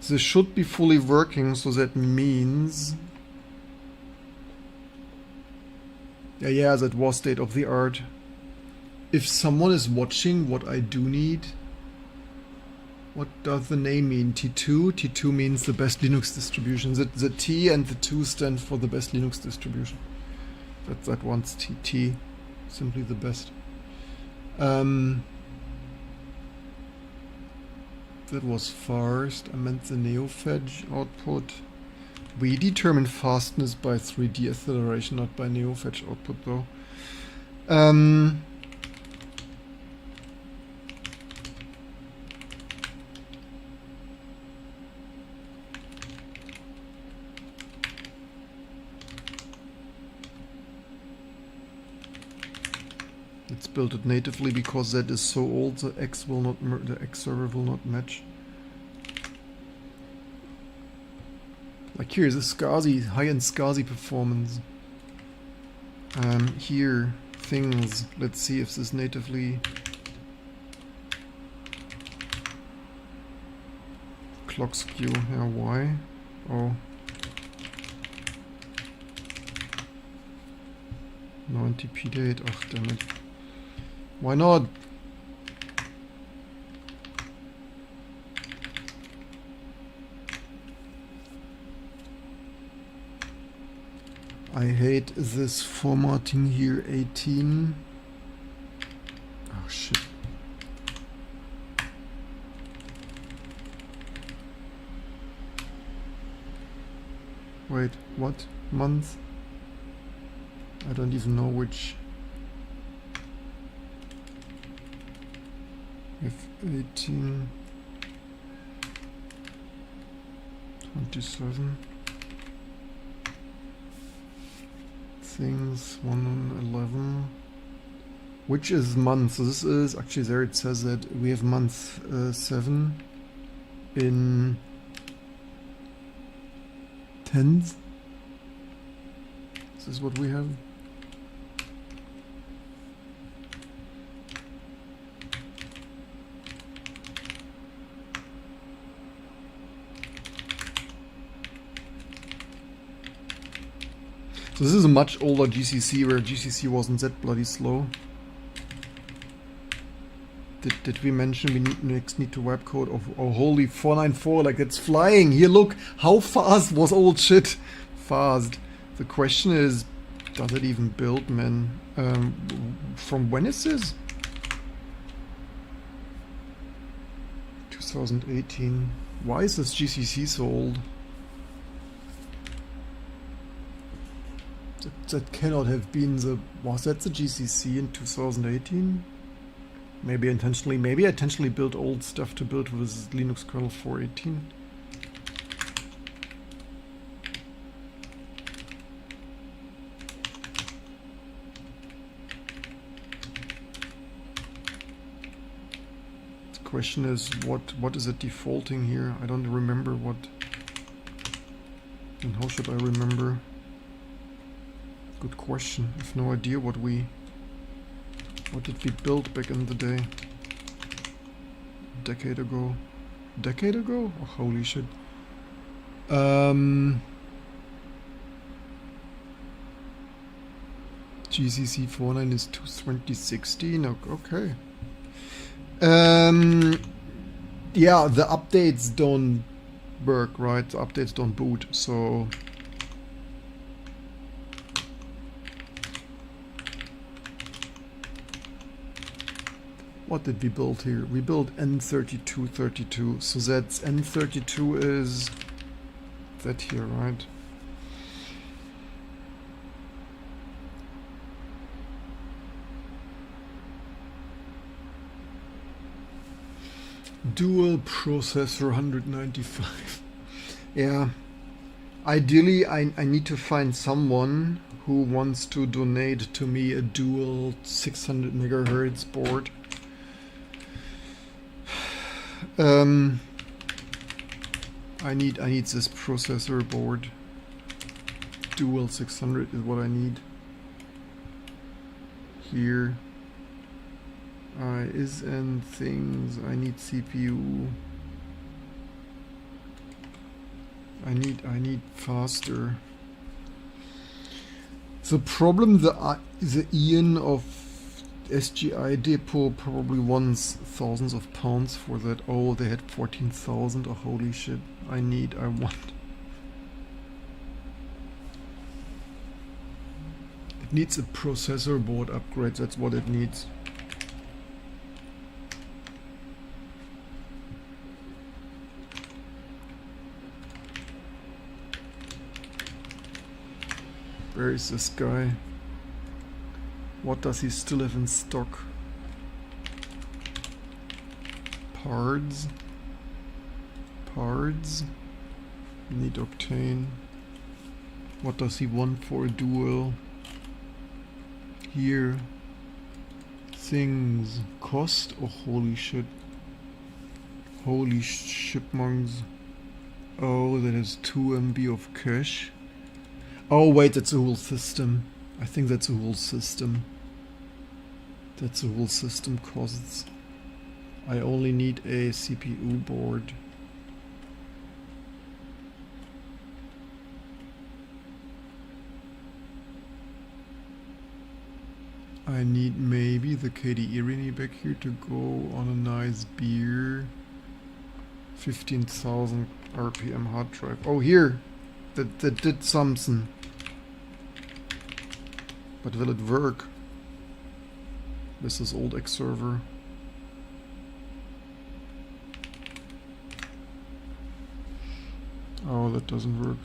Speaker 1: This should be fully working, so that means yeah, that was state of the art. If someone is watching what I do need, what does the name mean? T2? T2 means the best Linux distribution. The T and the 2 stand for the best Linux distribution. That one's TT. Simply the best. That was fast. I meant the NeoFetch output. We determine fastness by 3D acceleration, not by NeoFetch output though. Let's build it natively because that is so old. The X server will not match. Like here is a SCSI, high-end SCSI performance. Here, things. Let's see if this natively clock skew. Yeah, why? Oh. 90p date. Oh, damn it. Why not? I hate this formatting here, 18. Oh shit. Wait, what? Month? I don't even know which. F18 27 things 111. Which is month? So this is actually there. It says that we have month 7 in tens. This is what we have. So this is a much older GCC where GCC wasn't that bloody slow. Did we mention we next need to web code? Oh holy 494, like it's flying. Here look, how fast was old shit fast. The question is, does it even build, man? From when is this? 2018. Why is this GCC so old? That cannot have been the... Was that the GCC in 2018? Maybe intentionally. Maybe I intentionally built old stuff to build with Linux kernel 4.18. The question is, what is it defaulting here? I don't remember what. And how should I remember? Good question. I have no idea what did we build back in the day? A decade ago? Decade ago? Oh, holy shit. GCC 4.9 is 2016. Okay. Yeah, the updates don't work, right? The updates don't boot, so... What did we build here? We built N3232, so that's N32 is that here, right? Dual processor 195. Yeah. Ideally, I need to find someone who wants to donate to me a dual 600 megahertz board. I need this processor board. Dual 600 is what I need. Here. Is and things. I need CPU. I need faster. The problem, the Ian of SGI Depot probably wants thousands of pounds for that. Oh, they had 14,000. Oh, holy shit. I want. It needs a processor board upgrade. That's what it needs. Where is this guy? What does he still have in stock? Pards. Need Octane. What does he want for a dual? Here. Things. Cost? Oh, holy shit. Holy chipmunks. Oh, that is 2 MB of cache. Oh wait, that's a whole system. I think that's a whole system. That's a whole system costs. I only need a CPU board. I need maybe the KDE Irini back here to go on a nice beer. 15,000 RPM hard drive. Oh, here! That did something. But will it work? This is old X server. Oh, that doesn't work.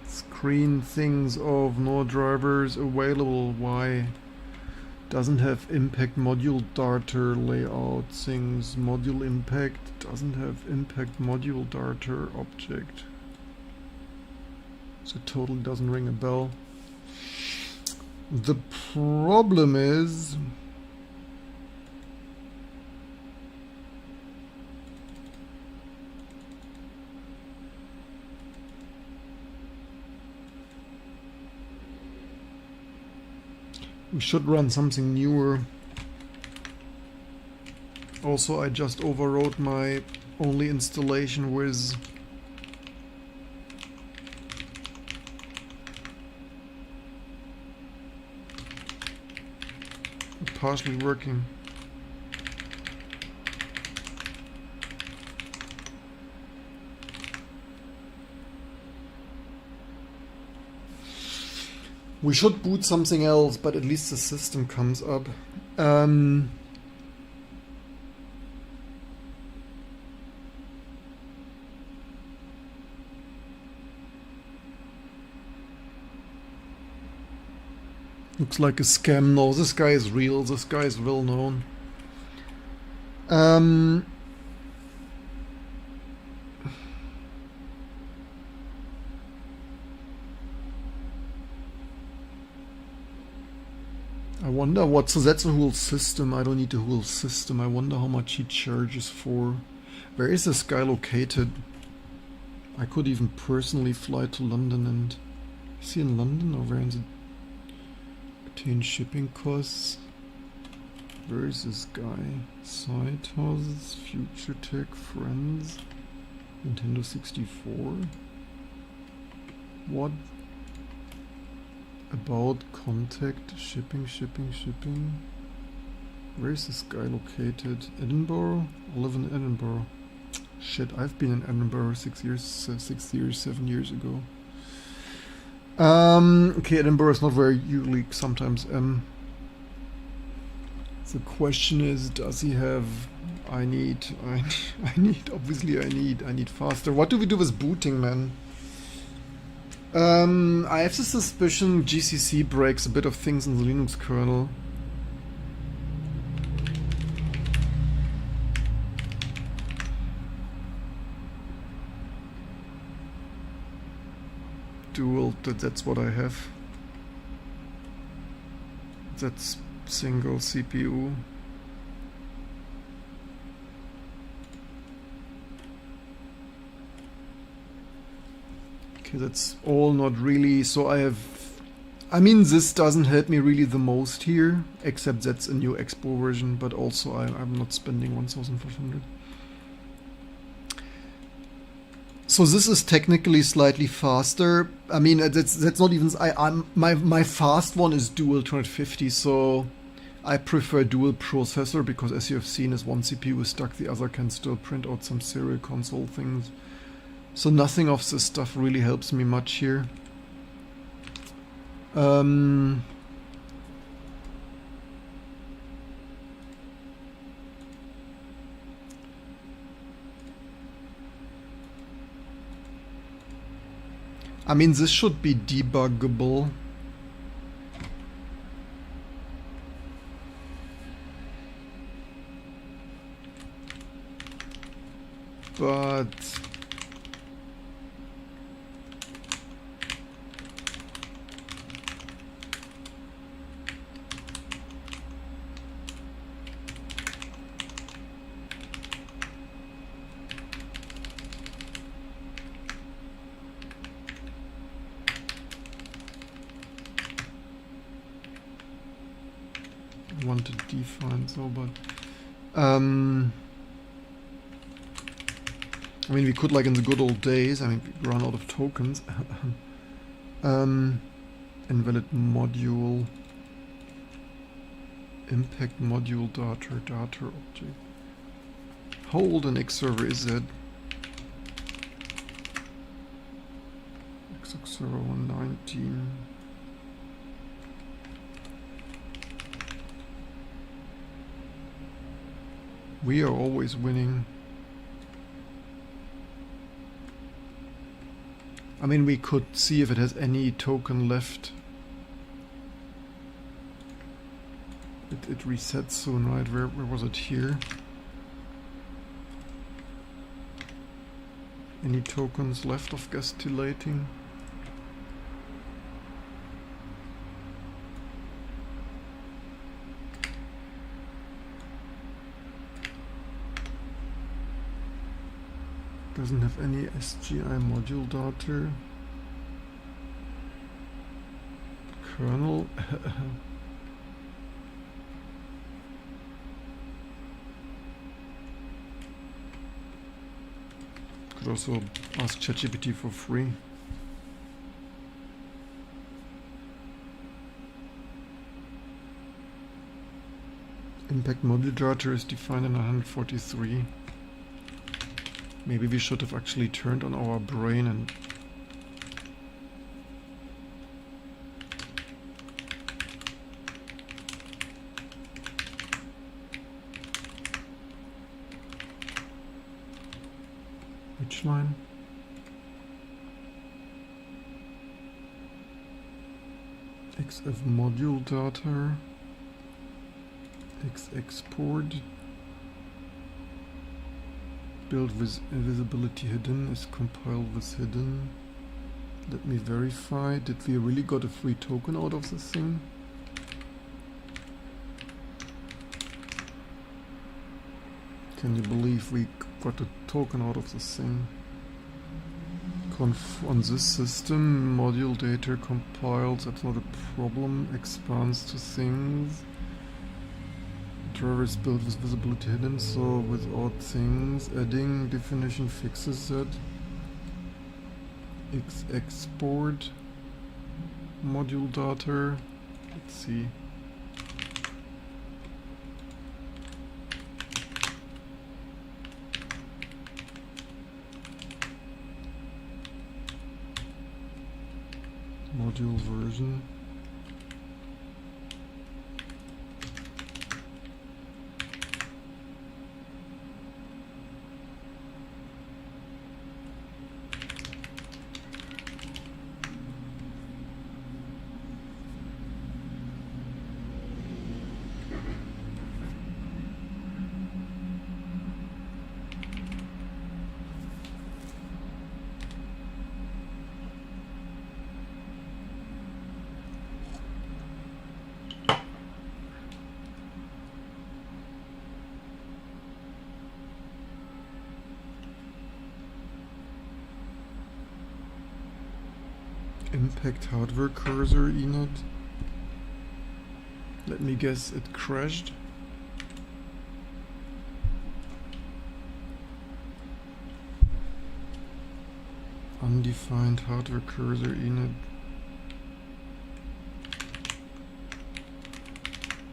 Speaker 1: Screen things of no drivers available. Why? Doesn't have impact module darter layout things. Module impact doesn't have impact module darter object. So totally doesn't ring a bell. The problem is we should run something newer. Also, I just overwrote my only installation with partially working. We should boot something else, but at least the system comes up. Looks like a scam. No, this guy is real. This guy is well known. I wonder what, so that's a whole system. I don't need a whole system. I wonder how much he charges for. Where is this guy located? I could even personally fly to London and... Is he in London or where is it? Obtain shipping costs. Where is this guy? Side houses, Future Tech, Friends, Nintendo 64. What about contact? Shipping. Where is this guy located? Edinburgh? I live in Edinburgh. Shit, I've been in Edinburgh 7 years ago. Okay, Edinburgh is not where you leak sometimes. The question is, does he have... I need faster. What do we do with booting, man? I have the suspicion GCC breaks a bit of things in the Linux kernel. Dual, that's what I have. That's single CPU. Okay, that's all not really, so I have... I mean, this doesn't help me really the most here, except that's a new Expo version, but also I'm not spending 1,500. So this is technically slightly faster. I mean, that's not even... My fast one is dual 250, so I prefer dual processor, because as you have seen, as one CPU is stuck, the other can still print out some serial console things. So nothing of this stuff really helps me much here. I mean, this should be debuggable. But... want to define so, but I mean, we could, like in the good old days, I mean, we run out of tokens. Invalid module, impact module data object. How old an X server is that? XX server 119. We are always winning. I mean, we could see if it has any token left. It resets soon, right? Where was it? Here? Any tokens left of gastillating? Doesn't have any SGI module data. Kernel. Could also ask ChatGPT for free. Impact module data is defined in 143. Maybe we should have actually turned on our brain and line. XF module data, X export, build with invisibility hidden is compiled with hidden. Let me verify, did we really got a free token out of this thing? Can you believe we got a token out of this thing? On this system, module data compiles, that's not a problem, expands to things. Driver is built with visibility hidden, so without things, adding definition fixes that. X export, module data, let's see. Module version. Impact hardware cursor init. Let me guess, it crashed. Undefined hardware cursor init.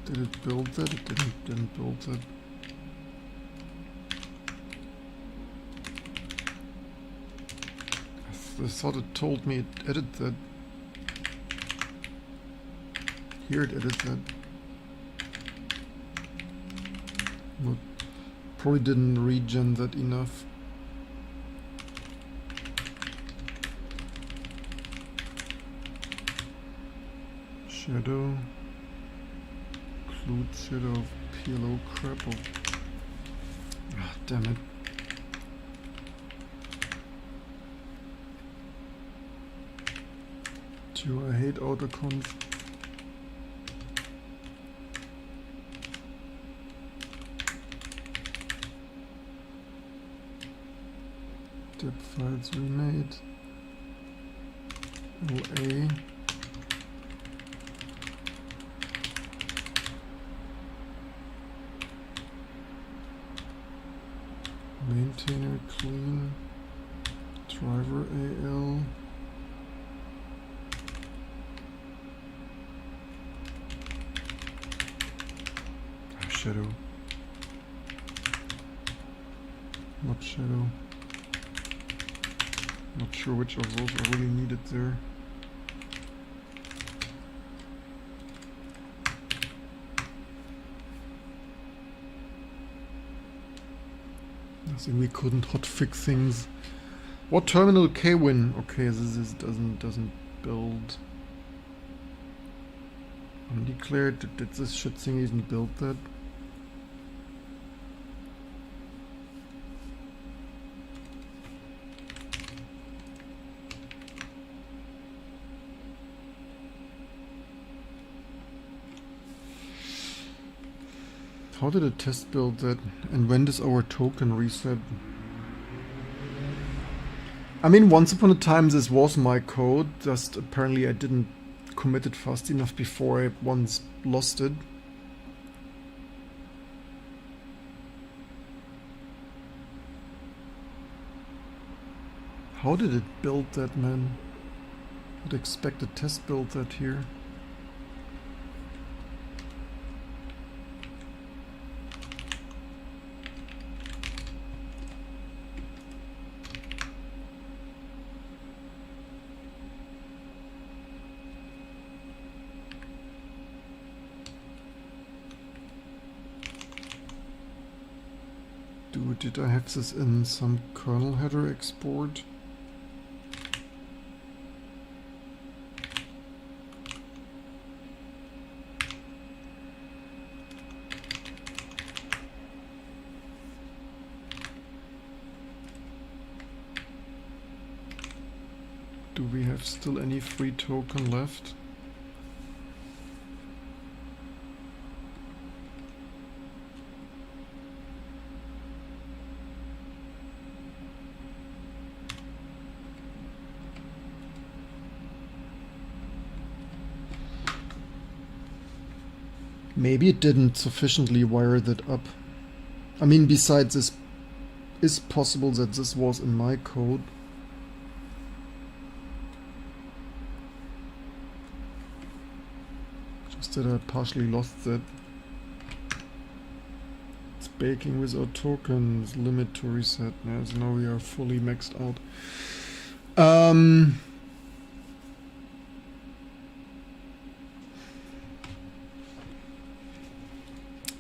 Speaker 1: Did it build that? It didn't build that. I thought it told me it edited that. Here it edited that. Not, probably didn't regen that enough. Shadow. Include shadow of PLO crap. Ah, damn it. I hate autoconf. Dip files remade. LA. Maintainer clean. Driver AL. Shadow. Not shadow. Not sure which of those are really needed there. I think we couldn't hotfix things. What terminal kwin? Okay, this doesn't build. Undeclared. Did this shit thing even build that? How did a test build that? And when does our token reset? I mean, once upon a time this was my code, just apparently I didn't commit it fast enough before I once lost it. How did it build that, man? I'd expect a test build that here. Did I have this in some kernel header export? Do we have still any free token left? Maybe it didn't sufficiently wire that up. I mean, besides, this is possible that this was in my code. Just that I partially lost that. It's baking without tokens, limit to reset. Yeah, so now we are fully maxed out.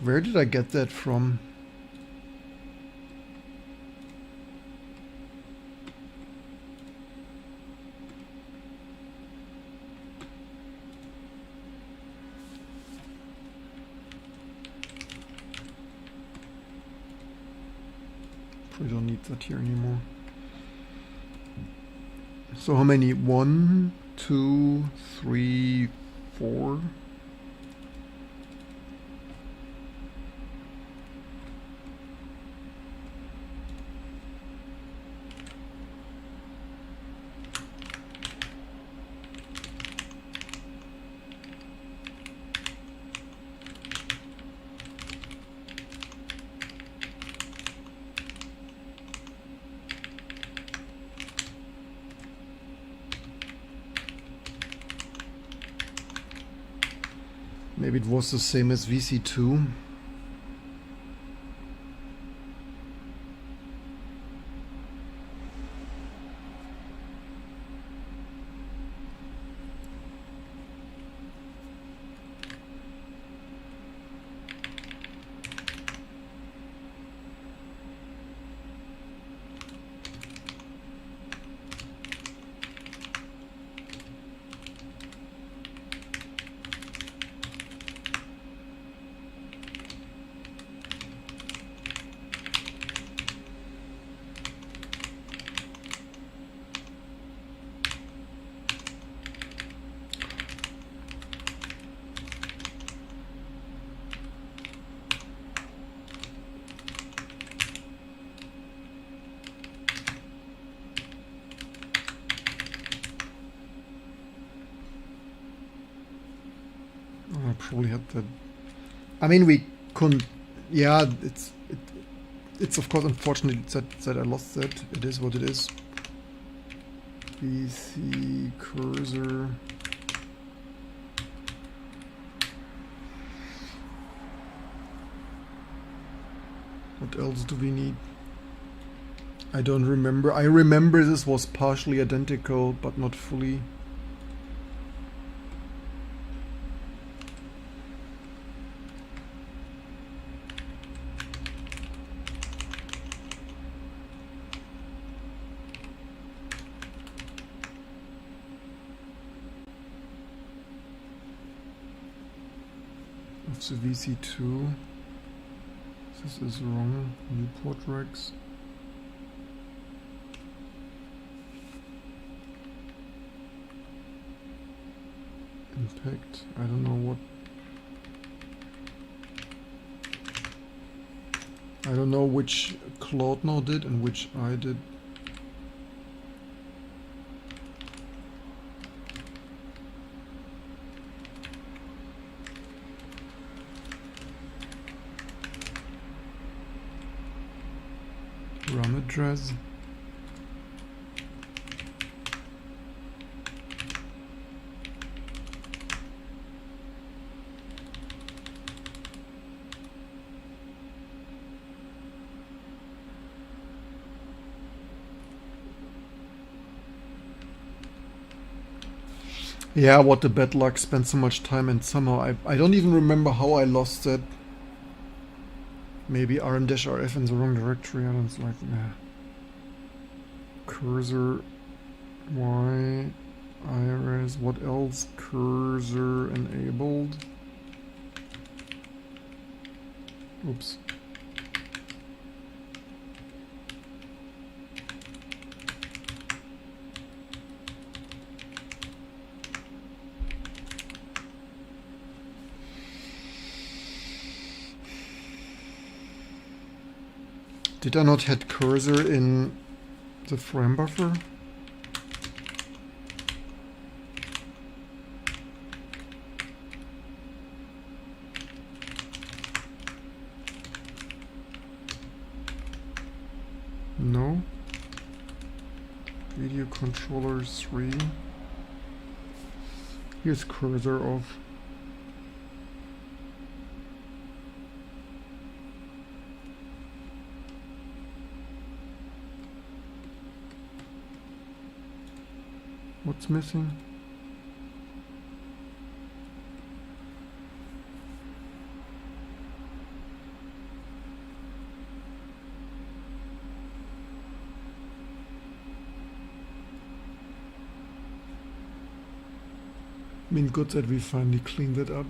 Speaker 1: Where did I get that from? Probably don't need that here anymore. So how many? 1, 2, 3, 4. Maybe it was the same as VC2. I probably had that. I mean, we couldn't. Yeah, it's of course unfortunate that I lost that. It is what it is. VC cursor. What else do we need? I don't remember. I remember this was partially identical, but not fully. Of the VC2. This is wrong. New port regs. Impact. I don't know what. I don't know which Claude now did and which I did. RAM address. Yeah, what the bad luck, spent so much time and somehow I don't even remember how I lost that. Maybe rm-rf in the wrong directory, I don't like that. Cursor, y, iris, what else? Cursor enabled. Oops. Did I not have cursor in the frame buffer? No. Video controller 3. Here's cursor off. What's missing? I mean, good that we finally cleaned it up.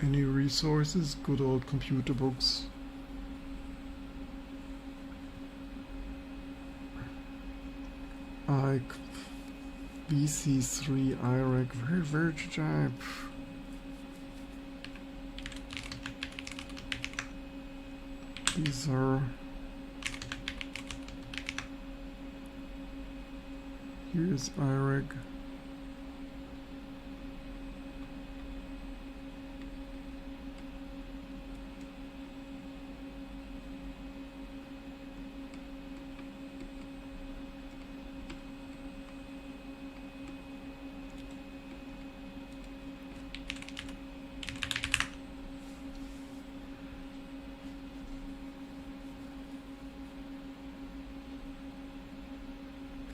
Speaker 1: Any resources? Good old computer books. Like BC3 IREC, very type. These are. Here's IREC.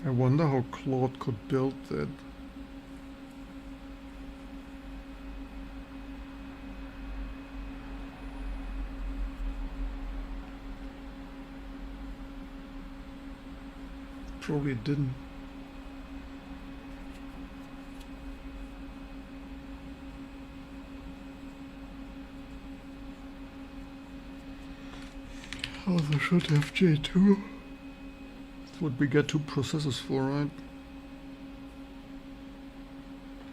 Speaker 1: I wonder how Claude could build that. Probably didn't. Also should have J2. What we get 2 processors for, right?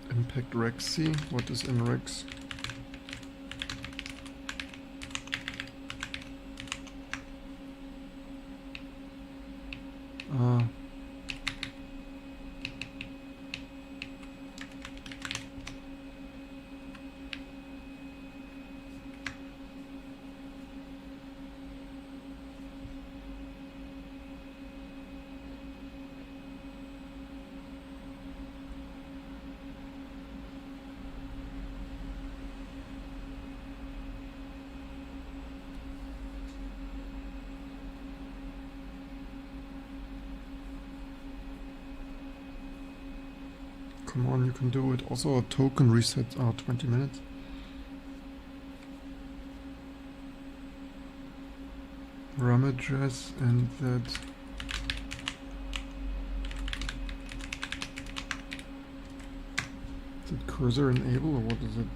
Speaker 1: Impact rexc. What is in rex? Come on, you can do it. Also, a token resets are 20 minutes. RAM address and that. Is it cursor enable or what is it?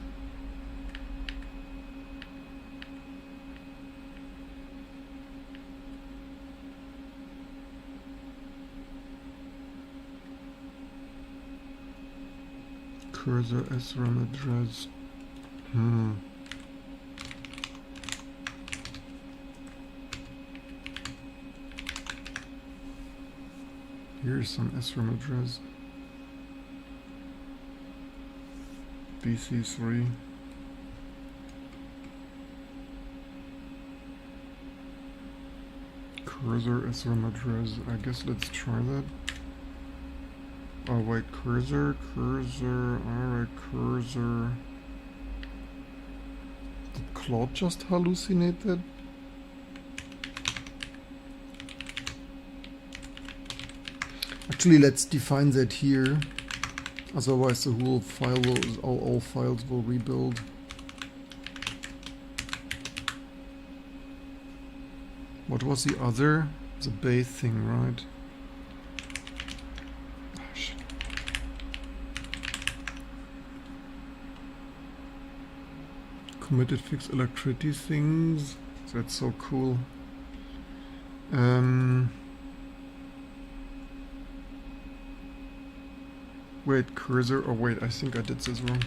Speaker 1: Cursor SRAM address. Here's some SRAM address. BC3. Cursor SRAM address. I guess let's try that. Oh wait, cursor, alright, cursor. Did Claude just hallucinate that? Actually, let's define that here. Otherwise the whole file will, all files will rebuild. What was the other? The base thing, right? Oh, shit. Committed fixed electricity things. That's so cool. Wait, cursor. Oh wait, I think I did this wrong.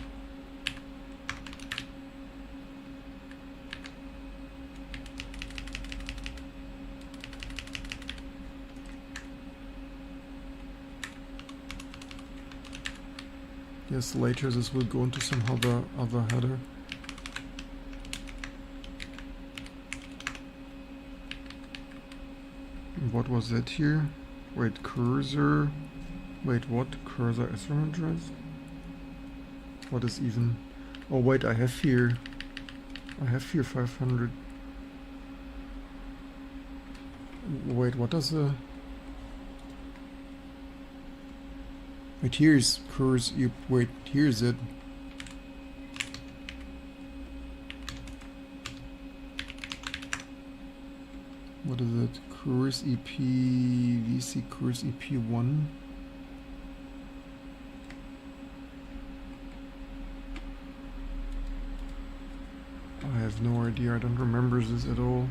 Speaker 1: Yes, later this will go into some other header. What was that here? Wait, cursor. Wait, what? Cursor SRAM address? What is even? Oh wait, I have here 500. Wait, what does the? Wait, here's cursor. Wait, here's it. What is it? Course EP VC course EP1. I have no idea. I don't remember this at all.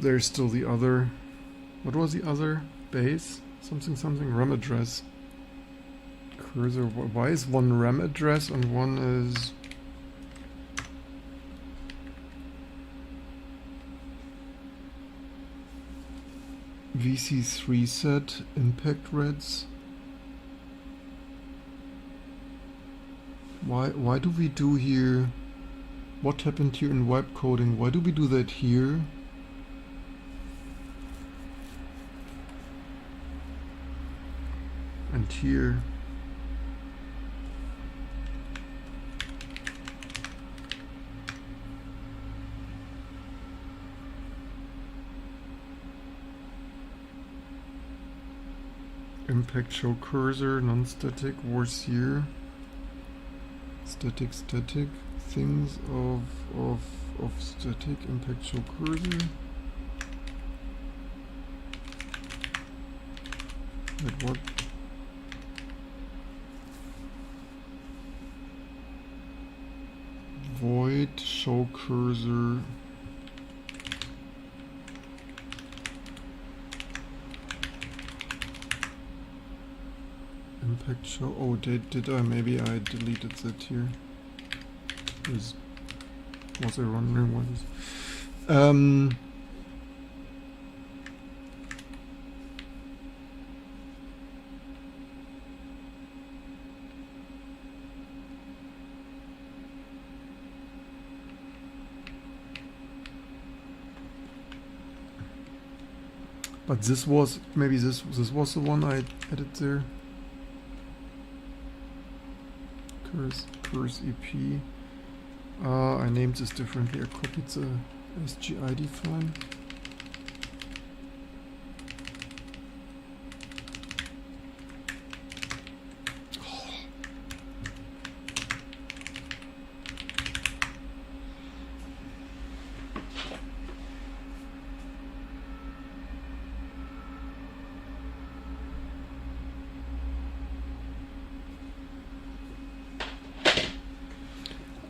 Speaker 1: There's still the other. What was the other? Base? Something RAM address. Cursor. Why is one RAM address and one is... VC3 set, impact reds. Why do we do here? What happened here in wipe coding? Why do we do that here? And here. Impact show cursor, non-static was here. Static things of static impact show cursor. Wait, what? Void show cursor. Impact show. Oh, did I? Maybe I deleted that here. Was I wondering what is? But this was maybe this was the one I added there. Curse EP. I named this differently. I copied the SGID file.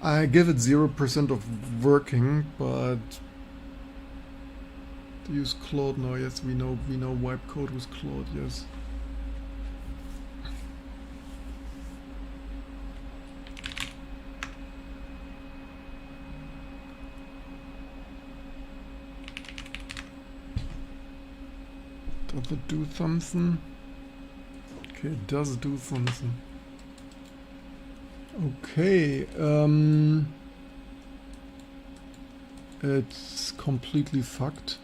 Speaker 1: I give it 0% of working, but to use Claude now, yes, we know wipe code with Claude, yes. Does it do something? Okay, it does do something. Okay, it's completely fucked.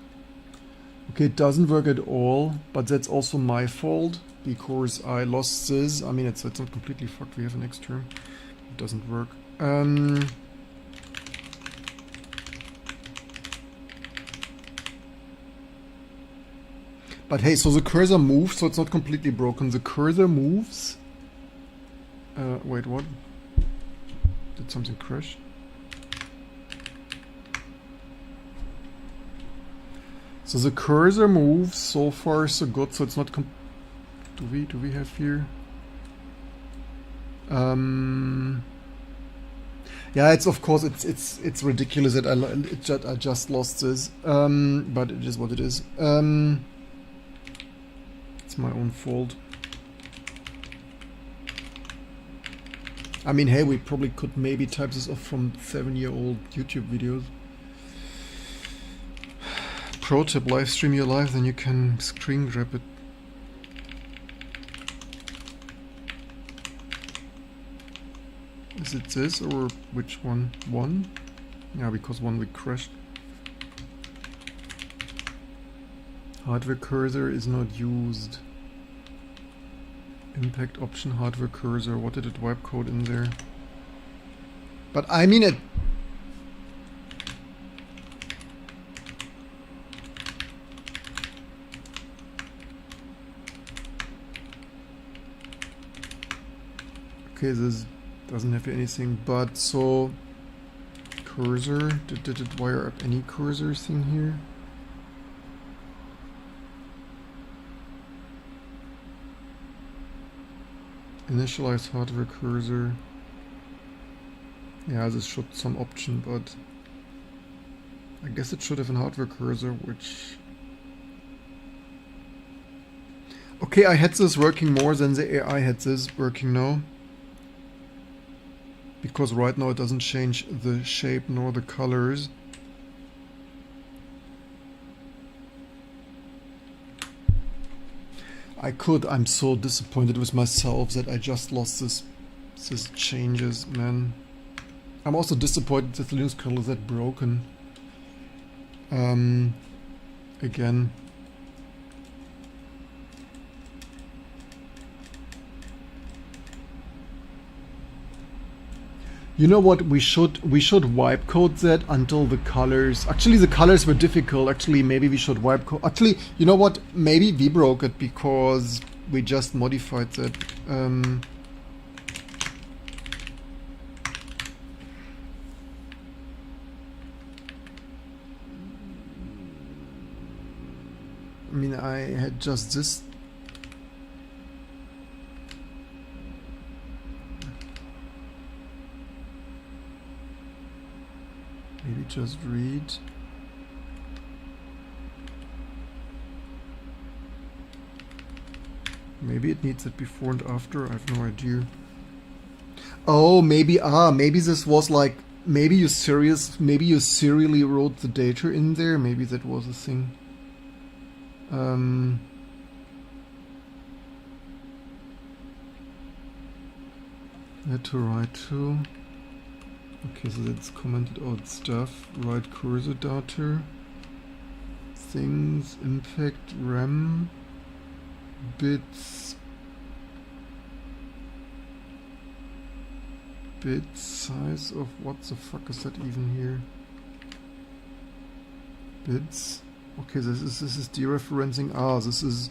Speaker 1: Okay, it doesn't work at all, but that's also my fault because I lost this. I mean, it's not completely fucked. We have an X term. It doesn't work. But hey, so the cursor moves, so it's not completely broken. The cursor moves. Wait, what? Did something crash? So the cursor moves, so far so good, so it's not do we have here? Yeah, it's of course it's ridiculous that I just lost this. But it is what it is. It's my own fault. I mean, hey, we probably could maybe type this off from 7-year-old YouTube videos. Pro tip, live stream your live, then you can screen grab it. Is it this or which one? One? Yeah, because one we crashed. Hardware cursor is not used. Impact option hardware cursor. What did it wipe code in there? But I mean it. Okay, this doesn't have anything, but so cursor. Did it wire up any cursor thing here? Initialize hardware cursor. Yeah, this should some option, but I guess it should have a hardware cursor, which... Okay, I had this working more than the AI had this working now. Because right now it doesn't change the shape nor the colors. I'm so disappointed with myself that I just lost this changes, man. I'm also disappointed that the Linux kernel is that broken. Again. You know what, we should wipe code that until the colors... Actually, the colors were difficult. Actually, maybe we should wipe code... Actually, you know what, maybe we broke it because we just modified that. I mean, I had just this... Maybe just read. Maybe it needs it before and after, I have no idea. Oh, maybe maybe this was like, maybe you serially wrote the data in there, maybe that was a thing. Had to write to. Okay, so that's commented out stuff. Write cursor data. Things, impact, RAM, bits. Bit size of what the fuck is that even here? Bits. Okay, this is dereferencing. Ah, this is.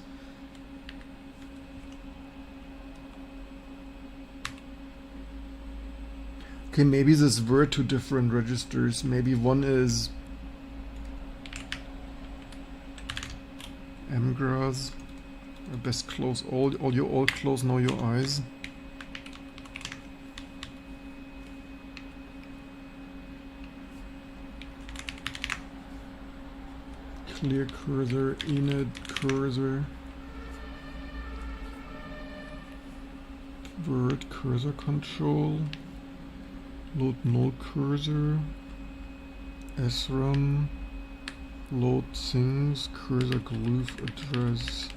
Speaker 1: Okay, maybe this were two different registers. Maybe one is mgras. Best close all close now your eyes. Clear cursor, init cursor. Word cursor control. Load null cursor, SRAM, load things, cursor glyph address.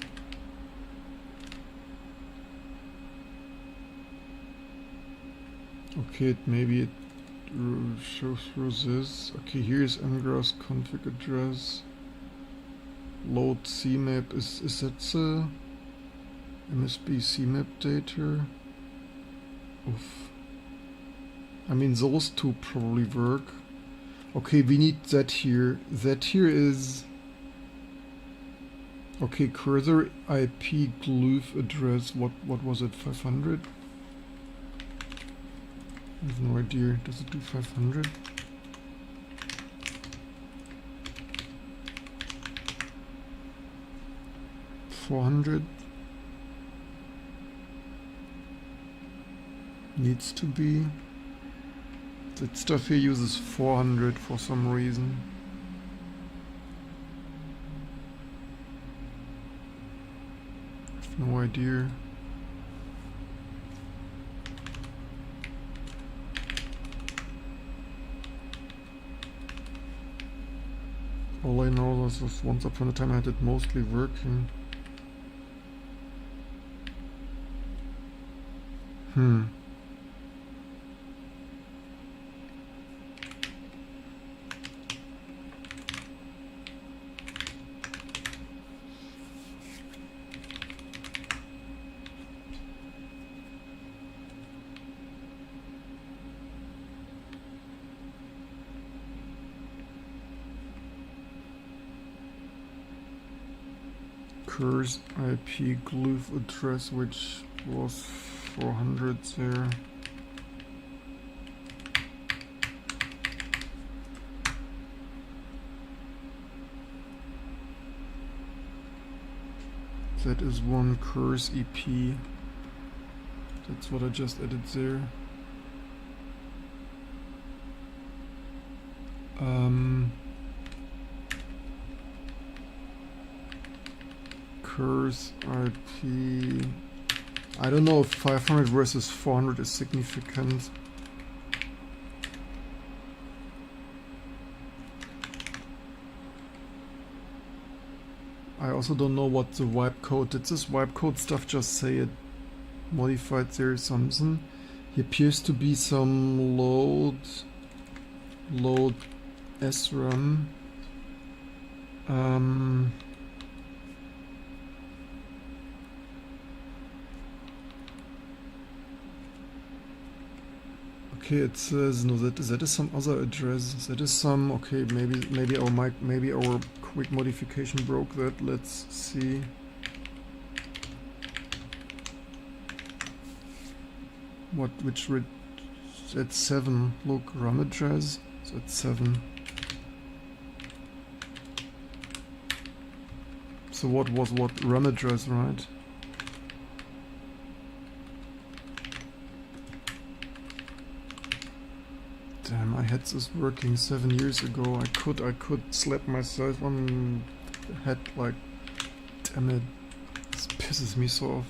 Speaker 1: Okay, maybe it shows through this. Okay, here's mgras config address. Load CMap, is that the... MSB CMap data. Oof. I mean, those two probably work. Okay, we need that here. That here is... Okay, cursor IP glyph address. What was it? 500? I have no idea. Does it do 500? $400 needs to be. That stuff here uses 400 for some reason. I have no idea. All I know is that once upon a time I had it mostly working. Curse IP glyph address, which was 400 there. That is one curse EP. That's what I just added there. Curse IP. I don't know if 500 versus 400 is significant. I also don't know what the wipe code. Did this wipe code stuff just say it modified there something? Here appears to be some load SRAM. Okay, it says no. That is some other address. That is some. Okay, maybe our quick modification broke that. Let's see. That's 7. Look, RAM address. That's 7. So what was what RAM address, right? Damn, I had this working 7 years ago. I could slap myself on the head like, damn it, this pisses me so off.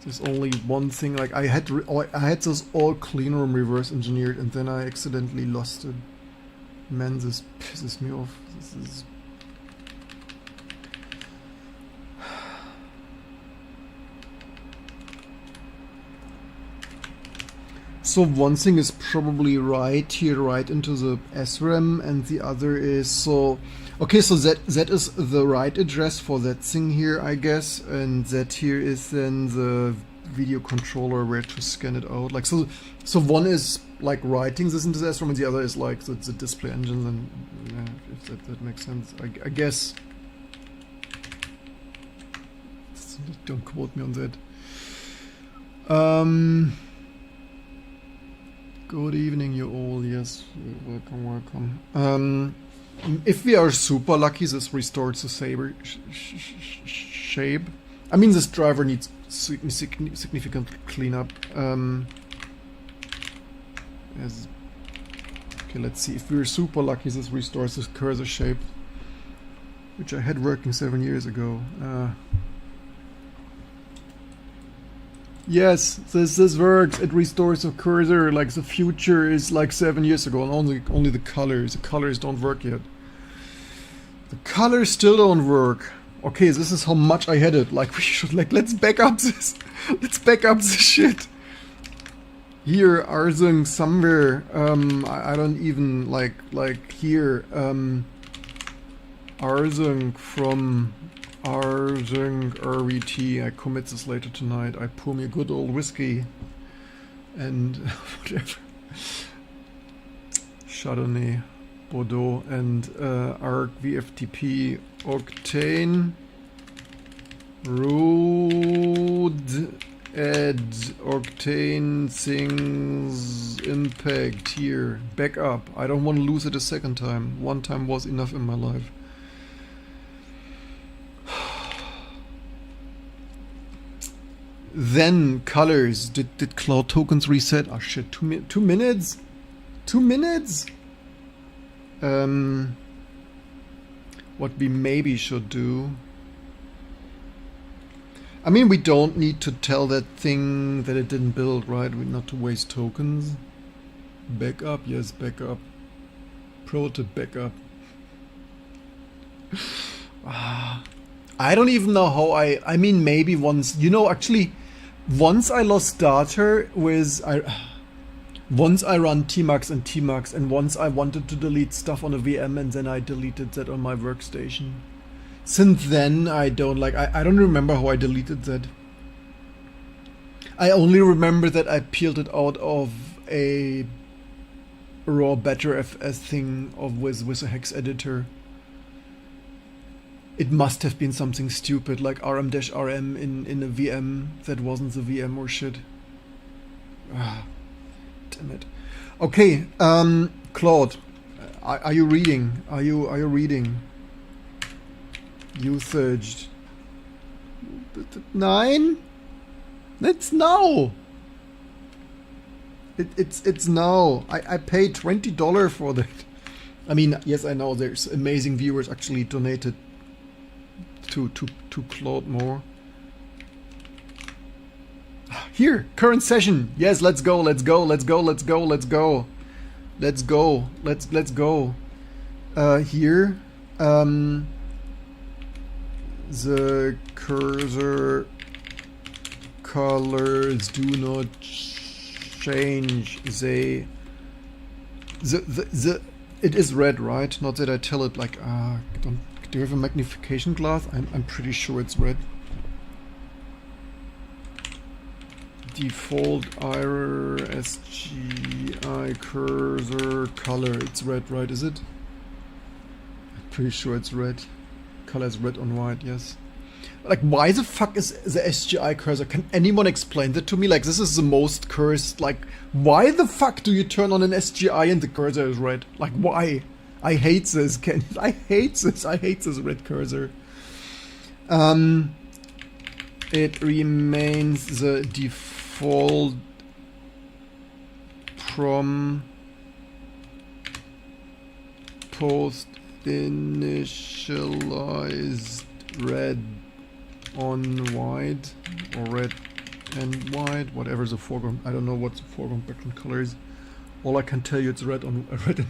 Speaker 1: There's only one thing, like I had this all clean room reverse engineered and then I accidentally lost it. Man, this pisses me off. This is... So one thing is probably right here, right into the SRAM, and the other is so... Okay, so that is the right address for that thing here, I guess, and that here is then the video controller where to scan it out. Like so one is like writing this into the SRAM, and the other is like the display engine. And yeah, if that makes sense, I guess. Don't quote me on that. Good evening, you all. Yes, welcome. If we are super lucky, this restores the saber shape. I mean, this driver needs significant cleanup. Okay, let's see. If we're super lucky, this restores this cursor shape, which I had working 7 years ago. Yes, this works. It restores the cursor. Like the future is like 7 years ago, and only the colors. The colors don't work yet. The colors still don't work. Okay, this is how much I had it. Like we should let's back up this. Let's back up this shit. Here, Arsung somewhere. I don't even like here. Arsung from Arzing RVT. I commit this later tonight. I pour me a good old whiskey and whatever. Chardonnay, Bordeaux, and ARC VFTP Octane Road Ed Octane Things Impact here. Backup. I don't want to lose it a second time. One time was enough in my life. Then colors. Did cloud tokens reset? Oh shit, 2 minutes? 2 minutes? What we maybe should do. I mean, we don't need to tell that thing that it didn't build, right? We not to waste tokens. Backup, yes, backup. Prototype backup. I don't even know how I mean, maybe once, you know, actually, once I lost data with, once I run Tmax and Tmax, and once I wanted to delete stuff on a VM and then I deleted that on my workstation. Since then, I don't remember how I deleted that. I only remember that I peeled it out of a raw BetterFS thing with a hex editor. It must have been something stupid like rm-rm in a VM that wasn't the VM or shit. Damn it. Okay, Claude, are you reading? Are you reading? Usage 9? It's now. It's now. I paid $20 for that. I mean, yes, I know there's amazing viewers actually donated to Claude more. Here, current session. Yes, let's go. Let's go. Let's go. Let's go. Let's go. Let's go. Let's go. Here, the cursor colors do not change. They it is red, right? Not that I tell it like do you have a magnification glass? I'm pretty sure it's red. Default Sgi cursor color. It's red, right? Is it? I'm pretty sure it's red. Color is red on white, yes. Like, why the fuck is the Sgi cursor? Can anyone explain that to me? Like, this is the most cursed. Like, why the fuck do you turn on an Sgi and the cursor is red? Like, why? I hate this. I hate this. I hate this red cursor. It remains the default from post initialized red on white or red and white, whatever the foreground. I don't know what the foreground background color is. All I can tell you, it's red on red and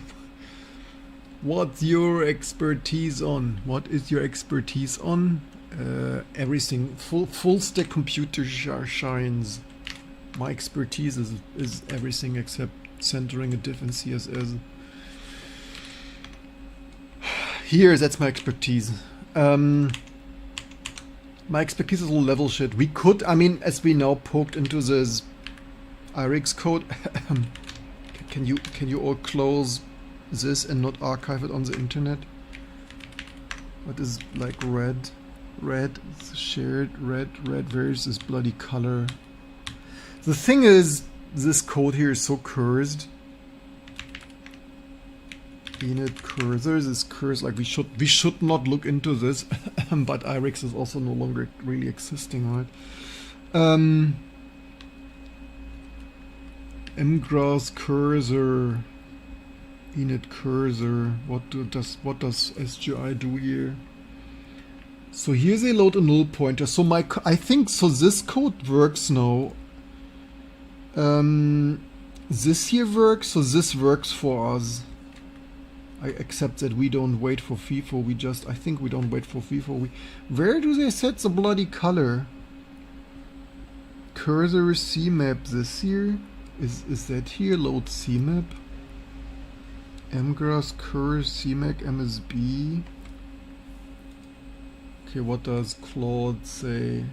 Speaker 1: what's your expertise on? What is your expertise on? Everything. Full stack computer shines. My expertise is everything except centering a diff in CSS. Here, that's my expertise. My expertise is all level shit. We could, I mean, as we now poked into this IRIX code, can you all close this and not archive it on the internet? What is like red? Red, shared, red, where's this bloody color? The thing is, this code here is so cursed. Init cursors is cursed, like we should not look into this, but IRIX is also no longer really existing, right? mgrass cursor, init cursor, what does Sgi do here? So here's a load a null pointer. So I think so this code works now. This here works, so this works for us. I accept that we don't wait for FIFO, I think we don't wait for FIFO. Where do they set the bloody color? Cursor CMap this here? Is that here? Load CMap? mgrass cursor CMAC MSB? Okay, what does Claude say?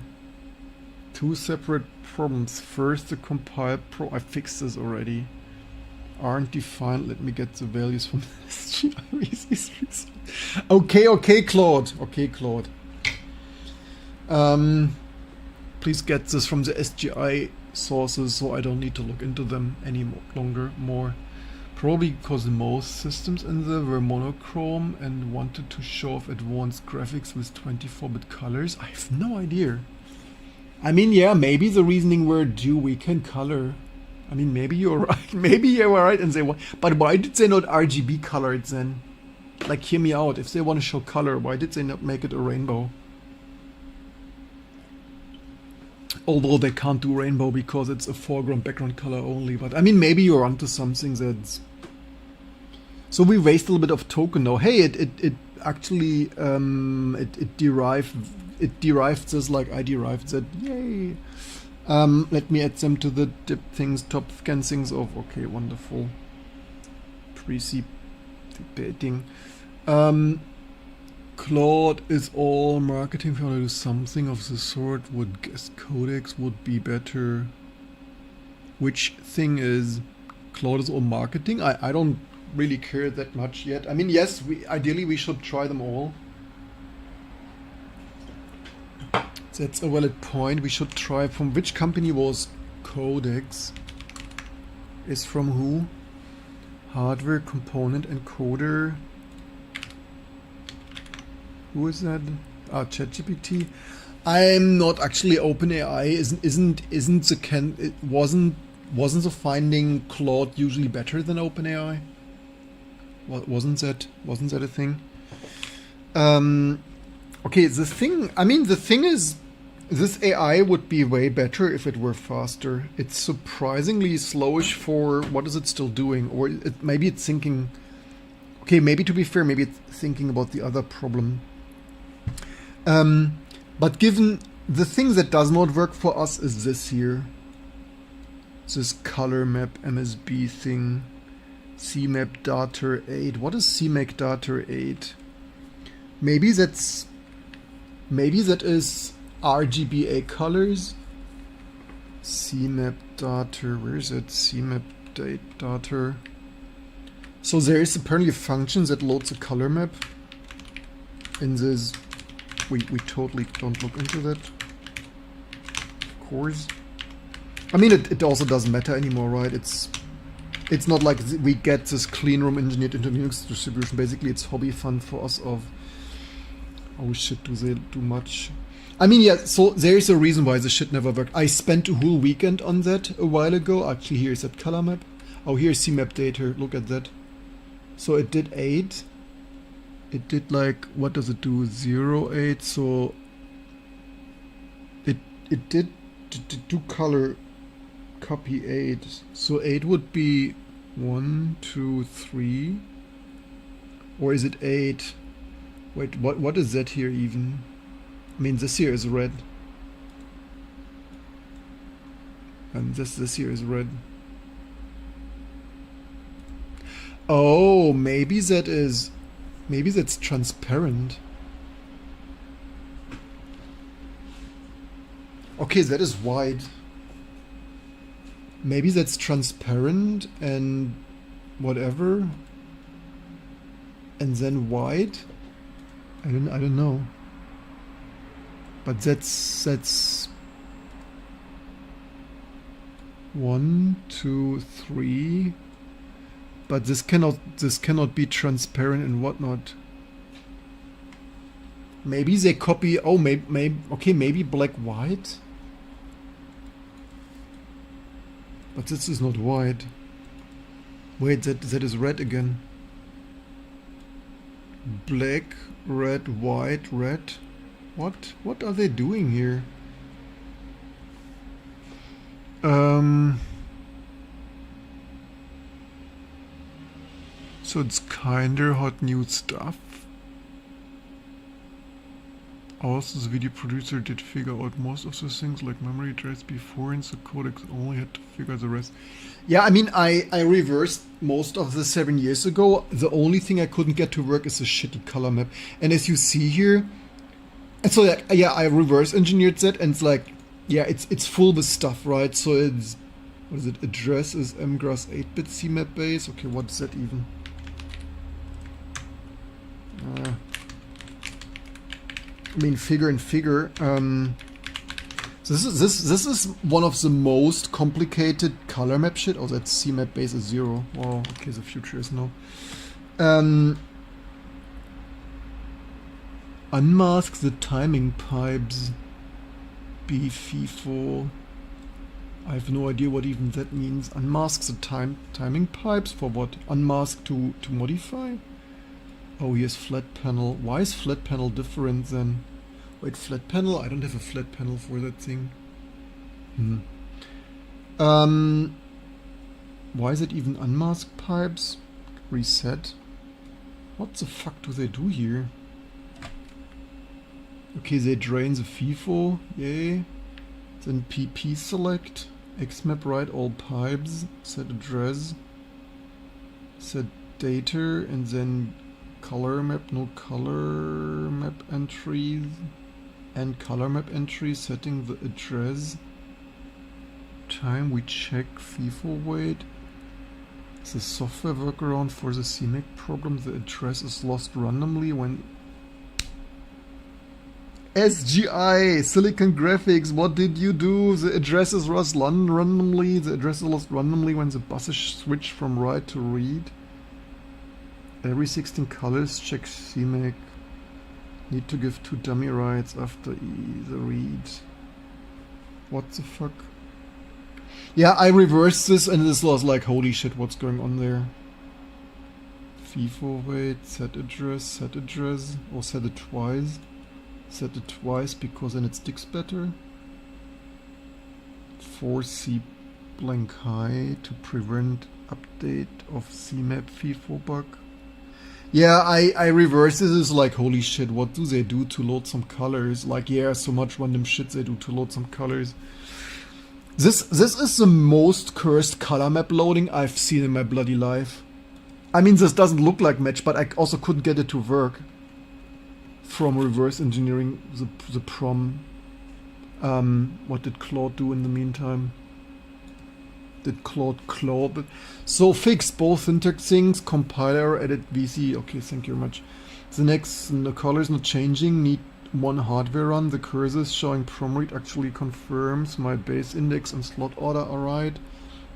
Speaker 1: Two separate problems. First, the compile I fixed this already. Aren't defined. Let me get the values from Sgi. Okay, Claude. Okay, Claude. Please get this from the SGI sources, so I don't need to look into them any longer. Probably because most systems in there were monochrome and wanted to show off advanced graphics with 24-bit colors. I have no idea. I mean, yeah, maybe the reasoning were we can color. I mean, maybe you're right. Maybe you were right and say, but why did they not RGB color it then? Like, hear me out. If they want to show color, why did they not make it a rainbow? Although they can't do rainbow because it's a foreground background color only. But I mean, maybe you're onto something that's... So we waste a little bit of token now. Hey, it actually it derived this like I derived that. Yay! Let me add them to the dip things, top scan things of. Okay, wonderful. Precipitating. Claude is all marketing. If you want to do something of the sort, would guess Codex would be better. Which thing is Claude is all marketing? I don't really care that much yet. I mean, yes, ideally we should try them all. That's a valid point. We should try. From which company was Codex? Is from who? Hardware Component Encoder. Who is that? ChatGPT. I'm not actually OpenAI. Wasn't the finding Claude usually better than OpenAI? Wasn't that a thing? Okay, the thing is, this AI would be way better if it were faster. It's surprisingly slowish for what is it still doing, or maybe it's thinking. Okay, maybe to be fair, maybe it's thinking about the other problem. But given the thing that does not work for us is this here, this color map MSB thing. CMap data 8. What is CMake data 8? Maybe that is RGBA colors. CMap data. Where is it? CMap data. So there is apparently a function that loads a color map. In this, we totally don't look into that. Of course. I mean, it also doesn't matter anymore, right? It's not like we get this clean room engineered into Linux distribution. Basically, it's hobby fun for us of, oh shit, do they do much? I mean, yeah, so there's a reason why this shit never worked. I spent a whole weekend on that a while ago. Actually, here's that color map. Oh, here's CMap data. Look at that. So it did 8. It did like, what does it do? 0, 8. So it did do color copy 8. So 8 would be 1, 2, 3. Or is it 8? Wait, what is that here even? I mean, this here is red. And this here is red. Oh, maybe that's transparent. Okay, that is white. Maybe that's transparent and whatever. And then white. I don't know. But that's 1, 2, 3. But this cannot be transparent and whatnot. Maybe they copy. Oh, maybe black white. But this is not white. Wait, that is red again. Black, red, white, red. What are they doing here? So it's kinda hot new stuff. Also, the video producer did figure out most of the things like memory drives before, and the codecs only had to figure the rest. Yeah, I mean, I reversed most of this 7 years ago. The only thing I couldn't get to work is a shitty color map. And as you see here, And so yeah, I reverse engineered that, and it's like, yeah, it's full with stuff, right? So it's, what is it? Address is mgrass 8-bit CMap base. Okay, what is that even? I mean, figure and figure. So this is one of the most complicated color map shit. Oh, that's CMap base is 0. Wow. Okay, the future is no. Unmask the timing pipes. B-FIFO. I have no idea what even that means. Unmask the timing pipes for what? Unmask to modify? Oh, here's flat panel. Why is flat panel different than... Wait, flat panel? I don't have a flat panel for that thing. Why is it even unmask pipes? Reset. What the fuck do they do here? Okay, they drain the FIFO. Yay. Then PP select. Xmap write all pipes. Set address. Set data. And then color map. No color map entries. And color map entry. Setting the address. Time we check FIFO weight. The software workaround for the CMake problem. The address is lost randomly when... SGI, Silicon Graphics, what did you do? The address is lost randomly. The address is lost randomly when the bus is switched from write to read. Every 16 colors, check CMake. Need to give 2 dummy writes after the read. What the fuck? Yeah, I reversed this and this was like, holy shit, what's going on there? FIFO weight, set address, or set it twice. Set it twice because then it sticks better. 4C blank high to prevent update of CMap FIFO bug. Yeah, I reversed this. Is like, holy shit, what do they do to load some colors? Like, yeah, so much random shit they do to load some colors. This is the most cursed color map loading I've seen in my bloody life. I mean, this doesn't look like match, but I also couldn't get it to work. From reverse engineering the prom. What did Claude do in the meantime? Did Claude? So fix both syntax things, compiler, edit VC. Okay, thank you very much. The next, the color is not changing, need one hardware run. The cursor is showing prom read actually confirms my base index and slot order are right.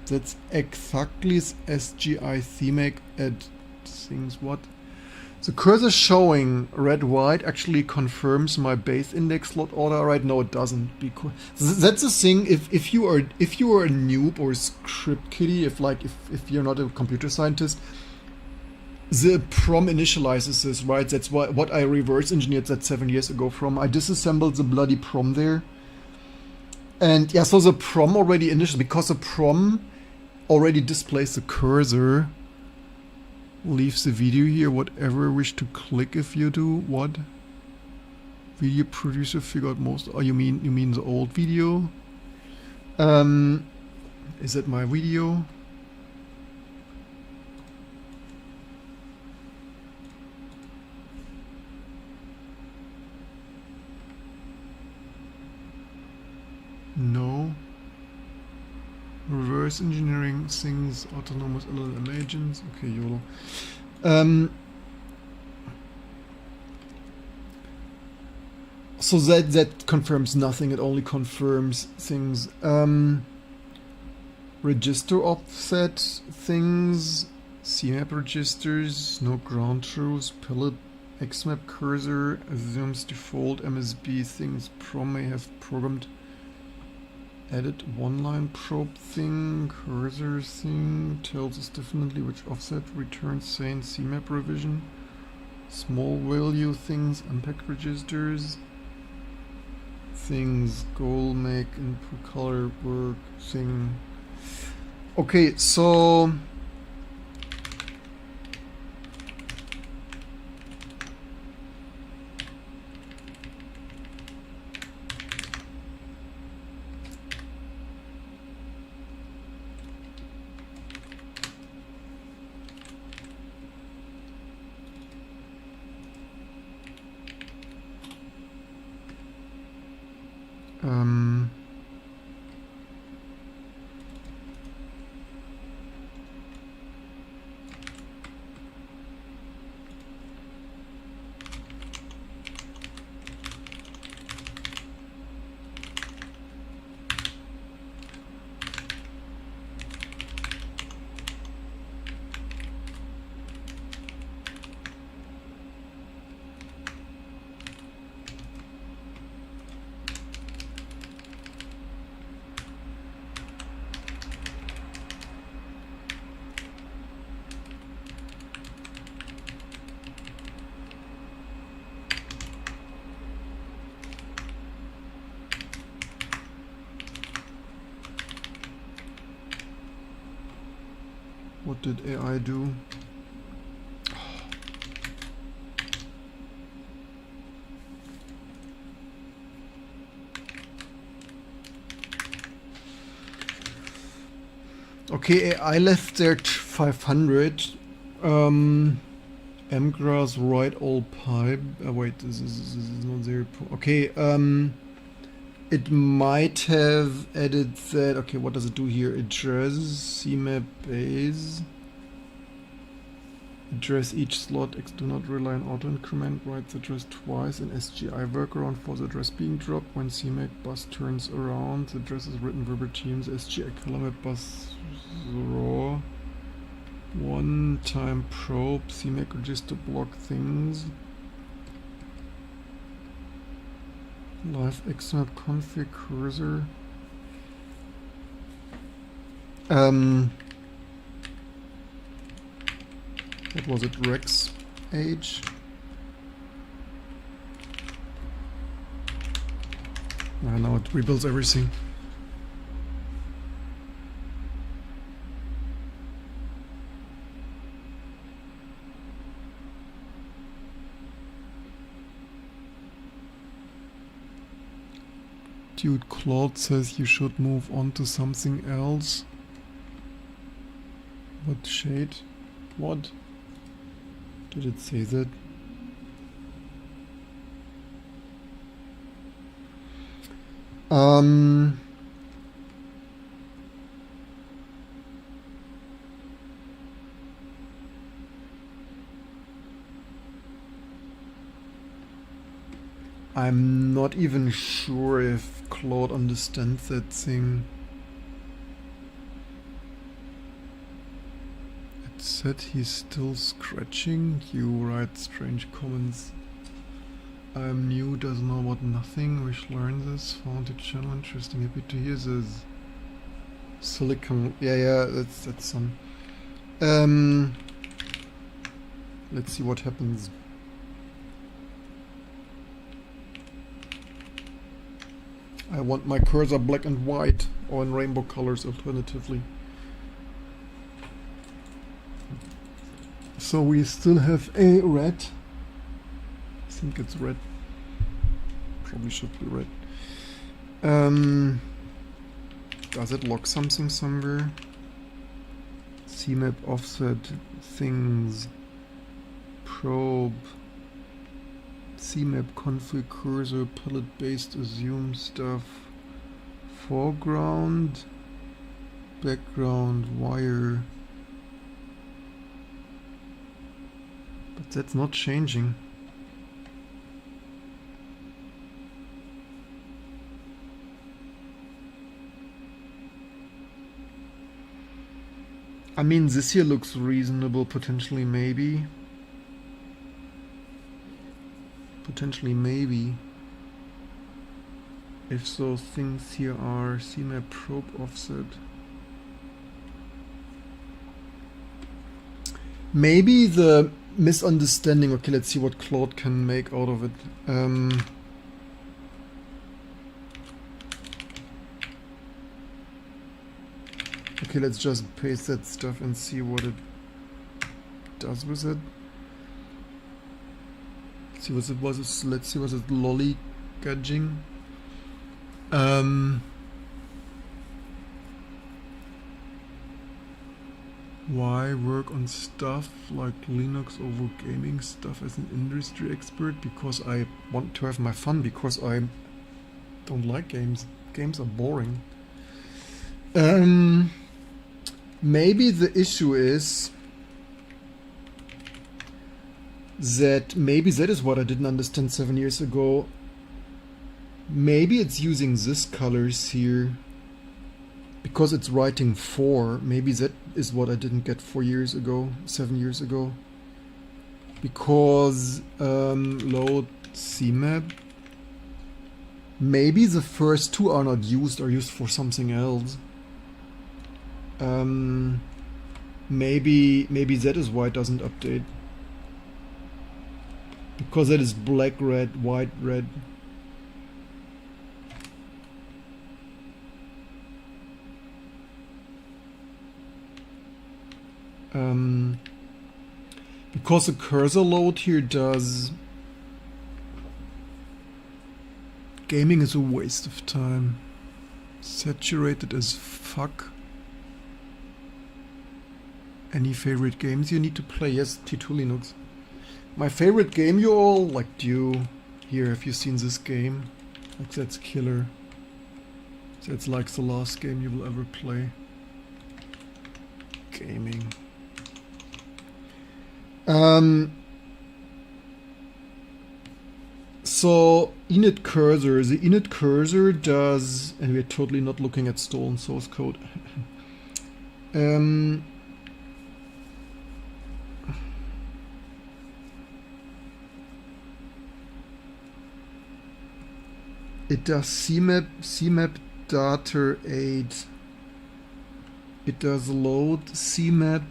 Speaker 1: That's exactly SGI CMake at things what? The cursor showing red white actually confirms my base index slot order right? No, it doesn't, because that's the thing. If you are a noob or a script kiddie, if you're not a computer scientist, the prom initializes this, right? That's what I reverse engineered that 7 years ago from. I disassembled the bloody prom there. And yeah, so the prom already initialized, because the prom already displays the cursor. Leaves the video here, whatever wish to click if you do. What? Video producer figured most. Oh, you mean the old video? Is that my video? No. Reverse engineering things, autonomous LLM agents. Okay, YOLO. So that confirms nothing. It only confirms things. Register offset things. CMap registers. No ground truths. Palette Xmap cursor assumes default MSB things. Prom may have programmed. Edit one-line probe thing, cursor thing, tells us definitely which offset, returns sane CMap revision, small value things, unpack registers, things, goal, make, input, color, work, thing. Okay, so... What did AI do? Okay, AI left there 500. Mgrass right all pipe. Wait, this is not 0. Okay, it might have added that. Okay, what does it do here? Address CMAP base. Address each slot. X do not rely on auto increment. Write the address twice. An SGI workaround for the address being dropped. When CMAC bus turns around, the address is written verbatim. The SGI color map bus raw. One time probe. CMAC register block things. Live XMAP config cursor. What was it? Rex age. Now it rebuilds everything. Dude, Claude says you should move on to something else. What shade? What? Did it say that? I'm not even sure if Claude understands that thing. It said he's still scratching. You write strange comments. I'm new, doesn't know about nothing. Wish learn this. Found the channel interesting. Happy to hear this. Silicon. Yeah, that's some. Let's see what happens. I want my cursor black and white, or in rainbow colors alternatively. So we still have a red. I think it's red. Probably should be red. Does it lock something somewhere? CMAP offset things. Probe. CMAP config cursor, palette based assume stuff, foreground, background, wire. But that's not changing. I mean, this here looks reasonable, potentially maybe. Potentially maybe. If so, things here are CMAP probe offset. Maybe the misunderstanding. Okay, let's see what Claude can make out of it. Okay, let's just paste that stuff and see what it does with it. Let's see what it was. Let's see what it lollygagging. Why work on stuff like Linux over gaming stuff as an industry expert? Because I want to have my fun, because I don't like games. Games are boring. Maybe the issue is that maybe that is what I didn't understand 7 years ago. Maybe it's using this colors here because it's writing 4. Maybe that is what I didn't get 7 years ago. Because load CMAP. Maybe the first two are not used, or used for something else. Maybe that is why it doesn't update. Because that is black, red, white, red. Because the cursor load here does... Gaming is a waste of time. Saturated as fuck. Any favorite games you need to play? Yes, T2 Linux. My favorite game, you all, like Dew. Here, have you seen this game? Like, that's killer. That's like the last game you will ever play. Gaming. So, init cursor. The init cursor does... And we're totally not looking at stolen source code. It does CMap data 8. It does load CMap.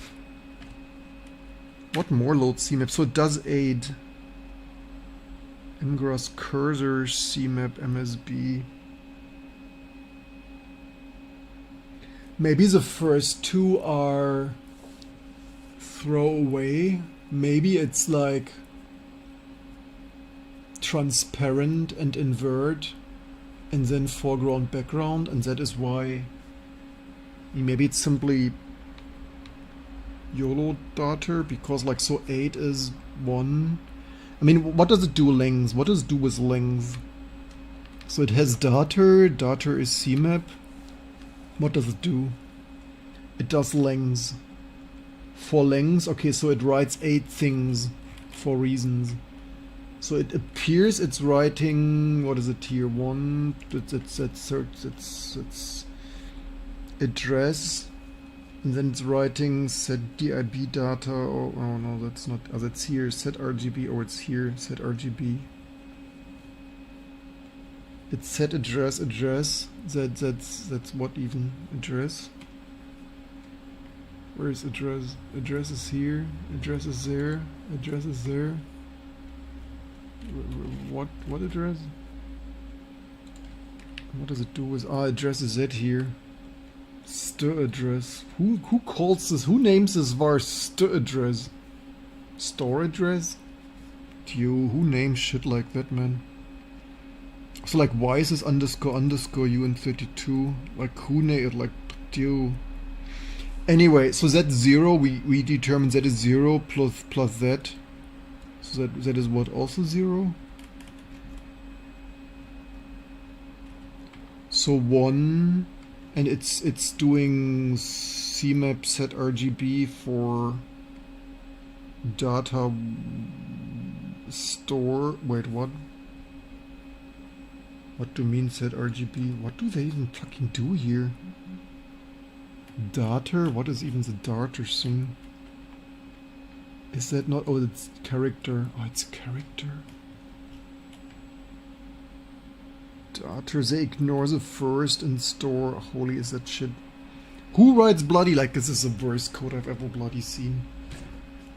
Speaker 1: What more loads CMap? So it does aid. Ingress cursor CMap MSB. Maybe the first two are throwaway. Maybe it's like transparent and invert and then foreground background, and that is why maybe it's simply YOLO data, because like so 8 is 1. I mean, what does it do length? What does it do with length? So it has data is CMap. What does it do? It does length. For length, okay, so it writes 8 things for reasons. So it appears it's writing, what is it here? 1, it's address, and then it's writing set DIB data, oh no, that's not, oh, that's here, set RGB, or it's here, set RGB. It's set address, that's what even, address? Where is address? Address is here, address is there, address is there. What address? What does it do with address is that here? St address. Who calls this? Who names this var st address? Store address? Who names shit like that, man? So like why is this underscore UN32? Like who named it? Like Dew. Anyway, so that 0 we determined that is 0 plus that. So that is what, also 0? So 1, and it's doing CMap set RGB for data store. Wait, what? What do you mean set RGB? What do they even fucking do here? Data? What is even the data thing? Is that not? Oh, it's character. Oh, it's character. Data. They ignore the first and store. Holy, is that shit? Who writes bloody like this? Is the worst code I've ever bloody seen.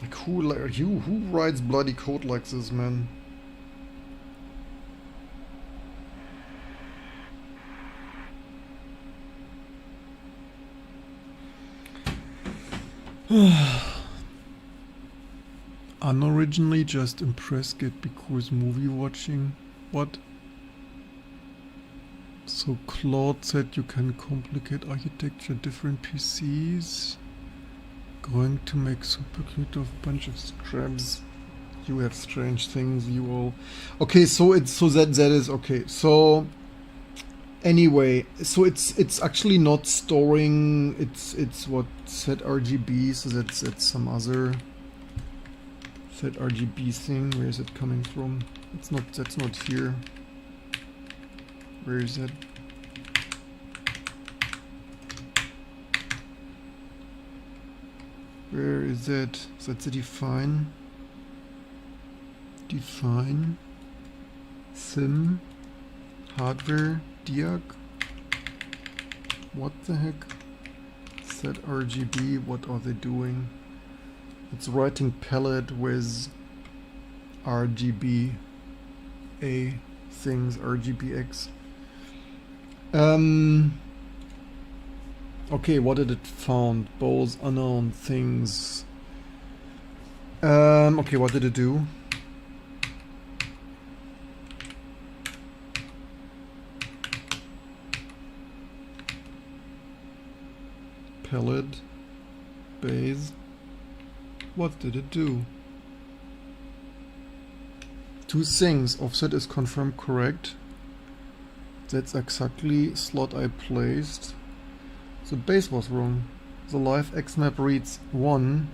Speaker 1: Like who writes bloody code like this, man? Unoriginally just impressed it because movie watching. What? So Claude said you can complicate architecture, different PCs. Going to make super cute of bunch of scraps. You have strange things, you all. Okay, so that is okay. So anyway, so it's actually not storing. It's what set RGB. So that's some other set RGB thing. Where is it coming from? It's not. That's not here. Where is that? Where is that? So that's a define. Define. Sim. Hardware. Diag. What the heck? Set RGB. What are they doing? It's writing palette with RGB A things, RGBX. Okay, what did it found? Bowls, unknown things. Okay, what did it do? Palette, base. What did it do? Two things. Offset is confirmed correct. That's exactly slot I placed. The base was wrong. The live xmap reads 1.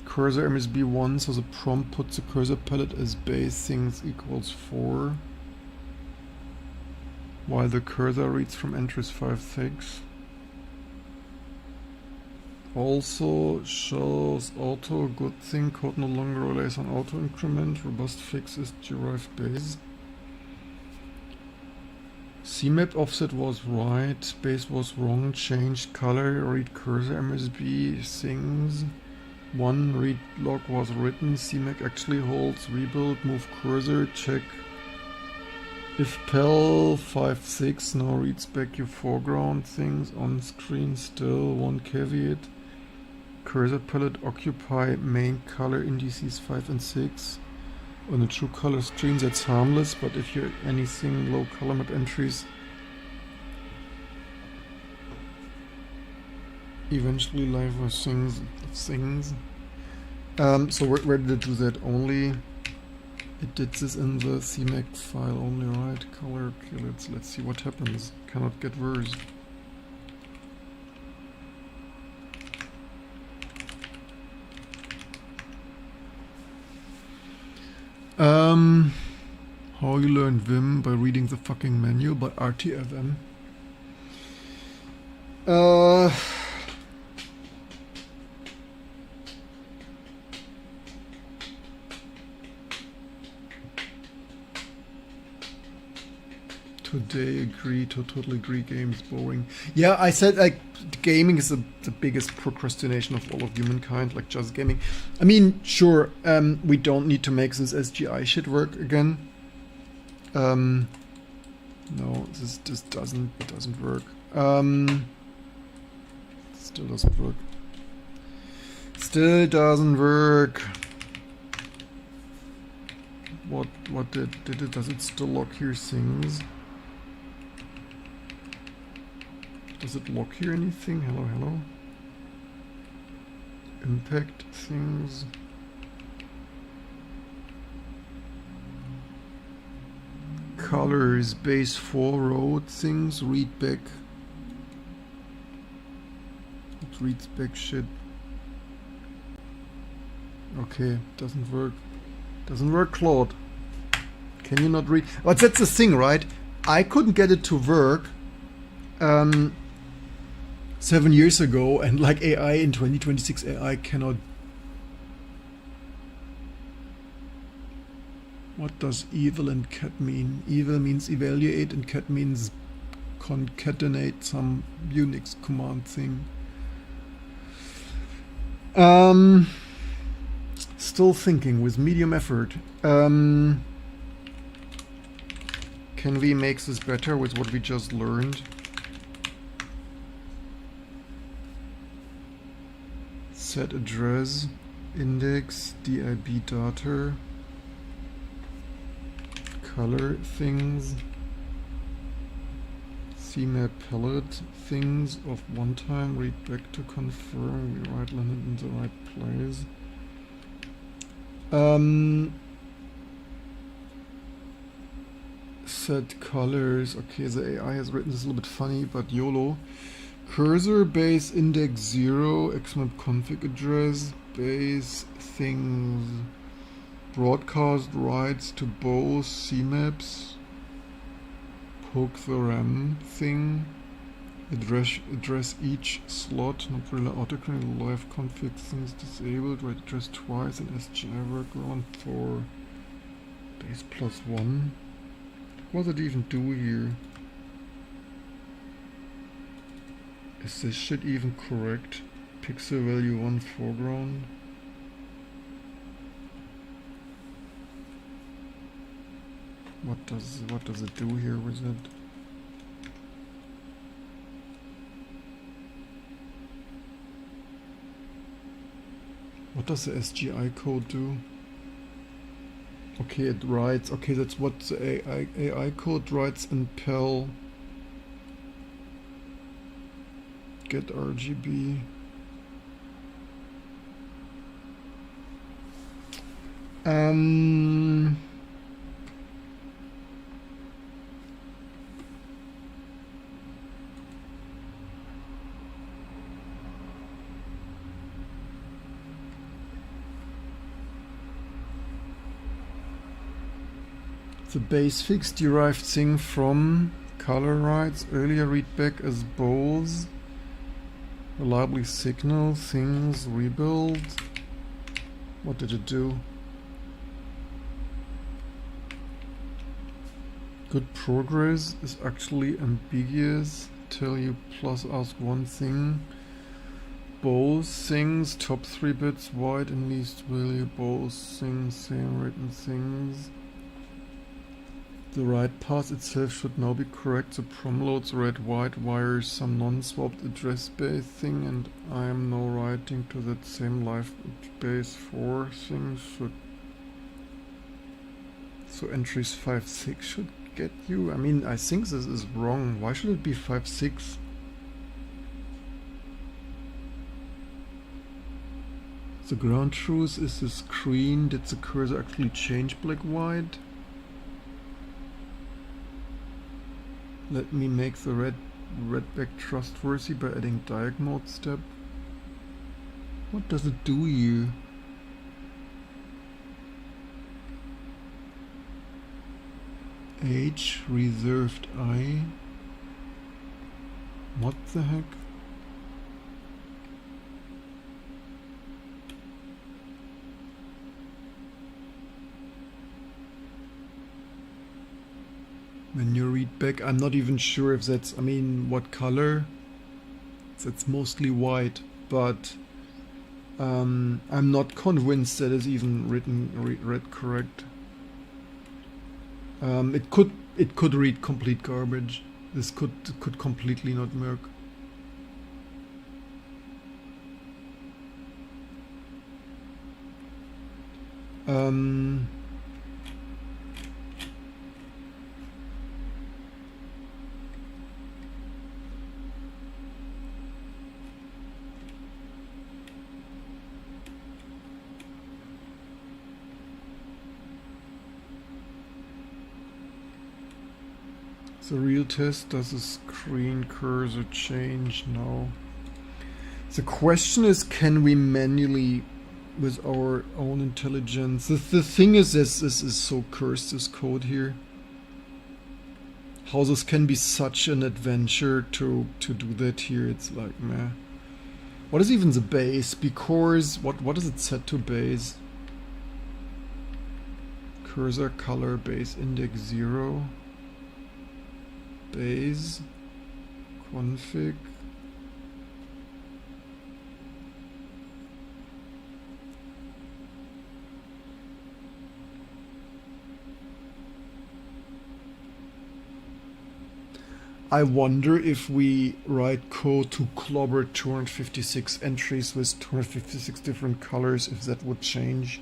Speaker 1: Cursor MSB 1, so the prompt puts the cursor palette as base things equals 4. While the cursor reads from entries 5, 6. Also shows auto, good thing, code no longer relies on auto increment, robust fix is derived base. CMap offset was right, base was wrong, changed color, read cursor MSB things. 1 read log was written, CMac actually holds, rebuild, move cursor, check. If pel 5, 6 now reads back your foreground things on screen still, one caveat. Cursor palette occupy main color indices 5 and 6. On a true color screen that's harmless, but if you're anything low color map entries eventually live with things. So where did it do that? Only it did this in the CMac file only, right? Color, okay, let's see what happens. Cannot get worse. How you learn Vim by reading the fucking menu by RTFM. Today agree, totally agree, game's boring. Yeah, I said like gaming is the biggest procrastination of all of humankind, like just gaming. I mean, sure, we don't need to make this SGI shit work again. No, this doesn't work. Still doesn't work. Still doesn't work. What did it? Does it still lock here things? Does it lock here anything? Hello. Impact things. Colors, base 4 road things, read back. It reads back shit. Okay, doesn't work. Doesn't work, Claude. Can you not read? But that's the thing, right? I couldn't get it to work 7 years ago, and like AI in 2026, AI cannot. What does evil and cat mean? Evil means evaluate, and cat means concatenate some Unix command thing. Still thinking with medium effort. Can we make this better with what we just learned? Set address, index, DIB data, color things, CMap palette things of one time, read back to confirm, we right landed in the right place. Set colors, okay, the AI has written this a little bit funny, but YOLO. Cursor base index 0, xmap config address, base things, broadcast rights to both CMaps, poke the RAM thing, address each slot, not really autoconnect, live config things disabled, write address twice, and SGI workaround for base +1. What does it even do here? Is this shit even correct? Pixel value 1 foreground. What does it do here with it? What does the SGI code do? Okay, it writes. Okay, that's what the AI code writes in PEL. Get RGB. The base fix derived thing from color rights earlier readback as both reliably signal things rebuild. What did it do? Good progress is actually ambiguous till you plus ask one thing. Both things, top 3 bits wide and least value, both things, same written things. The write path itself should now be correct. The prom loads read white wires some non-swapped address base thing, and I am now writing to that same live base 4 thing should. So entries 5, 6 should get you. I mean, I think this is wrong. Why should it be 5, 6? The ground truth is the screen. Did the cursor actually change black-white? Let me make the redback trustworthy by adding diag mode step. What does it do here? H reserved I. What the heck? When you read back, I'm not even sure if that's, I mean, what color? That's mostly white, but I'm not convinced that it's even read correct. It could read complete garbage. This could completely not work. The real test, does the screen cursor change? No. The question is, can we manually, with our own intelligence? The thing is, this is so cursed, this code here. How this can be such an adventure to do that here, it's like, meh. What is even the base? Because, what is it set to base? Cursor color base index 0. Base config I wonder if we write code to clobber 256 entries with 256 different colors, if that would change.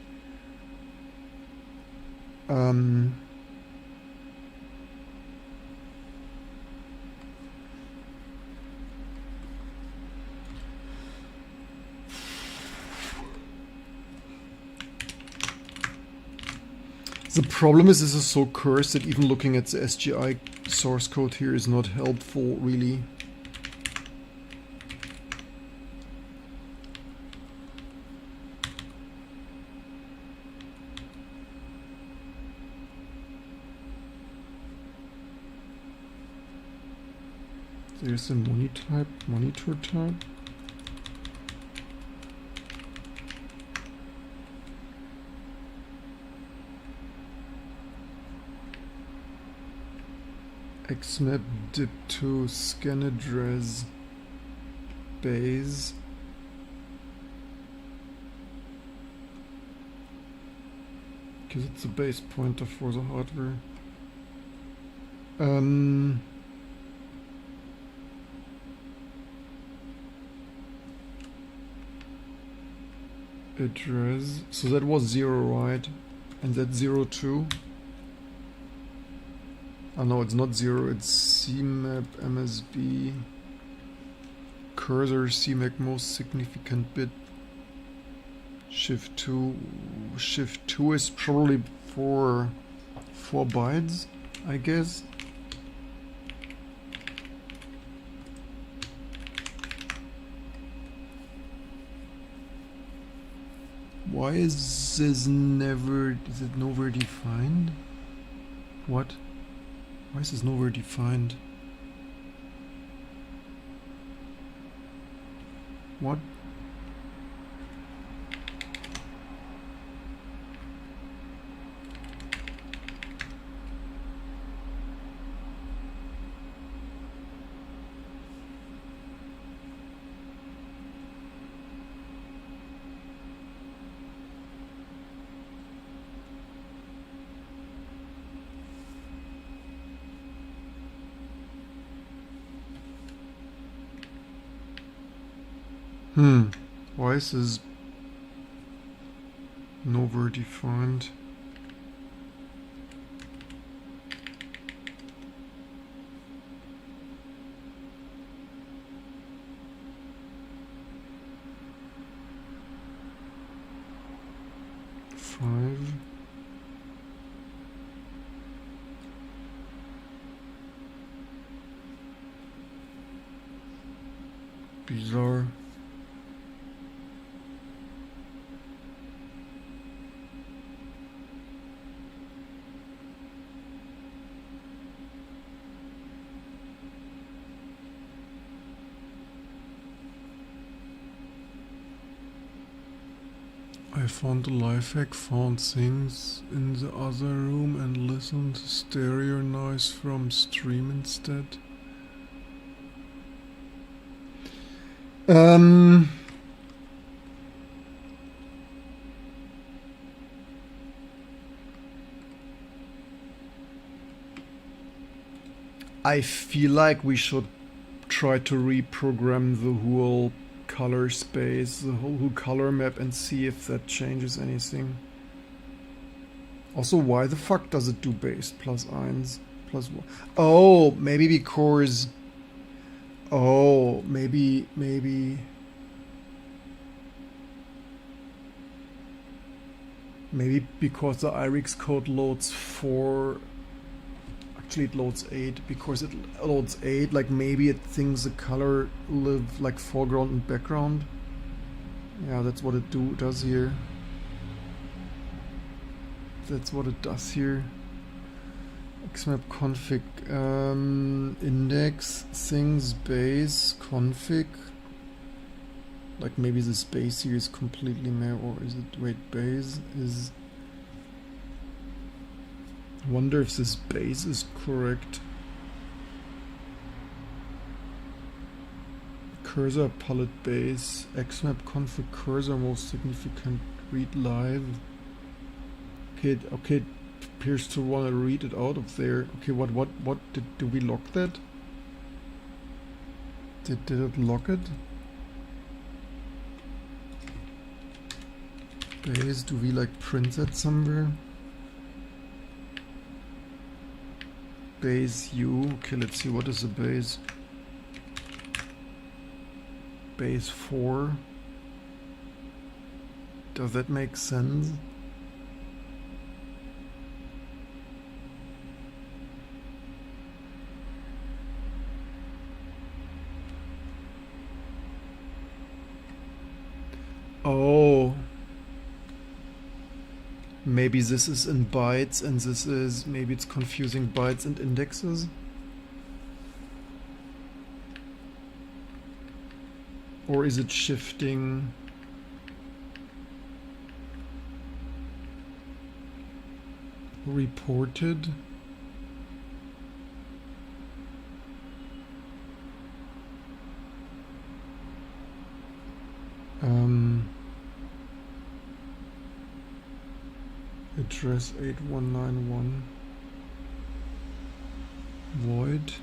Speaker 1: The problem is this is so cursed that even looking at the SGI source code here is not helpful, really. There's a monitor type. Xmap dip to scan address base. Because it's a base pointer for the hardware. address. So that was 0, right? And that's 0 too. Oh no, it's not 0, it's CMAP MSB cursor CMAC most significant bit. Shift 2 is probably for 4 bytes, I guess. Why is this is it nowhere defined? What? Why is this nowhere defined? What? Why is this nowhere defined? Five. Bizarre. I found a life hack, found things in the other room and listened to stereo noise from stream instead. I feel like we should try to reprogram the whole color space, the whole color map, and see if that changes anything. Also, why the fuck does it do base plus 1 plus 1? Oh, maybe because... Oh, maybe because the IRIX code loads 4... Actually it loads 8, because it loads 8, like maybe it thinks the color live like foreground and background. Yeah, that's what it does here. That's what it does here. Xmap config index things base config. Like maybe this base here is completely or is it base is... I wonder if this base is correct. Cursor palette base, Xmap config cursor most significant read live. Okay, it appears to want to read it out of there. Okay, what did we lock that? Did it lock it? Base, do we like print that somewhere? Base U. Okay, let's see, what is the base? Base 4. Does that make sense? Oh. Maybe this is in bytes and this is, maybe it's confusing bytes and indexes. Or is it shifting? Reported? Address 8191 void.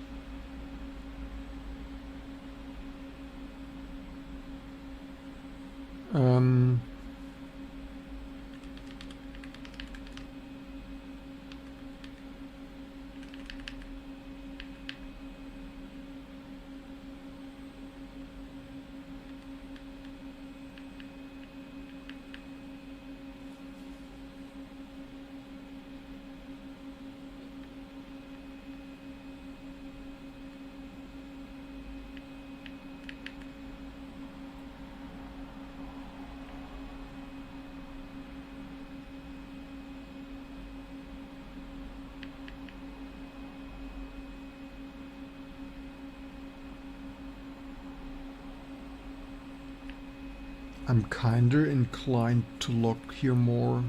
Speaker 1: I'm kinda inclined to look here more.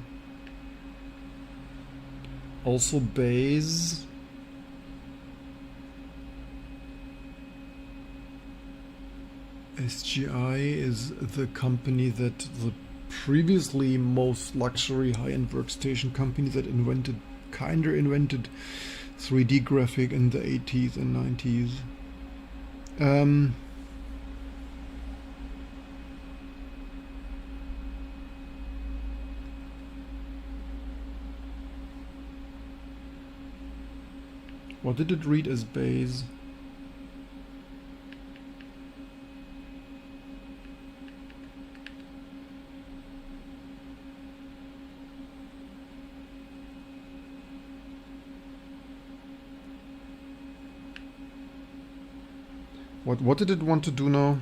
Speaker 1: Also base. Sgi is the company that the previously most luxury high-end workstation company that kinda invented 3D graphic in the 80s and 90s. What did it read as base? What did it want to do now?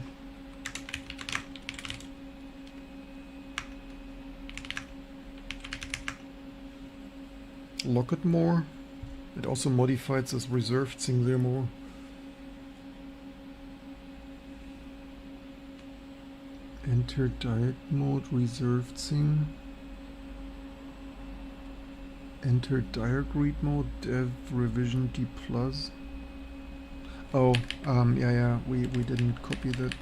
Speaker 1: Lock it more. It also modified this reserved thing there more. Enter diag mode, reserved thing. Enter diag read mode, dev revision D plus. Oh, yeah, we didn't copy that.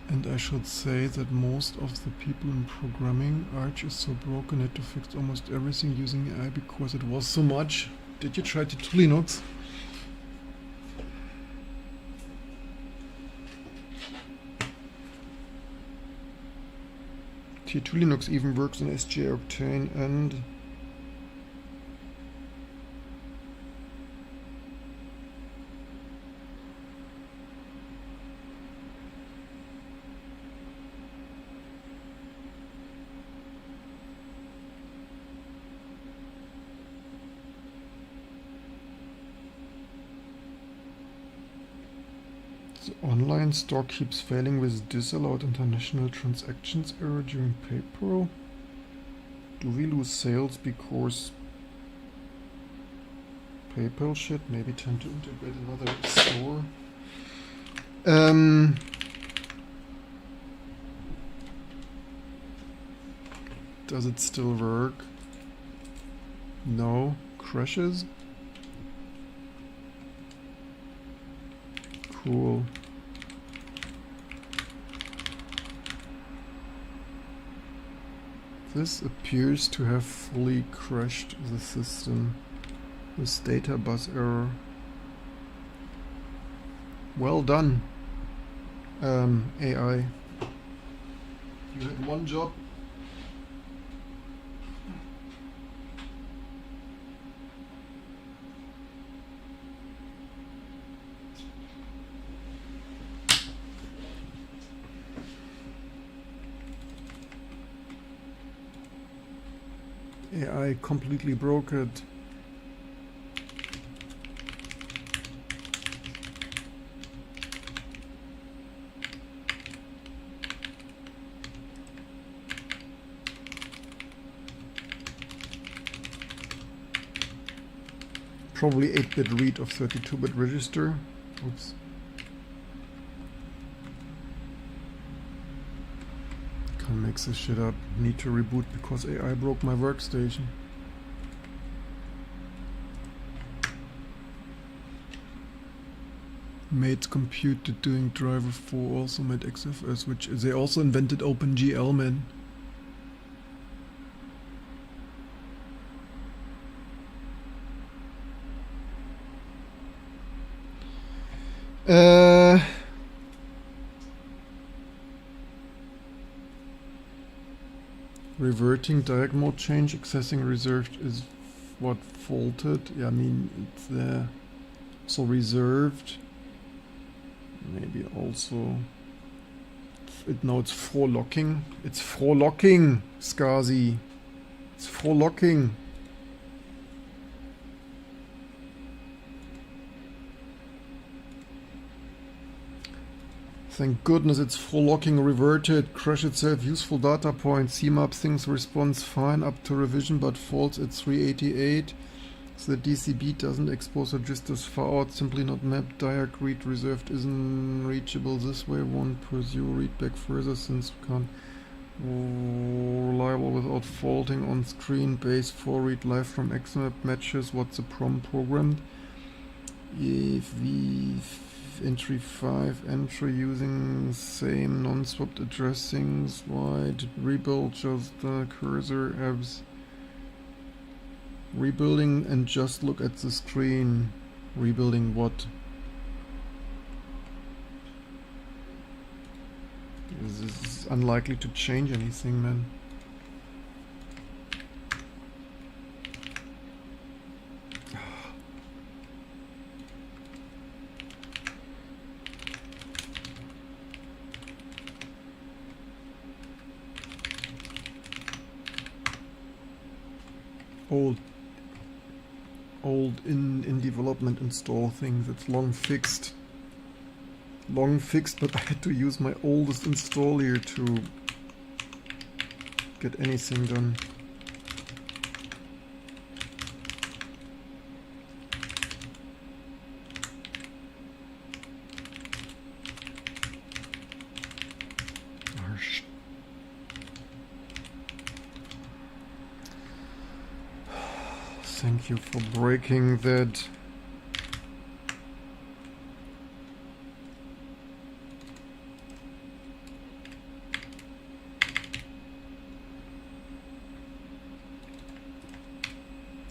Speaker 1: And I should say that most of the people in programming, Arch is so broken, had to fix almost everything using AI because it was so much. Did you try to Linux? Tier 2 Linux even works on Sgi Octane and the online store keeps failing with disallowed international transactions error during PayPal. Do we lose sales because PayPal shit? Maybe time to integrate another store. Does it still work? No. Crashes? Cool. This appears to have fully crashed the system with data bus error. Well done, AI. You had one job. AI completely broke it. Probably 8-bit read of 32-bit register. Oops. Can't make this shit up. Need to reboot because AI broke my workstation. Made compute did doing driver 4 also made XFS, which they also invented OpenGL, man. Reverting diag mode change, accessing reserved is what faulted. Yeah, I mean, it's there. So reserved. Maybe also. It's frohlocking. It's frohlocking, Skazi. It's frohlocking. Thank goodness it's full locking reverted. Crash itself, useful data point. CMAP things response fine up to revision but faults at 388. So the DCB doesn't expose registers far out, simply not mapped. Diag read reserved isn't reachable this way. Won't pursue read back further since we can't reliable without faulting on screen. Base 4 read live from XMAP matches what's the prom programmed. If we entry 5 entry using same non-swapped addressings, why did rebuild just the cursor apps? Rebuilding and just look at the screen. Rebuilding what? This is unlikely to change anything, man. Old in development install thing that's long fixed, but I had to use my oldest install here to get anything done. Thank you for breaking that.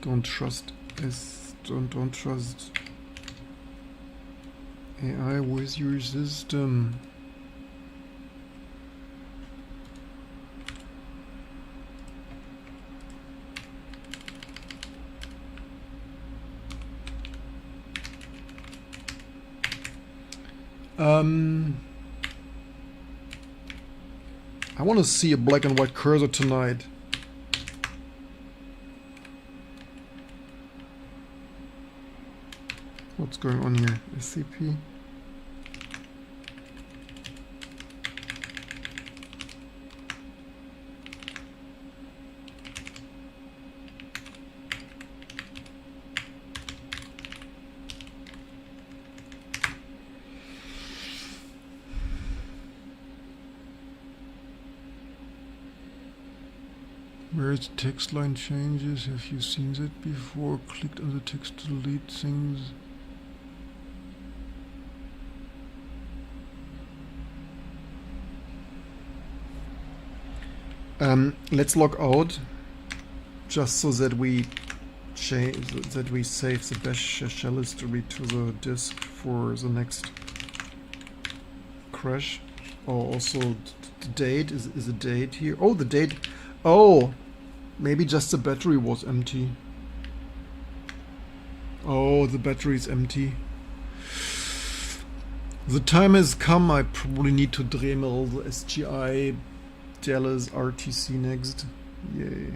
Speaker 1: Don't trust don't trust AI with your system. I want to see a black and white cursor tonight. What's going on here? SCP? Where's the text line changes? Have you seen that before? Clicked on the text to delete things. Let's log out, just so that we save the bash shell history to the disk for the next crash. Oh, also the date is a date here. Oh, the date. Oh, maybe just the battery was empty. Oh, the battery is empty. The time has come. I probably need to Dremel the Sgi Dallas RTC next. Yay.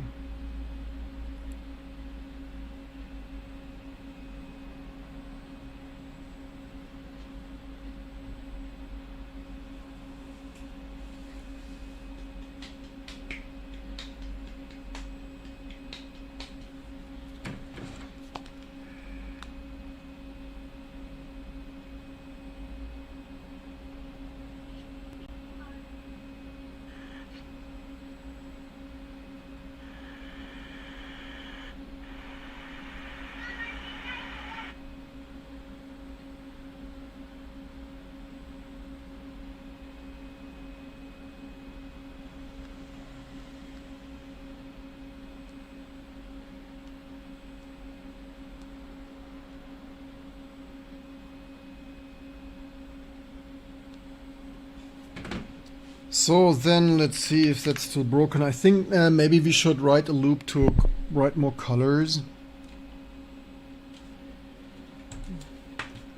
Speaker 1: So then let's see if that's still broken. I think maybe we should write a loop to write more colors.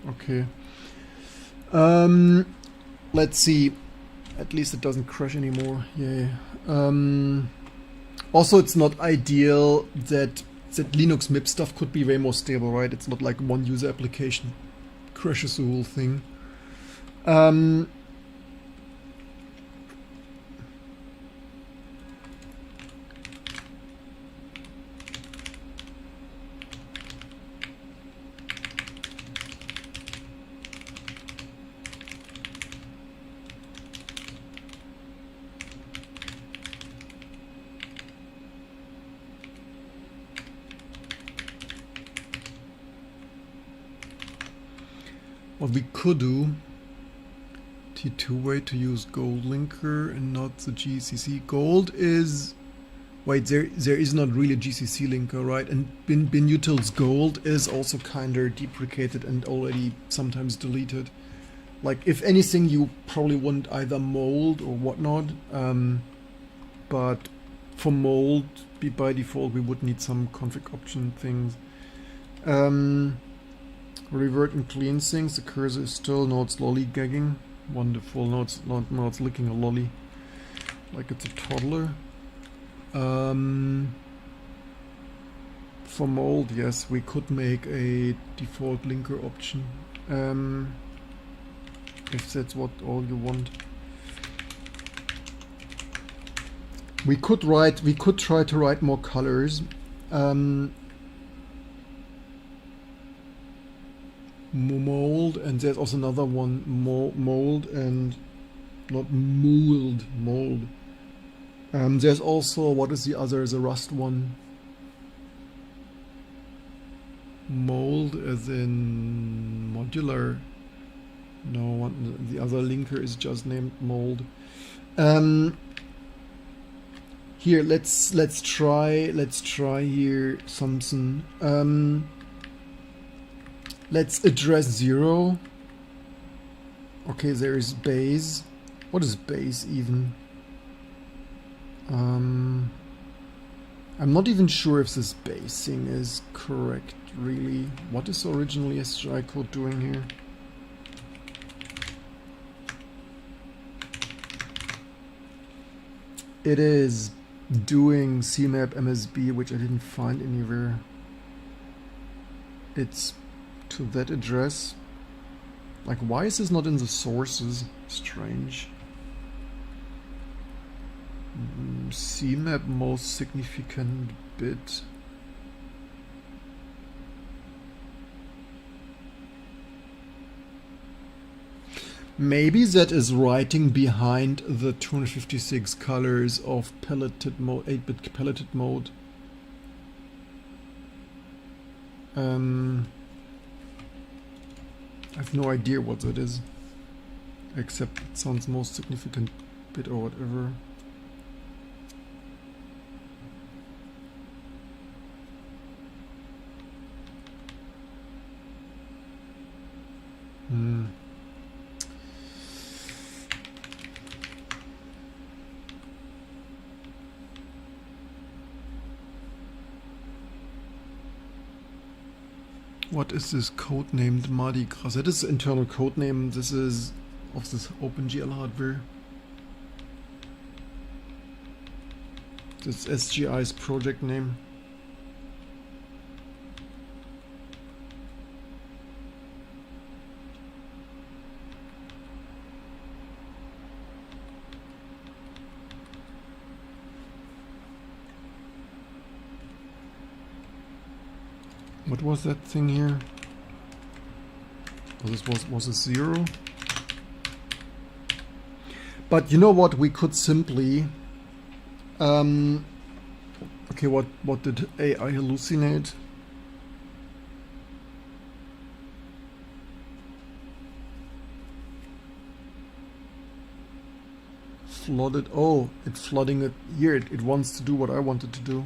Speaker 1: Okay. Let's see. At least it doesn't crash anymore. Yay. Also, it's not ideal that Linux MIPS stuff could be way more stable, right? It's not like one user application crashes the whole thing. what we could do, T2 way to use gold linker and not the GCC. Gold is, wait, there is not really a GCC linker, right? And Binutil's gold is also kinda deprecated and already sometimes deleted. Like, if anything, you probably want either mold or whatnot, but for mold, by default, we would need some config option things. Revert and clean things. The cursor is still, no, it's lollygagging. Wonderful. No, it's not. No, it's licking a lolly, like it's a toddler. For mold, yes, we could make a default linker option. If that's what all you want. We could try to write more colors. Mold, and there's also another one, mold and not mold. There's also, what is the other, the Rust one? Mold as in modular. No, the other linker is just named mold. Here, let's try here something. Let's address 0. Okay, there is base. What is base even? I'm not even sure if this base thing is correct, really. What is originally Sgi code doing here? It is doing CMap MSB, which I didn't find anywhere. It's to that address. Like, why is this not in the sources? Strange. CMap most significant bit. Maybe that is writing behind the 256 colors of pelleted mode, 8-bit pelleted mode. I have no idea what that is, except it sounds most significant bit or whatever. What is this code named Mardi Gras? That is the internal code name. This is of this OpenGL hardware. This is SGI's project name. What was that thing here? Oh, this was a 0. But you know what? We could simply. Okay, what did AI hallucinate? Flooded. Oh, it's flooding it here. It wants to do what I wanted to do.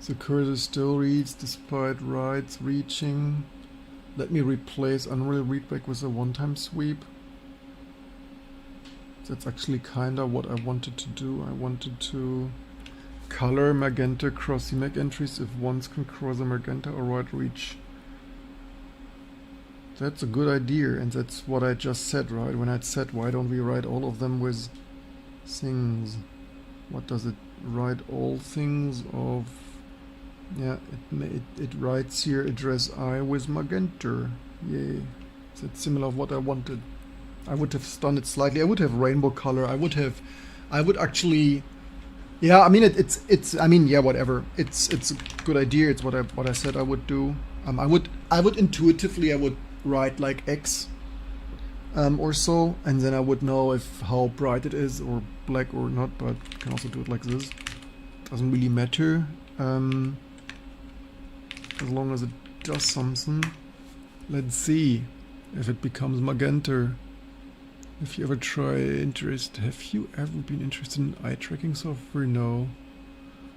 Speaker 1: The cursor still reads despite writes reaching. Let me replace Unreal Readback with a one-time sweep. That's actually kinda what I wanted to do. I wanted to color magenta cross CMake entries if ones can cross a magenta or write reach. That's a good idea, and that's what I just said, right? When I said why don't we write all of them with things? What does it write all things of? Yeah, it writes here address I with magenta. Yay. That's similar of what I wanted. I would have done it slightly. I would have rainbow color. I would actually. Yeah, I mean it's I mean, yeah, whatever. It's a good idea. It's what I said I would do. I would intuitively I would write like X or so, and then I would know if how bright it is or black or not, but you can also do it like this. Doesn't really matter. as long as it does something. Let's see if it becomes magenta. Have you ever have you ever been interested in eye tracking software? No.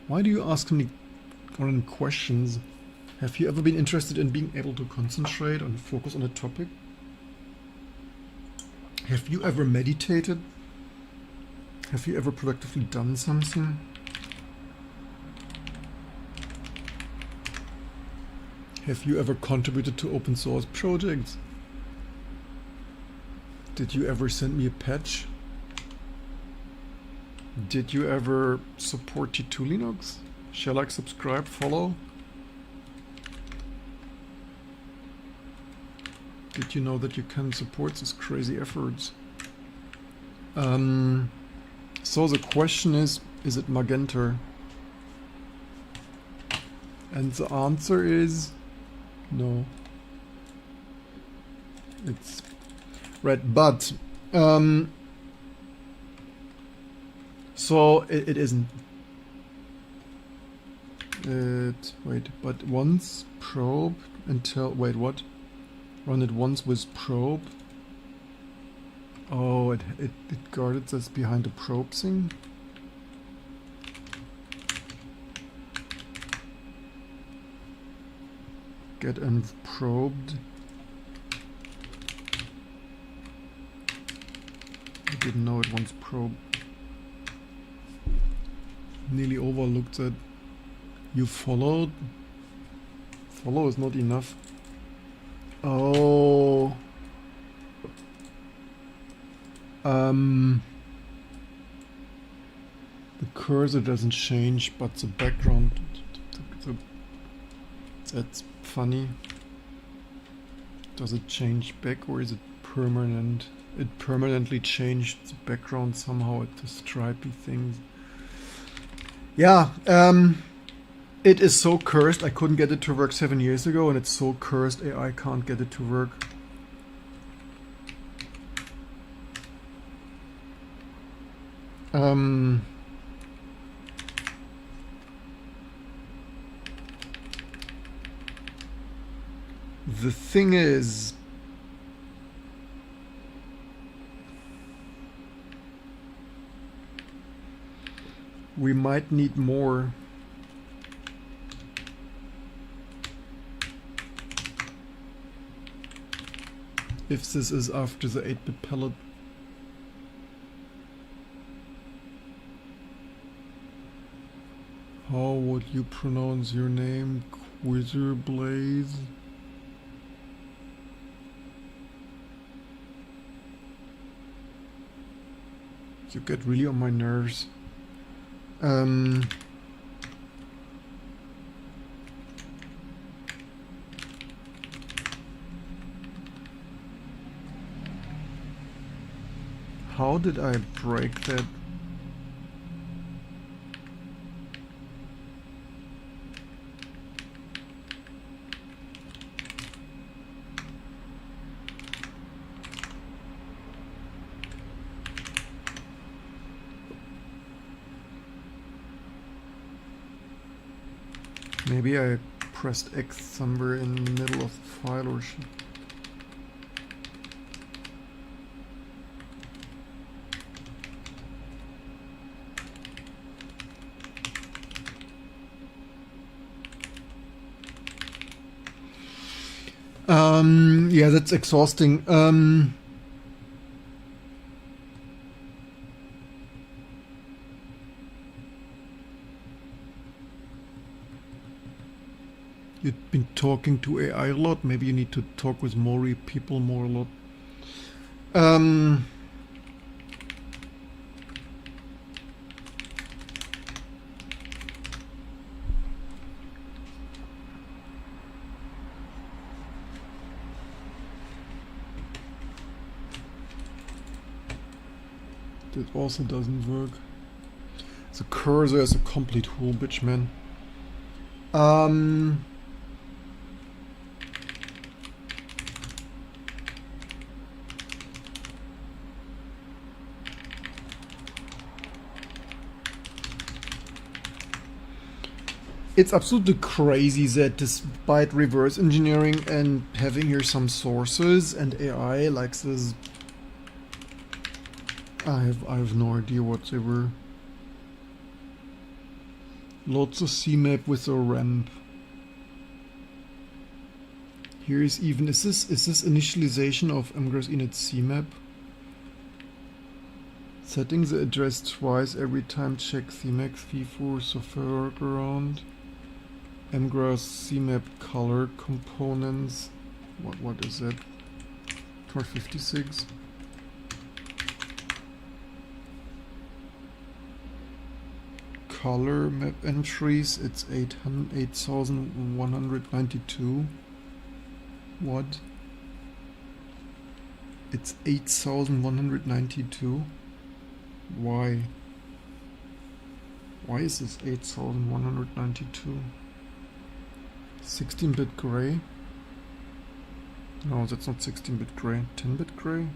Speaker 1: Why do you ask me random questions? Have you ever been interested in being able to concentrate and focus on a topic? Have you ever meditated? Have you ever productively done something? Have you ever contributed to open source projects? Did you ever send me a patch? Did you ever support T2 Linux? Shall I subscribe, follow? Did you know that you can support these crazy efforts? So the question is it magenta? And the answer is no. It's red, but so it isn't. Wait, but once probe until wait, what? Run it once with probe. Oh, it guarded this behind the probe thing. Get unprobed. I didn't know it wants probe. Nearly overlooked that. You followed? Follow is not enough. Oh. The cursor doesn't change, but the background, that's funny. Does it change back or is it permanent? It permanently changed the background somehow at the stripy things. Yeah, it is so cursed. I couldn't get it to work 7 years ago, and it's so cursed AI can't get it to work. The thing is, we might need more. If this is after the 8-bit palette. How would you pronounce your name? Quizerblaze? You get really on my nerves. How did I break that? Maybe I pressed X somewhere in the middle of the file or shit. Yeah, that's exhausting. You've been talking to AI a lot. Maybe you need to talk with more people more a lot. That also doesn't work. The cursor is a complete hole, bitch, man. It's absolutely crazy that despite reverse engineering and having here some sources and AI like this, I have no idea what they were. Lots of CMAP with a ramp. Here is even, is this initialization of mgrass init CMAP? Setting the address twice every time, check CMAX v4 software workaround. mgrass CMAP color components. What is that? 456. Color map entries, it's 8192. What? It's 8192. Why? Why is this 8192? 16-bit gray? No, that's not 16-bit gray. 10-bit gray?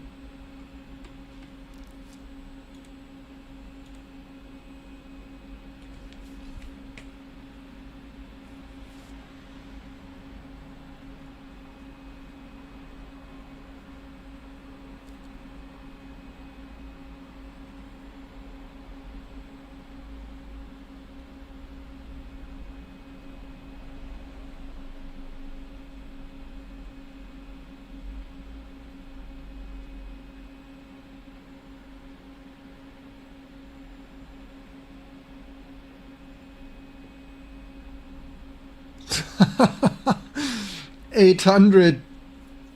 Speaker 1: $800.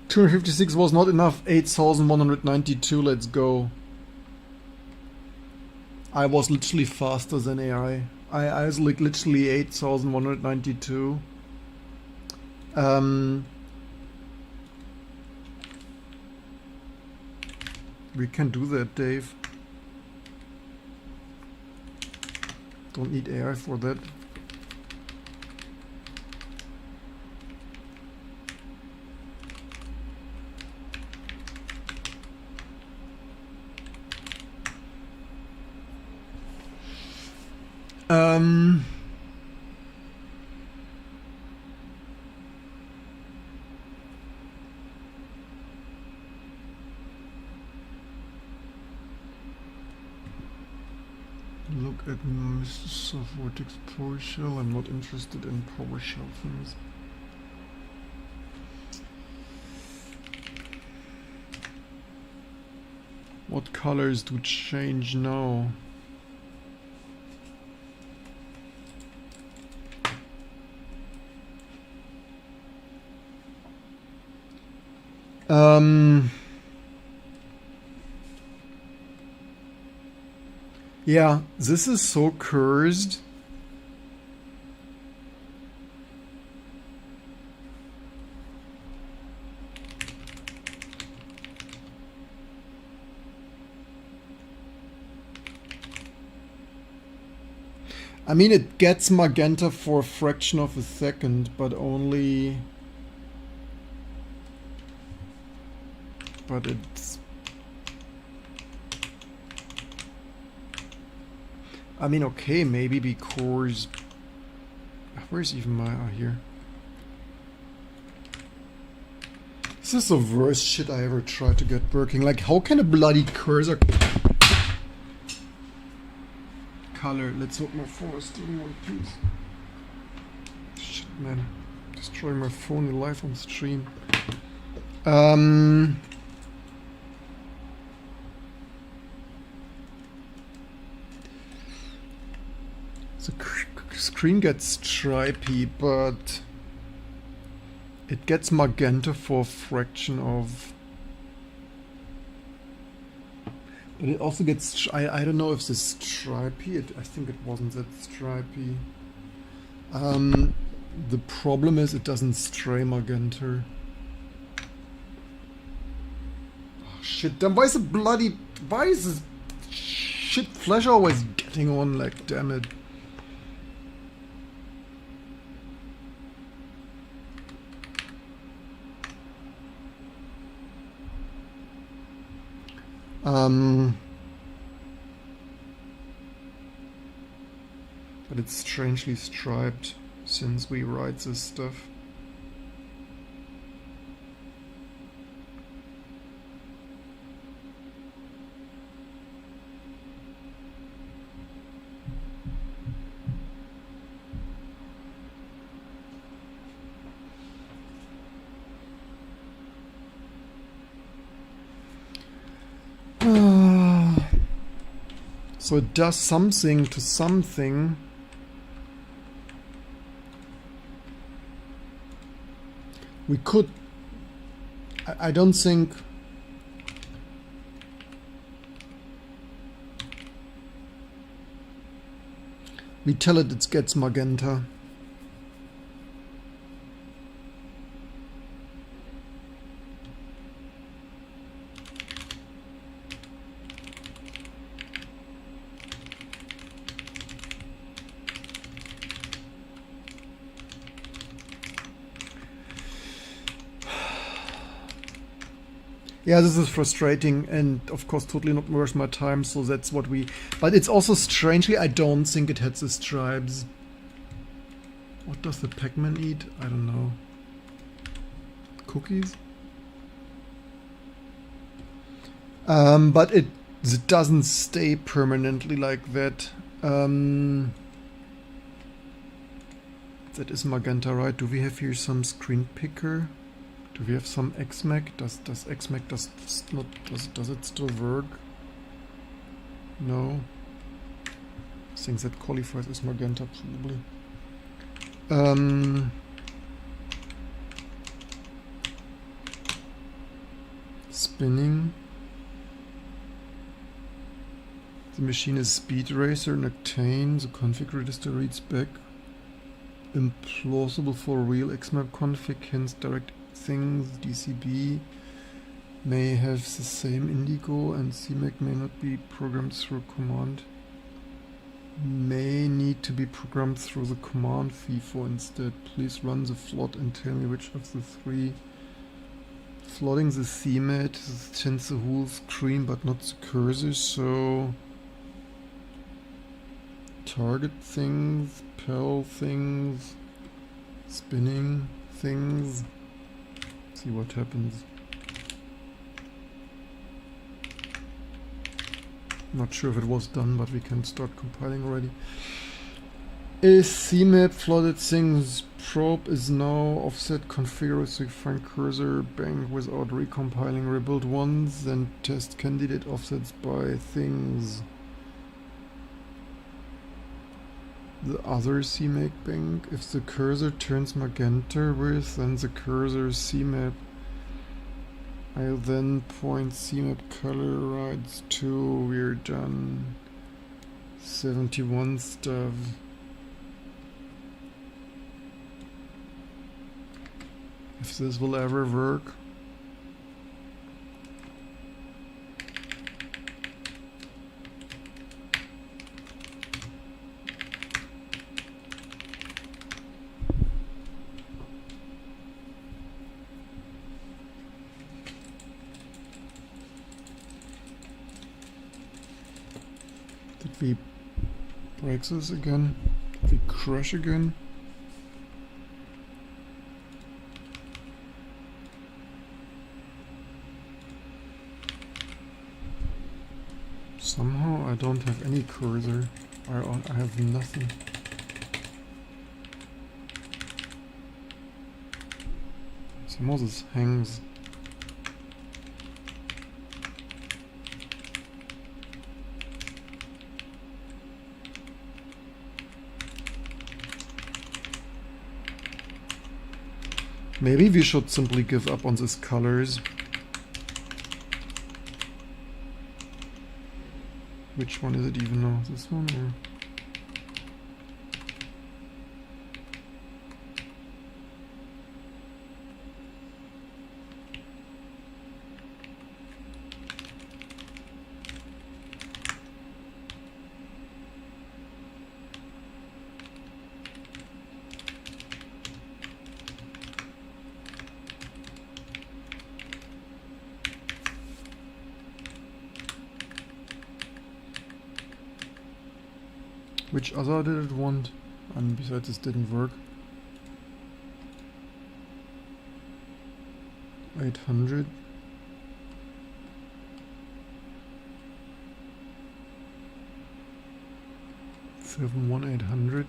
Speaker 1: 256 was not enough. 8192. Let's go. I was literally faster than AI. I was like literally 8192. We can do that, Dave. Don't need AI for that. Look at Mr. Vortex PowerShell. I'm not interested in PowerShell things. What colors do change now? Yeah, this is so cursed. I mean, it gets magenta for a fraction of a second, but only... But it's... I mean, okay, maybe because... Where's even my... here. This is the worst shit I ever tried to get working. Like, how can a bloody cursor... Color, let's hope my phone is still in one piece. Shit, man. Destroying my phone live on stream. The screen gets stripy, but it gets magenta for a fraction of... But it also gets... I don't know if this stripy... I think it wasn't that stripy. The problem is it doesn't stray magenta. Oh, shit, then why is it bloody... Why is this shit flash always getting on? Like, damn it. But it's strangely striped, since we write this stuff. So it does something to something. We could, I don't think, we tell it gets magenta. Yeah, this is frustrating and of course totally not worth my time, so that's what we... But it's also strangely, I don't think it had the stripes. What does the Pac-Man eat? I don't know. Cookies? But it doesn't stay permanently like that. That is magenta, right? Do we have here some screen picker? Do we have some XMAC? Does XMAC does it still work? No. Things that qualifies as magenta probably. Spinning. The machine is speed racer and octane. The config register reads back. Implausible for real XMAP config, hence direct things. DCB may have the same indigo and CMAC may not be programmed through command. May need to be programmed through the command FIFO instead. Please run the float and tell me which of the three. Flooding the CMAT changes the whole screen but not the cursor, so target things, pel things, spinning things. See what happens. Not sure if it was done, but we can start compiling already. Is CMAP flooded things probe is now offset configured to find cursor bank without recompiling rebuild once, then test candidate offsets by things. The other CMAP bank, if the cursor turns magenta with, then the cursor CMAP. I'll then point CMAP color rights to, we're done. 71 stuff. If this will ever work. Did we break this again? Did we crash again? Somehow I don't have any cursor. I have nothing. Somehow this hangs. Maybe we should simply give up on these colors. Which one is it even now? This one or? Which other did it want? And besides this didn't work. 800. Seven one 800.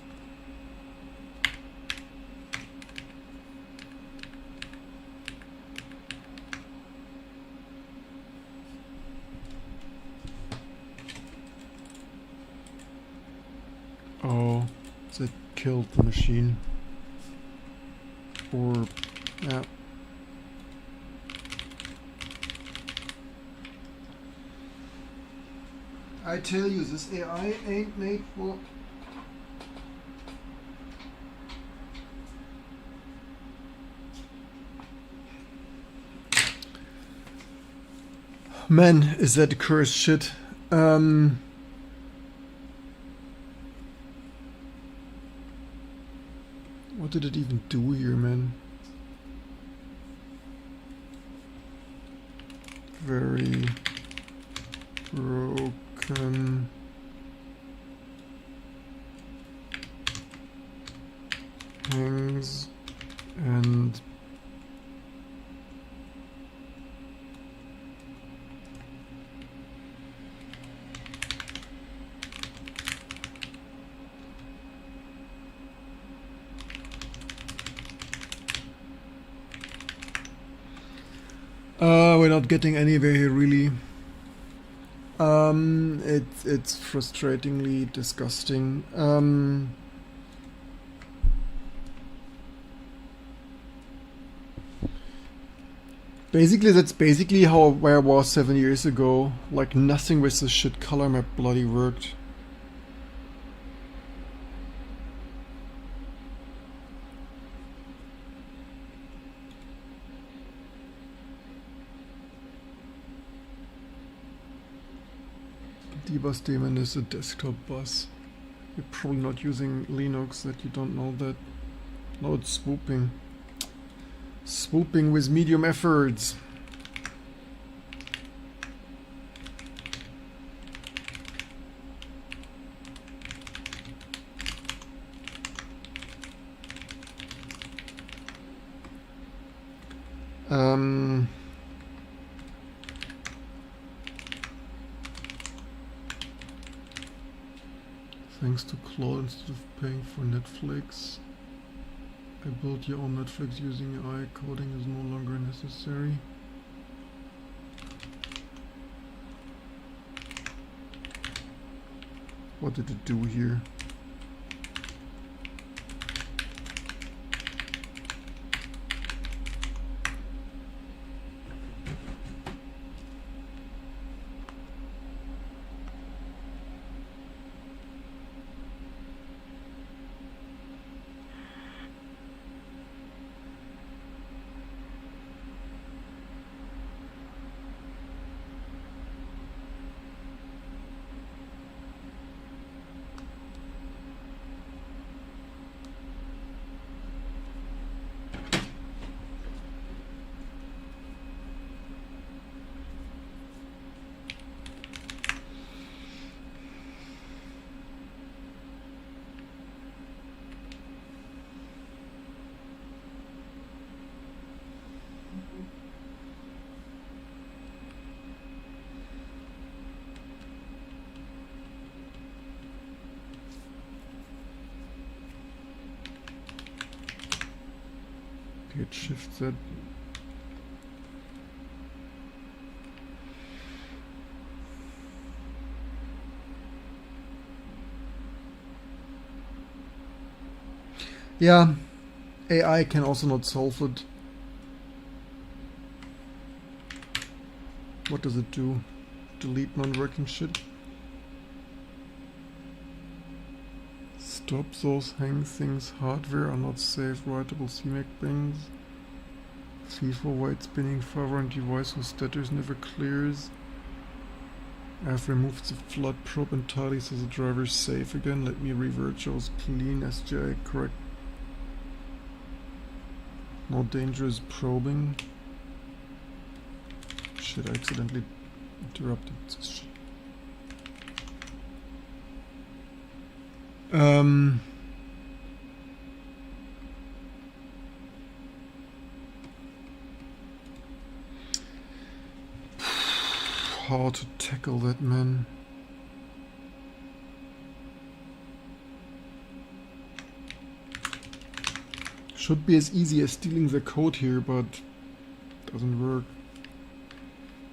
Speaker 1: Oh, that killed the machine. Or, yeah. I tell you, this AI ain't made for... Man, is that cursed shit. What did it even do here, man? Very broken. Hangs and we're not getting anywhere here, really. It's frustratingly disgusting. Basically, that's basically where I was 7 years ago. Like, nothing with this shit color map bloody worked. Dbus daemon is a desktop bus. You're probably not using Linux, that you don't know that. No, it's swooping. Swooping with medium efforts. Thanks to Claude, instead of paying for Netflix, I built your own Netflix using AI. Coding is no longer necessary. What did it do here? Hit Shift Z. Yeah, AI can also not solve it. What does it do? Delete non-working shit? Stop those hang things. Hardware are not safe. Writable CMAC bangs. C4 white spinning forward device whose status never clears. I have removed the flood probe entirely so the driver is safe again. Let me revert shows clean SGI correct. No dangerous probing. Shit, I accidentally interrupted this shit. how to tackle that, man. Should be as easy as stealing the code here, but doesn't work.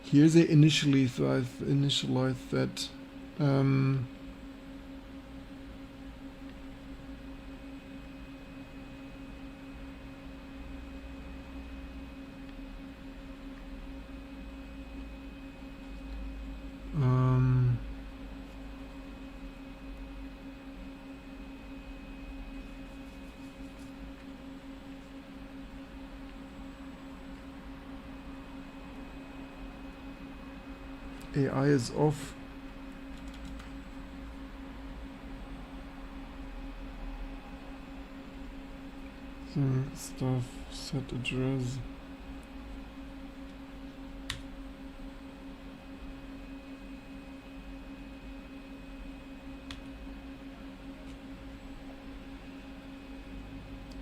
Speaker 1: Here they initialize that. AI is off. Stuff, set address.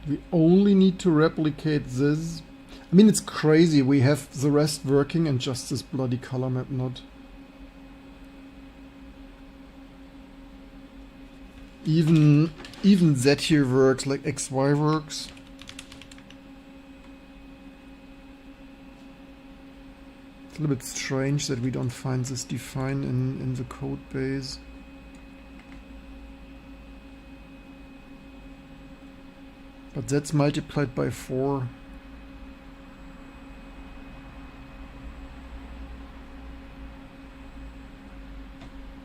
Speaker 1: We only need to replicate this. I mean, it's crazy. We have the rest working and just this bloody color map not. Even that here works, like XY works. It's a little bit strange that we don't find this defined in the code base. But that's multiplied by 4.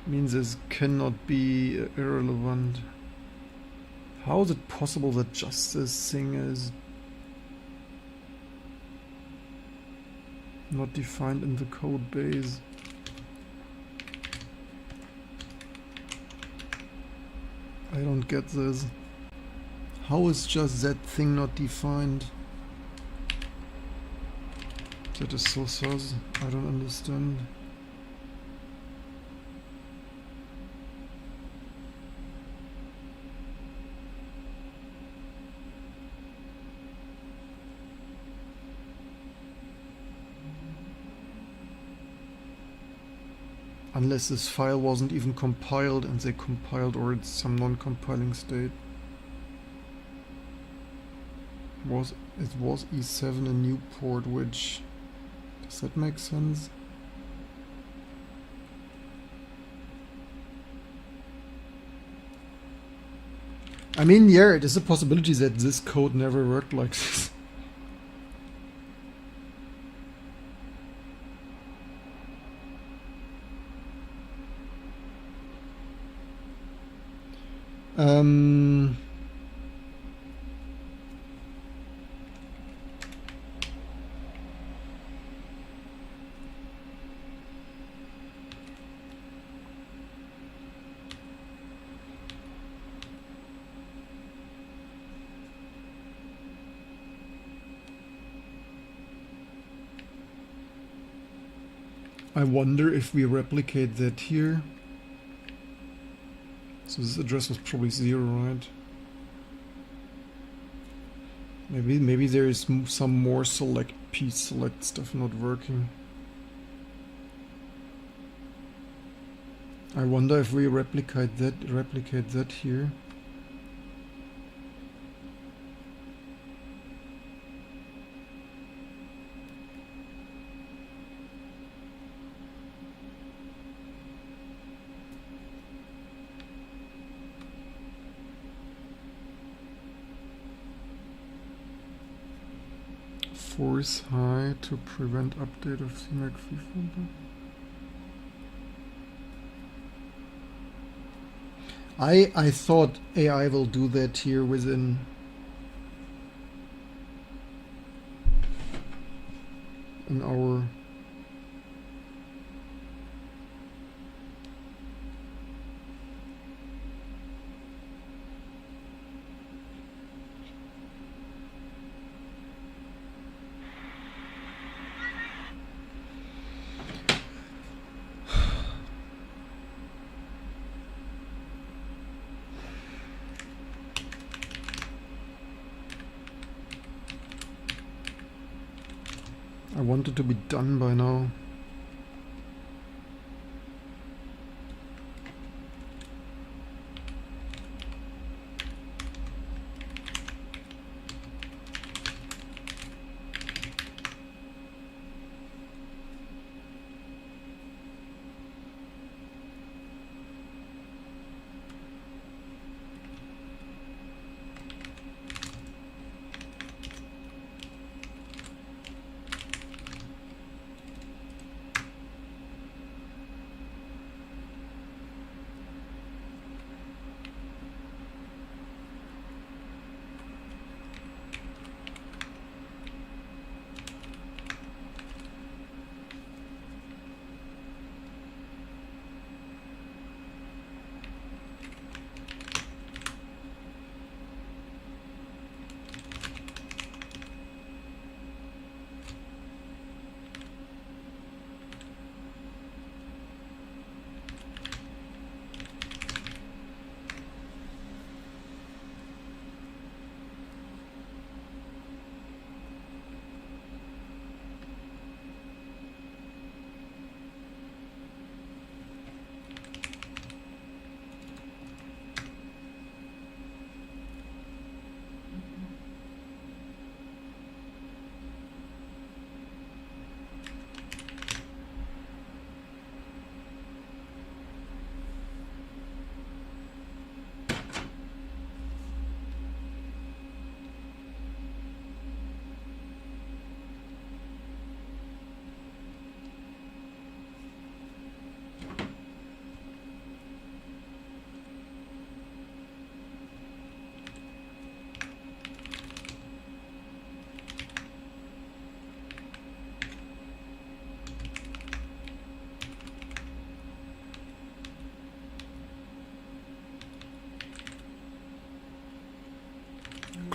Speaker 1: Means this cannot be irrelevant. How is it possible that just this thing is not defined in the code base? I don't get this. How is just that thing not defined? That is so sus. I don't understand. Unless this file wasn't even compiled and they compiled, or it's some non-compiling state. It was E7 in Newport, which... Does that make sense? I mean, yeah, it is a possibility that this code never worked like this. I wonder if we replicate that here. So this address was probably 0, right? Maybe there is some more select piece select stuff not working. I wonder if we replicate that here. Force high to prevent update of CMAC folder. I thought AI will do that here within an hour. I want it to be done by now.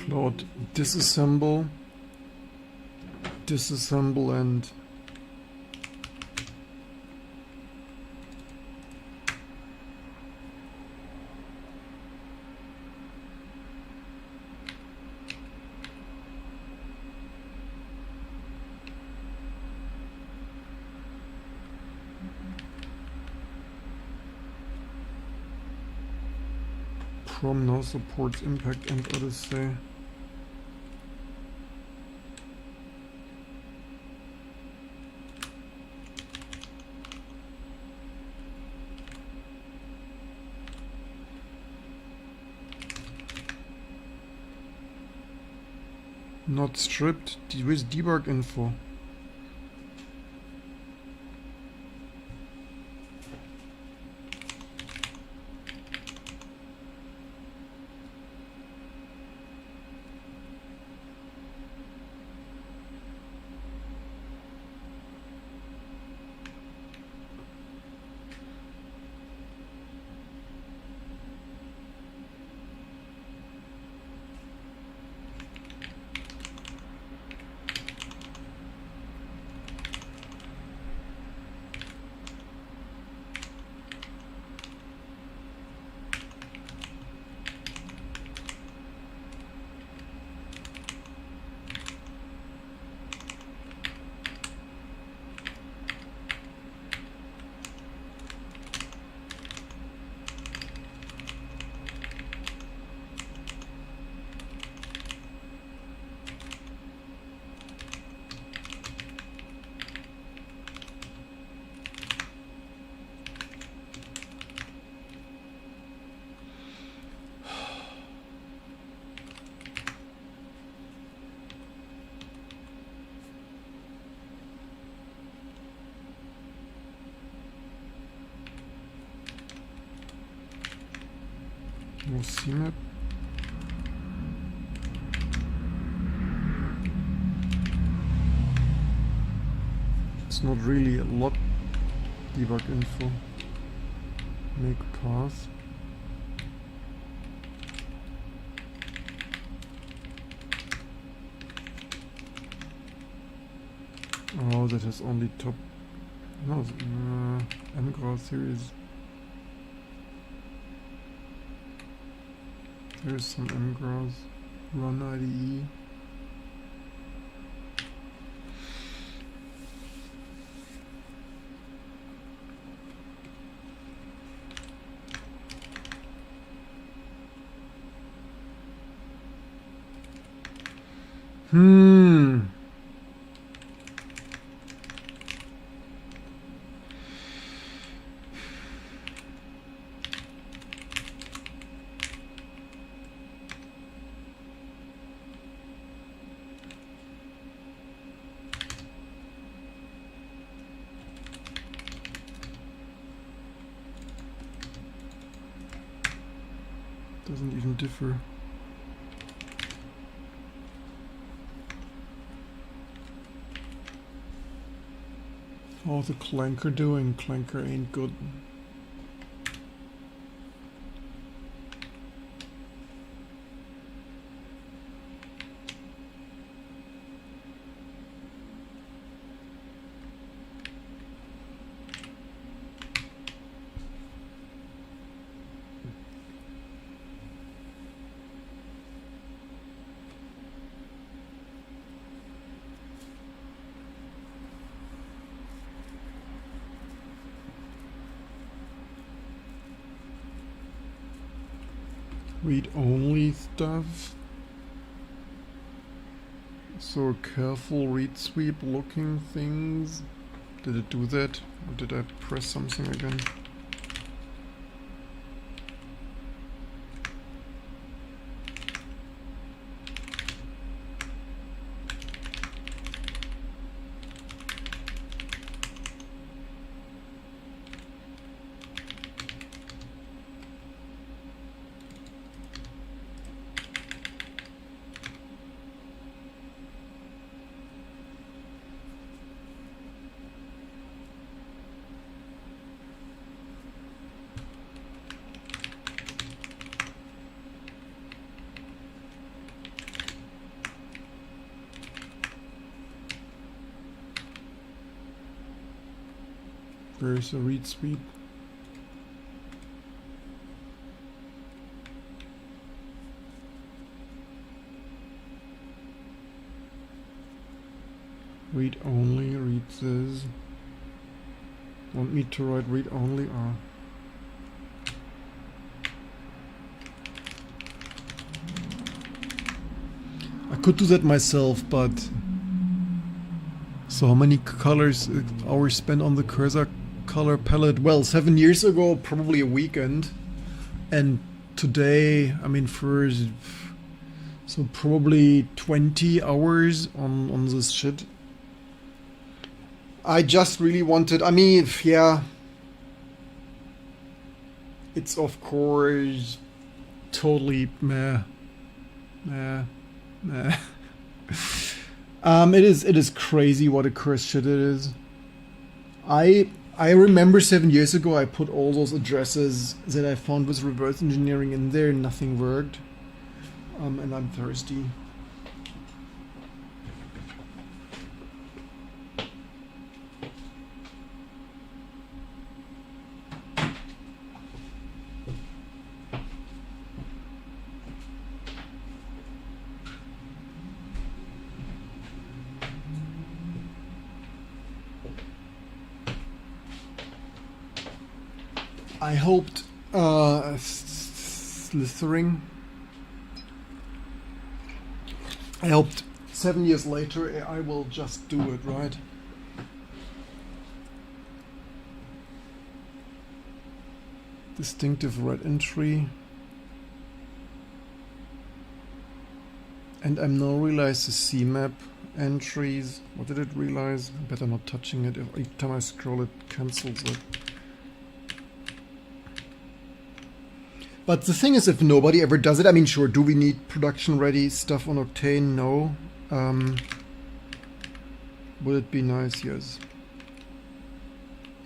Speaker 1: Cloud disassemble, and Prom now supports Impact and Odyssey. Not stripped with debug info. No CMAP. It's not really a lot. Debug info. Make path. Oh, that has only top. No, mgraph series. There's some mgraphs. Run IDE. Doesn't even differ. How's the Clanker doing? Clanker ain't good. Read-only stuff. So careful read sweep looking things. Did it do that? Or did I press something again? Where's the read speed? Read only, read this. Want me to write read only? I could do that myself, but so how many colors hours spent on the cursor color palette? Well, 7 years ago, probably a weekend, and today, I mean, so probably 20 hours on this shit. I just really wanted, I mean, yeah, it's of course totally meh. It is crazy what a cursed shit it is. I remember 7 years ago I put all those addresses that I found with reverse engineering in there, nothing worked. And I'm thirsty. I hoped slithering. I hoped 7 years later AI will just do it, right? Distinctive red entry. And I'm now realize the CMap entries. What did it realize? Better not touching it. Every time I scroll it cancels it. But the thing is, if nobody ever does it, I mean, sure, do we need production-ready stuff on Octane? No. Would it be nice? Yes.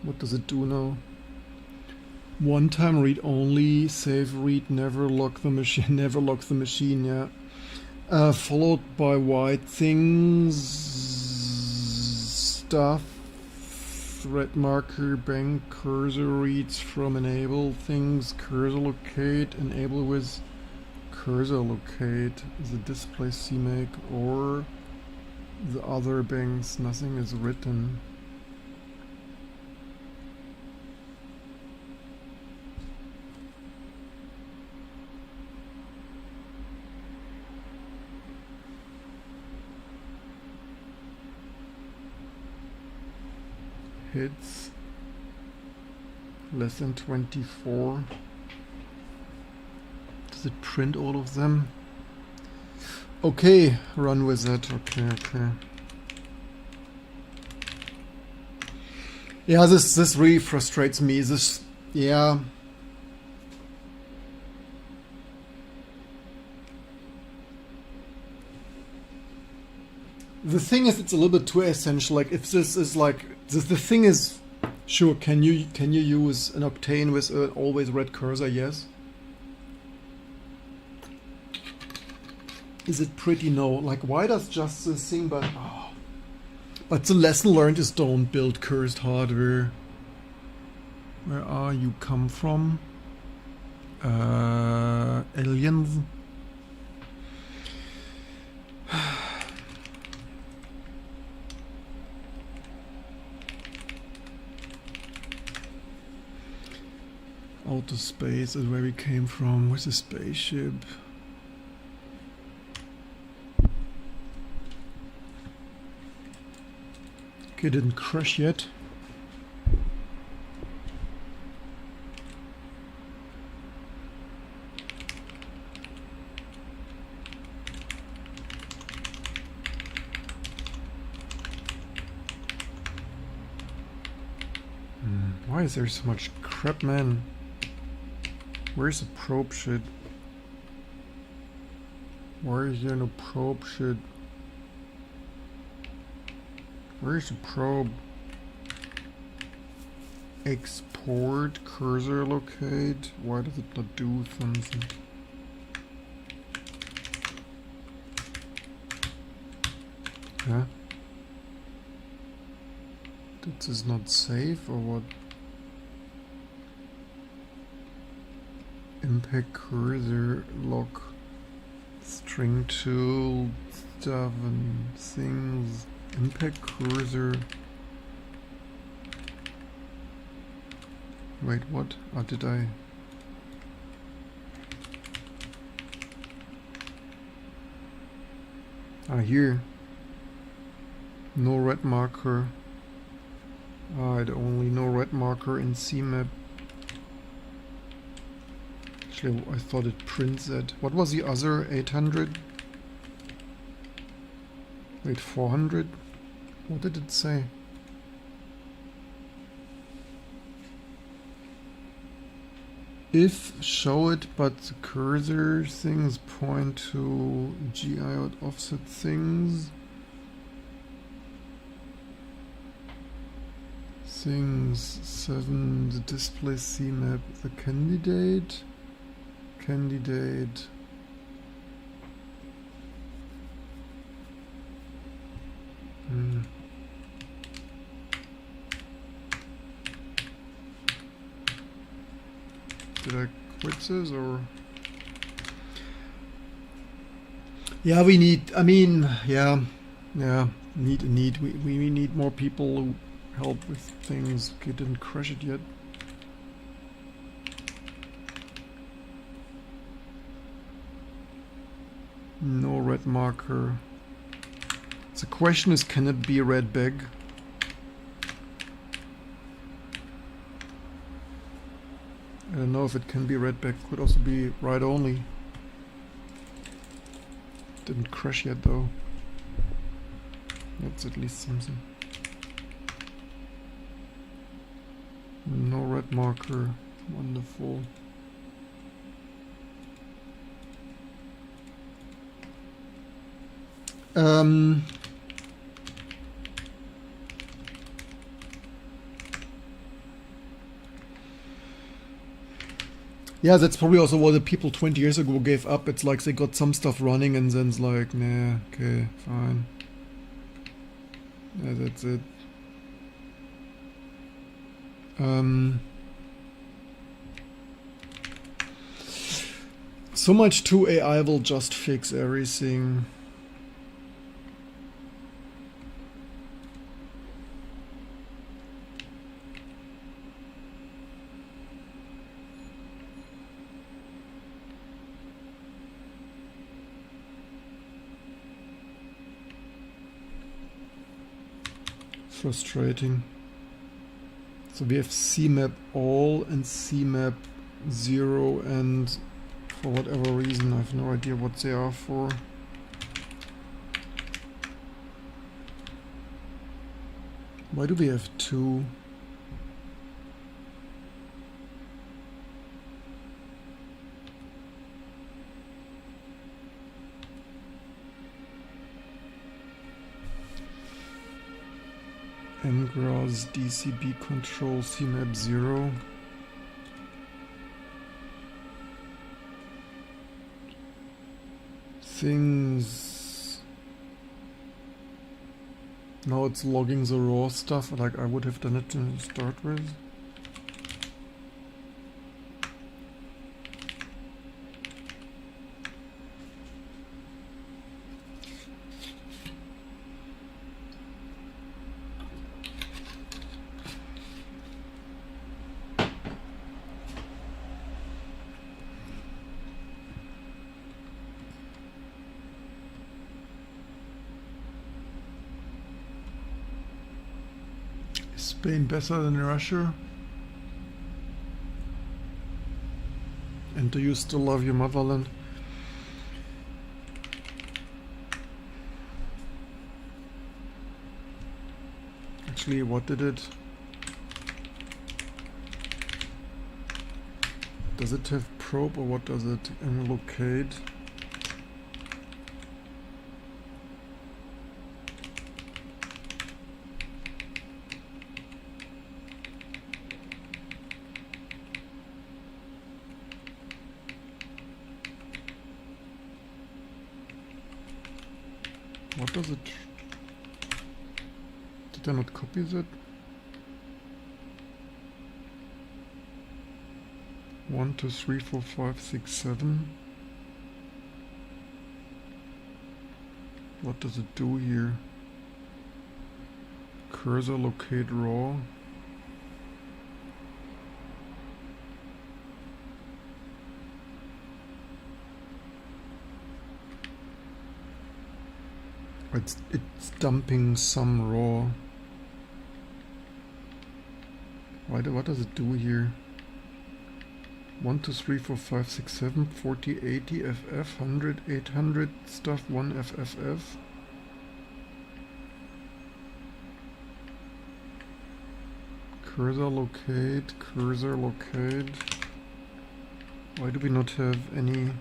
Speaker 1: What does it do now? One-time read only, save read, never lock the machine, never lock the machine, yeah. Followed by white things, stuff, thread marker, bank, cursor reads from enable things, cursor locate, enable with cursor locate, the display CMake or the other banks, nothing is written. Hits less than 24. Does it print all of them? Okay, run with it. Okay. Yeah, this really frustrates me. Yeah. The thing is, it's a little bit too essential. Like, if this is like the thing is, sure, can you use an Octane with an always red cursor? Yes. Is it pretty? No. Like, why does just this thing? But the lesson learned is don't build cursed hardware. Where are you come from? Aliens. Outer space is where we came from. Where's the spaceship? Okay, didn't crash yet. Why is there so much crap, man? Where's the probe shit? Why is there no probe shit? Where's the probe? Export, cursor locate. Why does it not do something? Huh? This is not safe or what? impact cursor lock string tool stuff and things impact cursor. Wait, what? Or did I? Here. No red marker. Only no red marker in CMap. Actually, I thought it prints that. What was the other? 800? Wait, 400? What did it say? If show it, but the cursor things point to GI out offset things. Things 7, the display CMap, the candidate. Did I quit this or? Yeah, we need, I mean, yeah, need. We need more people who help with things. Okay, didn't crash it yet. No red marker. The question is, can it be red bag? I don't know if it can be red back. Could also be right only. Didn't crash yet though. That's at least something. No red marker. Wonderful. Yeah, that's probably also what the people 20 years ago gave up. It's like they got some stuff running and then it's like, nah, okay, fine. Yeah, that's it. So much to AI will just fix everything. Frustrating. So we have CMap all and CMap 0, and for whatever reason I have no idea what they are for. Why do we have 2? mgross DCB control CMap 0. Things. Now it's logging the raw stuff like I would have done it to start with. Spain better than Russia? And do you still love your motherland? Actually, what did it? Does it have probe or what does it locate? What does it? Did I not copy that? 1, 2, 3, 4, 5, 6, 7. What does it do here? Cursor locate raw. It's dumping some raw. What does it do here? 1, 2, 3, 4, 5, 6, 7, 40, 80, FF, 100, 800 stuff, 1 FFF. Cursor locate, cursor locate. Why do we not have any?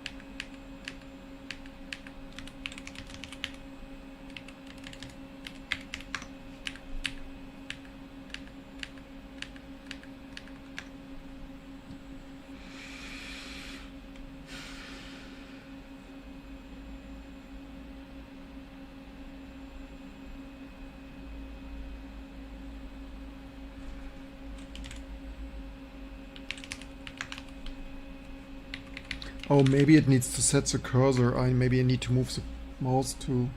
Speaker 1: Oh, maybe it needs to set the cursor. Maybe I need to move the mouse to...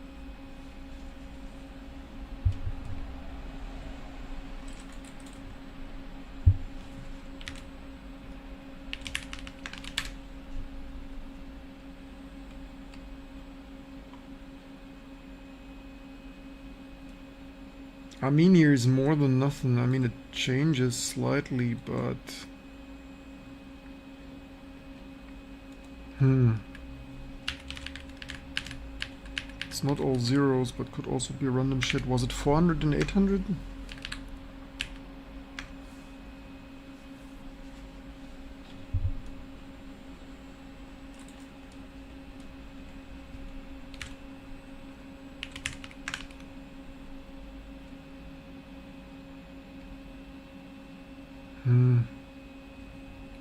Speaker 1: I mean, here is more than nothing. I mean, it changes slightly, but... It's not all zeros, but could also be random shit. Was it 400 and 800?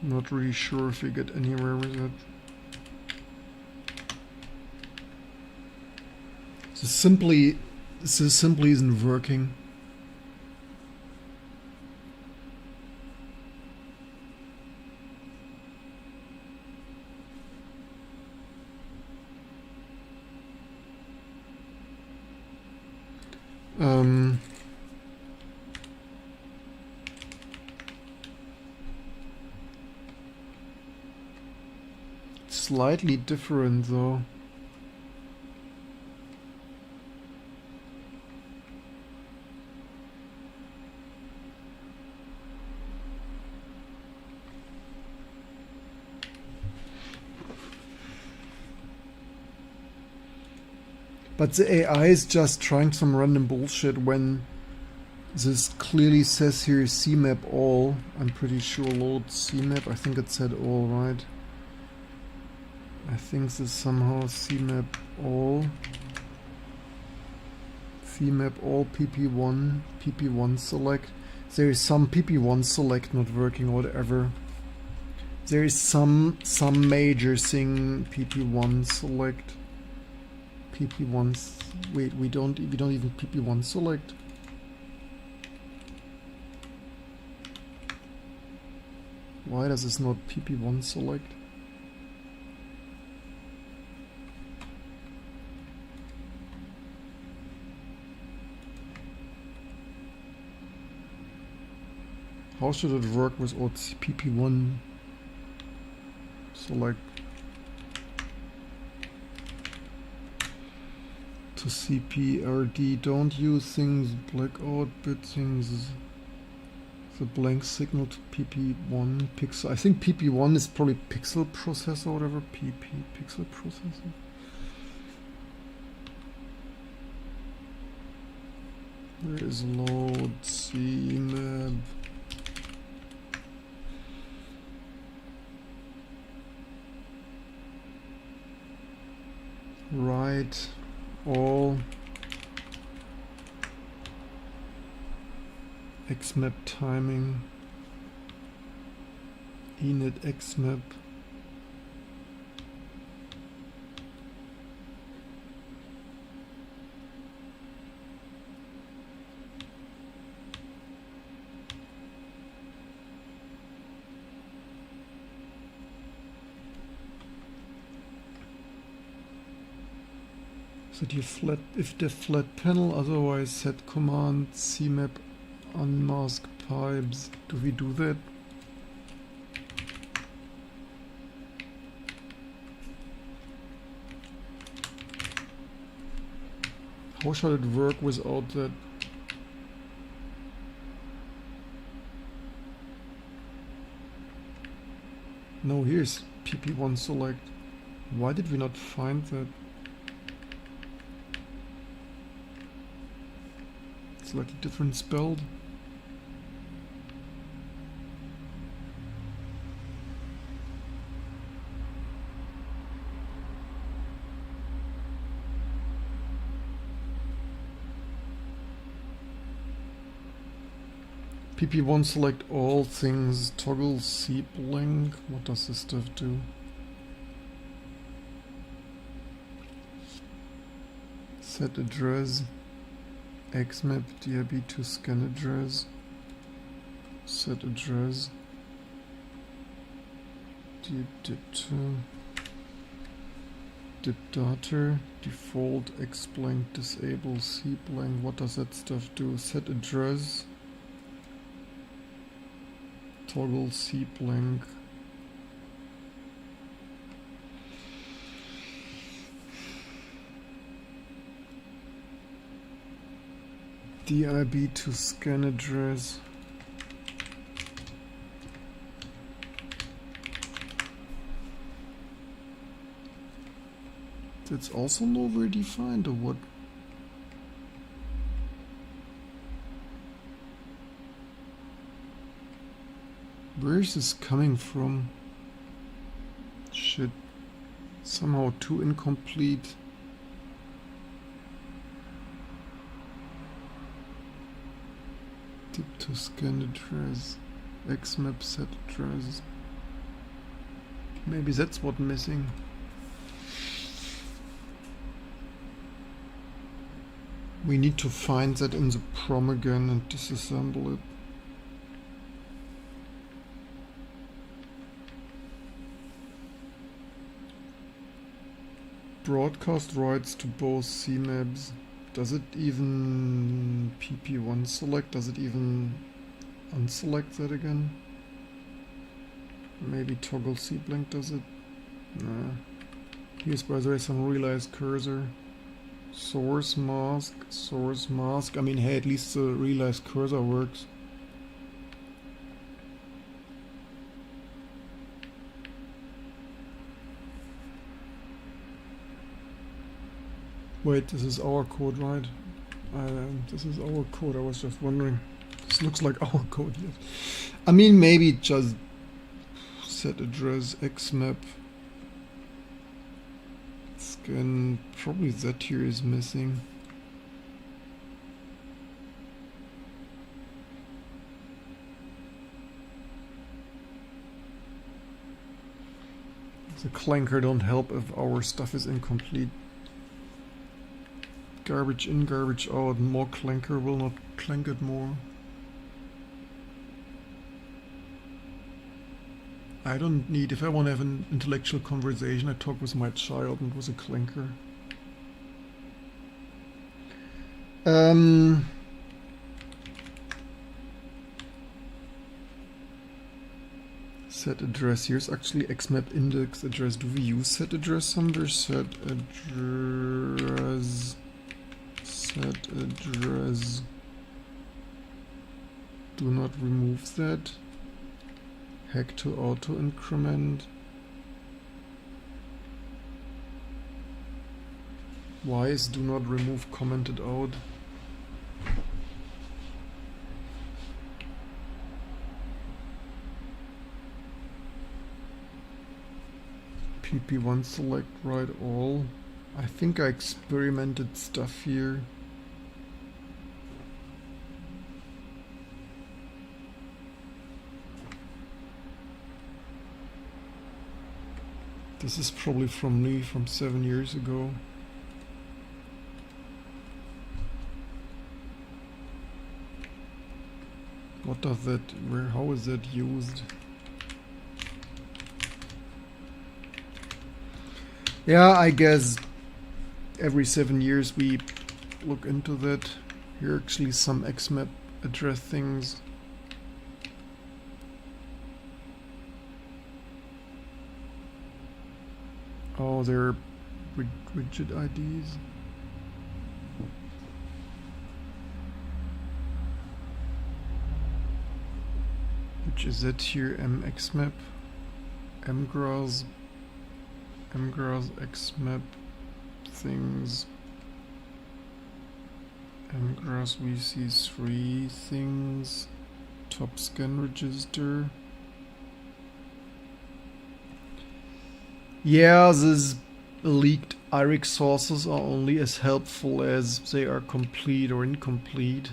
Speaker 1: Not really sure if we get anywhere with it. This simply isn't working. Slightly different though. But the AI is just trying some random bullshit when this clearly says here CMap all. I'm pretty sure load CMap. I think it said all, right? I think this somehow CMap all. CMap all PP1 select. There is some PP1 select not working or whatever. There is some major thing PP1 select. PP1. Wait, we don't even PP1 select. Why does this not PP1 select? How should it work without PP1 select? To CPRD, don't use things blackout bit things. The blank signal to PP1 pixel. I think PP1 is probably pixel processor or whatever. PP pixel processor. There is load CMap. Right, all xmap timing, init xmap. that you if the flat panel, otherwise set command cmap unmask pipes. Do we do that? How shall it work without that? No, here's pp1 select. Why did we not find that? It's like a different spelled. pp1 select all things, toggle seep link. What does this stuff do? Set address, xmap DIB to scan address, set address, dip data, default x blank disable c blank. What does that stuff do? Set address, toggle c blank. DIB to scan address. That's also nowhere defined, or what? Where is this coming from? Shit. Somehow too incomplete. Dip to scan address. Xmap set address. Maybe that's what's missing. We need to find that in the prom again and disassemble it. Broadcast rights to both CMAPs. Does it even pp1 select? Does it even unselect that again? Maybe toggle cblink does it? Nah. Here's by the way some realized cursor. Source mask, source mask. I mean, hey, at least the realized cursor works. Wait, this is our code, right? This is our code, I was just wondering. This looks like our code, yes. I mean, maybe just set address xmap scan. Probably that here is missing. The clanker don't help if our stuff is incomplete. Garbage in, garbage out. More clanker will not clank it more. I don't need, if I want to have an intellectual conversation, I talk with my child, and with a clanker. Set address. Here's actually xmap index address. Do we use set address somewhere? Set address. Set address. Do not remove that. Hack to auto increment. Why is do not remove commented out? pp1 select write all. I think I experimented stuff here. This is probably from me from 7 years ago. What does that, how is that used? Yeah, I guess every 7 years we look into that. Here are actually some XMAP address things. Oh, they're rigid IDs. Which is it here? MXMAP, mgras, XMAP things, mgras VC3 things, top scan register. Yeah, these leaked IRIC sources are only as helpful as they are complete or incomplete.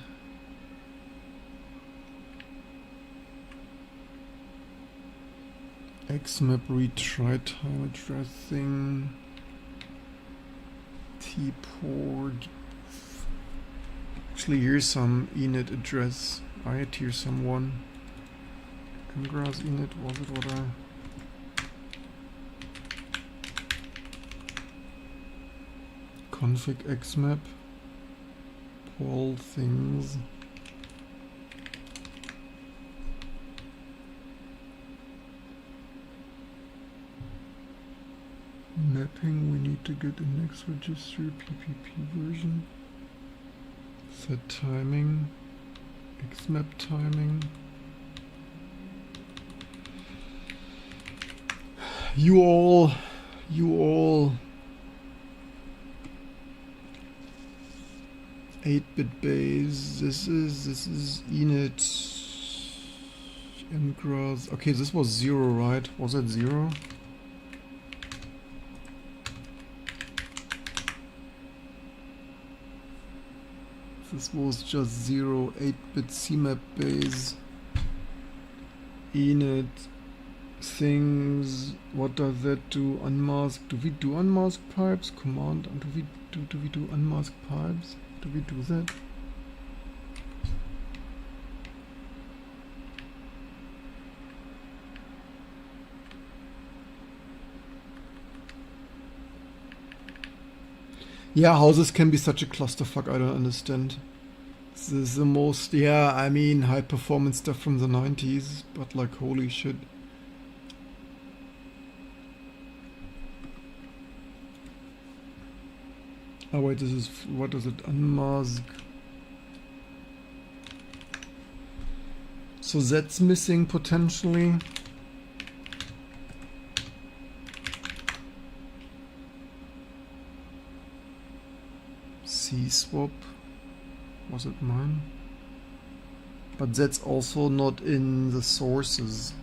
Speaker 1: XMAP retry time addressing, T-port. Actually, here's some init address. I had here someone. mgras init, was it what I... config xmap, all things. Mapping, we need to get index registry, PPP version. Set timing, xmap timing. You all 8-bit base. This is init mgras. Okay, this was 0, right? Was it 0? This was just 0, 8-bit CMAP base. Init things. What does that do? Unmask. Do we do unmask pipes? Command. And do we do unmask pipes? Do we do that? Yeah, how this can be such a clusterfuck, I don't understand. This is the most, yeah, I mean, high performance stuff from the 90s, but like, holy shit. Oh wait, this is, what is it, unmask. So that's missing potentially. C-swap, was it mine? But that's also not in the sources.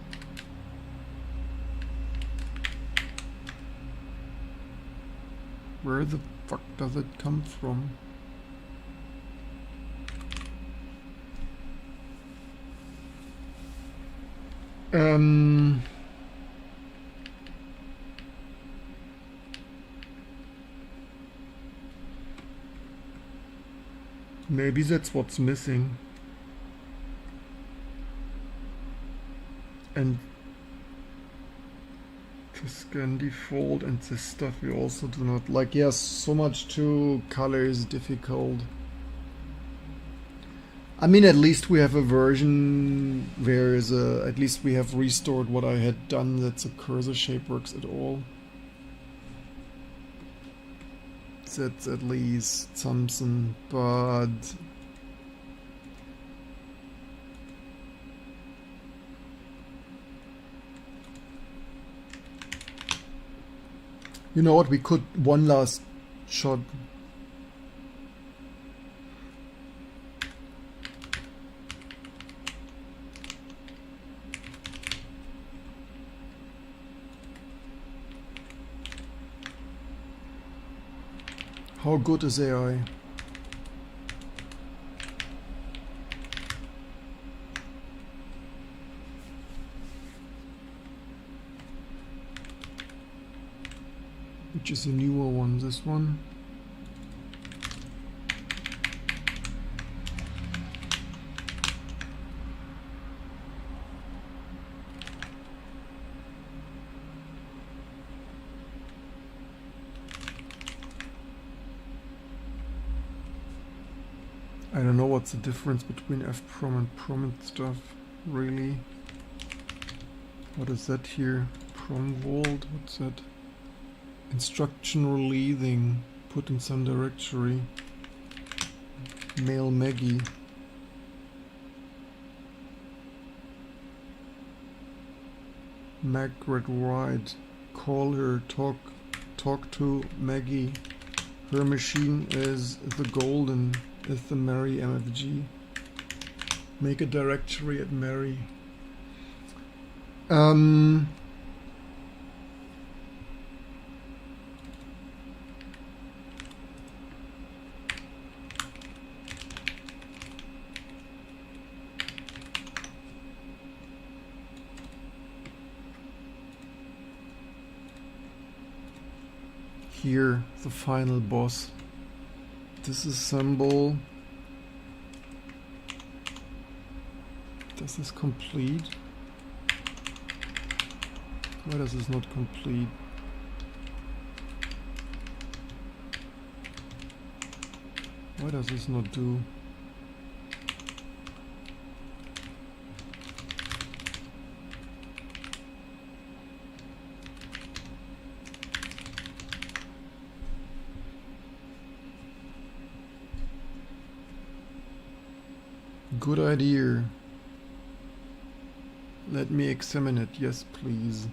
Speaker 1: Where the fuck does it come from? Maybe that's what's missing. And to scan default and this stuff we also do not like. Yes, so much to color is difficult. I mean, at least we have a version where is a, at least we have restored what I had done, that the cursor shape works at all. That's at least something, but you know what, we could one last shot. How good is AI? Which is a newer one, this one. I don't know what's the difference between fprom and prom and stuff, really. What is that here? Prom vault, what's that? Instruction releasing, put in some directory. Mail Maggie. Margaret Wright. Call her, talk to Maggie. Her machine is the golden, is the Mary MFG. Make a directory at Mary. Here, the final boss. Disassemble. Does this complete? Why does this not complete? Why does this not do? Good idea. Let me examine it. Yes, please.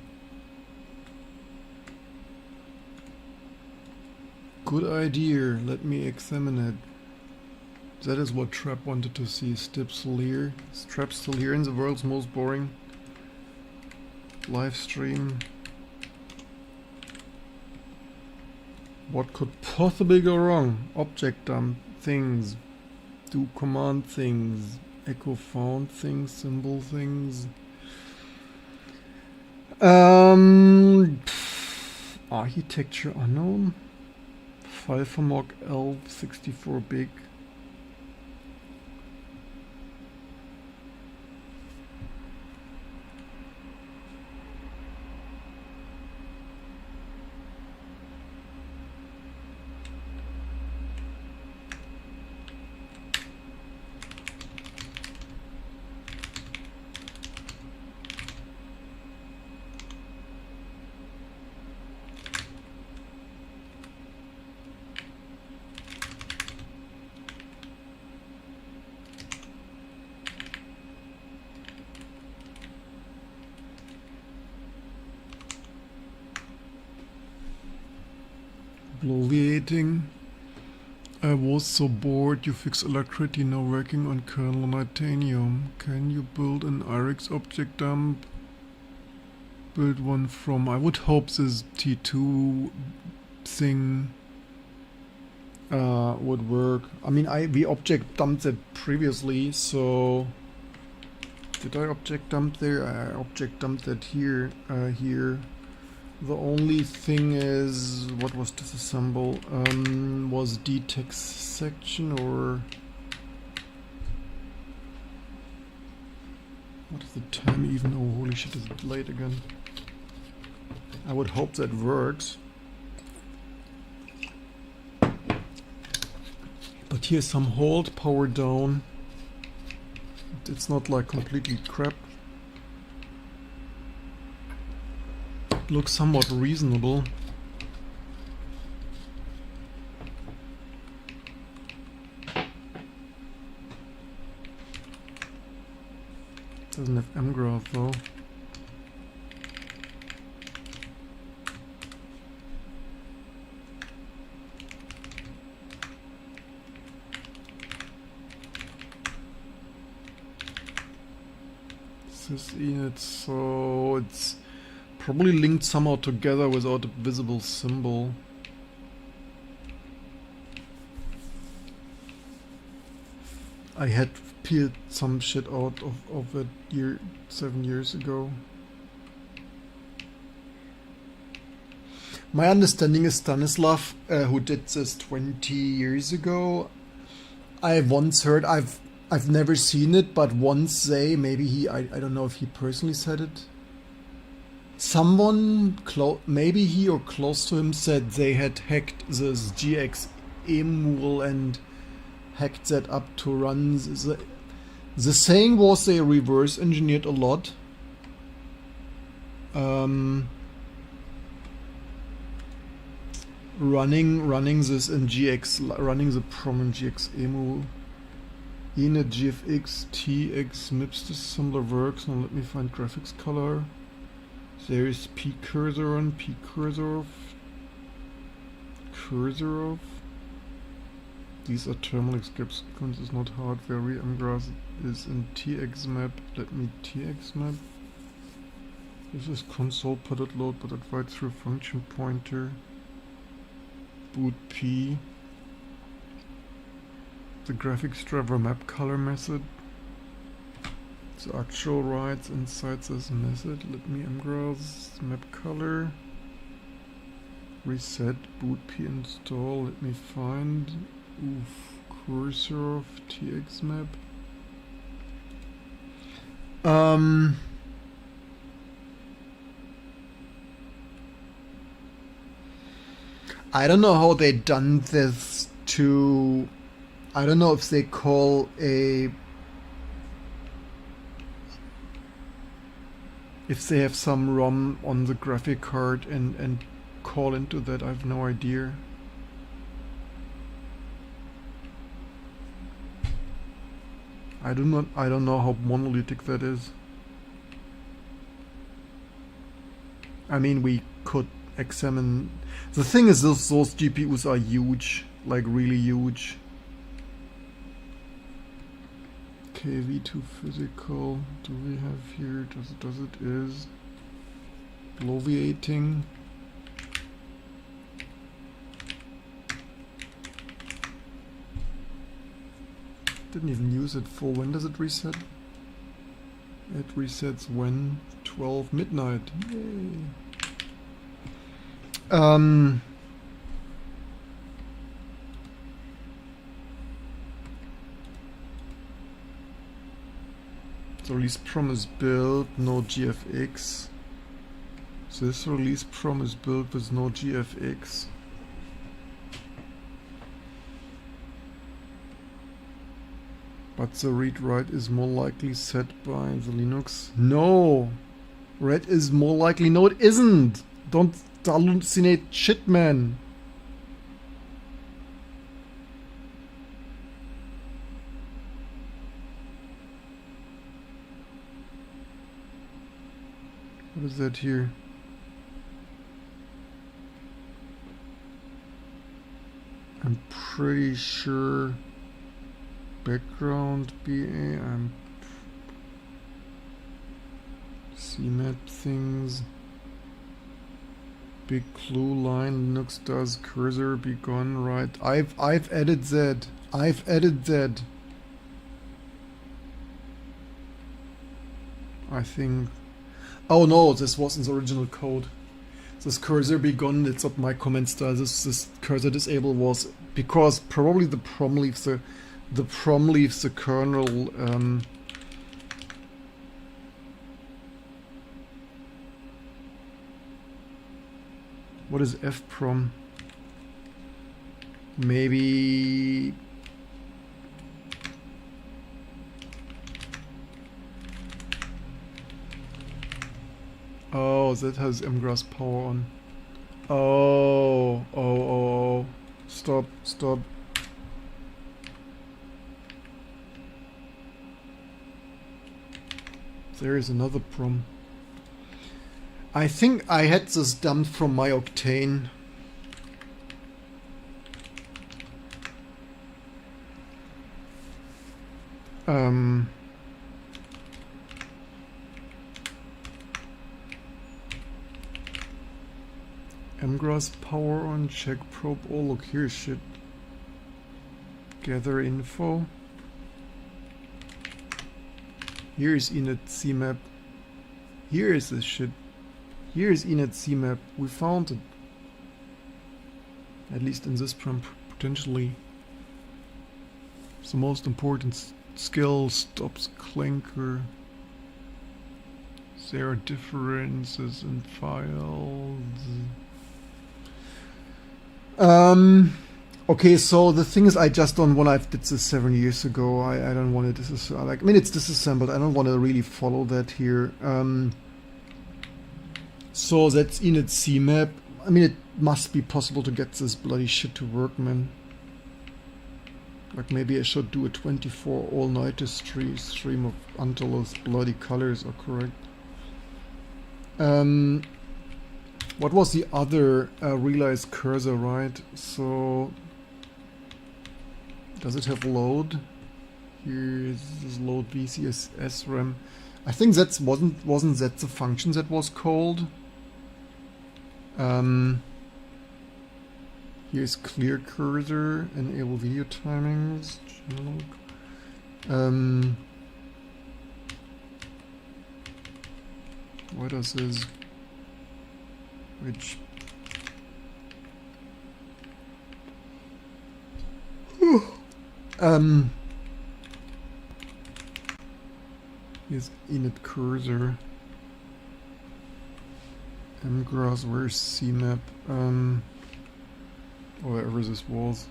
Speaker 1: Good idea. Let me examine it. That is what Trap wanted to see. Strap still here. Strap still here in the world's most boring live stream. What could possibly go wrong? Object dump things. Do command things. Echo found things. Symbol things. Architecture unknown. File for mock L64 big. Bloviating. I was so bored. You fix Alacrity now working on kernel Titanium. Can you build an IRIX object dump? Build one from. I would hope this T2 thing would work. I mean, we object dumped it previously, so did I object dump there? I object dumped it here. Here. The only thing is, what was disassemble? Was dtext section or what is the time even? Oh, holy shit! Is it late again? I would hope that works. But here's some hold, power down. It's not like completely crap. Looks somewhat reasonable. Doesn't have mgraph though. Sysinit, so it's probably linked somehow together without a visible symbol. I had peeled some shit out of it 7 years ago. My understanding is Stanislav, who did this 20 years ago. I once heard, I've never seen it, but once maybe he, I don't know if he personally said it. Someone, maybe he or close to him, said they had hacked this GX emul and hacked that up to run. The saying was they reverse engineered a lot. Running this in GX, running the prom in GXEMU, init GFX TX MIPS disassembler works. Now let me find graphics color. There is P cursor on, P cursor of, cursor of. These are terminal scripts, is not hardware. Mgrass is in TX map. Let me TX map. This is console put load, but it writes through function pointer. Boot P. The graphics driver map color method. The actual writes inside this method. Let me mgrass map color. Reset boot P install. Let me find cursor of TX map. I don't know how they done this to. I don't know if they call a. If they have some ROM on the graphic card and call into that, I have no idea. I don't know how monolithic that is. I mean, we could examine. The thing is, those GPUs are huge, like really huge. KV2 physical. Do we have here? Does it is bloviating. Didn't even use it for. When does it reset? It resets when 12 midnight. Yay. The release prom is built, no GFX. This release prom is built with no GFX. But the read-write is more likely set by the Linux. No! Read is more likely. No, it isn't! Don't hallucinate shit, man! What is that here? I'm pretty sure background BA, I'm CMAP things. Big clue line Linux does cursor be gone right. I've added that. I've added that. I think. Oh no, this wasn't the original code. This cursor be gone, it's not my comment style. This cursor disable was because probably the prom leaves the kernel what is fprom? Maybe oh, that has mgrass power on. Oh. Stop. There is another prom. I think I had this dumped from my Octane. Mgrass power on, check probe. Oh look, here's shit. Gather info. Here's init cmap. Here is this shit. Here is init cmap. We found it. At least in this prom, potentially. It's the most important skill. Stops clinker. There are differences in files. Okay, so the thing is, I just don't want. I did this 7 years ago. I don't want to like. I mean, it's disassembled. I don't want to really follow that here. So that's init CMap. I mean, it must be possible to get this bloody shit to work, man. Like maybe I should do a 24 all-nighter stream of until those bloody colors are correct. What was the other realize cursor, right? So does it have load? Here's this load VCSS RAM. I think that wasn't that the function that was called. Here's clear cursor, enable video timings. What does this? Which? Here's init cursor. mgrass, where's CMap? Wherever this was.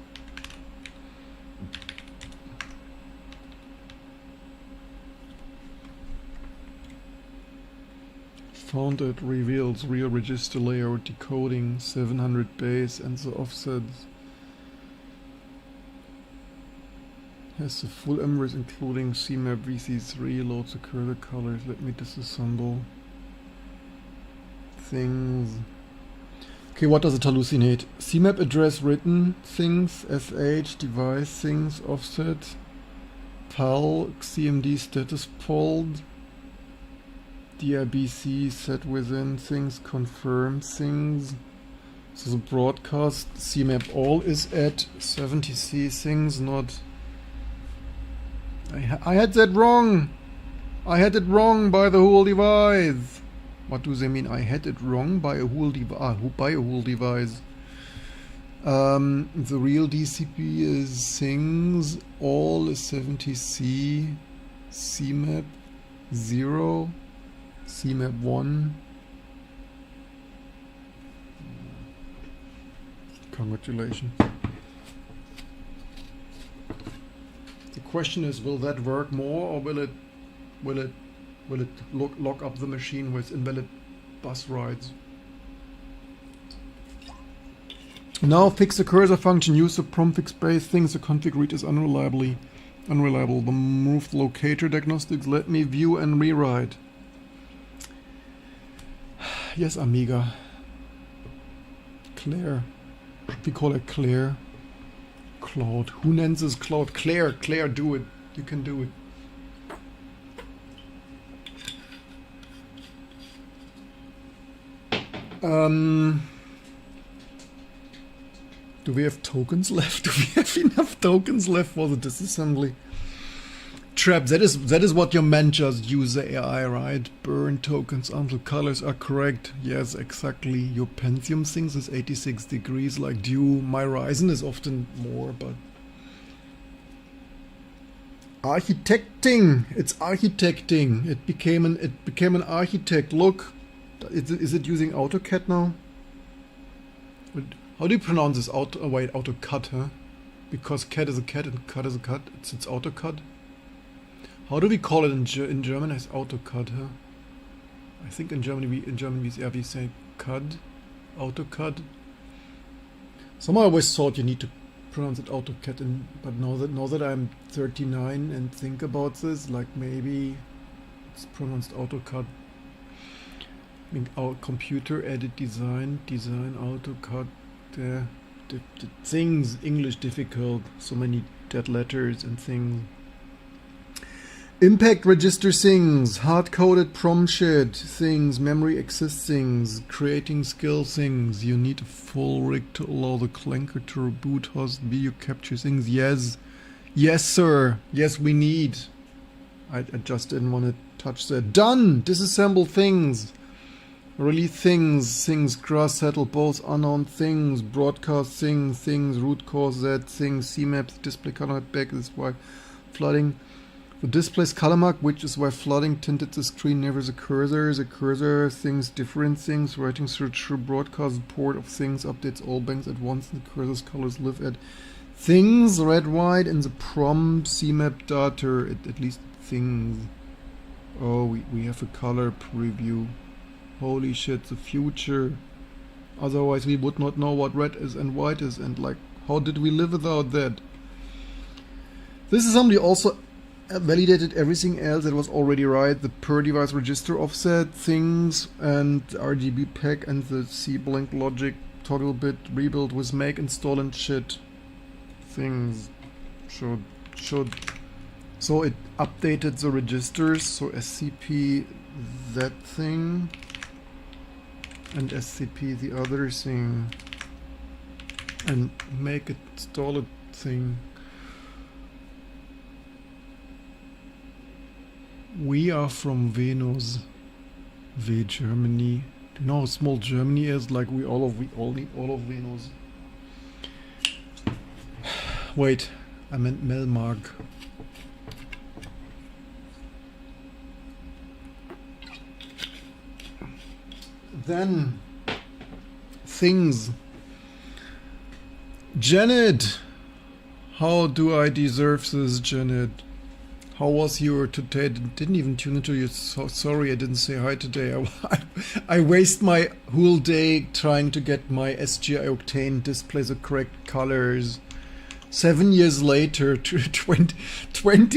Speaker 1: Found it reveals real register layout decoding 700 base and the offsets. Has the full MRIS including CMap VC3, loads the cursor colors. Let me disassemble things. Okay, what does it hallucinate? CMap address written things, SH, device things, offset, PAL, CMD status pulled, DIBC set within things, confirm things. So the broadcast CMap all is at 70C things, not. I had that wrong. I had it wrong by the whole device. What do they mean? I had it wrong by a whole device. By a whole device. The real DCP is things all is 70C, CMAP 0, CMAP 1. Congratulations. The question is, will that work more, or will it lock up the machine with invalid bus rides? Now fix the cursor function, use the promfix base things, the config read is unreliable. The moved locator diagnostics, let me view and rewrite. Yes, Amiga. Claire. We call it Claire. Claude. Who names this Claude? Claire. Claire, do it. You can do it. Do we have tokens left? Do we have enough tokens left for the disassembly? Trap, that is what your man just used the AI, right? Burn tokens until colors are correct. Yes, exactly. Your Pentium things is 86 degrees like dew. My Ryzen is often more, but architecting. It's architecting. It became an architect. Look, is it using AutoCAD now? How do you pronounce this? Wait, AutoCAD, huh? Because cat is a cat and cut is a cut. It's AutoCAD. How do we call it in German? As AutoCAD, huh? I think in Germany we say CAD, AutoCAD. Somehow I always thought you need to pronounce it AutoCAD, but now that I'm 39 and think about this, like maybe it's pronounced AutoCAD. I mean, our computer edit design AutoCAD. The things English difficult. So many dead letters and things. Impact register things, hard-coded prom shit things, memory access things, creating skill things. You need a full rig to allow the clanker to reboot host video capture things. Yes, yes sir, yes we need. I just didn't want to touch that. Done! Disassemble things. Release things, cross settle both unknown things, broadcast things, root cause that things, CMAP, display cannot back, this is why flooding. The display's color mark, which is why flooding tinted the screen near the cursor. The cursor thinks different things, writing through a true broadcast port of things, updates all banks at once, and the cursor's colors live at things, red, white, in the prom, CMAP data, at least things. Oh, we have a color preview. Holy shit, the future. Otherwise we would not know what red is and white is, and like, how did we live without that? This assembly also validated everything else that was already right. The per device register offset things and RGB pack and the C-Blank logic toggle bit rebuild with make install and shit things should so it updated the registers, so SCP that thing and SCP the other thing and make it install it thing. We are from Venus, V Germany. Do you know how small Germany is? Like we all of Venus. Wait, I meant Melmark. Then things. Janet, how do I deserve this, Janet? How was your today? Didn't even tune into you. So sorry I didn't say hi today. I waste my whole day trying to get my Sgi Octane display the correct colors. 7 years later, 20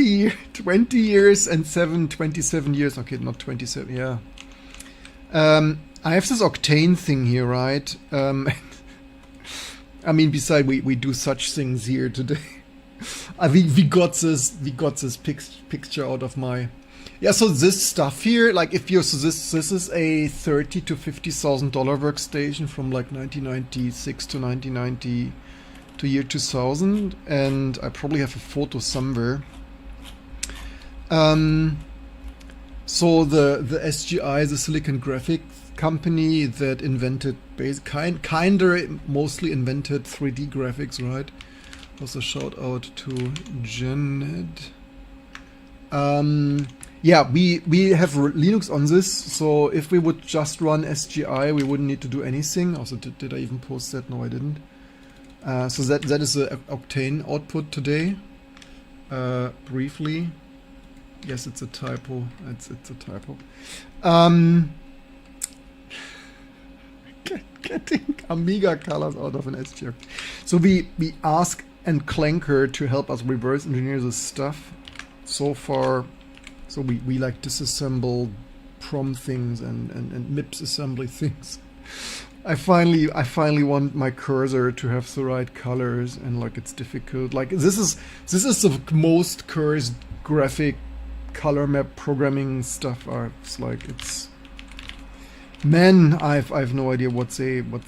Speaker 1: years and 27 years. Okay, not 27, yeah. I have this Octane thing here, right? I mean, besides we do such things here today. We got this picture out of my, yeah. So this stuff here, like if you're, so this is a $30,000 to $50,000 workstation from like 1996 to 1990 to year 2000, and I probably have a photo somewhere. So the SGI, the Silicon Graphics company that invented kinda mostly invented 3D graphics, right? Also shout out to Janet. Yeah, we have Linux on this, so if we would just run SGI, we wouldn't need to do anything. Also, did I even post that? No, I didn't. So that is the Octane output today. Briefly, yes, it's a typo. It's a typo. Getting Amiga colors out of an SGI. So we ask and Clanker to help us reverse engineer this stuff. So far, so we like disassemble prom things and MIPS assembly things. I finally want my cursor to have the right colors, and like it's difficult. Like this is the most cursed graphic color map programming stuff. It's like it's. Man, I've no idea what they were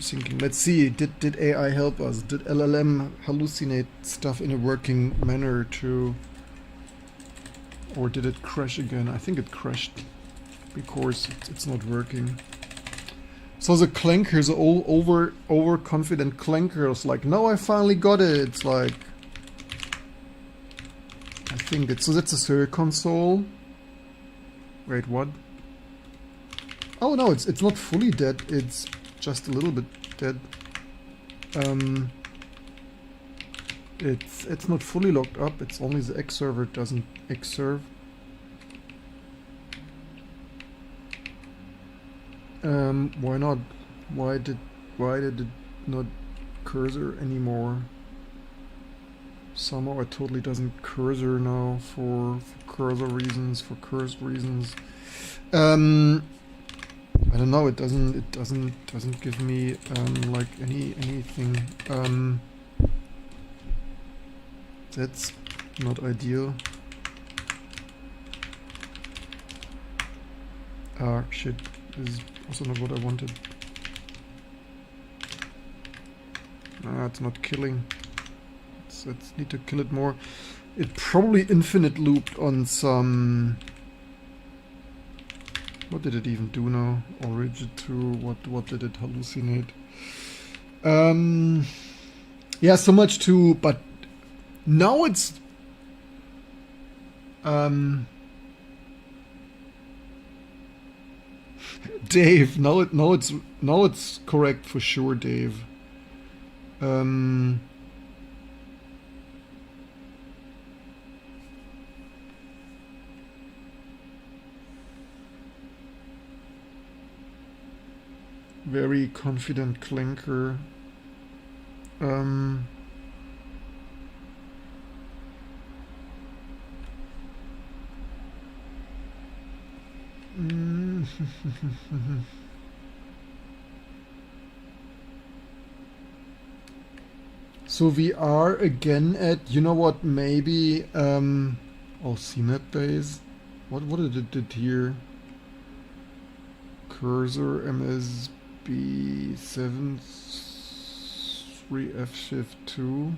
Speaker 1: thinking. Let's see. Did AI help us? Did LLM hallucinate stuff in a working manner too? Or did it crash again? I think it crashed because it's not working. So the clankers, the overconfident clankers, like, no, I finally got it. It's like, I think it's, so that's a serial console. Wait, what? Oh no, it's not fully dead. It's just a little bit dead. It's not fully locked up. It's only the X server doesn't X serve. Why not? Why did it not cursor anymore? Somehow it totally doesn't cursor now for cursor reasons, for curse reasons. I don't know. It doesn't give me like anything. That's not ideal. Ah, shit. This is also not what I wanted. Ah, it's not killing. Let's need to kill it more. It probably infinite looped on some... What did it even do now? Origin 2, what did it hallucinate? Yeah, so much to... But now it's... Dave, now it's correct for sure, Dave. Very confident clinker. So we are again at, you know what, maybe oh, CMAP base. What did it did here? Cursor MSB 7-3F shift 2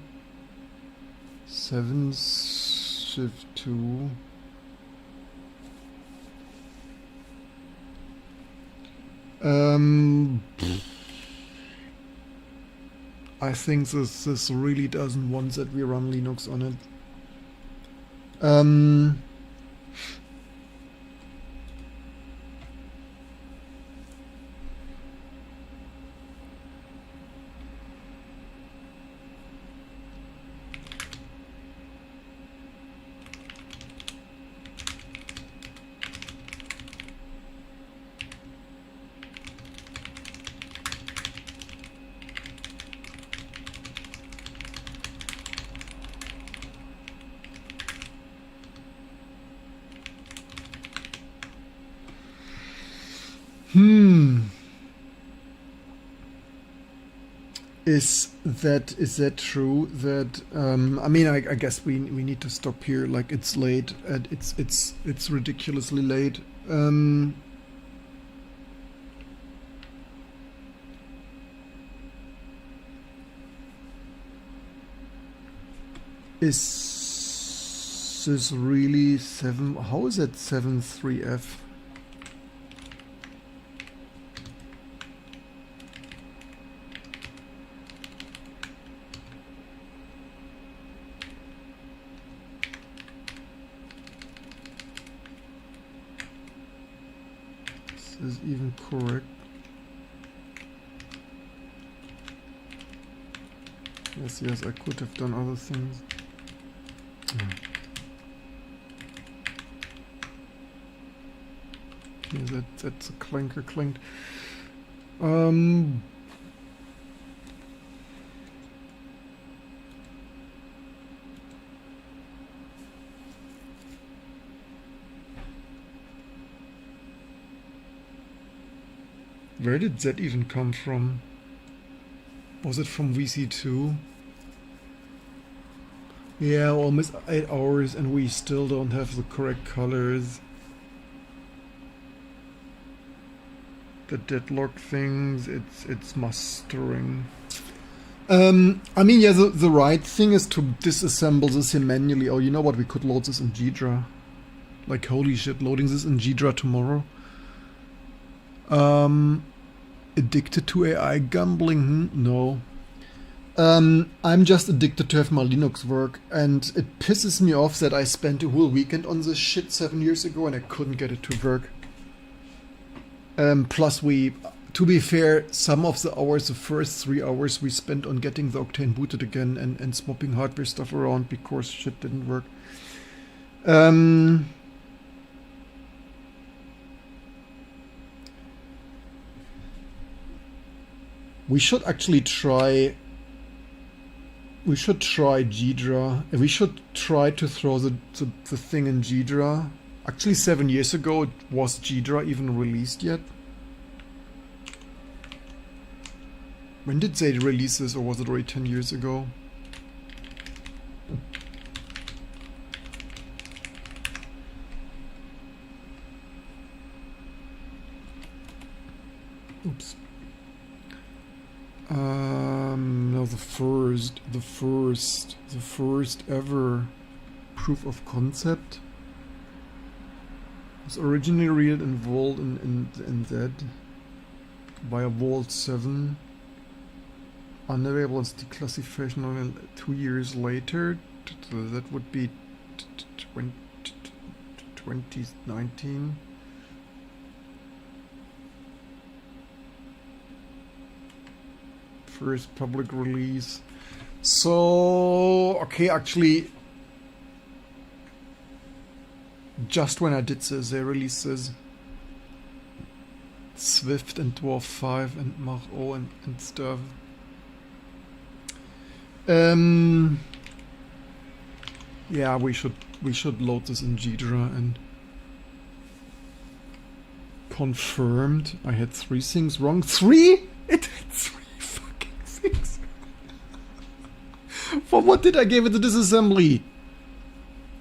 Speaker 1: 7 shift 2. I think this really doesn't want that we run Linux on it. Is that true? That I mean, I guess we need to stop here. Like, it's late. And it's ridiculously late. Is this really 7? How is that 7-3F? Is even correct? Yes, I could have done other things. Yeah, that's a clinker clinked. Where did that even come from? Was it from VC2? Yeah, almost 8 hours and we still don't have the correct colors. The deadlock things, it's mustering. I mean, yeah, the right thing is to disassemble this here manually. Oh, you know what? We could load this in Ghidra. Like, holy shit, loading this in Ghidra tomorrow. Addicted to AI gambling? No. I'm just addicted to have my Linux work, and it pisses me off that I spent a whole weekend on this shit 7 years ago and I couldn't get it to work. Plus to be fair, some of the hours, the first 3 hours we spent on getting the Octane booted again and swapping hardware stuff around because shit didn't work. We should actually try. We should try Ghidra. We should try to throw the thing in Ghidra. Actually, 7 years ago, was Ghidra even released yet? When did they release this, or was it already 10 years ago? Oops. No, the first ever proof of concept was originally read and involved in that by a Vault 7. Unavailable as declassification only 2 years later. That would be 2019. First public release. So, okay, actually, just when I did this, they released this Swift and Dwarf 5 and Mach O and stuff. Yeah, we should load this in Ghidra and confirmed. I had 3 things wrong. 3? It had 3 fucking things. For what did I give it to disassembly?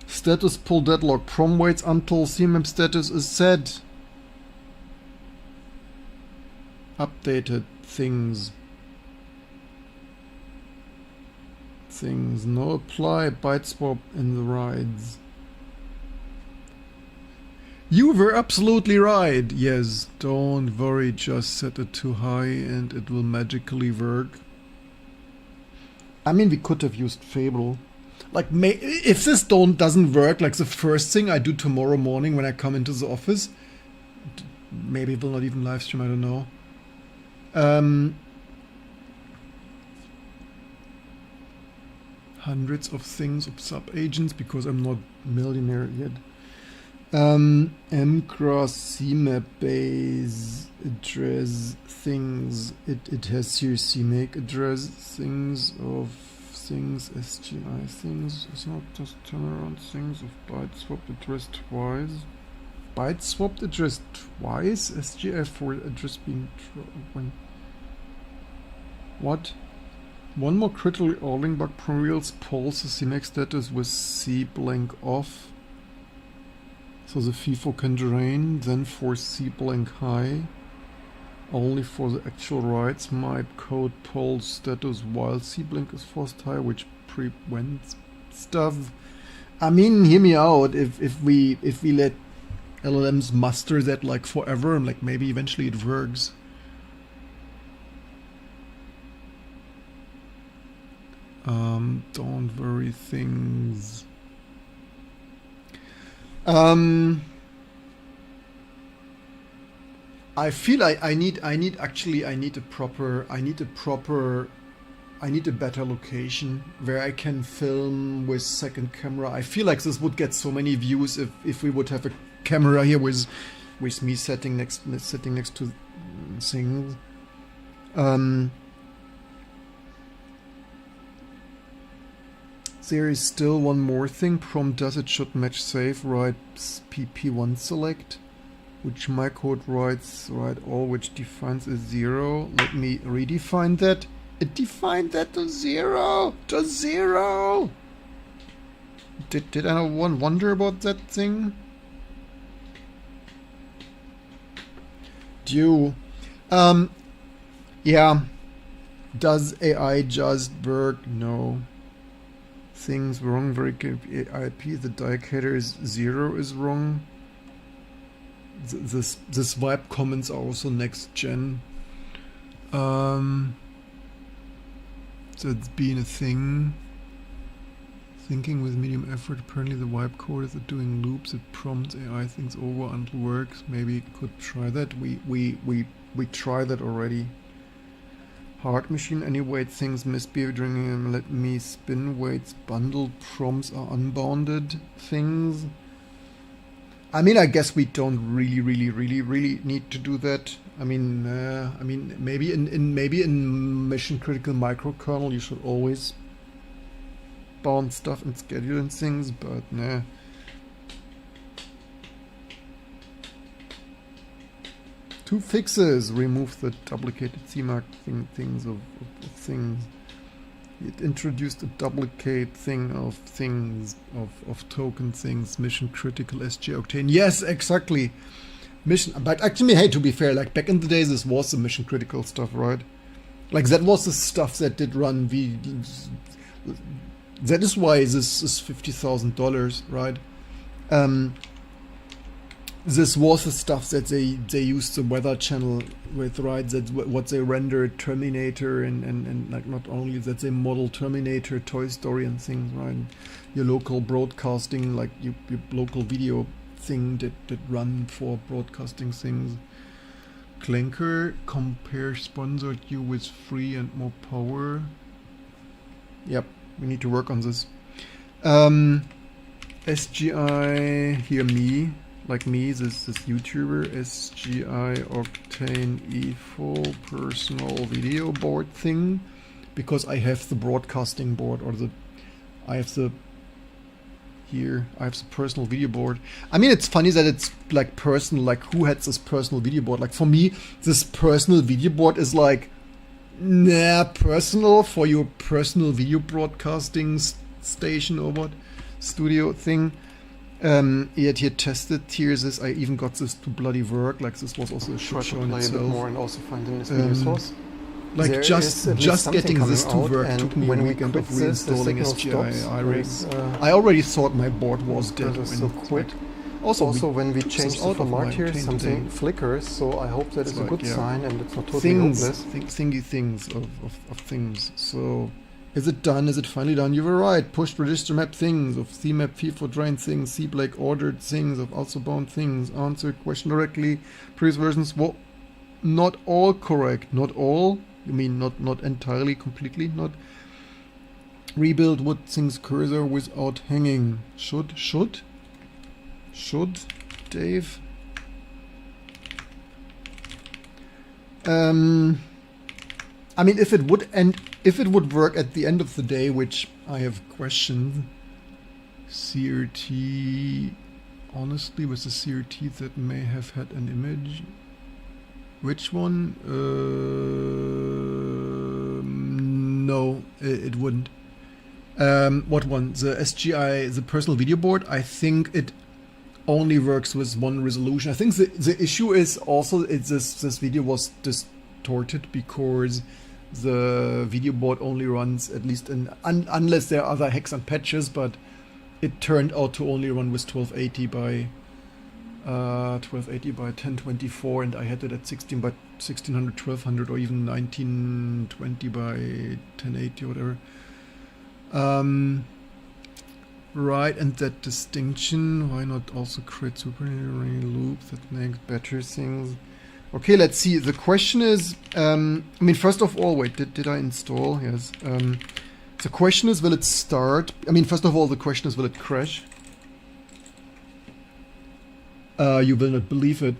Speaker 1: Status pull deadlock. Prom waits until CMM status is set. Updated things. No apply. Byte swap in the rides. You were absolutely right. Yes, don't worry. Just set it too high and it will magically work. I mean, we could have used Fable. Like, if this doesn't work, like the first thing I do tomorrow morning when I come into the office, maybe it will not even live stream, I don't know. Hundreds of things of sub-agents because I'm not millionaire yet. mcross CMap base address things. It has here CMake address things of things SGI things. It's not just turnaround things of byte swapped address twice. Byte swapped address twice? SGI for address being when what? One more critical Orling bug Proreals pulls the CMake status with C blank off. So the FIFO can drain, then for C blank high. Only for the actual writes, MIP code pulls status while C blank is forced high, which prevents stuff. I mean, hear me out. If we let LLMs master that like forever, and like maybe eventually it works. Don't worry things. I feel I need a better location where I can film with second camera. I feel like this would get so many views if we would have a camera here with me sitting next to things. There is still one more thing. Prompt does it should match safe write pp1 select, which my code writes write all, which defines a 0. Let me redefine that. It defined that to 0. To 0. Did anyone wonder about that thing? Yeah. Does AI just work? No. Things wrong. Very good. IP. The diacator is 0 is wrong. This vibe comments are also next gen. So it's been a thing. Thinking with medium effort. Apparently the vibe code is doing loops. It prompts AI things over until works. Maybe it could try that. We tried that already. Hard machine any weight things misbehave during let me spin weights bundled prompts are unbounded things. I mean, I guess we don't really need to do that. I mean maybe in mission critical microkernel you should always bound stuff and schedule and things, but nah. Two fixes. Remove the duplicated CMark things of things. It introduced a duplicate thing of things of token things. Mission critical Sgi Octane. Yes, exactly. Mission. But actually, hey, to be fair, like back in the days, this was the mission critical stuff, right? Like that was the stuff that did run that is why this is $50,000, right? This was the stuff that they used the weather channel with, right? That's what they rendered Terminator and like not only that they model Terminator, Toy Story and things, right? Your local broadcasting, like your local video thing that run for broadcasting things. Clanker, compare sponsored you with free and more power. Yep, we need to work on this. SGI, here me, like me, this YouTuber, Sgi Octane E4 personal video board thing, because I have the broadcasting board, or I have the personal video board. I mean, it's funny that it's like personal, like who had this personal video board? Like for me, this personal video board is like, nah, personal for your personal video broadcasting station or what, studio thing. Yet here tested, here this, I even got this to bloody work, like this was also a shit show in itself.
Speaker 2: A bit more and also finding this video source.
Speaker 1: Like just getting this to work took me a weekend of reinstalling SGI iRigs. I already thought my board was dead when
Speaker 2: so quick. Also when we change the format here, something flickers, so I hope that is a good sign and it's not totally hopeless.
Speaker 1: Thingy things of things. So is it done? Is it finally done? You were right. Pushed register map things of CMap for drain things, C-Blake ordered things of also bound things, answered question directly, previous versions. Well, not all correct. Not all. You mean not entirely, completely, not rebuild wood things cursor without hanging. Should, Dave? I mean, if it would work at the end of the day, which I have questioned, CRT, honestly, with the CRT that may have had an image. Which one? No, it wouldn't. What one? The SGI, the personal video board. I think it only works with one resolution. I think the issue is also this video was distorted because the video board only runs, at least unless there are other hacks and patches, but it turned out to only run with 1280 by 1024, and I had it at 1600 by 1200, or even 1920 by 1080 or whatever. Right, and that distinction, why not also create supernumerary loops that makes better things? Okay, let's see. The question is, I mean, first of all, wait, did I install? Yes. The question is, will it start? I mean, first of all, the question is, will it crash? You will not believe it.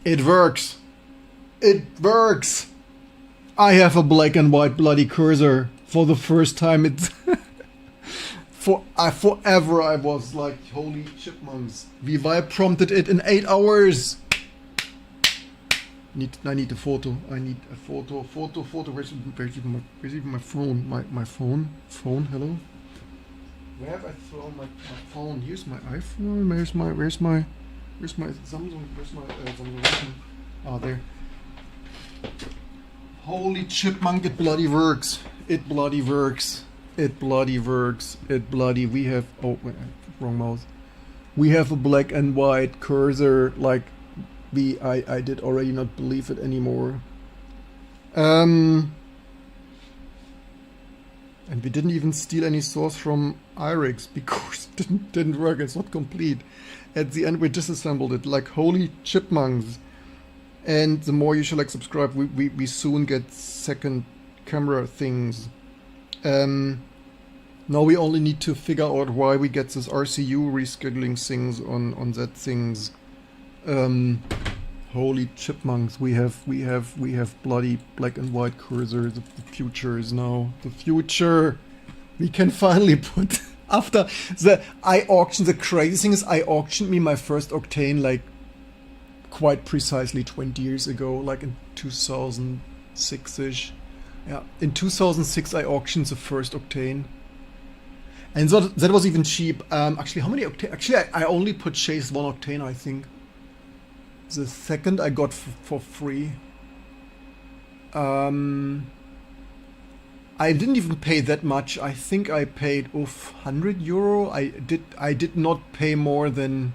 Speaker 1: It works. It works. I have a black and white bloody cursor for the first time. It's forever I was like, holy chipmunks. Vivi prompted it in 8 hours. I need a photo. I need a photo. Where's even my phone? My phone? Hello? Where have I thrown my phone? Here's my iPhone. Where's my Samsung? Where's my Samsung? Ah, there. Holy chipmunk! It bloody works. It bloody works. It bloody works. It bloody. We have. Oh, wait, wrong mouse. We have a black and white cursor. Like, I did already not believe it anymore. And we didn't even steal any source from iRigs because it didn't work. It's not complete. At the end, we disassembled it like holy chipmunks. And the more you should like subscribe, we soon get second camera things. Now we only need to figure out why we get this RCU rescheduling things on that things. Holy chipmunks! We have bloody black and white cursor. The future is now. The future. We can finally put after the crazy thing is I auctioned me my first Octane like quite precisely 20 years ago, like in 2006-ish. Yeah, in 2006 I auctioned the first Octane. And so that was even cheap. Actually, how many Octane? Actually, I only purchased one Octane, I think. The second I got for free. I didn't even pay that much. I think I paid €100. I did not pay more than.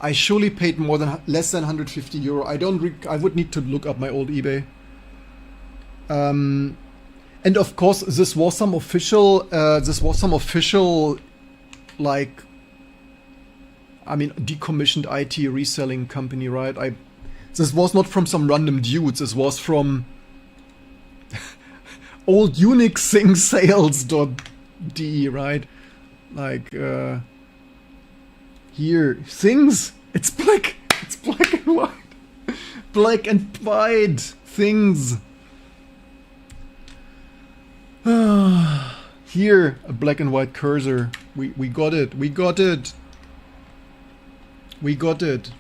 Speaker 1: I surely paid less than €150. I would need to look up my old eBay. And of course, this was some official. Like, I mean, decommissioned IT reselling company, right? This was not from some random dudes. This was from old Unix things sales.de, right? Like, here, things. It's black and white. Black and white things. Here, a black and white cursor. We got it. We got it. We got it.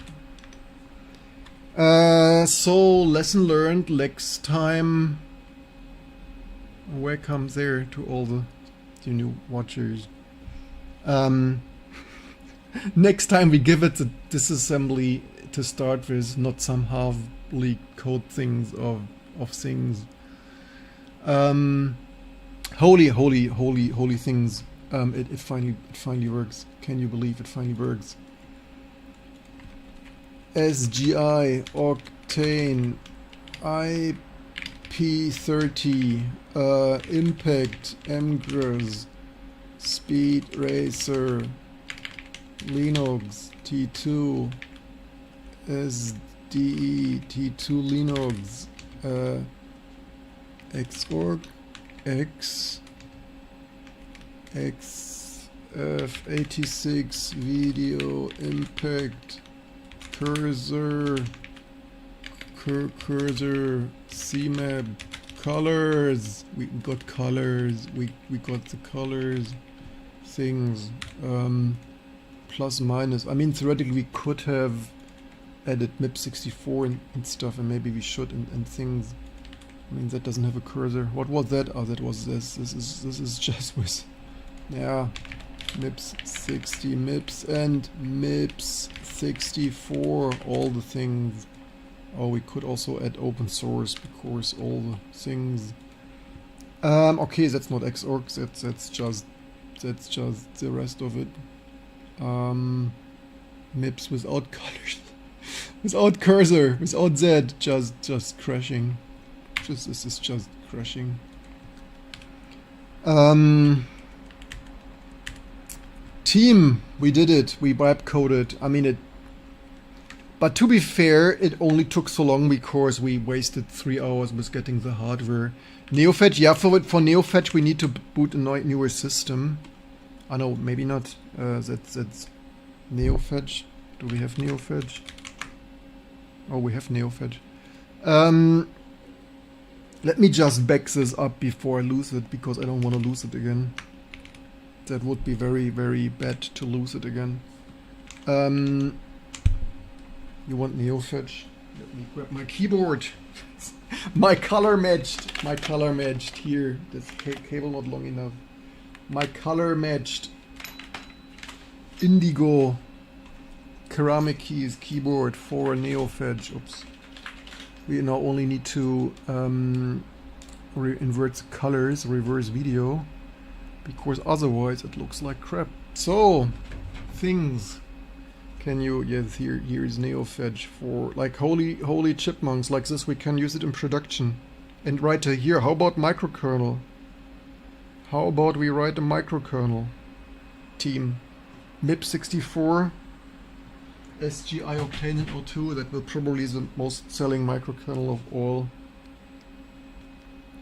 Speaker 1: So, lesson learned. Next time. Welcome there to all the new watchers. Next time we give it a disassembly to start with, not some half-leaked code things of things. Holy things. It finally works. Can you believe it finally works? Sgi Octane MIPS64 Impact MGRS Speed Racer Linux T2 SDE T2 Linux Xorg XF86 Video Impact Cursor CMAP colors. We got colors. We got the colors things. Plus minus. I mean, theoretically we could have added MIPS64 and stuff, and maybe we should and things. I mean, that doesn't have a cursor. What was that? Oh, that was this. This is just with, yeah, MIPS60, MIPS and MIPS64, all the things. Oh, we could also add OpenSource because all the things. Okay, that's not Xorg. That's just the rest of it. MIPS without colors, without cursor, without Z, just crashing. This is just crashing. Team, we did it. We wipe coded. I mean it. But to be fair, it only took so long because we wasted 3 hours with getting the hardware. NeoFetch, yeah, for NeoFetch we need to boot a newer system. I know, maybe not. That's NeoFetch. Do we have NeoFetch? Oh, we have NeoFetch. Let me just back this up before I lose it, because I don't want to lose it again. That would be very, very bad to lose it again. You want NeoFetch? Let me grab my keyboard. My color matched here. This cable not long enough. My color matched indigo ceramic keys keyboard for NeoFetch. Oops. We now only need to invert the colors, reverse video, because otherwise it looks like crap. So, things. Can you, yes, here is NeoFetch for like holy chipmunks like this. We can use it in production. And right here, how about microkernel? How about we write a microkernel? Team. MIPS64 Sgi Octane and O2, that will probably be the most selling microkernel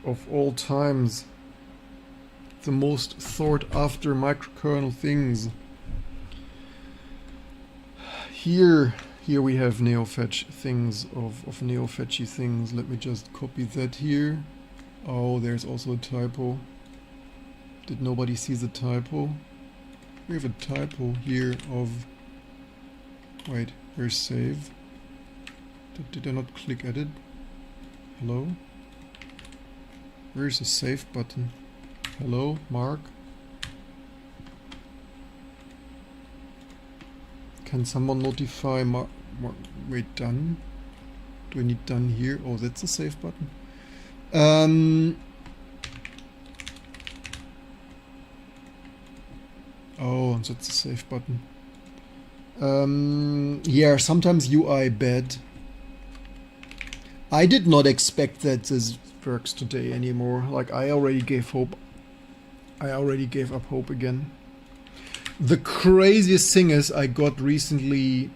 Speaker 1: of all times. The most sought after microkernel things. Here we have NeoFetch things of NeoFetchy things. Let me just copy that here. Oh, there's also a typo. Did nobody see the typo? We have a typo here of... Wait, where's save? Did I not click edit? Hello? Where's the save button? Hello, Mark? Can someone notify wait, done? Do I need done here? Oh, that's the save button. Oh, that's the save button. Yeah, sometimes UI bad. I did not expect that this works today anymore. Like, I already gave hope. I already gave up hope again. The craziest thing is I got recently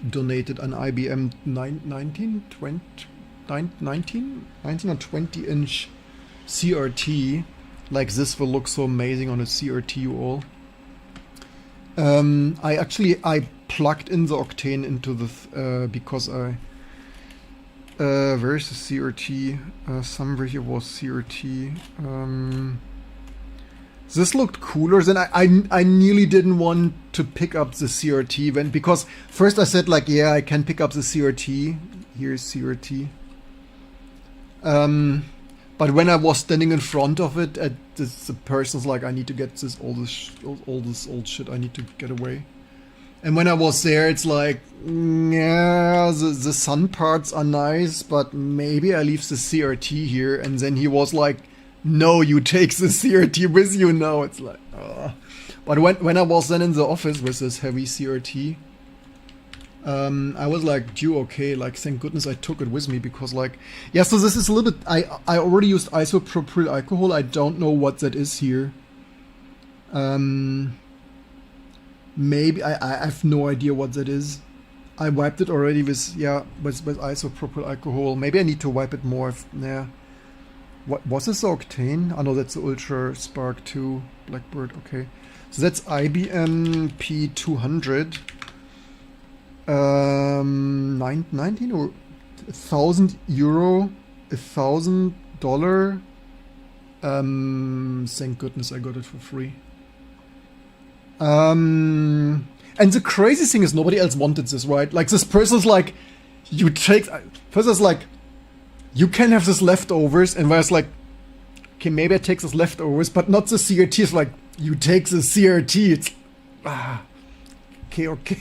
Speaker 1: donated an IBM 19 or 20 inch CRT. Like this will look so amazing on a CRT, you all. I plugged in the Octane into the because I where's the CRT? Somewhere here was CRT. This looked cooler than I nearly didn't want to pick up the CRT because first I said like, yeah, I can pick up the CRT. Here's CRT. But when I was standing in front of it, the person's like, I need to get all this old shit. I need to get away. And when I was there, it's like, yeah, the sun parts are nice, but maybe I leave the CRT here. And then he was like, no, you take the CRT with you now. It's like, but when I was then in the office with this heavy CRT, I was like, you okay? Like, thank goodness I took it with me because, like, yeah. So this is a little bit. I already used isopropyl alcohol. I don't know what that is here. Maybe I have no idea what that is. I wiped it already with isopropyl alcohol. Maybe I need to wipe it more. Yeah. What was this Octane? Oh no, that's the Ultra Spark 2 Blackbird. Okay, so that's IBM P200. 19 or €1,000, $1,000. Thank goodness I got it for free. And the crazy thing is nobody else wanted this, right? Like this person's like, you take. First it's like, you can have this leftovers, and where it's like, okay, maybe I take this leftovers, but not the CRT. It's like, you take the CRT. It's okay.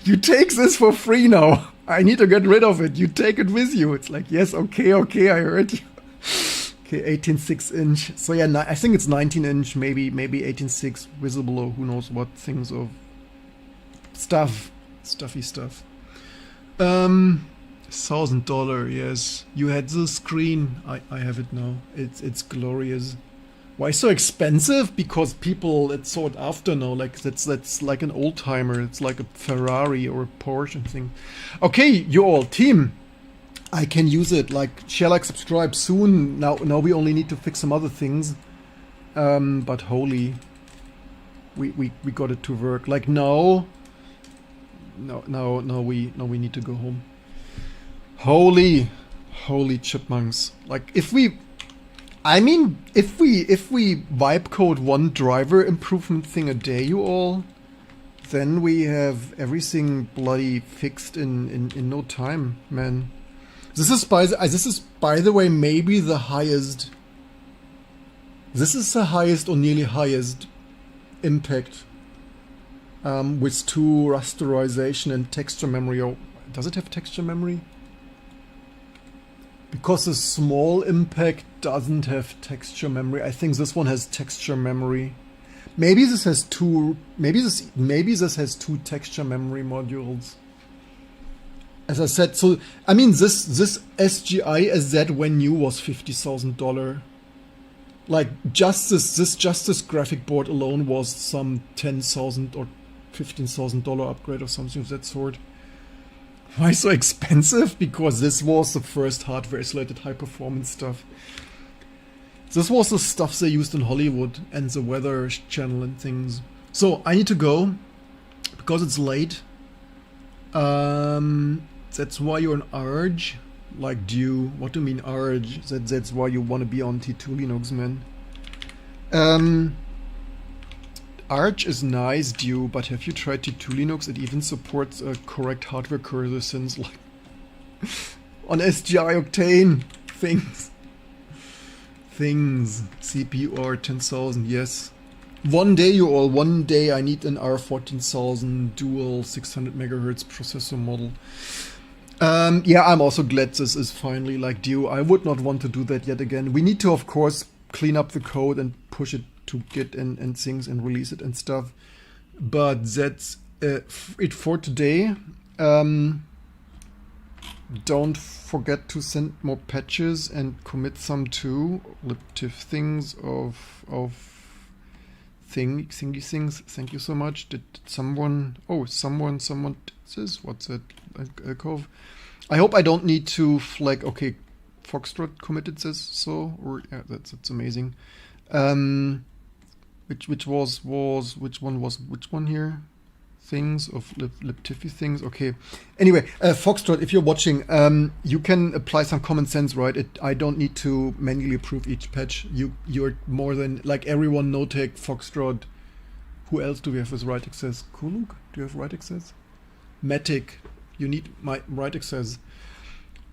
Speaker 1: You take this for free now. I need to get rid of it. You take it with you. It's like, yes, okay, I heard you. Okay, 18.6 inch. So yeah, I think it's 19 inch, maybe 18.6 visible or who knows what things of stuffy stuff. $1,000. Yes, you had the screen. I have it now. It's glorious. Why so expensive? Because people it's sought after now. Like that's like an old timer. It's like a Ferrari or a Porsche thing. Okay, you all team. I can use it. Like share, like, subscribe soon. Now we only need to fix some other things. But holy, we got it to work. Like no, we need to go home. Holy chipmunks. Like if we wipe code one driver improvement thing a day, you all, then we have everything bloody fixed in no time, man. This is by the way maybe the highest. This is the highest or nearly highest impact with 2 rasterization and texture memory. Or does it have texture memory? Because the small impact doesn't have texture memory. I think this one has texture memory. Maybe this has 2. Maybe this has 2 texture memory modules. As I said, so I mean this SGI SZ when new was $50,000. Like just this graphic board alone was some $10,000 or $15,000 upgrade or something of that sort. Why so expensive? Because this was the first hardware isolated high performance stuff. This was the stuff they used in Hollywood and the Weather Channel and things. So I need to go because it's late. That's why you're an Arge. Like, what do you mean Arge? That's why you want to be on T2 Linux, man. Arch is nice, but have you tried T2 Linux? It even supports a correct hardware cursor since, like, on Sgi Octane things. CPU R10000, yes. One day I need an R14000 dual 600 megahertz processor model. Yeah, I'm also glad this is finally like due. I would not want to do that yet again. We need to, of course, clean up the code and push it to Git and things and release it and stuff. But that's it for today. Don't forget to send more patches and commit some to libtiv things of thingy things. Thank you so much. Did someone? Oh, someone did this. What's that? Cove. I hope I don't need to flag. Okay, Foxtrot committed this. So, or yeah, that's amazing. Which one here? Things of libtiffy things. Okay. Anyway, Foxtrot, if you're watching, you can apply some common sense, right? I don't need to manually approve each patch. You're more than like everyone. No-take Foxtrot. Who else do we have with write access? Kuluk, do you have write access? Matic, you need my write access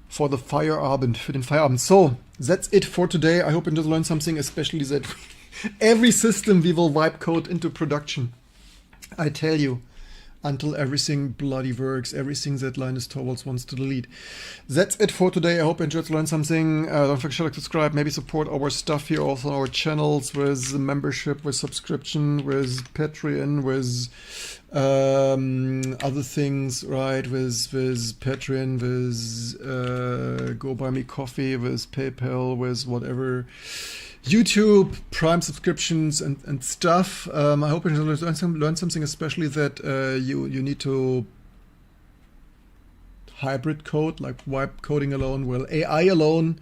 Speaker 1: for the Feierabend, für den Feierabend. So that's it for today. I hope you just learned something, especially that every system we will wipe code into production. I tell you, until everything bloody works, everything that Linus Torvalds wants to delete. That's it for today. I hope you enjoyed to learn something. Don't forget to subscribe, maybe support our stuff here also on our channels with membership, with subscription, with Patreon, with other things, right? With Patreon, with Go Buy Me Coffee, with PayPal, with whatever. YouTube, Prime subscriptions and stuff. I hope you learn something, especially that you need to hybrid code, like wipe coding alone, well, AI alone,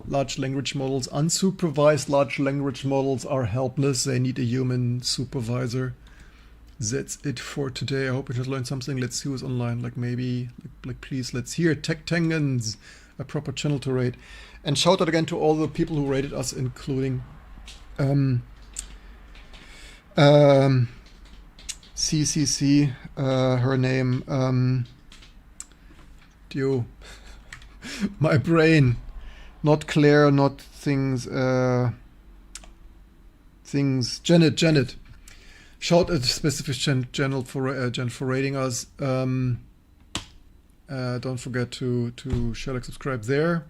Speaker 1: large language models, unsupervised large language models are helpless. They need a human supervisor. That's it for today. I hope you just learned something. Let's see who's online. Like maybe, like please, let's hear Tech Tangans, a proper channel to rate. And shout out again to all the people who rated us, including CCC, her name, my brain, not Claire, not things, Janet. Shout out specific channel for rating us. Don't forget to share, like, subscribe there.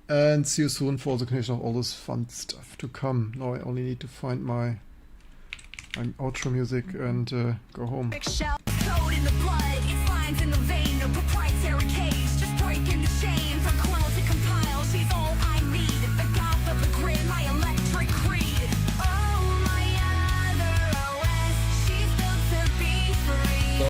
Speaker 1: And see you soon for the continuation of all this fun stuff to come. Now I only need to find my outro music and go home.